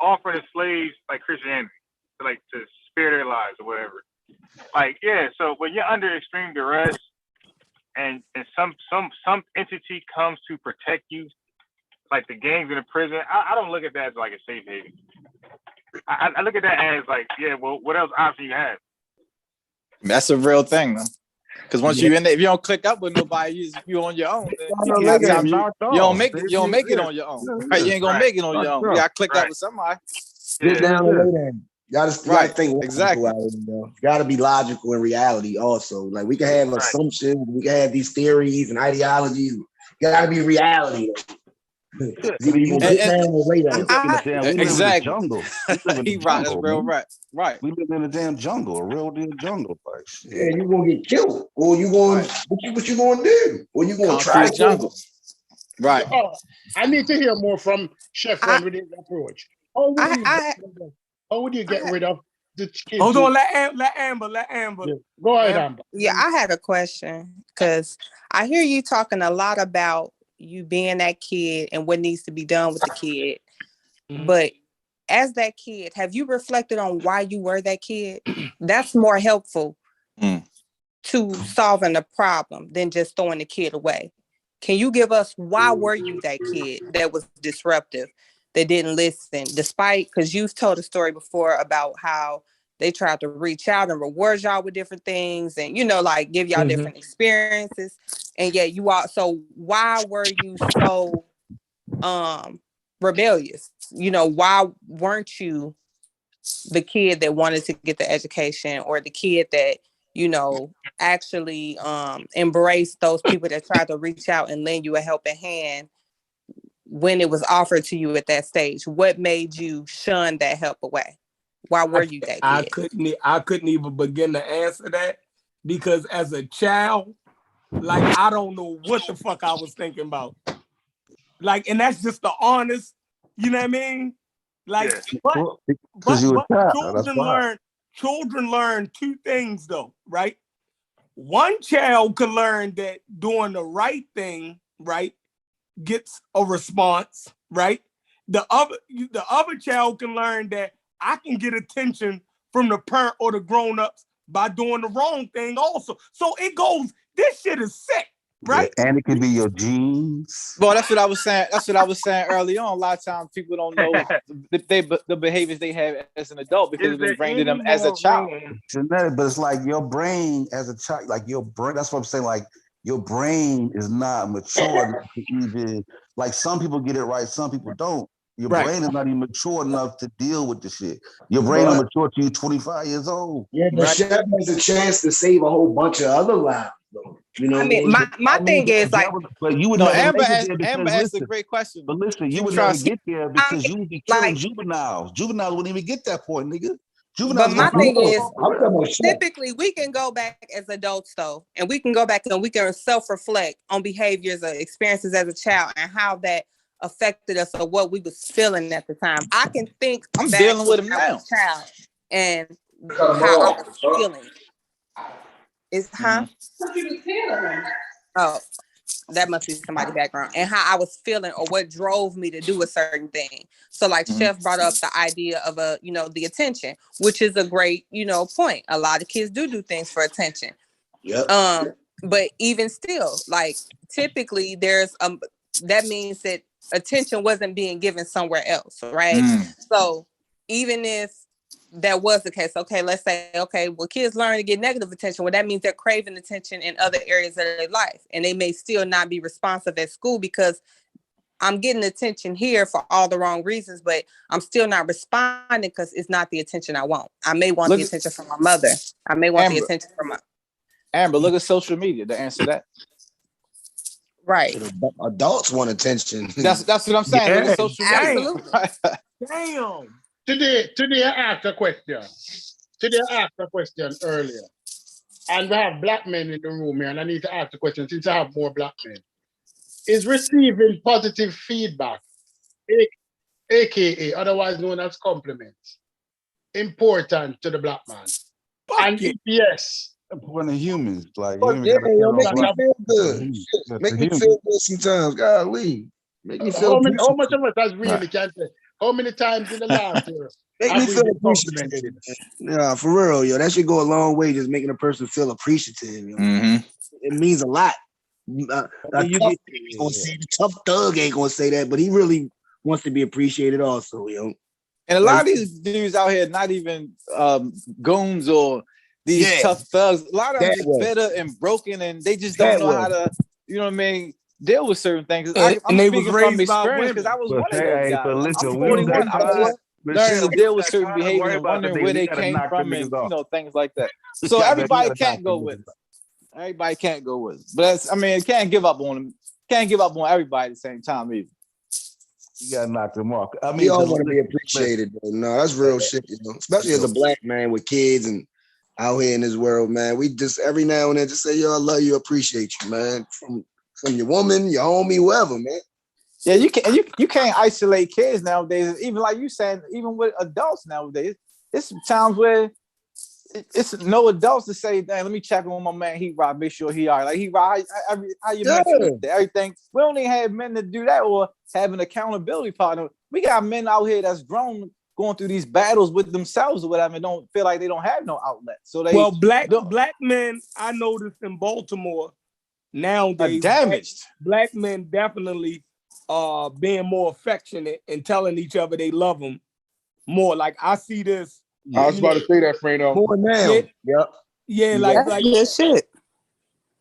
offering the slaves like Christianity, like to spare their lives or whatever. Like, yeah, so when you're under extreme duress and some entity comes to protect you, like the gangs in the prison, I don't look at that as like a safe haven. I look at that as like, yeah, well, what else option you have? That's a real thing, though. Because once you're in there, if you don't click up with nobody, you're on your own. You don't make it on your own. Right? You ain't gonna make it on your own. You gotta click up with somebody. Sit down and lay down. You gotta think exactly. You gotta be logical in reality also. Like we can have assumptions, we can have these theories and ideologies. You gotta be reality. Exactly. He right. That's real right. Right. We live in a damn jungle, a real deal jungle. Like, yeah, you gonna get killed, or you going what you gonna do, or you gonna try to jungle. Right. Oh, I need to hear more from Chef Friend with his approach. How would you get rid of the kids? Hold on, let Amber. Yeah. Go ahead, Amber. Yeah, I had a question because I hear you talking a lot about you being that kid and what needs to be done with the kid. Mm-hmm. But as that kid, have you reflected on why you were that kid? That's more helpful to solving the problem than just throwing the kid away. Can you give us why were you that kid that was disruptive, that didn't listen, despite, because you've told a story before about how they tried to reach out and reward y'all with different things and, like give y'all different experiences. And yet so why were you so rebellious? Why weren't you the kid that wanted to get the education or the kid that, actually embraced those people that tried to reach out and lend you a helping hand when it was offered to you at that stage? What made you shun that help away? Why were you that kid? I couldn't even begin to answer that because as a child, like, I don't know what the fuck I was thinking about. Like, and that's just the honest, you know what I mean? Like, but children learn two things though, right? One child can learn that doing the right thing, right, gets a response, right? The other child can learn that I can get attention from the parent or the grown-ups by doing the wrong thing also. So it goes, this shit is sick, right? Yeah, and it could be your genes. Well, that's what I was saying. That's what I was saying early on. A lot of times people don't know the behaviors they have as an adult because it was ingrained in them as a child. Genetic, but it's like your brain as a child, like your brain, that's what I'm saying, like your brain is not mature enough to even, like some people get it right, some people don't. Your brain is not even mature enough to deal with the shit. Your brain is mature till you're 25 years old. Yeah, but Chef has a chance to save a whole bunch of other lives, though. I mean, my thing is like, but you would Amber asked a great question. But listen, you would never get there because you would be killing juveniles. Juveniles wouldn't even get that point, nigga. But my thing is, typically we can go back as adults though, and we can go back and we can self-reflect on behaviors or experiences as a child and how that affected us or what we was feeling at the time. I can think I'm dealing with him now, child, and how I was feeling. Oh, that must be somebody's background. And how I was feeling or what drove me to do a certain thing. So like Chef brought up the idea of the attention, which is a great, point. A lot of kids do things for attention. Yep. But even still, like typically there's that means that attention wasn't being given somewhere else, right? So even if that was the case, okay, let's say, okay, well, kids learn to get negative attention. Well, that means they're craving attention in other areas of their life, and they may still not be responsive at school because I'm getting attention here for all the wrong reasons, but I'm still not responding because it's not the attention I want. I may want the attention from my mother. I may want the attention from my... Amber, look at social media to answer that. Right. Adults want attention. That's what I'm saying. Yeah. Look at social media. Absolutely. Damn. Today I asked a question. Earlier. And we have black men in the room here, and I need to ask the question since I have more black men. Is receiving positive feedback, aka otherwise known as compliments, important to the black man? And if yes, one of humans, like make me feel good. Make me feel good sometimes. Golly, make me feel. How much of us has really can say? How many times in the last year? Make me feel appreciative. Yeah, for real, yo. That should go a long way, just making a person feel appreciative. Yo. Mm-hmm. It means a lot. The tough thug ain't gonna say that, but he really wants to be appreciated also, yo. And a lot of these dudes out here, not even goons or these tough thugs. A lot of them just bitter and broken, and they just don't know how to, you know what I mean, deal with certain things. I'm speaking from experience because I was one of those guys. But listen, I'm 41. I was learning to deal with certain behavior and wondering where they came from and, you know, things like that. So everybody can't go with it. Everybody can't go with it. But can't give up on them. Can't give up on everybody at the same time either. You gotta knock them off. I mean, we all want to be appreciated, though. No, that's real shit, you know. Especially as a black man with kids and out here in this world, man. We just every now and then just say, yo, I love you, appreciate you, man. From your woman, your homie, whoever, man. Yeah, you can't isolate kids nowadays. Even like you saying, even with adults nowadays, it's times where it's no adults to say, "Dang, let me check on my man. He right, make sure he all right. Like he right. How you mention everything? We don't even have men to do that or have an accountability partner. We got men out here that's grown, going through these battles with themselves or whatever, and don't feel like they don't have no outlet. So they black men, I noticed in Baltimore nowadays, damaged. Black men definitely being more affectionate and telling each other they love them more. Like I see this. I was about to say that, Fredo. More now. Yeah, like good shit.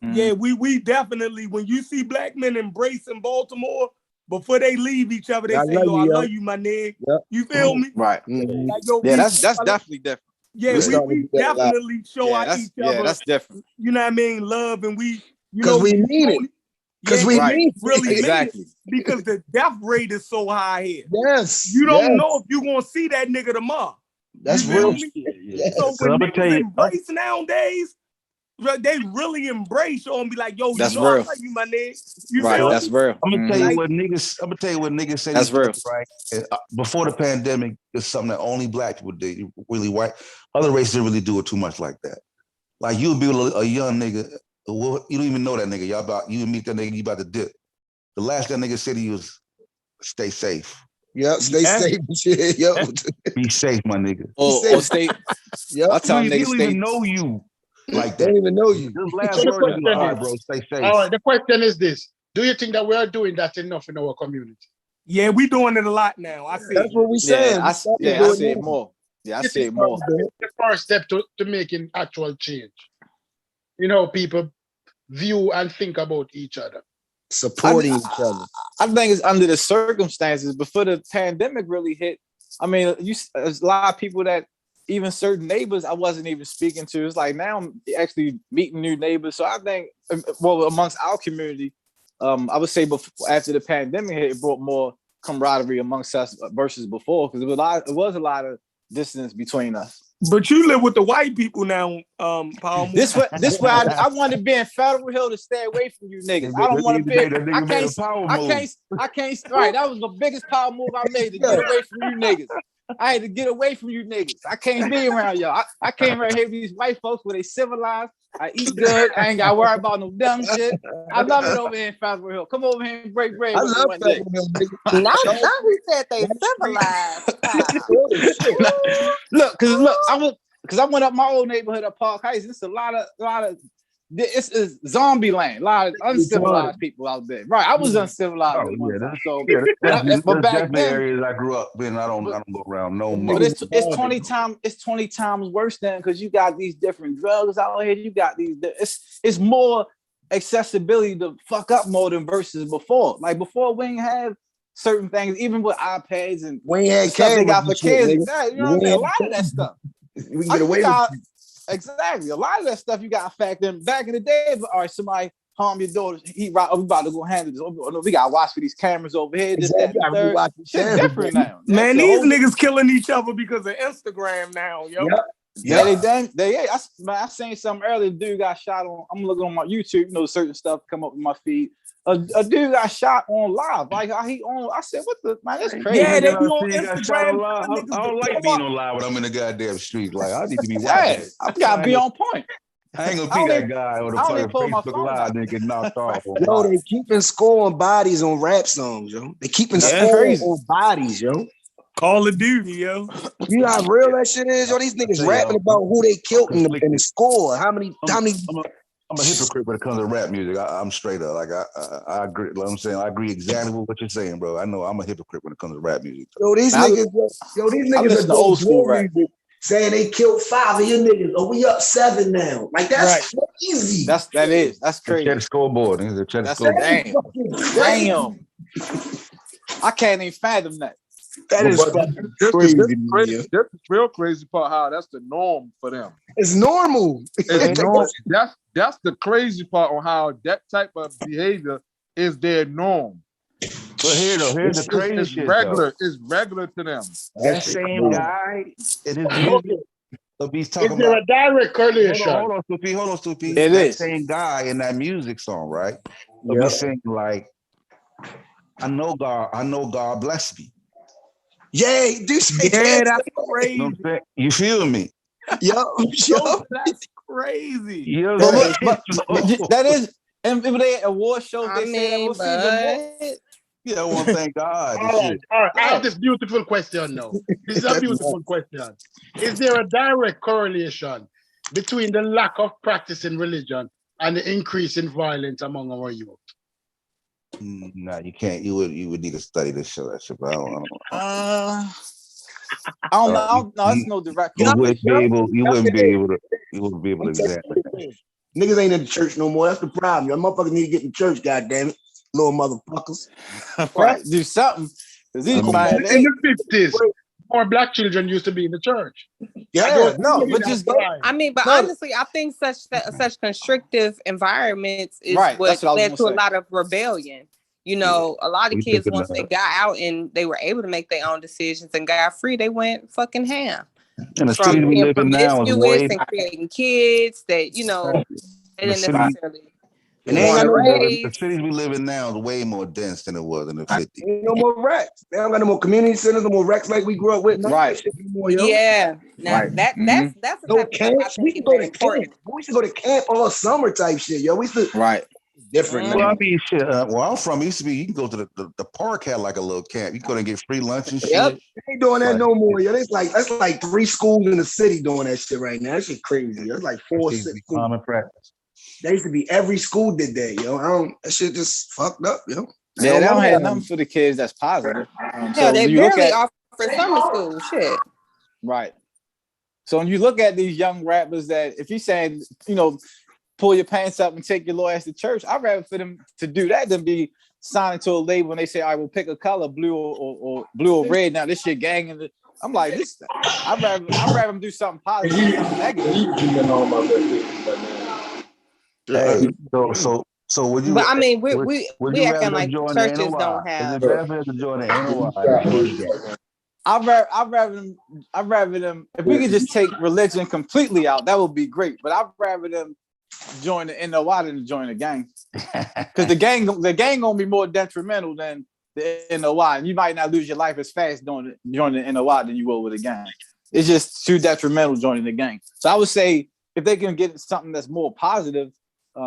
Yeah, we definitely, when you see black men embrace in Baltimore, before they leave each other, they say, "Yo, I love you, my nigga." Yep. You feel me? Right. Mm-hmm. Like, yo, that's definitely different. Yeah, we definitely show out each other. Yeah, that's different. You know what I mean? Love, and we, because we mean it. Because we mean really exactly mean it, because the death rate is so high here. Yes. You don't know if you're gonna see that nigga tomorrow. That's real. Yes. So when niggas embrace nowadays, they really embrace you and be like, "Yo, that's you know real. I love you, my nigga." You right, feel that's me? real. I'm gonna tell you what niggas. I'm gonna tell you what niggas say. That's real. Right. Before the pandemic, it's something that only black people did. Really white. Other races didn't really do it too much like that. Like you'll be a young nigga. You don't even know that nigga. You meet that nigga. You about to dip. The last that nigga said he was, stay safe. Yep, stay safe. Yo. Be safe, my nigga. Or stay. Yep. I tell niggas don't even know you like that. They don't even know you. This last word is hard, bro. Stay safe. All right, the question is this. Do you think that we are doing that enough in our community? Yeah, we doing it a lot now. I see. That's what we saying. I see it more. Yeah, I see it more. The first step to making actual change. You know, people view and think about each other. Supporting each other. I think it's under the circumstances. Before the pandemic really hit, I mean, there's a lot of people that even certain neighbors I wasn't even speaking to. It's like now I'm actually meeting new neighbors. So I think, well, amongst our community, I would say before, after the pandemic hit, it brought more camaraderie amongst us versus before, because it was a lot of distance between us. But you live with the white people now, Paul. This way I want to be in Federal Hill to stay away from you niggas. I don't want to be. I can't. Right, that was the biggest power move I made, to get away from you niggas. I had to get away from you niggas. I can't be around y'all. I came right here with these white folks where they civilized. I eat good. I ain't got to worry about no dumb shit. I love it over here in Federal Hill. Come over here and break bread. I love Federal Hill. Now he said they civilized. Look, because I went up my old neighborhood at Park Heights. It's a lot of it's zombie land. A lot of uncivilized people out there. Right. I was uncivilized at one time. So but back then areas I grew up in, I don't go around no more. But it's 20 times worse than because you got these different drugs out here. You got these it's more accessibility to fuck up more than versus before. Like before we didn't have certain things, even with iPads and stuff they got for kids. You know what I mean? A lot of that stuff. We can get away with it. Exactly. A lot of that stuff you got to factor in. Back in the day, all right, somebody harm your daughter. We about to go handle this. Oh, no, we got to watch for these cameras over here. This, that, and third. Shit's different now. Man, these niggas killing each other because of Instagram now, yo. I seen something earlier. Dude got shot on. I'm looking on my YouTube. You know, certain stuff come up in my feed. A dude got shot on live. Like he on. I said, "What the man? That's crazy." Yeah, they be on Instagram. I don't like being on live when I'm in the goddamn street. Like I need to be watching. Yeah, I gotta be on point. I ain't gonna be that guy on the fucking Facebook live and get knocked off. Yo, they keeping score on bodies on rap songs, yo. They keeping score on bodies, yo. Call of Duty, yo. You know how real that shit is, yo. These niggas rapping about who they killed in the score. How many? I'm a hypocrite when it comes to rap music. I'm straight up. Like I agree. Like I'm saying, I agree exactly with what you're saying, bro. I know I'm a hypocrite when it comes to rap music. These niggas are old school rap. Saying they killed 5 of your niggas. Oh, we up 7 now. Like that's crazy. That's crazy. Check the scoreboard. Damn. I can't even fathom that. That is crazy. That's the real crazy part. How that's the norm for them. It's normal. It's normal. That's the crazy part on how that type of behavior is their norm. But here's the crazy shit. It's regular to them. That same guy in his music. Is there a direct correlation? Hold on, Stupi. It is. Same guy in that music song, right? He'll be saying like, I know God bless me. Yeah, he do say that. That's crazy. You feel me? Yo, that's crazy. Yo, but that is, and if they award shows, they say that I want to thank God. All right. I have this beautiful question now. This is a beautiful question. Is there a direct correlation between the lack of practice in religion and the increase in violence among our youth? No, you can't. You would need to study this show. That shit, but I don't know. I don't know. No, it's no direct. You wouldn't be able to examine that. Niggas ain't in the church no more. That's the problem. Y'all motherfuckers need to get in church, goddamn it. Little motherfuckers. Right. Do something. In the 50s, more black children used to be in the church. Honestly, I think such constrictive environments is what led to a lot of rebellion. You know, a lot of kids, once they got out and they were able to make their own decisions and got free, they went fucking ham. And the city we live in now is way and creating kids that, you know, they didn't necessarily. The cities we live in now is way more dense than it was in the 50s. Ain't no more racks. They don't got no more community centers, no more racks like we grew up with. Right. Yeah. Now that's no camps. We used to go to camp. We used to go to camp all summer type shit, yo. We used to different. Well, I mean, shit. Where I'm from, it used to be you can go to the park, had like a little camp. You go and get free lunch and shit. Yep. They ain't doing that no more, yo. That's like 3 schools in the city doing that shit right now. That shit crazy. That's like 4, 6. Common practice. They used to be every school did that, yo. That shit just fucked up, yo. Yeah, they don't have nothing for the kids that's positive. So they barely offer summer school shit. Right. So when you look at these young rappers that if you're saying, you know, pull your pants up and take your little ass to church, I'd rather for them to do that than be signing to a label and they say, all right, we'll pick a color, blue or red. Now this shit gang and I'm like, this. I'd rather them do something positive than something negative. Hey, so would you? But I mean, we acting like churches don't have. Is it better to join the NOI? I'd rather them. If we could just take religion completely out, that would be great. But I'd rather them join the NOI than to join the gang, because the gang gonna be more detrimental than the NOI, and you might not lose your life as fast joining the NOI than you will with a gang. It's just too detrimental joining the gang. So I would say if they can get something that's more positive.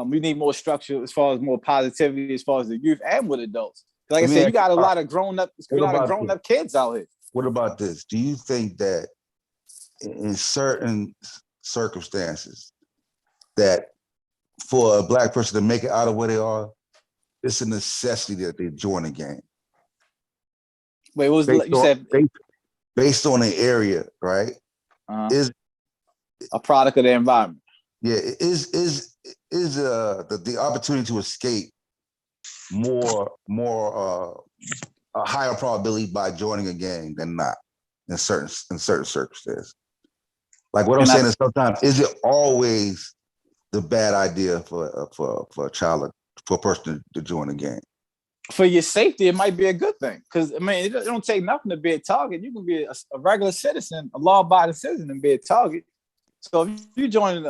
We need more structure as far as more positivity as far as the youth and with adults. Like I said, you got a lot of grown up kids out here. What about this? Do you think that in certain circumstances that for a black person to make it out of where they are, it's a necessity that they join a gang. Wait, what was you said? Based on the area, right? Is a product of the environment. Yeah, is the opportunity to escape more a higher probability by joining a gang than not in certain circumstances. Like what I'm saying is sometimes, is it always the bad idea for a child, for a person to join a gang? For your safety, it might be a good thing. Because, I mean, it don't take nothing to be a target. You can be a regular citizen, a law-abiding citizen, and be a target. So if you join,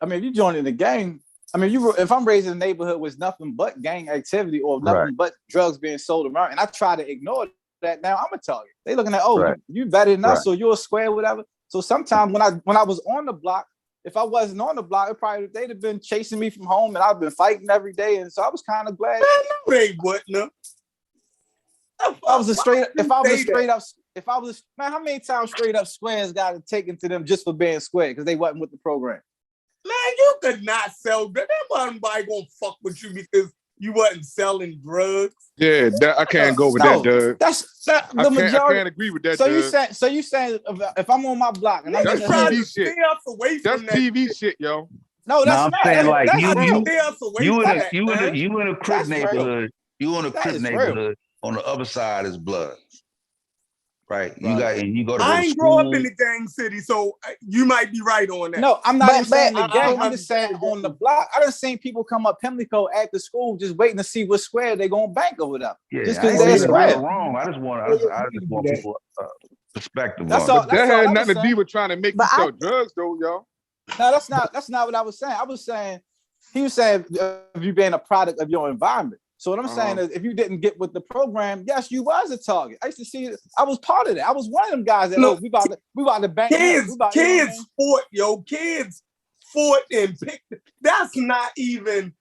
if you join in the gang, if I'm raised in a neighborhood with nothing but gang activity or nothing but drugs being sold around, and I try to ignore that, now I'm a target. They looking at, you better than us, so you're a square, whatever. So sometimes when I was on the block, if I wasn't on the block, they'd have been chasing me from home, and I've been fighting every day, and so I was kind of glad. Man, they wouldn't. How many times straight up squares got taken to them just for being square because they wasn't with the program? Man, you could not sell that. Nobody gonna fuck with you because you wasn't selling drugs. Yeah, I can't go with that, Doug. That's the majority. I can't agree with that. So you saying if I'm on my block and I'm that's TV shit. That's TV shit, yo. No, that's not. I'm saying like you in a Crip neighborhood. You in a Crip neighborhood. On the other side is blood. Right. You go to. I ain't grow up in the gang city, so you might be right on that. No, I'm not saying the gang. I'm just saying on the block. I done seen people come up Pimlico after school just waiting to see what square they gonna bank or whatever. Yeah, just because they're square. Wrong. I just want people perspective. That's all. That had nothing to do with trying to make you sell drugs, though, y'all. No, that's not what I was saying. I was saying he was saying if you being a product of your environment. So what I'm saying is, if you didn't get with the program, yes, you was a target. I used to see it. I was part of that. I was one of them guys that we about to bank. Kids fought and picked. That's not even.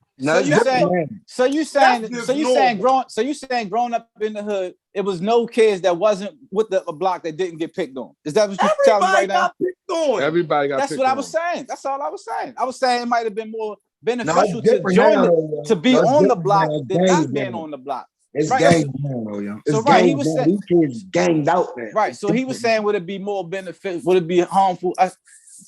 So you saying growing up in the hood, it was no kids that wasn't with the block that didn't get picked on. Is that what you're telling me right now? Everybody got picked on. That's what I was saying. That's all I was saying. I was saying it might have been more beneficial to be on the block than not being on the block. It's gang now, yo. He was saying these kids ganged out, man. Right. So he was saying, would it be more beneficial? Would it be harmful?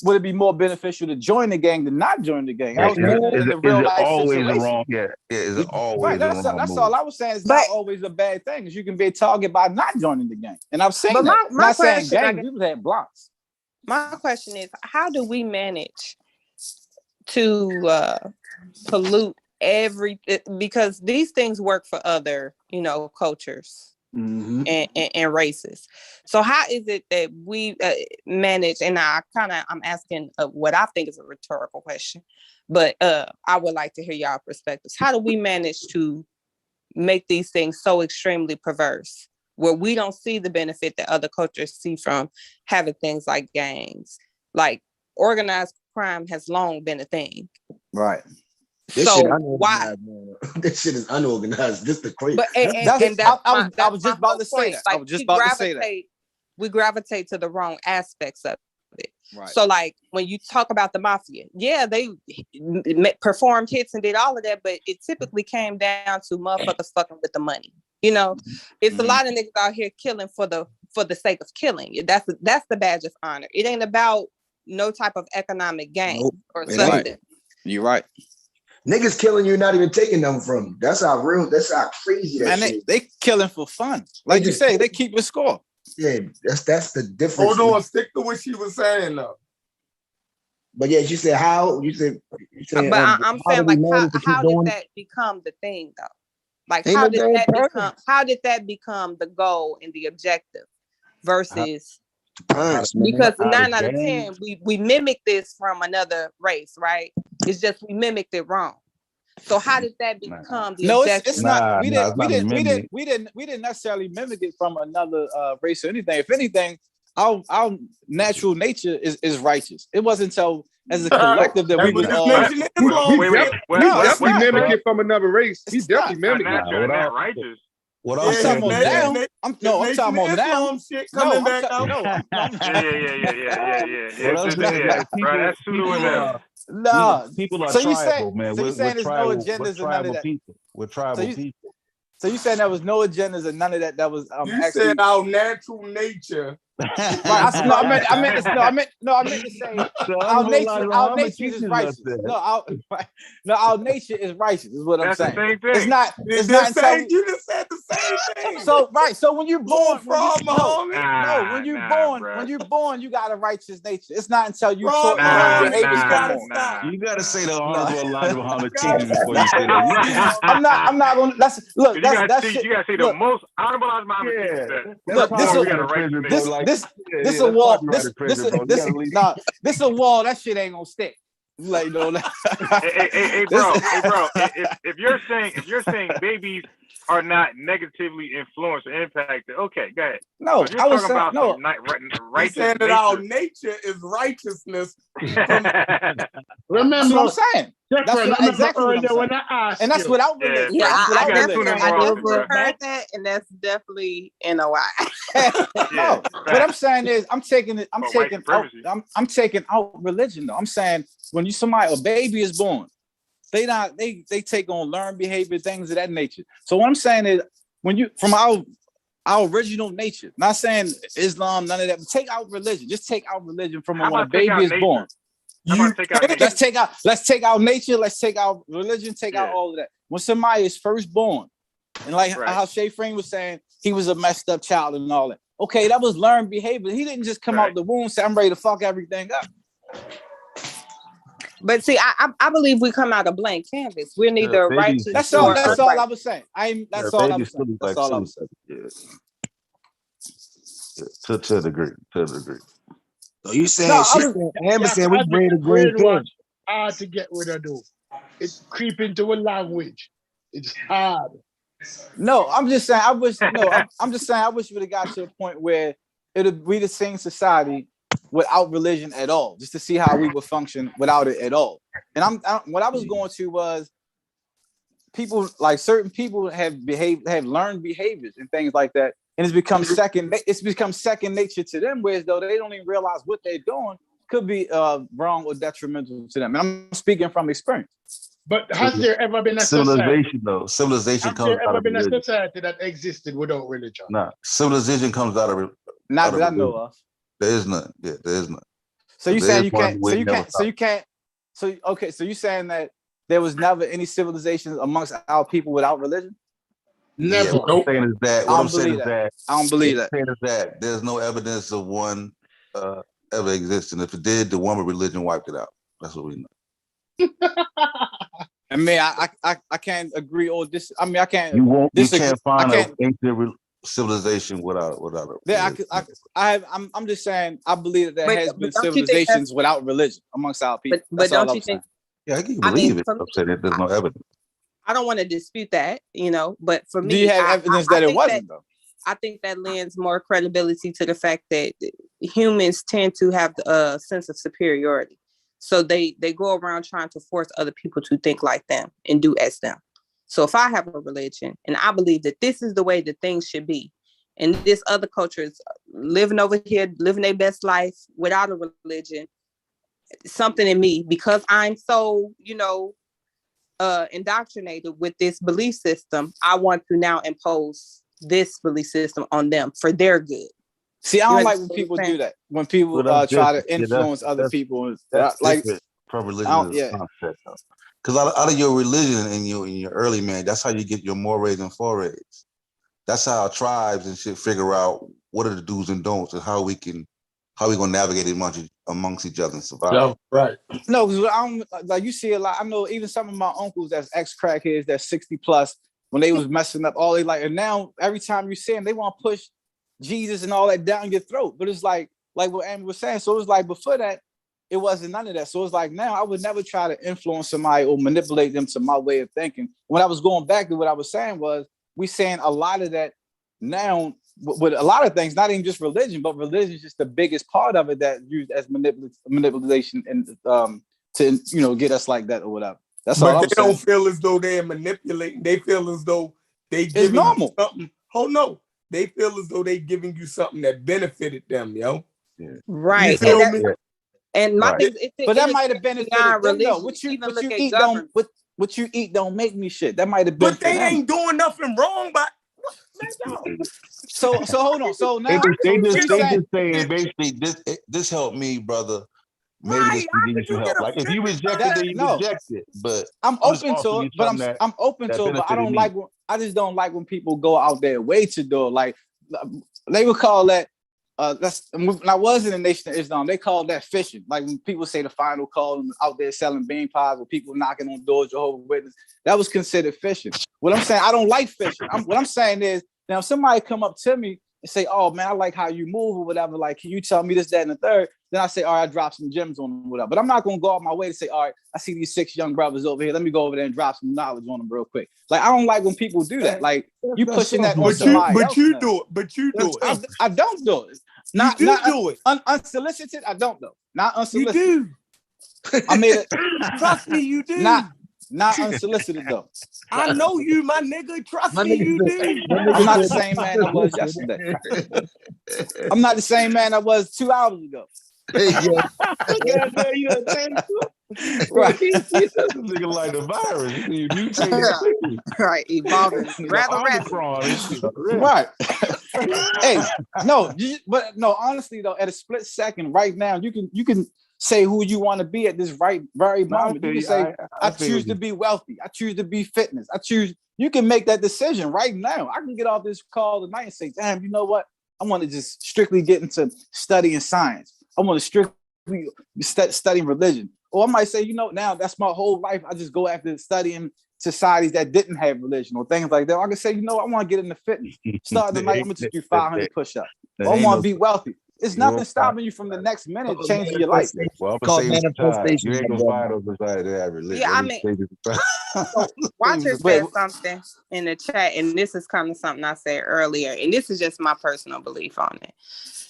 Would it be more beneficial to join the gang than not join the gang? Is it always the wrong? Yeah. Is it always the wrong? That's all I was saying. It's not always a bad thing. You can be a target by not joining the gang. And I've seen that. I'm not saying gang. People had blocks. My question is, how do we manage to pollute everything, because these things work for other cultures and races? So how is it that we manage, and I'm asking what I think is a rhetorical question, but I would like to hear y'all perspectives. How do we manage to make these things so extremely perverse where we don't see the benefit that other cultures see from having things like gangs? Like, organized crime has long been a thing. Right. Why? This shit is unorganized. This is the crazy. But I was just about to say that. I was just about to say that. We gravitate to the wrong aspects of it. Right. So, like, when you talk about the mafia, they performed hits and did all of that, but it typically came down to motherfuckers fucking with the money. It's a lot of niggas out here killing for the sake of killing. That's the badge of honor. It ain't about no type of economic gain or something. Right. You're right. Niggas killing you, not even taking them from you. That's how crazy that shit is. They killing for fun. Like you say, they keep a score. Yeah, that's the difference. Hold on, stick to what she was saying though. But yeah, you said how? You said but I'm saying, like, how did that become the thing though? Like, how did that become the goal and the objective versus because 9 out of 10 we mimic this from another race, right? It's just we mimicked it wrong. So how did that become the objective? It's not. We didn't necessarily mimic it from another race or anything. If anything, our natural nature is righteous. It wasn't until as a collective that we was all. We definitely mimic it from another race. We definitely mimic it. Righteous. What I'm saying now, I'm talking about now. Shit coming back out. Yeah. Bro, that's pseudo in there. No, people are so you tribal, say, man. so you saying there's no agendas we're and none of tribal that. people. We're tribal people. So you saying there was no agendas and none of that. That was you actually said our natural nature. Right. I meant to say our nature is righteous. Our nature is righteous, is what I'm saying. That's the same thing. It's not You until just said the same thing. So when you're born, when you're born, you got a righteous nature. It's not until you taught learn behaviors come on. You gotta say the honorable Elijah Muhammad teaching before you say that. You can't. I'm not gonna. That's you gotta say the most honorable Elijah Muhammad teaching that. This a wall. This a wall. That shit ain't gonna stick. Like no. Hey, bro. If you're saying babies are not negatively influenced or impacted, okay, go ahead. No, so I was saying no. Righteous saying that our nature is righteousness. Remember, that's what I'm saying. That's exactly what I'm saying. And that's without religion. Yeah, I definitely heard that, and that's definitely NOI. No, what I'm saying is, I'm taking out religion. Though I'm saying when a baby is born, they take on learned behavior, things of that nature. So what I'm saying is, when you from our original nature, not saying Islam, none of that, but take out religion. Just take out religion from when a baby is born. Let's take out nature, let's take out religion, take out all of that. When somebody is first born, and how Shay Frame was saying, he was a messed up child and all that. Okay, that was learned behavior. He didn't just come out the womb and say, I'm ready to fuck everything up. But see, I believe we come out a blank canvas. We're neither righteous. That's all I was saying. That's all I was saying. That's all I was saying. To a degree. So you saying Amber said we bring the great thing. Hard to get rid of though. It's creep into a language. It's hard. No, I'm just saying. I'm just saying. I wish we would have got to a point where it'd be the same society without religion at all, just to see how we would function without it at all. And what I was going to was people, like certain people have learned behaviors and things like that, and it's become second nature to them, whereas though they don't even realize what they're doing could be wrong or detrimental to them. And I'm speaking from experience. But has there ever been a civilization though? Civilization has comes there ever out been of religion. a society that existed without religion? Nah, civilization comes out of not that I know of. There is none. Yeah, there is none. So you saying you can't? So okay. So you saying that there was never any civilizations amongst our people without religion? Never. Yeah, what I'm saying is that. What I'm saying is that. I don't believe that. Saying is that there's no evidence of one ever existing. If it did, the one with religion wiped it out. That's what we know. I mean, I can't agree or this. I mean, I can't. You can't find an ancient civilization without it. I'm just saying. I believe that there has been civilizations without religion amongst our people. But don't you think? Yeah, I can believe it. I'm saying that there's no evidence. I don't want to dispute that, but for me, do you have evidence that it wasn't though? I think that lends more credibility to the fact that humans tend to have a sense of superiority. So they go around trying to force other people to think like them and do as them. So if I have a religion and I believe that this is the way that things should be, and this other culture is living over here, living their best life without a religion, something in me, because I'm so, indoctrinated with this belief system, I want to now impose this belief system on them for their good. See, I don't like when people do that. When people try to influence other people, like from religion. Because out of your religion and your early man, that's how you get your mores and forays. That's how tribes and shit figure out what are the do's and don'ts and how we gonna navigate amongst each other and survive. Yeah, right. No, because like you see a lot. I know even some of my uncles that's ex-crackheads that's 60 plus, when they was messing up all they like, and now every time you see them, they want to push Jesus and all that down your throat. But it's like what Amy was saying. So it's like before that, it wasn't none of that. So it's like now I would never try to influence somebody or manipulate them to my way of thinking. When I was going back to what I was saying was, we saying a lot of that now with a lot of things, not even just religion, but religion is just the biggest part of it that used as manipulation and to get us like that or whatever. That's all. But they don't feel as though they're manipulating. They feel as though they giving you something. Oh no, they feel as though they giving you something that benefited them, yo. Yeah. Right. You feel me? And my thing is, but that might have benefited them though. What you eat don't make me shit. That might have been. But they ain't doing nothing wrong. But so hold on. So now they just saying basically this helped me, brother. Maybe this can give you help. Like if you reject it, then you reject it. But I'm open to it. But I'm open to it. But I don't like. I just don't like when people go out their way to do it. Like they would call that. That's when I was in the Nation of Islam. They called that fishing. Like when people say the final call and out there selling bean pies or people knocking on doors, Jehovah's Witness, that was considered fishing. What I'm saying, I don't like fishing. What I'm saying is, now if somebody come up to me and say, "Oh man, I like how you move" or whatever, like, can you tell me this, that, and the third? Then I say, "All right, I drop some gems on them, whatever." But I'm not gonna go out my way to say, "All right, I see these 6 young brothers over here. Let me go over there and drop some knowledge on them real quick." Like I don't like when people do that. Like you pushing that on somebody else. But you do it. But you do it. I don't do it. Not do it. Unsolicited, I don't know. Not unsolicited. You do. I made it. Trust me, you do. Not unsolicited though. I know you, my nigga. Trust me, you do. I'm not the same man I was yesterday. I'm not the same man I was 2 hours ago. Right. Nigga like the virus. You mutate. Right, evolving. Right. Hey, but honestly though, at a split second, right now, you can say who you want to be at this very moment. You can say, I choose to be wealthy. I choose to be fitness. You can make that decision right now. I can get off this call tonight and say, damn, you know what? I want to just strictly get into studying science. I want to strictly study religion. Or I might say, now that's my whole life. I just go after studying societies that didn't have religion or things like that. Or I can say, I want to get into fitness. Start tonight, I'm going to just do 500 push-ups. I want to be wealthy. It's nothing stopping you from the next minute changing your life. Well, I'm going to say, you ain't going to find those society that have religion. Yeah, I mean, Walter said something in the chat, and this is kind of something I said earlier, and this is just my personal belief on it.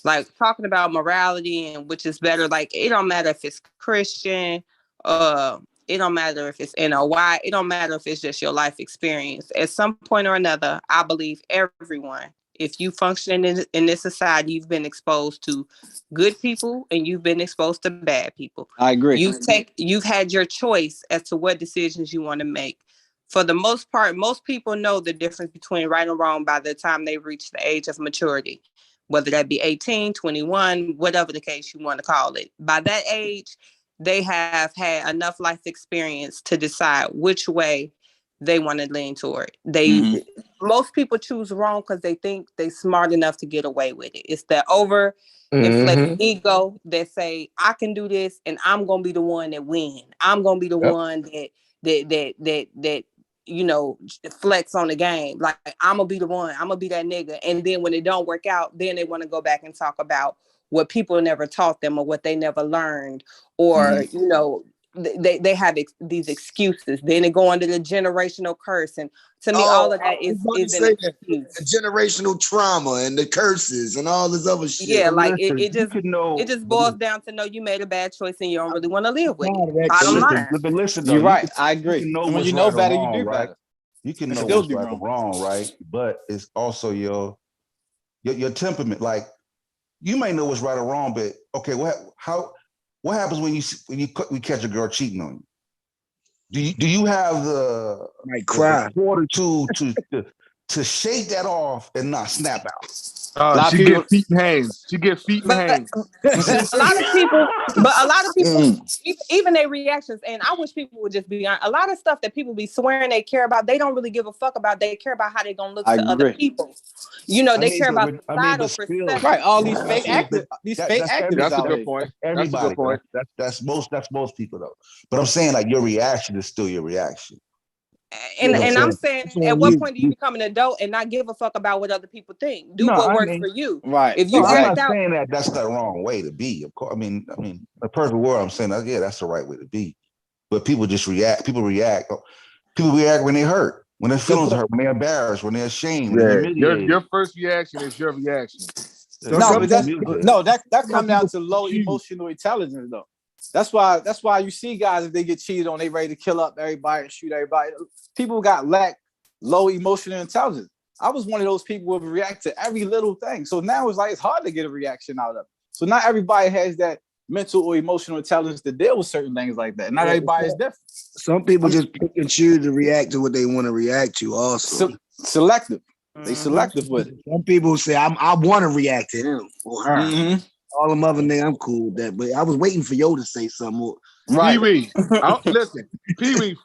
Like talking about morality and which is better, like it don't matter if it's Christian, it don't matter if it's NOY, it don't matter if it's just your life experience. At some point or another, I believe everyone, if you function in this society, you've been exposed to good people and you've been exposed to bad people. I agree. You've had your choice as to what decisions you want to make. For the most part, most people know the difference between right and wrong by the time they reach the age of maturity, whether that be 18, 21, whatever the case you want to call it. By that age, they have had enough life experience to decide which way they want to lean toward. Most people choose wrong because they think they're smart enough to get away with it. It's that over inflated ego that say, I can do this and I'm gonna be the one that win. I'm gonna be the one that flex on the game. Like I'm gonna be the one, I'm gonna be that nigga. And then when it don't work out, then they want to go back and talk about what people never taught them or what they never learned, or they have these excuses. Then they go under the generational curse, and to me, all of that is an excuse. The generational trauma and the curses and all this other shit. Yeah, like it just boils down to know you made a bad choice and you don't really want to live with it. Bottom line. Listen, you're right. I agree. When you know better, you do better. You can know what's right or wrong, right? But it's also your temperament. Like you might know what's right or wrong, but okay, what happens when we catch a girl cheating on you? Do you have the fortitude to shake that off and not snap out? She get feet and hands. A lot of people, even their reactions, and I wish people would just be honest. A lot of stuff that people be swearing they care about, they don't really give a fuck about. They care about how they're gonna look to other people. They care about societal perception. Right, all these fake actors. That's a good point. Everybody. That's most people though. But I'm saying like your reaction is still your reaction. And I'm saying, at what point do you become an adult and not give a fuck about what other people think? Do what works for you. Right. If you I'm not saying that that's the wrong way to be. Of course, I mean, the perfect world. I'm saying that that's the right way to be. But people just react. People react when they hurt, when their feelings hurt, when they're embarrassed, when they're ashamed. Your first reaction is your reaction. That comes down to low emotional intelligence, though. That's why you see guys, if they get cheated on, they ready to kill up everybody and shoot everybody. People lack low emotional intelligence. I was one of those people who would react to every little thing. So now it's hard to get a reaction out of it. So not everybody has that mental or emotional intelligence to deal with certain things like that. Not everybody is different. Some people just pick and choose to react to what they want to react to. Also, selective. They selective with it. Some people say I want to react to him or her. Mm-hmm. All them other niggas, I'm cool with that. But I was waiting for Yo to say something more. Right. Pee-wee, listen, Pee-wee,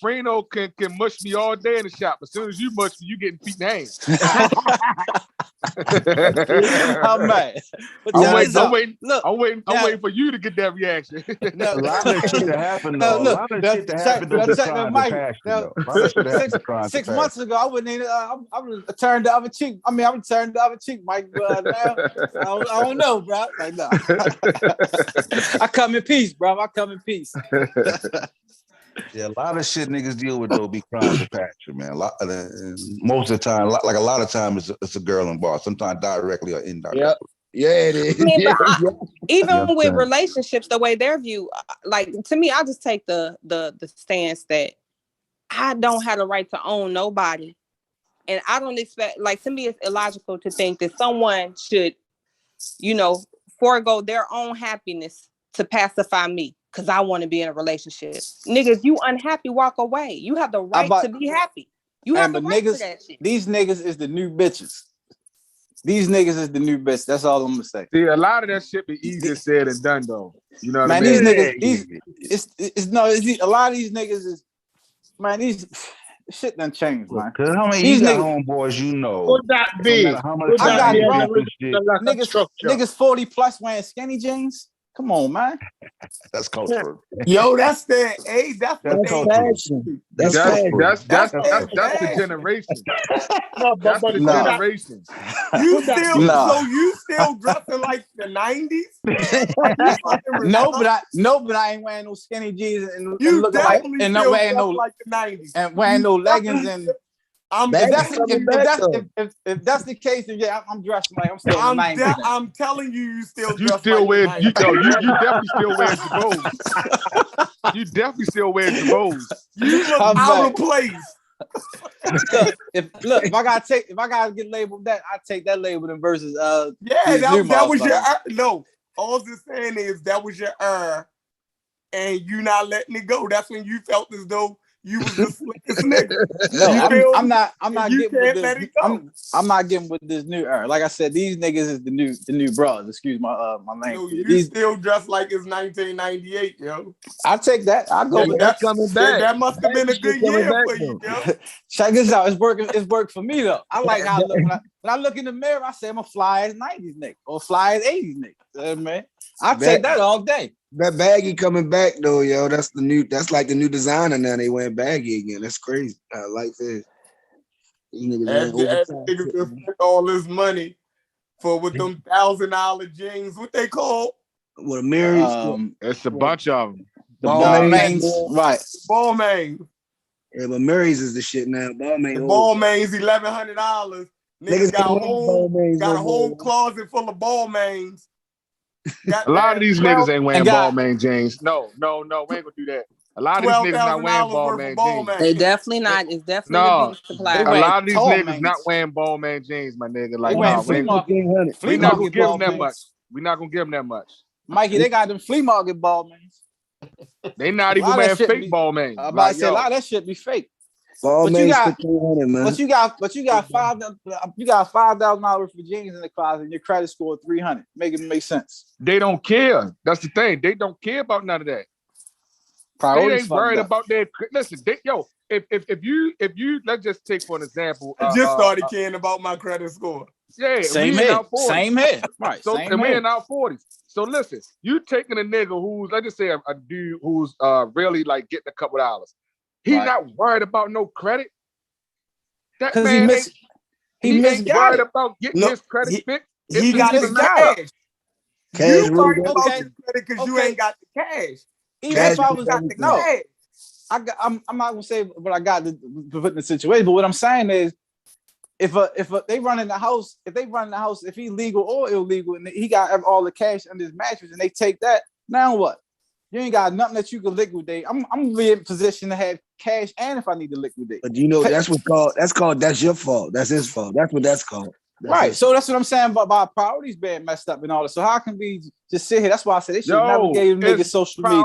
Freno can mush me all day in the shop. As soon as you mush me, you getting feet in hands. I'm mad. I'm waiting for you to get that reaction. A lot of shit that happened, though. A lot of shit that happened to 6 months ago, I wouldn't even, I would have turned the other cheek. I mean, I would turn the other cheek, Mike. But now, I don't know, bro. Like, no. I come in peace, bro. I come in peace. Yeah, a lot of shit niggas deal with though be crimes of passion, man. Most of the time, like a lot of times, it's a girl involved. Sometimes directly or indirectly. Yep. Yeah, it is. I mean, Yeah, even with relationships, the way they're viewed, like to me, I just take the stance that I don't have the right to own nobody, and I don't expect. Like to me, it's illogical to think that someone should, forego their own happiness to pacify me. Because I want to be in a relationship. Niggas, you unhappy, walk away. You have the right to be happy. You have the right to that shit. These niggas is the new bitches. These niggas is the new bitch. That's all I'm gonna say. See, a lot of that shit be easier said than done, though. You know what I mean? These niggas, a lot of these niggas is, man, these shit done changed, man. Cause how many you got homeboys you know? Could that be? Niggas 40 plus wearing skinny jeans. Come on, man. That's cultural. Yo, that's the that's fashion. That's the generation. That's the generation. You still dressing like the 90s? but I ain't wearing no skinny jeans and you looking like and not wearing no like the 90s and wearing no leggings and. If that's the case, then yeah, I'm dressed like I'm still in the 90s. I'm telling you still you dress still like wear you definitely still wear Jabos. You definitely still wear Jabos. You look out of place. If I gotta get labeled that, I take that label in versus that was your no. All I'm saying is that was your and you not letting it go. That's when you felt as though you was the slickest nigga. No, I'm not you getting can't with let this. it go. I'm not getting with this new era. Like I said, these niggas is the new brothers. Excuse my language. No, you still dress like it's 1998, yo. I take that. I go with that. Coming back. That must have been a good year for you, yo. Check this out. It's working. It's worked for me though. I like how I look. When I look in the mirror, I say I'm a fly as 90s nigga or fly as 80s nigga. Man, I take that all day. That baggy coming back though, yo. That's like the new designer now. They went baggy again. That's crazy. I like this. These niggas just spent all this money for with them $1,000 jeans. What they call? What, Marys? It's a bunch of them. The Balmains, right? Balmains. Yeah, but Marys is the shit now. Balmain. Balmains, $1,100. Niggas got a whole closet full of Balmains. A lot of these niggas ain't wearing Balmain jeans. No, we ain't gonna do that. A lot of these niggas not wearing Balmain jeans. They definitely not. It's definitely a beauty supply. A lot of these niggas not wearing Balmain jeans, my nigga. Like, we not gonna give them that much. We not gonna give them that much. Mikey, they got them flea market Balmains. They not even wearing fake Balmains. I'm about to say a lot of that shit be fake. But you got $5,000 worth of jeans in the closet and your credit score 300. Make it make sense. They don't care. That's the thing. They don't care about none of that. They ain't worried about their. Listen, if you let's just take for an example. I just started caring about my credit score. Yeah, same here. Right. So we in our 40s. So listen, you taking a nigga who's, let's just say a dude who's really like getting a couple dollars. He's not worried about no credit. That man he ain't worried about getting his credit fixed. He got his cash. You worried about your credit because you ain't got the cash. Even if I was I'm not gonna say what I got to put in the situation, but what I'm saying is, if they run in the house, if he's legal or illegal, and he got all the cash under his mattress, and they take that, now what? You ain't got nothing that you can liquidate. I'm gonna be in position to have cash, and if I need to liquidate. But that's your fault. That's his fault. That's what that's called. Right. So that's what I'm saying about our priorities being messed up and all that. So how can we just sit here? That's why I said they should never gave niggas social media.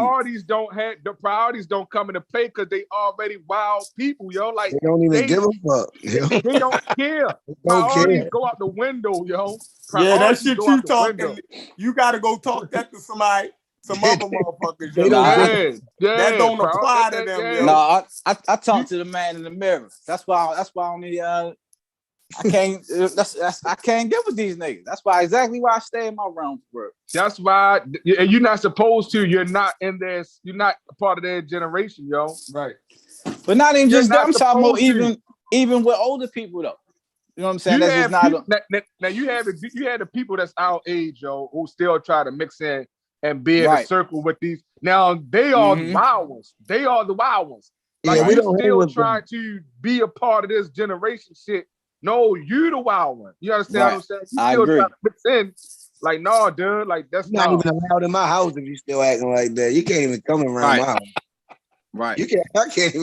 The priorities don't come into play because they already wild people, yo. Like they don't even give a fuck. Yo. They don't care. Priorities go out the window, yo. Yeah, that shit you talking. You got to go talk that to somebody. Some other motherfuckers. That don't apply to them. Yo. No, I talk to the man in the mirrr. That's why only I can't. I can't get with these niggas. That's why I stay in my realm, bro. That's why, and you're not supposed to. You're not in this. You're not a part of their generation, yo. Right. But not even just that. I'm talking about even with older people though. You know what I'm saying? That's just not. Now you have the people that's our age, yo, who still try to mix in and be in a circle with these. Now they are the wild ones. They are the wild ones. Like we don't still trying to be a part of this generation shit. No, you the wild one. You understand what I'm saying? You still trying to mix in. Like, no, dude. Like that's not even allowed in my house if you still acting like that. You can't even come around my house. Right. You can't. I can't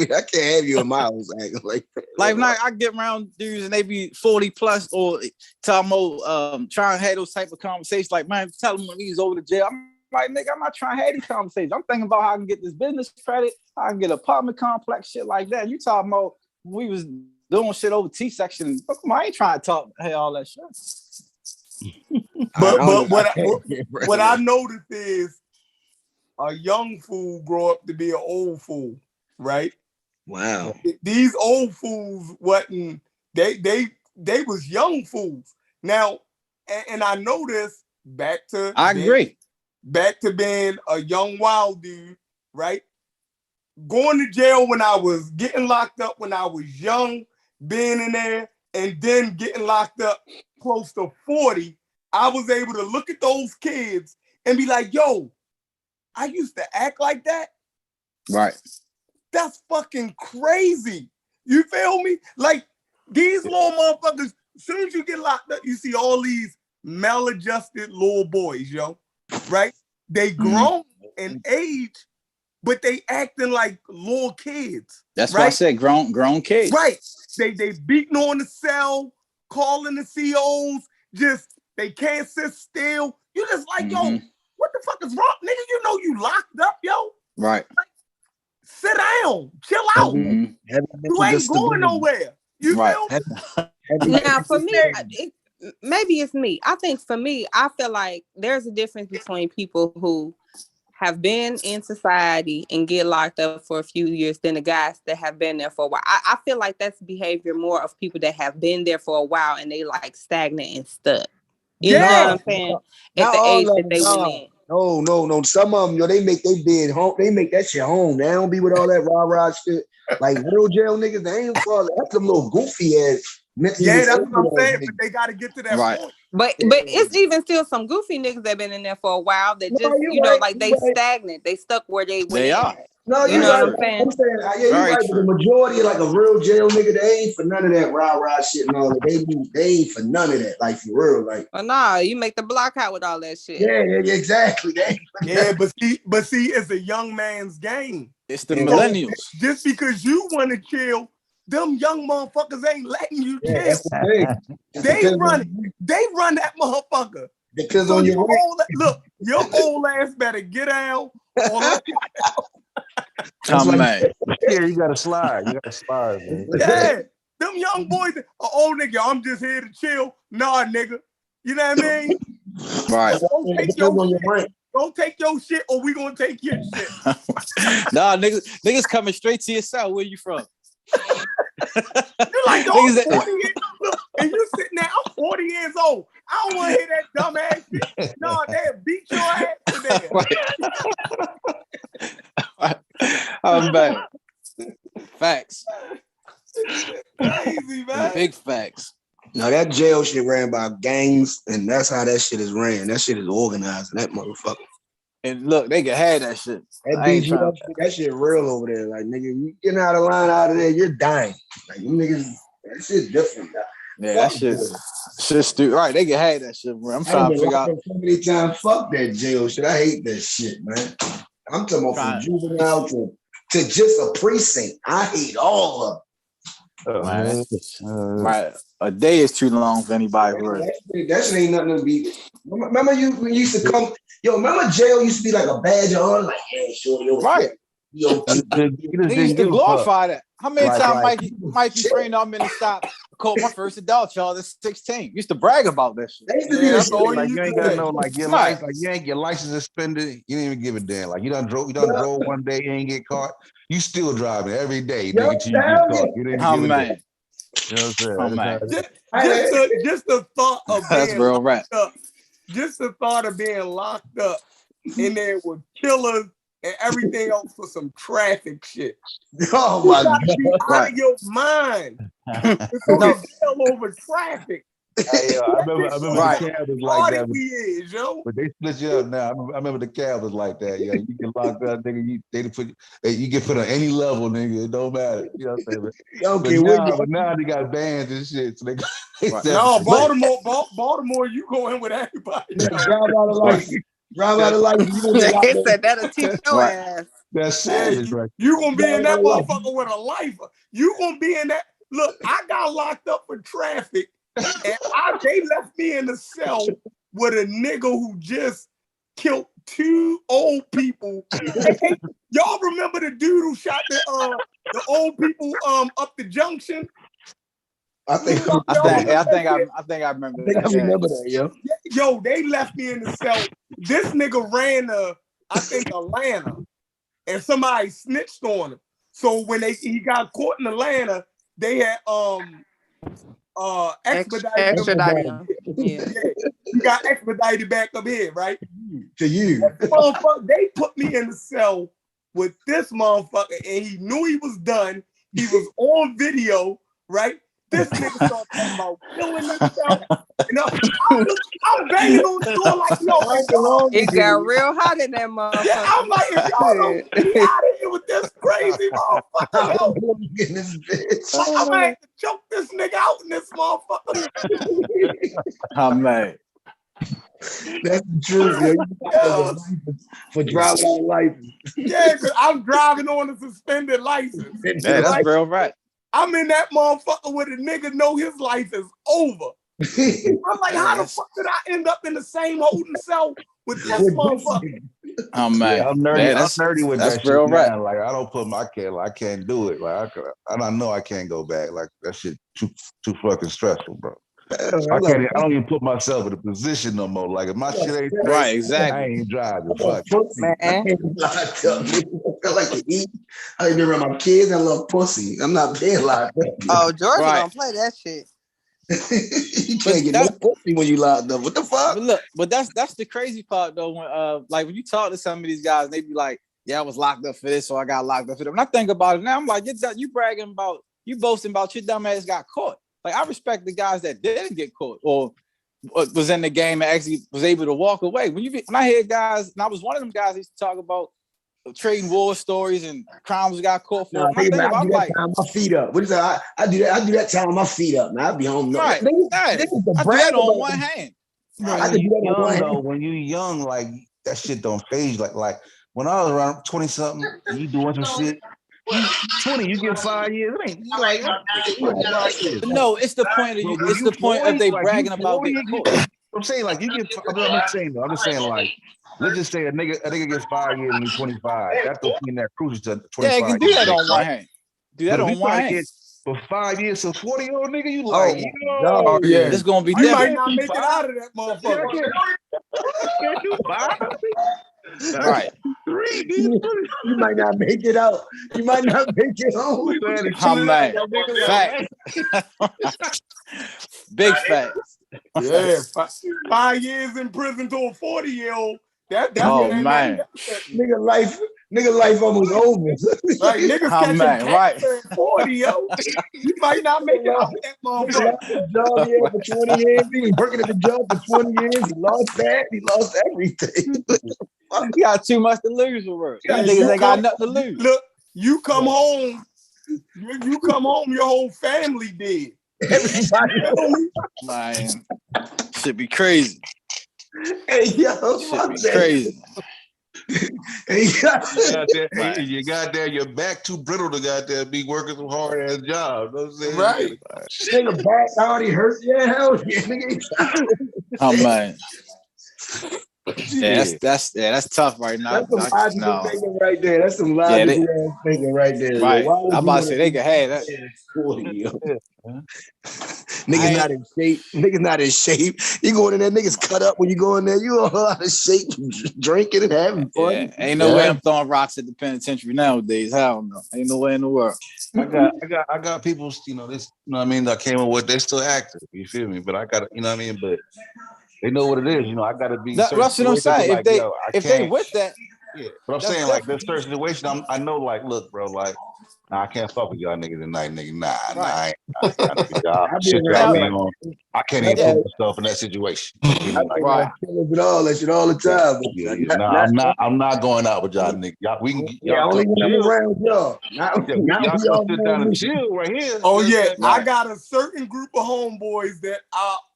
have you in my house acting like that. Like I get around dudes and they be 40 plus or talking about trying to have those type of conversations. Like, man, tell them when he's over to jail. I'm like, nigga, I'm not trying to have these conversations. I'm thinking about how I can get this business credit, how I can get an apartment complex, shit like that. You talking about we was doing shit over T-section. I ain't trying to talk all that shit. But what I noticed is a young fool grow up to be an old fool, right? Wow. These old fools wasn't they was young fools. Now, and I noticed back to being a young wild dude, right? Going to jail when I was getting locked up when I was young, being in there, and then getting locked up close to 40, I was able to look at those kids and be like, yo, I used to act like that. Right. That's fucking crazy. You feel me? Like these little motherfuckers, as soon as you get locked up, you see all these maladjusted little boys, yo. Right? They grown in age, but they acting like little kids. That's why I said grown kids. Right. They beating on the cell, calling the COs, just they can't sit still. You just like, yo, what the fuck is wrong? Nigga, you know you locked up, yo. Right. Like, sit down, chill out. You ain't going nowhere. You feel me? Now, for me, maybe it's me. I think for me, I feel like there's a difference between people who have been in society and get locked up for a few years than the guys that have been there for a while. I feel like that's behavior more of people that have been there for a while and they like stagnant and stuck. You know what I'm saying? At the age that they went in. No. Some of them, yo, they make their bed home. They make that shit home. They don't be with all that rah-rah shit. Like real jail niggas, they ain't fall. That's some little goofy ass. Yeah, that's what I'm saying. But they got to get to that point. But it's even still some goofy niggas that been in there for a while that just like they stagnant. They stuck where they are. No, you know what I'm saying? You're right. The majority, like a real jail nigga, they ain't for none of that rah-rah shit and all that. They ain't for none of that, like for real. Like, well, nah, you make the block out with all that shit. Yeah, exactly. but see, it's a young man's game. It's the millennials. Just because you want to chill, them young motherfuckers ain't letting you chill. They run that motherfucker. Because on your old ass better get out. Man. Yeah, you gotta slide. You gotta slide, man. Yeah, them young boys. Oh, nigga, I'm just here to chill. Nah, nigga. You know what I mean? Right. Don't take your shit, or we gonna take your shit. Nah, niggas coming straight to your cell. Where you from? You're like, oh, 40 years old, and you sitting there. I'm 40 years old. I don't want to hear that dumb ass shit. No, they'll beat your ass today. I'm back. Facts. Crazy, man. Big facts. Now that jail shit ran by gangs, and that's how that shit is ran. That shit is organized. That motherfucker. And look, they can have that shit. That shit real over there. Like, nigga, you getting out of line out of there, you're dying. Like, you niggas, that shit's different. Yeah, that shit's stupid. Right, they can have that shit, bro. I'm trying to figure out. So many times, fuck that jail shit. I hate that shit, man. I'm talking about from juvenile to just a precinct. I hate all of it. Right. A day is too long for anybody. That shit ain't nothing to be. Remember you used to come. Yo, remember jail used to be like a badge of honor, like, hey, sure, yo, right. Yo, they used to glorify that. How many times Mikey Frayn, I'm in the shop, caught my first adult child at 16. Used to brag about this shit. That's all like you ain't got no your license, like you ain't get license suspended. You didn't even give a damn. Like you done drove one day, you ain't get caught. You still driving every day, nigga, till you get caught. You didn't give a damn. You know what I'm saying? Just the thought of that's being real rap. Up, just the thought of being locked up in there with killers and everything else for some traffic shit. Oh my God! Be out of your mind. It's no jail over traffic. Hey, I remember the cab was like that. Yo. But they split you up now. I remember the cab was like that. Yeah, you get locked up, nigga. You get put on any level, nigga. It don't matter. You know what I'm saying? Okay, but now they got bans and shit. So no, Baltimore, you go in with everybody. Drive out of life. Drive out of life. They said that'll teach your ass. That's savage, right? You gonna be in that motherfucker with a lifer. You gonna be in that. Look, I got locked up for traffic. And they left me in the cell with a nigga who just killed 2 old people. Y'all remember the dude who shot the old people up the junction? I think I remember that. I remember that, yo. Yo, they left me in the cell. This nigga ran to, I think, Atlanta, and somebody snitched on him. So when he got caught in Atlanta, they had expedited him. Yeah. You got expedited back up here, right? To you. They put me in the cell with this motherfucker, and he knew he was done. He was on video, right? This nigga started talking about killing himself. I'm banging on the door like, yo, it got real hot in that motherfucker. Yeah, I'm like, if y'all don't get me out of here with this crazy motherfucker, yo. I'm gonna have to choke this nigga out in this motherfucker. I'm mad. That's the truth, yo. For driving on license. Yeah, because I'm driving on a suspended license. Yeah, that's real right. I'm in that motherfucker where the nigga know his life is over. I'm like, how the fuck did I end up in the same holding cell with this motherfucker? Oh man, yeah, I'm nerdy with that real shit right. now. Like I can't do it. Like I know I can't go back. Like that shit too fucking stressful, bro. I don't even put myself in a position no more. Like if my shit ain't right, exactly. I ain't driving. Fuck man. I like to eat. I even around my kids. I love pussy. I'm not being locked up. Oh, Georgia don't play that shit. You can't get no pussy when you locked up. What the fuck? But that's the crazy part though. When like when you talk to some of these guys, they be like, "Yeah, I was locked up for this, so I got locked up for that." When I think about it now, I'm like, you bragging about, you boasting about your dumb ass got caught. Like I respect the guys that didn't get caught or was in the game and actually was able to walk away. When I hear guys, and I was one of them guys who used to talk about trading war stories and crimes got caught for. I do that time my feet up. What is that? I do that time my feet up. Now I'll be home. Right. I do that on one hand. Right. When you young, like that shit don't phase. Like when I was around 20 something, and you doing some shit. 20, you get 5 years. It ain't like no, it's the point of you. It's the point of they bragging about getting caught. I'm saying like you get. I'm just saying like. Let's just say a nigga gets 5 years when he's 25. That don't mean that cruises to 25. Yeah, you can do that on one hand. Do that on one hand. For 5 years, so 40-year-old nigga, you like, oh yeah, this gonna be you might not make it out of that motherfucker. Can't do 5. Right. 3. You might not make it out. You might not make it home. I'm mad. Fact. Big facts. Yeah, 5 years in prison to a 40-year-old. That's man. Nigga life almost over. Like niggas catching right. 40, yo. You might not make it out that motherfucker. Job here for 20 years. He was working at the job for 20 years. He lost that. He lost everything. You got too much to lose for work. Niggas ain't got nothing to lose. Look, you come home. You come home, your whole family dead. Everybody. Man, should be crazy. Hey, yo, should be crazy. You got there, your back too brittle to got there be working some hard ass job. You know what I'm saying? Right. Nigga back already hurt. Yeah, hell yeah, nigga. Oh man. Yeah, that's tough right now. That's some logical thinking right there. That's some logical ass thinking right there. Right. Yo. Why would I'm about to say they can have that. 40, yo. Niggas not in shape. Niggas not in shape. You going in there, niggas cut up when you go in there. You all out of shape, drinking and having fun. Yeah. Ain't no way I'm throwing rocks at the penitentiary nowadays. Hell no. Ain't no way in the world. I got people, you know, this, you know what I mean, that came up with, they're still active. You feel me? But I got to, you know what I mean? But they know what it is. You know, I got to be. That's what I'm saying. Like, if they with that. Yeah. But I'm saying, like, this certain situation, I know, like, look, bro, like, nah, I can't fuck with y'all niggas tonight, nigga. Nah, I can't even put myself in that situation. You know, like, right. With all that shit all the time. I'm not going out with y'all niggas. Y'all only when I'm around y'all. Y'all still sit down and chill right here. Oh yeah, I got a certain group of homeboys that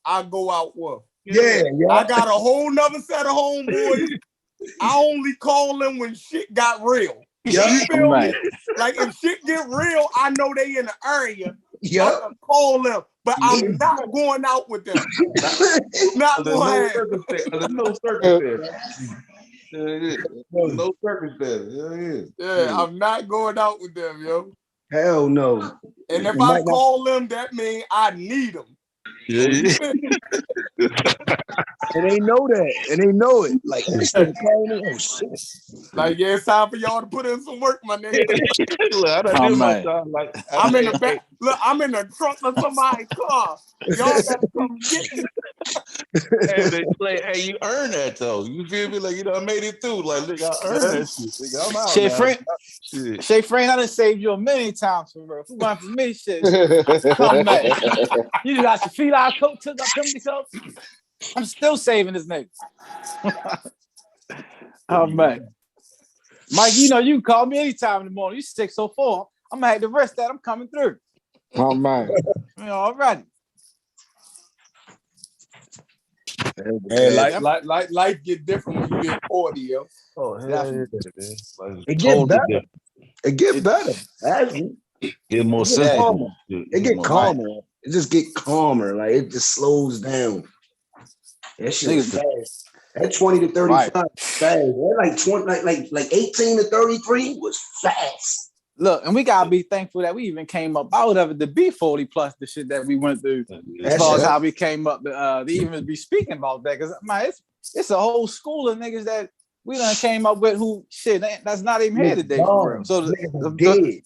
I go out with. Yeah. I got a whole nother set of homeboys. I only call them when shit got real. Yeah. You feel me? Like if shit get real, I know they in the area. Yeah. I can call them, but I'm not going out with them. Not going. There's no circumstance. No circumstance. Yeah, I'm not going out with them, yo. Hell no. And if I call them, that means I need them. And they know that. And they know it. Like, you still calling me? Oh, shit. Like, yeah, it's time for y'all to put in some work, my nigga. I'm in the back. Look, I'm in the trunk of somebody's car. Y'all better come get me. Hey, you earn that, though. You feel me? Like, you know, I made it through. Like, look, I earned that shit. I'm out Shay Frank, I done saved you a million times for real. Who going for me, shit? Come back. You got your feet out, coat, took up them coats. I'm still saving this nigga. Oh man. Mike, you know you can call me anytime in the morning. You 604. I'm gonna have to rest that. I'm coming through. Oh man. You know, all right. Hey, life get different when you get 40, yo. Oh, hell yeah. It gets better. It gets better. Actually. Get more simple. It get calmer. It just get calmer. Like it just slows down. That shit was fast. That 20 to 35 fast. That like 20, like 18 to 33 was fast. Look, and we gotta be thankful that we even came up out of it to be 40 plus the shit that we went through. As far as how we came up to even be speaking about that. Because it's a whole school of niggas that we done came up with who shit that's not even here today for real. So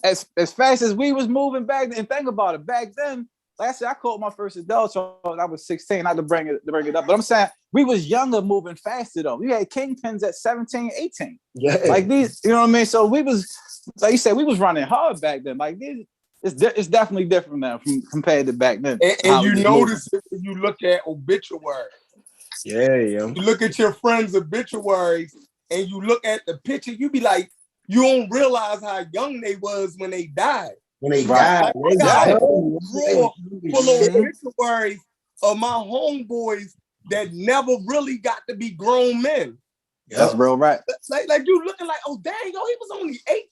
as fast as we was moving back, and think about it, back then, like I said, I caught my first adult so I was 16. Not to bring it up, but I'm saying we was younger, moving faster though. We had kingpins at 17, 18. Yeah. Like these, you know what I mean? So we was, like you said, we was running hard back then. Like these, it's definitely different now compared to back then. And you notice it when you look at obituaries. Yeah. You look at your friends' obituaries and you look at the picture, you be like, you don't realize how young they was when they died. When they died, I got a whole drawer full of obituaries of my homeboys that never really got to be grown men. That's real right. Like you looking like, oh dang, yo, he was only 18.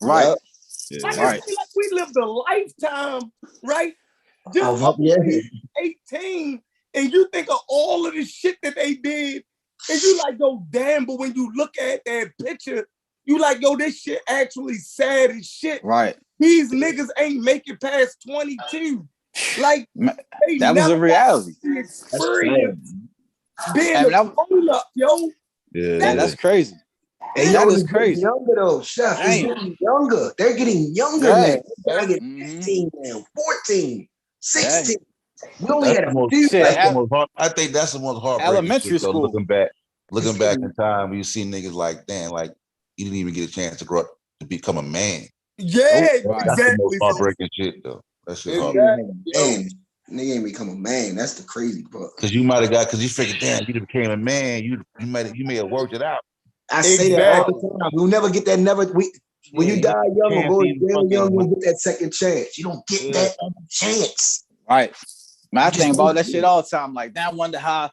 Right. Like we lived a lifetime, right? Just 18, and you think of all of the shit that they did, and you like, yo, damn. But when you look at that picture, you like, yo, this shit actually sad as shit. Right. These niggas ain't making past 22. Like that was a reality. Experience being a grown up, yo. Yeah, that's crazy. And that is crazy. Younger though, Chef. It's getting younger. They're getting younger now. They're getting 15 now, 14, 16. We only had a few. I think that's the most heartbreaking elementary shit, school. Looking back in time, you see niggas like, damn, like you didn't even get a chance to grow up to become a man. Yeah, exactly. That's the most heartbreaking shit, though. That shit heartbreaking. Nigga ain't become a man. That's the crazy part. Because you might have because you figured, damn, you became a man. You may have worked it out. I say that all the time. We'll never get that. When you die young or go young, you'll get that second chance. You don't get that other chance. Right. Man, I think about that shit all the time. Like, I wonder how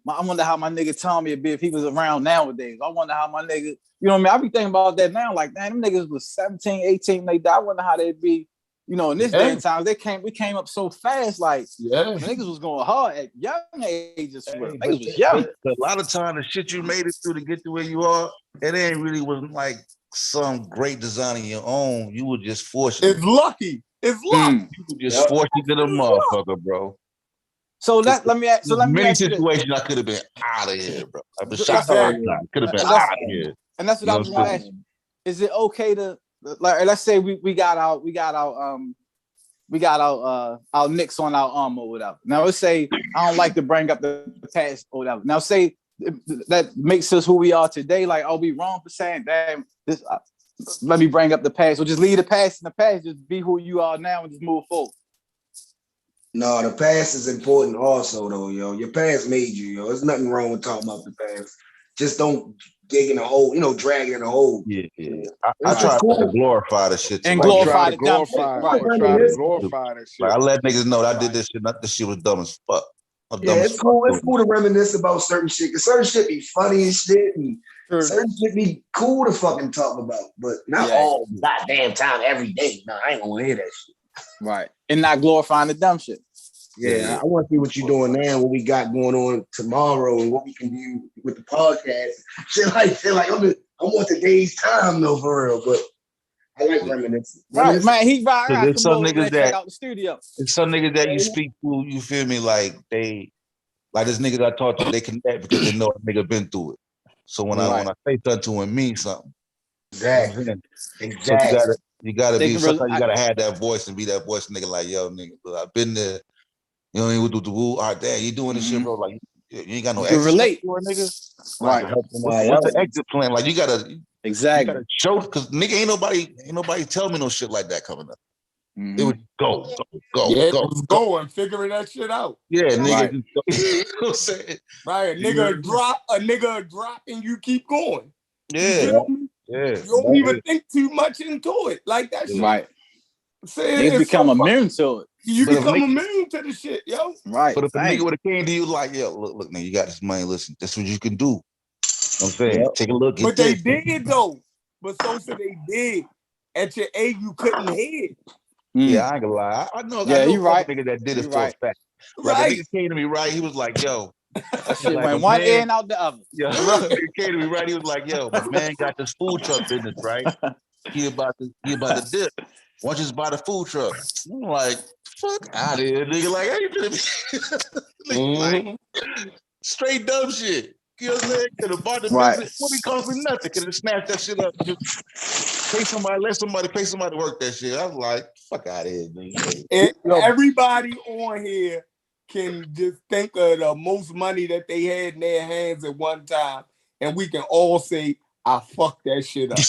I wonder how my nigga Tommy would be if he was around nowadays. I wonder how my nigga, you know what I mean? I be thinking about that now. Like, damn, them niggas was 17, 18, they died. I wonder how they'd be, you know, in this day and time. We came up so fast. Like, niggas was going hard at young ages. Niggas was young. But a lot of times, the shit you made it through to get to where you are, it ain't really wasn't like some great design of your own. You were just forced. It's lucky. It's luck. You were just forced to get a motherfucker, bro. So let me ask. So let me many ask you situations I could have been out of here, bro. I've been shot. Exactly. Could have been out of here. And that's what I was going to ask you. Is it okay to, like, let's say we got our nicks on our arm or whatever. Now let's say I don't like to bring up the past or whatever. Now say that makes us who we are today. Like, are we wrong for saying, damn, this? Let me bring up the past, or just leave the past in the past. Just be who you are now and just move forward. No, the past is important also, though, yo. Your past made you, yo. There's nothing wrong with talking about the past. Just don't dig in a hole, drag in a hole. Yeah. I try to glorify the shit. And glorify the glorify that shit. Like, I let niggas know that I did this shit. This shit was dumb as fuck. It's cool. It's cool to reminisce about certain shit. Cause certain shit be funny and shit, and certain shit be cool to fucking talk about, but not all goddamn time every day. No, I ain't gonna hear that shit. Right, and not glorifying the dumb shit. Yeah, I want to see what you're doing now, what we got going on tomorrow, and what we can do with the podcast. Shit like I want today's time though, for real. But I like reminiscing. Right, man. He right. There's some niggas that out the studio. There's some niggas that you speak to, you feel me? Like this niggas I talk to, they connect because they know a nigga been through it. So when I say something to him, means something. Exactly. So you gotta be. Sometimes you gotta have that voice and be that voice, nigga. Like, yo, nigga, I've been there. You know, you do the woo. All right, damn, you doing this shit, bro? Like, you ain't got no exit. Relate, nigga. Right. What's the exit plan? Like, you gotta show, because nigga ain't nobody tell me no shit like that coming up. It would go. Go and figuring that shit out. Yeah, nigga. Right. You know what I'm saying? Right, a nigga drop, and you keep going. Yeah. You don't even think too much into it. Like that shit. Right. Niggas become immune to it. You become immune to the shit, yo. Right. But if a nigga would have came to you like, yo, look, man, you got this money. Listen, that's what you can do. You know what I'm saying, take a look. But they did though. But they did. At your age, you couldn't hit. Yeah, I ain't gonna lie. I know. Yeah, you right. Nigga that did it for a fact. Right. Like, the nigga came to me right. He was like, yo. That shit went one end out the other. Yeah, nigga came to me right. He was like, yo, my man got this food truck business, right? He about to dip. Why don't you just buy the food truck? I'm like, fuck out of here, nigga. Like, I ain't finna be like, straight dumb shit. You know what I'm saying? Could have bought the business. Wouldn't cost me nothing. Could have snatched that shit up. Just let somebody pay somebody to work that shit. I was like, fuck out of here, nigga. Everybody on here can just think of the most money that they had in their hands at one time, and we can all say, I fucked that shit up.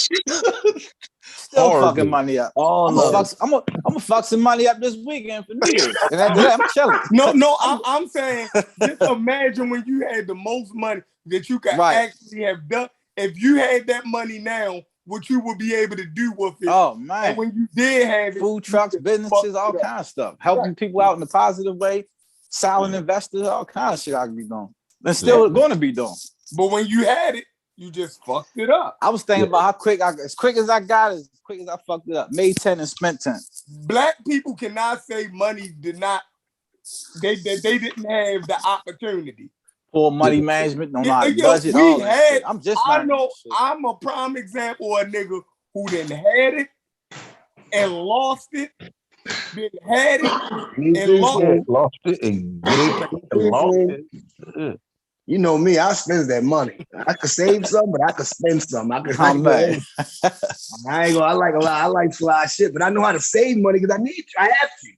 Still fucking money up. I'm gonna fuck some money up this weekend for New Year's. And after that, I'm chilling. No, I'm saying, just imagine when you had the most money that you could actually have done. If you had that money now, what you would be able to do with it. Oh, man. And when you did have it, food trucks, businesses, all kind of stuff. Helping people out in a positive way, silent investors, all kind of shit I could be doing. And still going to be doing. But when you had it, you just fucked it up. I was thinking about how quick as I got it, as quick as I fucked it up. Made 10 and spent 10. Black people cannot say money did not, they didn't have the opportunity. Poor money management, no budget. I'm a prime example of a nigga who didn't had it and lost it. Then had it and lost it and lost it. You know me, I spend that money. I could save some, but I could spend some. I ain't gonna. I like a lot. I like fly shit, but I know how to save money because I have to.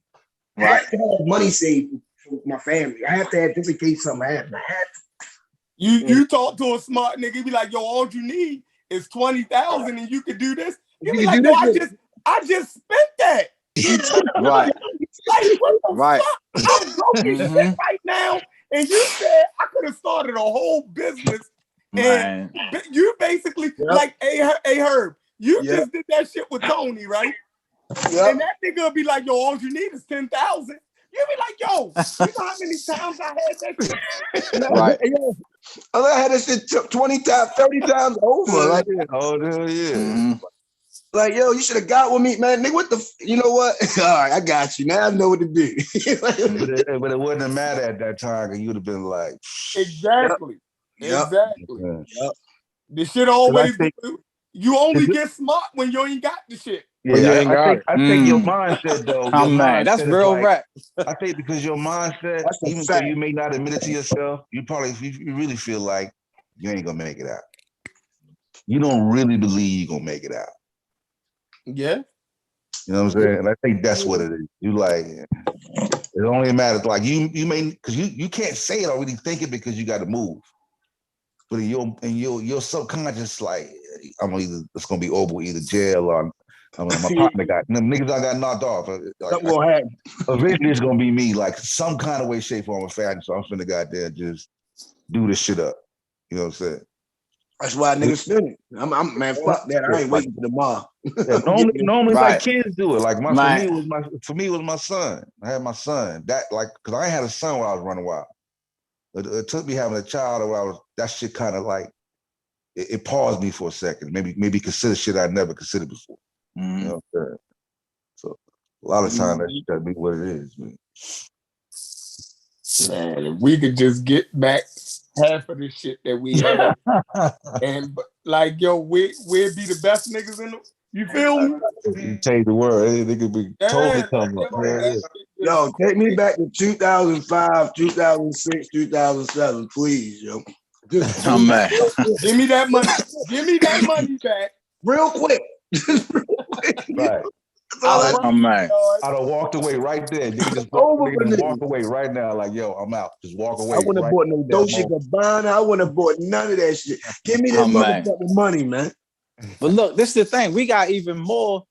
Right. I have to have money saved for my family. I have to have just in case something happens. I have to. You talk to a smart nigga, he be like, yo, all you need is 20,000 and you can do this. You be like, no, I just spent that. Right. Like, what the fuck? I'm broke as shit right now. And you said I could have started a whole business. And you basically, like, hey Herb, you just did that shit with Tony, right? And that nigga will be like, yo, all you need is 10,000. You You be like, yo, you know how many times I had that shit? Right. I had this shit 20 times, 30 times over. Like, yeah. Like, yo, you should have got with me, man. Nigga, what the? You know what? All right, I got you. Now I know what to do. but it wouldn't have mattered at that time, because you would have been like, exactly. Yep. Exactly. Yep. The shit always, you only get smart when you ain't got the shit. Yeah, I think your mindset, though. Oh, man, that's real rap. I think because your mindset, even though you may not admit it to yourself, you probably, you really feel like you ain't gonna make it out. You don't really believe you're gonna make it out. Yeah. You know what I'm saying? And I think that's what it is. You like, it only matters, like you may, because you can't say it or really think it because you got to move. But in your subconscious, like, it's gonna be over with either jail or my partner niggas I got knocked off. Something gonna happen. Eventually it's gonna be me, like some kind of way, shape, form, or fashion. So I'm finna goddamn just do this shit up. You know what I'm saying? That's why niggas finish. I'm man, fuck that. I ain't waiting for tomorrow. Normally like kids do it. Like for me it was my son. I had my son. That, like, because I ain't had a son when I was running wild. It took me having a child where that shit kind of like it paused me for a second. Maybe consider shit I'd never considered before. You know what I'm saying? So a lot of times that shit gotta be what it is, man. Man, if we could just get back half of the shit that we had, and like, yo, we'd be the best niggas in the. You feel me? You change the world. They could be totally come up. Yo, take me back to 2005, 2006, 2007, please, yo. Just man. Give me that money. Give me that money back. Real quick. Right. Man. I'd have walked away right there. You can just walk away right now. Like, yo, I'm out. Just walk away. I wouldn't have bought no Dolce Gabbana. I wouldn't have bought none of that shit. Give me this motherfucking money, man. But look, this is the thing. We got even more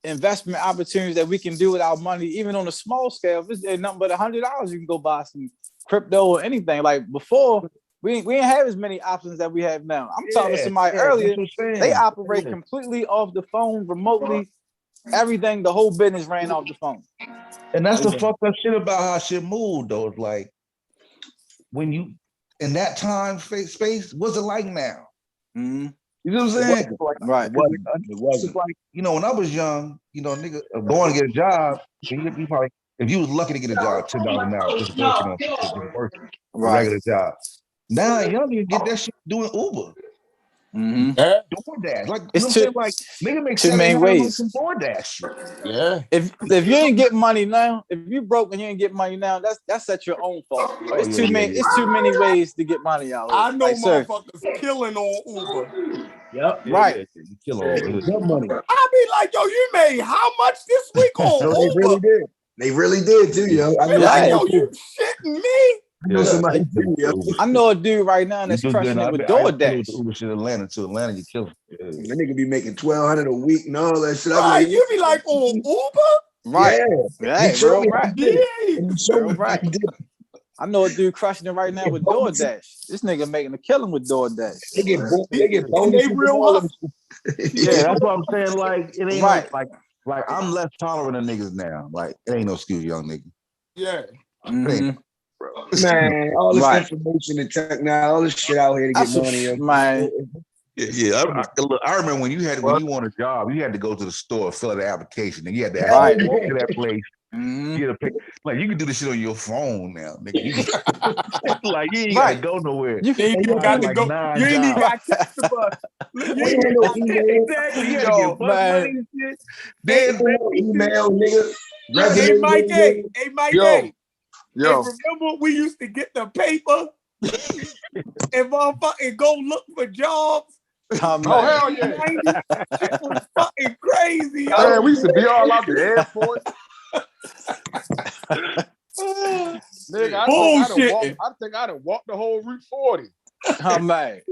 investment opportunities that we can do with our money, even on a small scale. If it's nothing but $100, you can go buy some crypto or anything. Like before, we didn't have as many options that we have now. I'm talking to somebody earlier. They operate completely off the phone, remotely. Everything, the whole business ran off the phone. And that's the fucked up shit about how shit moved, though. It's like, when you, in that time space, what's it like now? Mm-hmm. You know what I'm saying? Right. It wasn't. Like, you know, when I was young, you know, nigga, going to get a job, you probably, if you was lucky to get a job, $10 an hour, just working a regular job. Now, young nigga get that shit doing Uber. Mm-hmm. DoorDash, like, you know what I'm saying? Like, nigga make two main ways. From DoorDash shit. Yeah. If you ain't get money now, if you broke and you ain't get money now, that's at your own fault. It's too many ways to get money out. I know motherfuckers killing on Uber. Yep. Right. You kill all good money. I be like, yo, you made how much this week on Uber? They really did. They really did too, yo. I be like, yo, you shitting me? I know somebody too, yo. I know a dude right now that's crushing it with DoorDash. Uber shit Atlanta, you kill him. That nigga be making $1,200 a week and all that shit. Right, like, you be like on Uber? Right. Yeah. Real right. Real right. I know a dude crushing it right now with DoorDash. This nigga making a killing with DoorDash. They get bonus. They real hustle. Yeah, that's what I'm saying. Like, it ain't like I'm less tolerant of niggas now. Like, it ain't no excuse, young nigga. Yeah. Mm-hmm. Man, all this information and technology, all this shit out here to get money. Man. Yeah. I remember when you want a job, you had to go to the store, fill out an application, and you had to actually walk to that place. Mm-hmm. Like, you can do this shit on your phone now, nigga. Like, you ain't gotta go nowhere. You ain't even got to go. You ain't even got to catch the bus. Exactly. You gotta get bus money and shit. Then email, nigga. Hey, Mike A. Hey, Mike A. Yo. Hey, remember we used to get the paper and motherfucking go look for jobs? Oh, hell yeah. Shit was fucking crazy. Man, we used to be all out the airport. Nigga, I think I'd have walked the whole Route 40. Oh, man.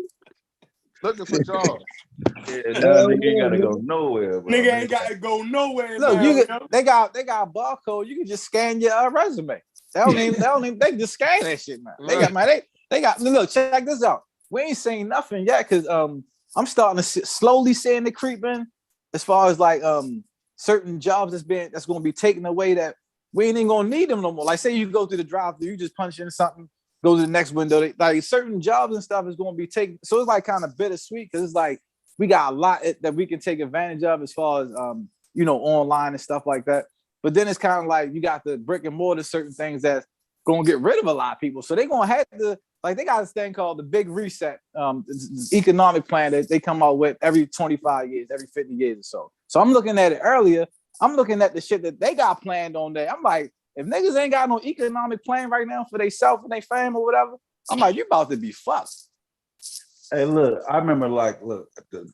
Looking for jobs. Yeah, nigga ain't gotta go nowhere. Bro. Nigga ain't gotta go nowhere. Look, they got a barcode. You can just scan your resume. They just scan that shit, man. They got look, check this out. We ain't seen nothing yet because I'm starting to slowly seeing it creep in as far as like certain jobs that's going to be taken away that we ain't even gonna need them no more. Like, say you go through the drive-thru, you just punch in something, go to the next window. Like certain jobs and stuff is gonna be taken. So it's like kind of bittersweet because it's like we got a lot that we can take advantage of as far as online and stuff like that. But then it's kind of like you got the brick and mortar certain things that's gonna get rid of a lot of people. So they're gonna have to, like, they got this thing called the Big Reset, this economic plan that they come out with every 25 years, every 50 years or so. So I'm looking at it earlier. I'm looking at the shit that they got planned on there. I'm like, if niggas ain't got no economic plan right now for themselves and their family or whatever, I'm like, you about to be fucked. Hey, look, I remember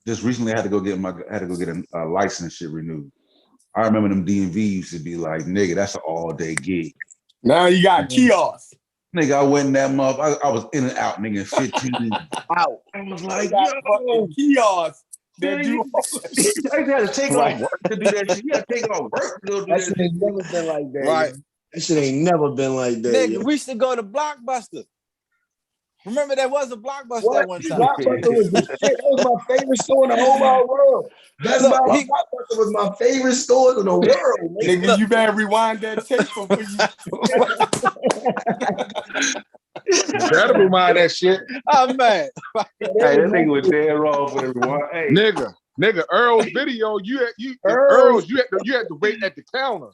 just recently I had to go get a license shit renewed. I remember them DMV used to be like, nigga, that's an all-day gig. Now you got kiosks. Nigga, I went in that month. I was in and out, nigga, 15 out. I was like, yo, kiosks. Man, you had to take off work to do that shit. You had to take off work to go do that shit. That shit ain't never been like that. Right. That shit ain't never been like that. Nigga, we used to go to Blockbuster. Remember there was a Blockbuster that one time. Blockbuster was the shit. That was my favorite store in the whole wide world. Best Buy Blockbuster was my favorite store in the world. Nigga, you better rewind that tape for you. Better remind that shit. Oh man. Hey, that nigga was dead wrong for everyone. Hey. Nigga, Earl's video, you had to wait at the counter.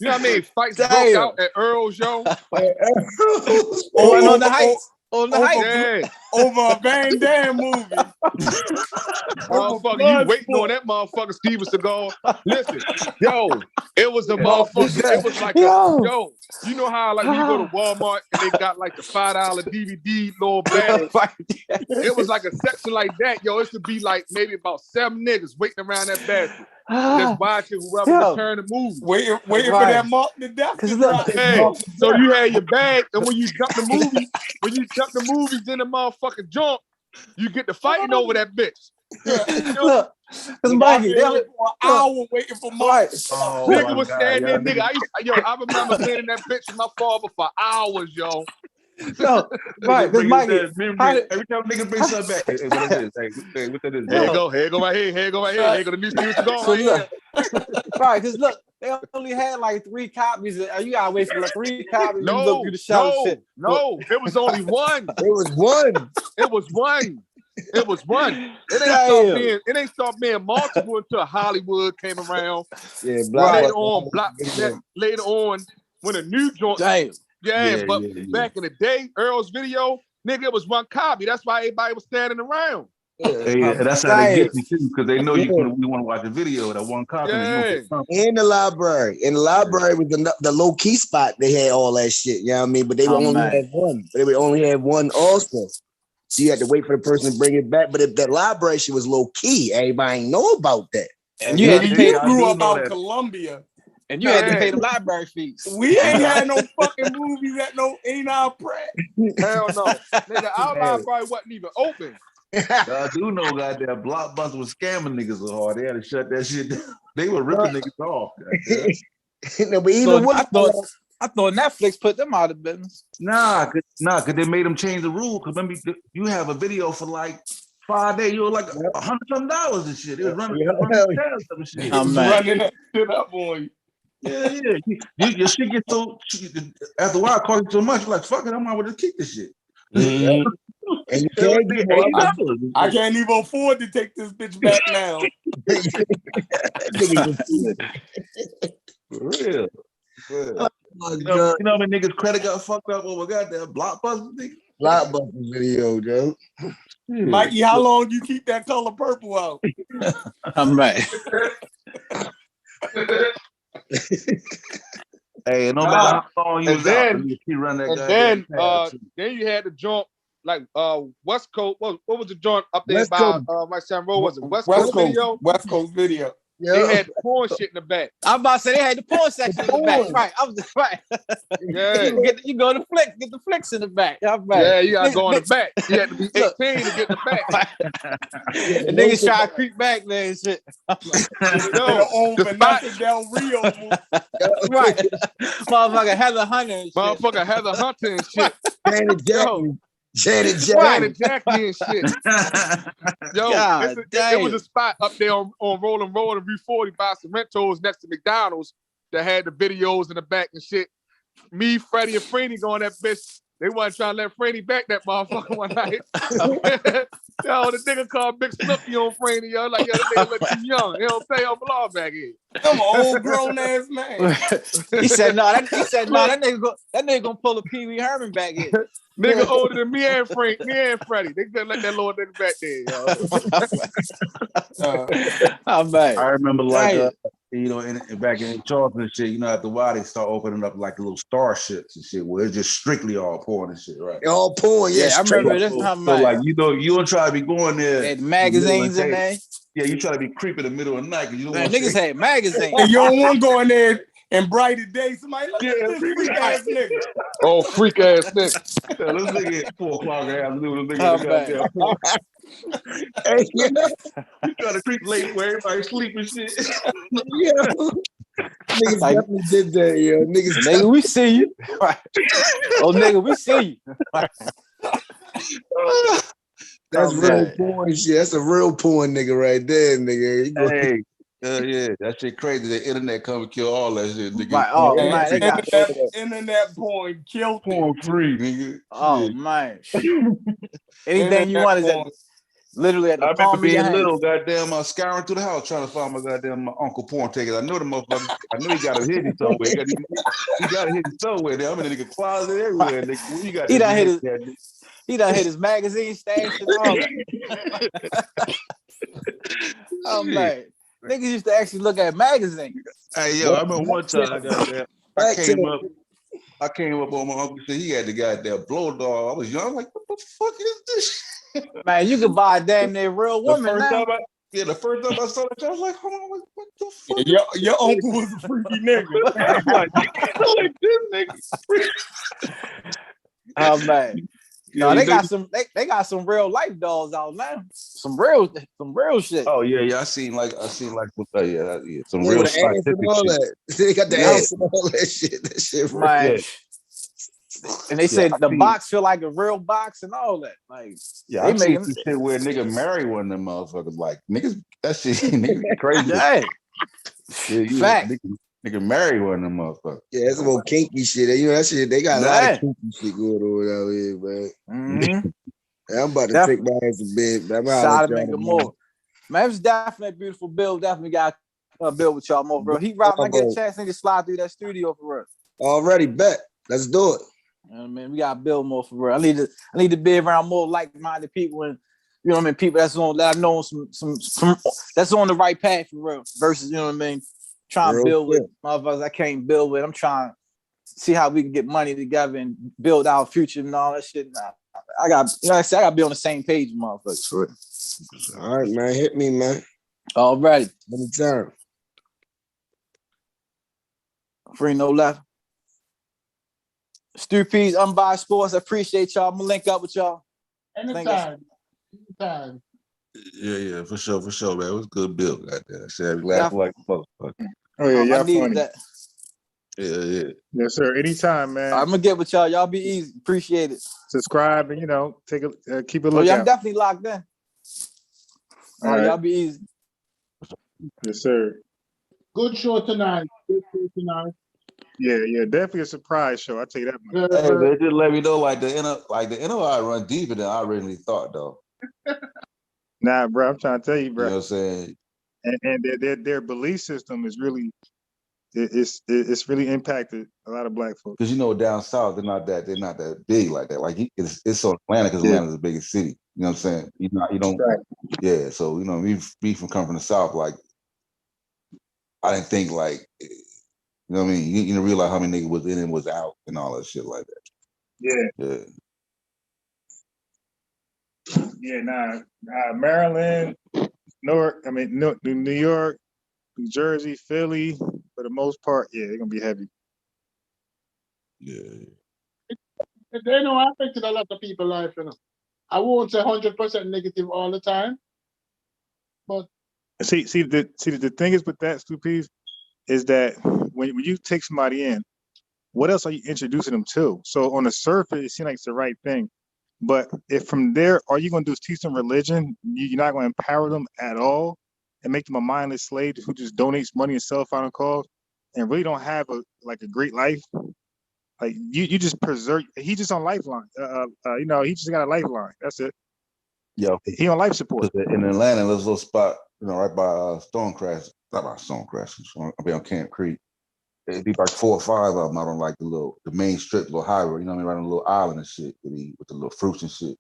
You know what I mean? Fights broke out at Earl's, yo. On the Heights. On the Heights. Over a Van Damme movie. Motherfucker, you waiting on that motherfucker Steven Seagal. Listen, yo, it was a motherfucker. It was like yo, you know how like when you go to Walmart and they got like the $5 DVD little bag. It was like a section like that, yo. It should be like maybe about 7 niggas waiting around that basket. Just watching whoever return the movie. Waiting for that mark to death. Hey, so you had your bag, and when you jump the movies in the motherfucking jump, you get to fighting over that bitch. Look, because Mikey, for an hour waiting for Mike. Nigga was standing there, nigga. I remember being in that bitch with my father for hours, yo. No, right, because Mikey, every time nigga bring something back, hey, what it is? Hey, what that is? Here you go right here. Here you go the new Steven Seagal right here. Right, because look, they only had like 3 copies. You gotta wait for like 3 copies. No, it was only one. It was one. It ain't start being multiple until Hollywood came around. Yeah, later on, when a new joint. But back in the day, Earl's video, nigga, it was one copy. That's why everybody was standing around. That's how they get you too, because they know we want to watch a video that one copy. In the library. In the library was the low key spot. They had all that shit. You know what I mean? But they would only have one. But they would only have one also. So you had to wait for the person to bring it back. But if that library shit was low key, everybody ain't know about that. And you grew up out Columbia. And you had to pay the library fees. We ain't had no fucking movies at ain't our prep. Hell no. Nigga, our library wasn't even open. I do know goddamn Blockbuster was scamming niggas so hard. They had to shut that shit down. They were ripping niggas off. No, but even I thought Netflix put them out of business. Nah, cause they made them change the rule. Cause remember, you have a video for like 5 days, you were like $100 and shit. It was running shit. I'm running that shit up on you. Yeah. Your shit gets so after a while, it costs you so much. You're like, fuck it, I'm out to keep this shit. Mm-hmm. And you I can't even afford to take this bitch back now. For real. You know when niggas' credit got fucked up over goddamn Blockbuster nigga? Blockbuster video, Joe. Mikey, how long you keep that color purple out? I'm right. Hey, no matter how long you was out, you run that guy. Then you had to jump like West Coast. What was the joint up there by my San Road? Was it West Coast video? West Coast video. Yeah. They had the porn shit in the back. I'm about to say they had the porn section in the back. Right. I was right. Yeah. You go to flicks, get the flicks in the back. I'm right. Yeah, you gotta go in the back. You had to be 18 to get the back. And niggas try to creep back there and shit. Vanessa Del Rio. Right. Motherfucker Heather Hunter and shit. Motherfucker Heather Hunter and shit. Janet Jackie and shit. Yo, it was a spot up there on Rolling Road and Route 40 by Sorrento's next to McDonald's. that had the videos in the back and shit. Me, Freddie, and Franny going that bitch. They wasn't trying to let Franny back that motherfucker one night. Yo, the nigga called Big Snooky on Franny. Yo, like, yo, that nigga look too young. He don't pay up law back here. I'm an old grown ass man. He said no. That nigga gonna pull a Pee Wee Herman back here. Nigga older than me and Freddie. They gonna let that little nigga back there, yo. I'm back. I remember like back in Charleston and shit, you know, after a while they start opening up like little starships and shit where it's just strictly all porn and shit, right? All porn, yeah. I remember this time. So like, you don't try to be going there. Had magazines in there. Yeah, you try to be creeping in the middle of the night because you don't want niggas had magazines. And you don't want to go in there and brighter day. Somebody look at this freak ass nigga. Oh, freak ass nigga. Yeah, this nigga at 4 o'clock in the afternoon. This nigga hey, you try to creep late where everybody sleep and shit. Yeah. Niggas definitely did that, yo. Nigga, we see you. Oh, nigga, we see you. That's real porn shit. That's a real porn nigga right there, nigga. Hey, yeah, that shit crazy. The internet come and kill all that shit, nigga. Right. Oh man, they got internet porn killed porn free, nigga. Oh man, anything you want is literally at the palm of your hand. Little, goddamn, scouring through the house trying to find my goddamn Uncle Porn ticket. I know the motherfucker. I know he got it hidden somewhere. He got it hidden somewhere. I'm in the nigga closet everywhere. Nigga. You got he done hit his magazine stash and all that. Oh man. Niggas used to actually look at magazines. Hey, yo, I remember one time I came up on my uncle said he had the goddamn blow dog. I was young. I'm like, what the fuck is this? Man, you could buy a damn near real woman now. The first time I saw that, I was like, hold on, what the fuck? Your uncle was a freaky nigga. like this nigga. Oh man. No, they got some some real life dolls out now. Some real shit. Oh yeah. I seen like some real scientific shit. They got the ass and all that shit. That shit right. And they said the box feel like a real box and all that. Like they making some shit where nigga marry one of them motherfuckers. Like niggas, that shit nigga crazy. Fact. Nigga marry one of them motherfuckers. Yeah, that's some old kinky shit. You know that shit. They got a lot of kinky shit going on out here, man. Mm-hmm. I'm about to take my ass to bed. Shout out to make it more. Man, it was definitely a beautiful build. Definitely got a build with y'all more, bro. He rock. I get a chance to slide through that studio for real. Already bet. Let's do it. You know what I mean? We gotta build more for real. I need to be around more like-minded people and you know what I mean, people that I know some that's on the right path for real. Versus, you know what I mean, trying to build with motherfuckers I can't build with. I'm trying to see how we can get money together and build our future and all that shit. I got, you know, I said I gotta be on the same page, motherfuckers. For real. All right, man. Hit me, man. All righty. Anytime. Free no left. Stu P's Unbiased Sports. I appreciate y'all. I'm gonna link up with y'all. Anytime. Yeah, for sure, man. It was a good build out there. I said laugh like a motherfucker. Oh yeah, y'all funny. That. Yeah. Yes, sir. Anytime, man. I'm gonna get with y'all. Y'all be easy. Appreciate it. Subscribe and take a keep a look. Oh yeah, I'm definitely locked in. All right, y'all be easy. Yes, sir. Good show tonight. Yeah, definitely a surprise show. I'll tell you that much. Hey, they just let me know like the NOI run deeper than I originally thought, though. Nah, bro, I'm trying to tell you, bro. You know what I'm saying? And their belief system is really it's really impacted a lot of black folks. Because down south they're not that big like that. Like it's on Atlanta because Atlanta's the biggest city. You know what I'm saying? You don't. Right. Yeah, so me from coming from the south, like I didn't think like. You know what I mean? You realize how many niggas was in and was out and all that shit like that. Yeah. Maryland, New York, New Jersey, Philly, for the most part, they're gonna be heavy. Yeah. They know I affected a lot of people's life, I won't say 100% negative all the time, but see the thing is with that, Stupies, is that when you take somebody in, what else are you introducing them to? So on the surface, it seems like it's the right thing. But if from there, all you're going to do is teach them religion, you're not going to empower them at all and make them a mindless slave who just donates money and cell phone calls, and really don't have a great life, like you just preserve. He just on lifeline. He just got a lifeline. That's it. Yo, he on life support. In Atlanta, there's a little spot, right by Stonecrest. Not by Stonecrest. I'll be on Camp Creek. It'd be like 4 or 5 of them out on like the main strip, little highway. You know what I mean? Right on a little island and shit with the little fruits and shit.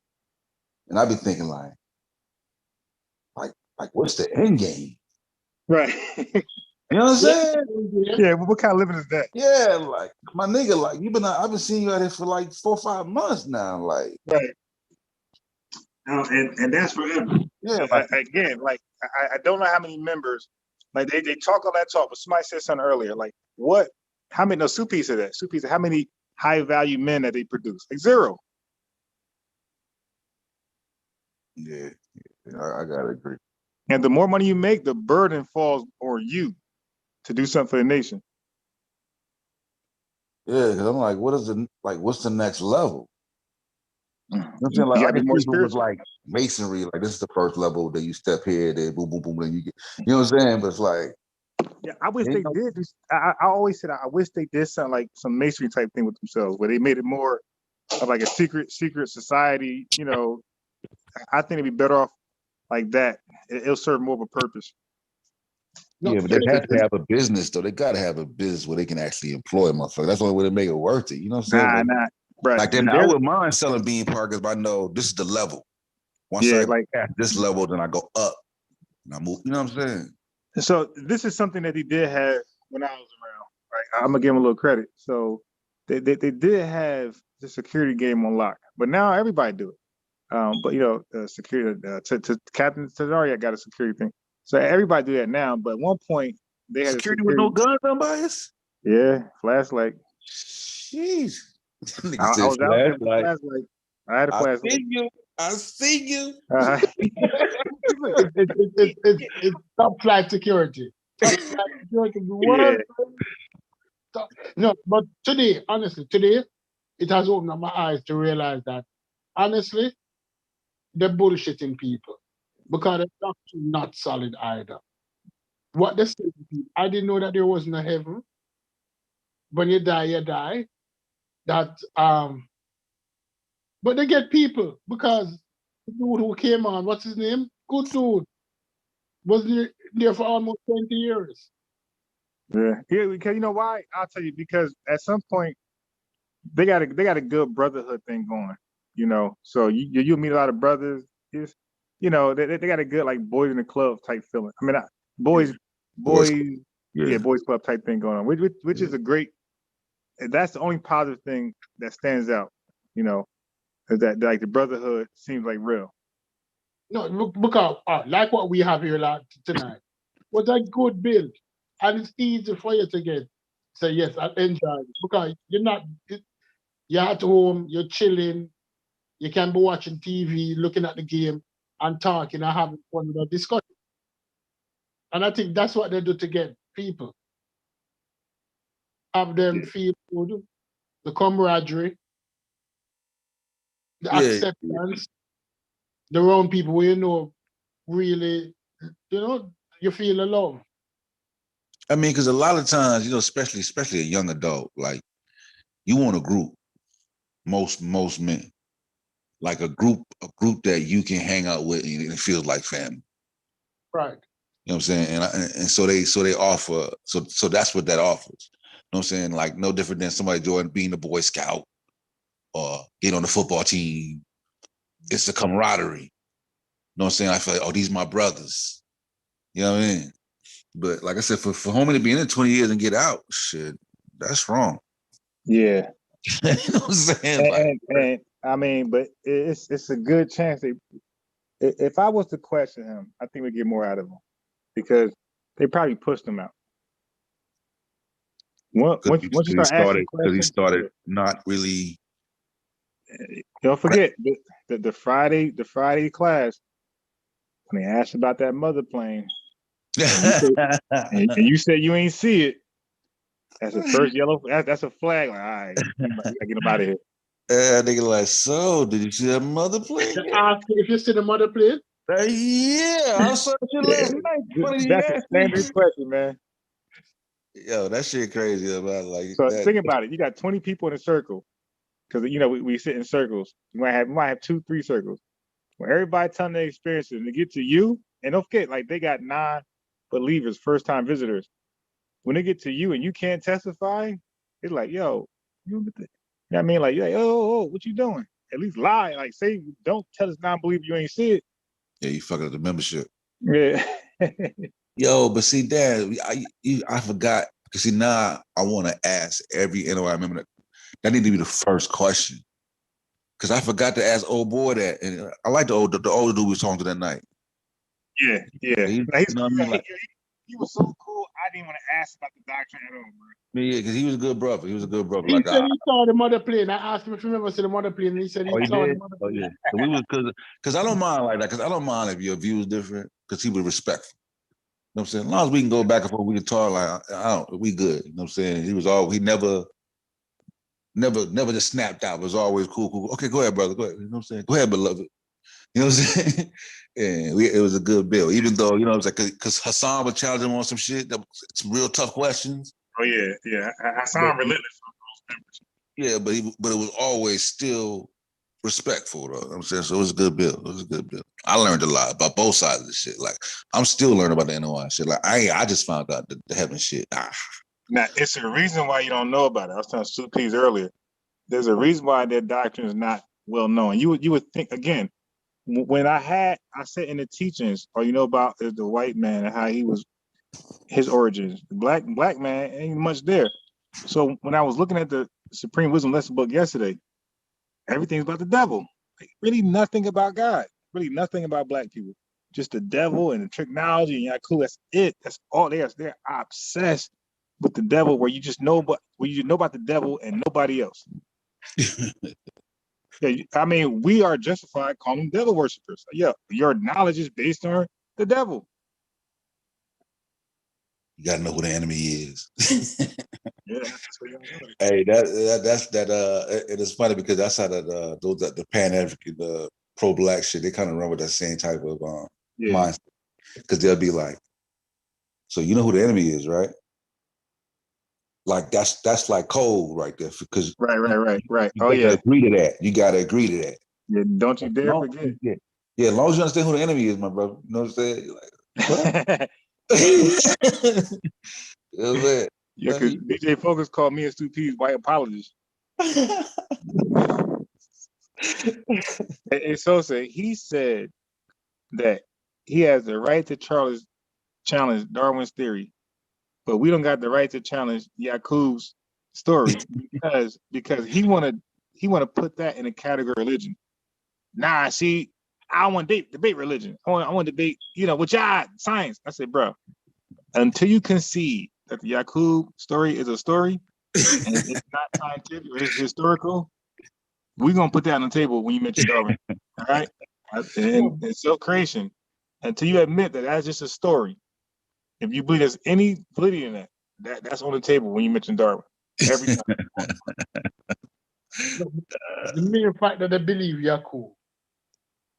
And I'd be thinking like, what's the end game? Right. You know what I'm saying? Yeah. What kind of living is that? Yeah, like my nigga, like I've been seeing you out here for like 4 or 5 months now, like. Right. And that's forever. Yeah. Again, I don't know how many members, like they talk all that talk, but somebody said something earlier, like how many? No, Supi said that. Supi said how many high value men that they produce? Like 0. Yeah, I gotta agree. And the more money you make, the burden falls on you to do something for the nation. Yeah, because I'm like, what's the next level? You know what I'm saying? You Like, gotta I be get more people who's spiritual. like masonry, like this is the first level, then you step here, then boom, boom, boom, then you get, you know what I'm saying? But it's like, yeah, I wish they did. I always said I wish they did something like some masonry type thing with themselves, where they made it more of like a secret society. You know, I think it'd be better off like that. It'll serve more of a purpose. Yeah, but they have to have a business though. They gotta have a business where they can actually employ a motherfucker. That's the only way to make it worth it. You know what I'm saying? Right. Like then I wouldn't mind selling bean parkers, but I know this is the level. Once I at this level, then I go up and I move. You know what I'm saying? So this is something that he did have when I was around. Right, I'm gonna give him a little credit. So they did have the security game on lock, but now everybody do it. But security to Captain Tazariak got a security thing, so everybody do that now. But at one point they had security with no guns unbiased. Yeah, flashlight. Jeez, I was out there with the flashlight. I had a flashlight. I see you. It's top flight security. Top flight security. No, but today, honestly, it has opened up my eyes to realize that, honestly, they're bullshitting people because they're actually not solid either. What they say to people, I didn't know that there wasn't a heaven. When you die, you die. That but they get people because the dude who came on, what's his name? Good dude. Was there for almost 20 years. Yeah, because you know why? I'll tell you, because at some point they got a good brotherhood thing going, So you meet a lot of brothers. They got a good like boys in the club type feeling. I mean, boys club type thing going on, which is a great. That's the only positive thing that stands out, is that like the brotherhood seems like real. No, look like what we have here tonight was a good build, and it's easy for you to say yes, I enjoy it because you're at home, you're chilling, you can be watching TV, looking at the game, and talking and having fun with a discussion. And I think that's what they do to get people. Have them feel good, the camaraderie, the acceptance, the wrong people where really, you feel alone. I mean, because a lot of times, especially a young adult, like you want a group. Most men, like a group that you can hang out with and it feels like family. Right. You know what I'm saying? And so they offer, so that's what that offers. You know what I'm saying? Like no different than somebody being a Boy Scout or getting on the football team. It's the camaraderie. You know what I'm saying? I feel like, these are my brothers. You know what I mean? But like I said, for homie to be in it 20 years and get out, shit, that's wrong. Yeah. You know what I'm saying? And I mean, but it's a good chance. If I was to question him, I think we'd get more out of him because they probably pushed him out. Once you start asking questions, because he started not really. Don't forget the Friday class when they asked about that mother plane, and you said you ain't see it. That's the first yellow. That's a flag. Like, all right, I gotta get him out of here. Nigga like, so did you see that mother plane? Ask if you see the mother plane. Yeah, I saw that shit last night. That's a standard question, man. Yo, that shit crazy about like So that. think about it. You got 20 people in a circle because we sit in circles. You might have 2-3 circles. When everybody telling their experiences and they get to you, and don't forget, like they got non-believers, first-time visitors. When they get to you and you can't testify, it's like, yo, you know what I mean? Like, you're like, oh, what you doing? At least lie. Like, say, don't tell this non-believer you ain't see it. Yeah, you fucking up the membership. Yeah. Yo, but see, Dad, I forgot because see now I want to ask every NOI member that need to be the first question because I forgot to ask old boy that, and I like the older dude we was talking to that night. Yeah. You know what I mean? Like, he was so cool. I didn't want to ask about the doctrine at all, bro. yeah, because he was a good brother. He was a good brother. He Like, said he saw the mother plane. I asked him if you remember see the mother plane, and he said he saw did? the mother Oh plane. yeah. So we was because I don't mind like that because I don't mind if your view is different because he was respectful. You know what I'm saying? As long as we can go back and forth, we can talk like we good. You know what I'm saying? He never just snapped out. It was always cool. Okay, go ahead, brother. Go ahead. You know what I'm saying? Go ahead, beloved. You know what I'm saying? And it was a good bill, even though, you know, it was like, because Hassan was challenging him on some shit, some real tough questions. Oh, yeah. Hassan relentless. Yeah, but it was always still respectful, though. You know what I'm saying? So it was a good bill. I learned a lot about both sides of the shit. Like, I'm still learning about the NOI shit. Like, I just found out the heaven shit. Now, it's a reason why you don't know about it. I was telling Sue Peas earlier. There's a reason why their doctrine is not well known. You would think, again, when I said in the teachings, or about the white man and how he was, his origins. The black man ain't much there. So when I was looking at the Supreme Wisdom Lesson book yesterday, everything's about the devil. Like, really nothing about God. Really nothing about black people. Just the devil and the technology and Yakub. That's it. That's all they are. They're obsessed with the devil, where you just know about the devil and nobody else. Yeah, I mean, we are justified calling them devil worshippers. Yeah, your knowledge is based on the devil. You gotta know who the enemy is. Yeah, that's what you know. Hey, it is funny because that's how the Pan-African, the pro-black shit, they kind of run with that same type of mindset. Because they'll be like, so you know who the enemy is, right? Like that's like code right there. Because right. You gotta agree to that. You gotta agree to that. Yeah, don't you dare forget. Yeah, as long as you understand who the enemy is, my brother. You know what I'm saying? You're like, what? You know what I'm saying? Yeah, because DJ Focus called me and Stu P's white apologists. And Sosa, he said that he has the right to challenge Darwin's theory, but we don't got the right to challenge Yakub's story because he wanna put that in a category of religion. Nah, see, I don't want to debate religion. I want to debate, with y'all science. I said, bro, until you concede that the Yakub story is a story and it's not scientific or it's historical, we're gonna put that on the table when you mention Darwin. All right? And self-creation. Until you admit that that's just a story. If you believe there's any validity in that's on the table when you mention Darwin. Every time. The mere fact that they believe Yakub,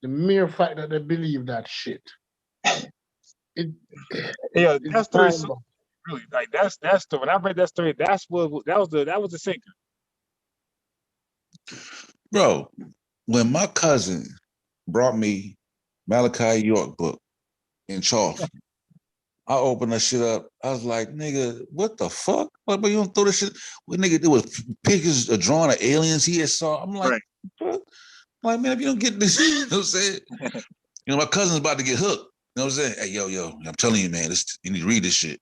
the mere fact that they believe that shit. That story is so, really, like that's the when I read that story, that was the sinker. Bro, when my cousin brought me Malachi York book in Charleston, I opened that shit up. I was like, nigga, what the fuck? Like, but you don't throw this shit. Well, nigga, there was pictures drawing of aliens he had saw. I'm like, right. Like, man, if you don't get this, you know what I'm saying? My cousin's about to get hooked. You know what I'm saying? Hey, yo, I'm telling you, man, you need to read this shit.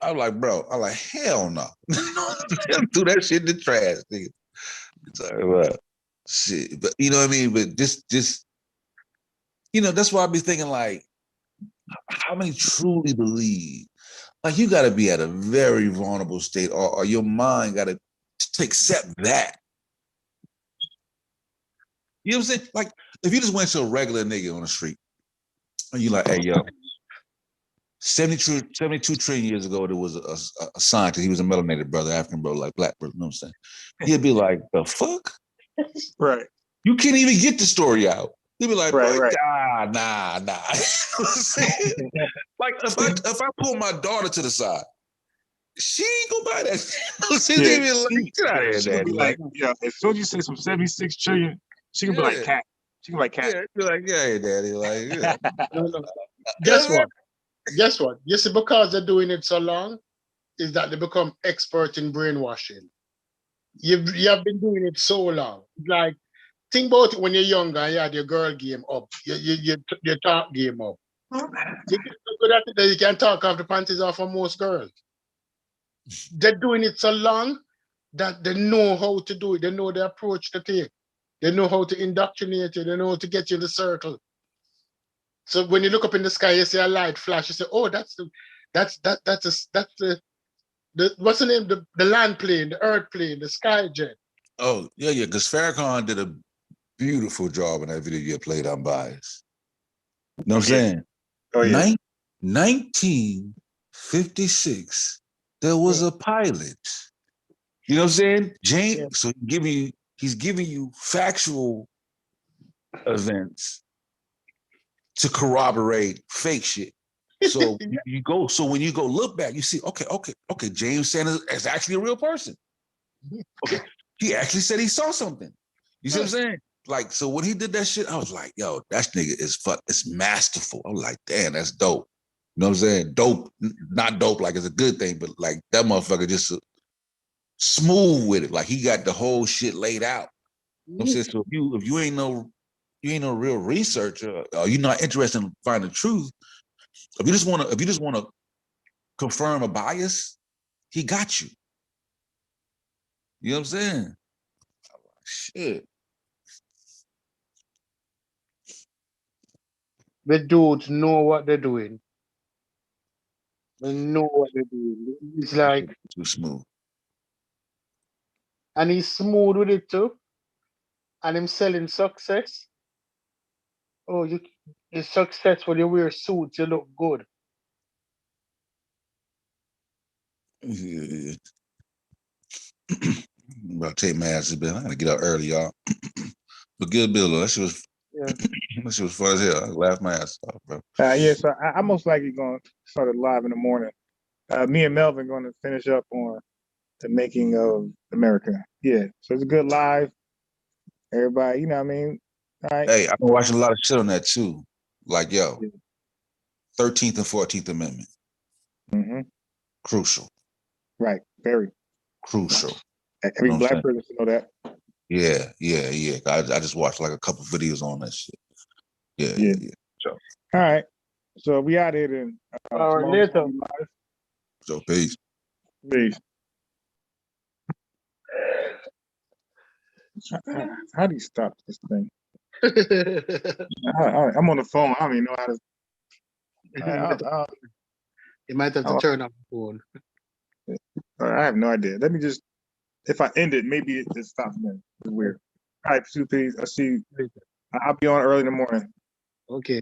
I was like, bro, hell no. Threw that shit in the trash, nigga. Sorry about shit. But you know what I mean? But just that's why I be thinking, like, how many truly believe? Like, you gotta be at a very vulnerable state, or your mind gotta accept that. You know what I'm saying? Like, if you just went to a regular nigga on the street, and you like, hey, yo, 72 trillion years ago, there was a scientist. He was a melanated brother, African brother, like black brother. You know what I'm saying? He'd be like, the fuck? Right. You can't even get the story out. He'd be like, right. Nah. You know what I'm saying? Like, if I pull my daughter to the side She ain't gonna buy that. She Yeah, ain't even like, get out of here, she gonna daddy. be like, yeah, as soon as you say some 76 trillion, she gonna be like cat. She gonna be like cat. Yeah, be like, yeah, daddy. Like, yeah. No. Guess what? Guess what? You see, because they're doing it so long, is that they become expert in brainwashing. You have been doing it so long. Like, think about it when you're younger and you had your girl game up, your talk game up. You get so good at it that you can talk off the panties off of most girls. They're doing it so long that they know how to do it. They know the approach to take. They know how to indoctrinate you. They know how to get you in the circle. So when you look up in the sky, you see a light flash. You say, "Oh, that's the what's the name? The land plane, the earth plane, the sky jet." Oh, yeah. Because Farrakhan did a beautiful job in that video you played Unbiased. You know what I'm saying? Oh, yeah. 1956, there was a pilot. You know what I'm saying? James, so he's giving you factual events to corroborate fake shit. So when you go look back, you see, okay, James Sanders is actually a real person. Okay, he actually said he saw something. You see what I'm saying? Like, so when he did that shit, I was like, yo, that nigga is it's masterful. I was like, damn, that's dope. You know what I'm saying? Dope, not dope like it's a good thing, but like that motherfucker just smooth with it. Like he got the whole shit laid out. You know what I'm saying? So if you ain't no real researcher, or you're not interested in finding truth, if you just want to confirm a bias, he got you. You know what I'm saying? Shit. The dudes know what they're doing. They know what they're doing. It's like too smooth. And he's smooth with it too. And him selling success. Oh, you're successful, you wear suits, you look good. Yeah. I'm about to take my ass to bed. I gotta get up early, y'all. But good bill, though. That shit was fun as hell. I laughed my ass off, bro. Yeah, so I most likely going to start it live in the morning. Me and Melvin going to finish up on the making of America. Yeah, so it's a good live. Everybody, you know what I mean? All right. Hey, I've been watching a lot of shit on that too. Like, yo, 13th and 14th Amendment. Mm-hmm. Crucial. Right, very. Crucial. Every black person should know that. Yeah. I just watched like a couple videos on that shit. Yeah. So, all right. So we out here then. All right, later. So peace. Peace. How do you stop this thing? I'm on the phone. I don't even know how to. You might have to turn off the phone. I have no idea. Let me just. If I end it, maybe it stops me. It's weird. All right, 2 Ps. I'll see you. I'll be on early in the morning. Okay.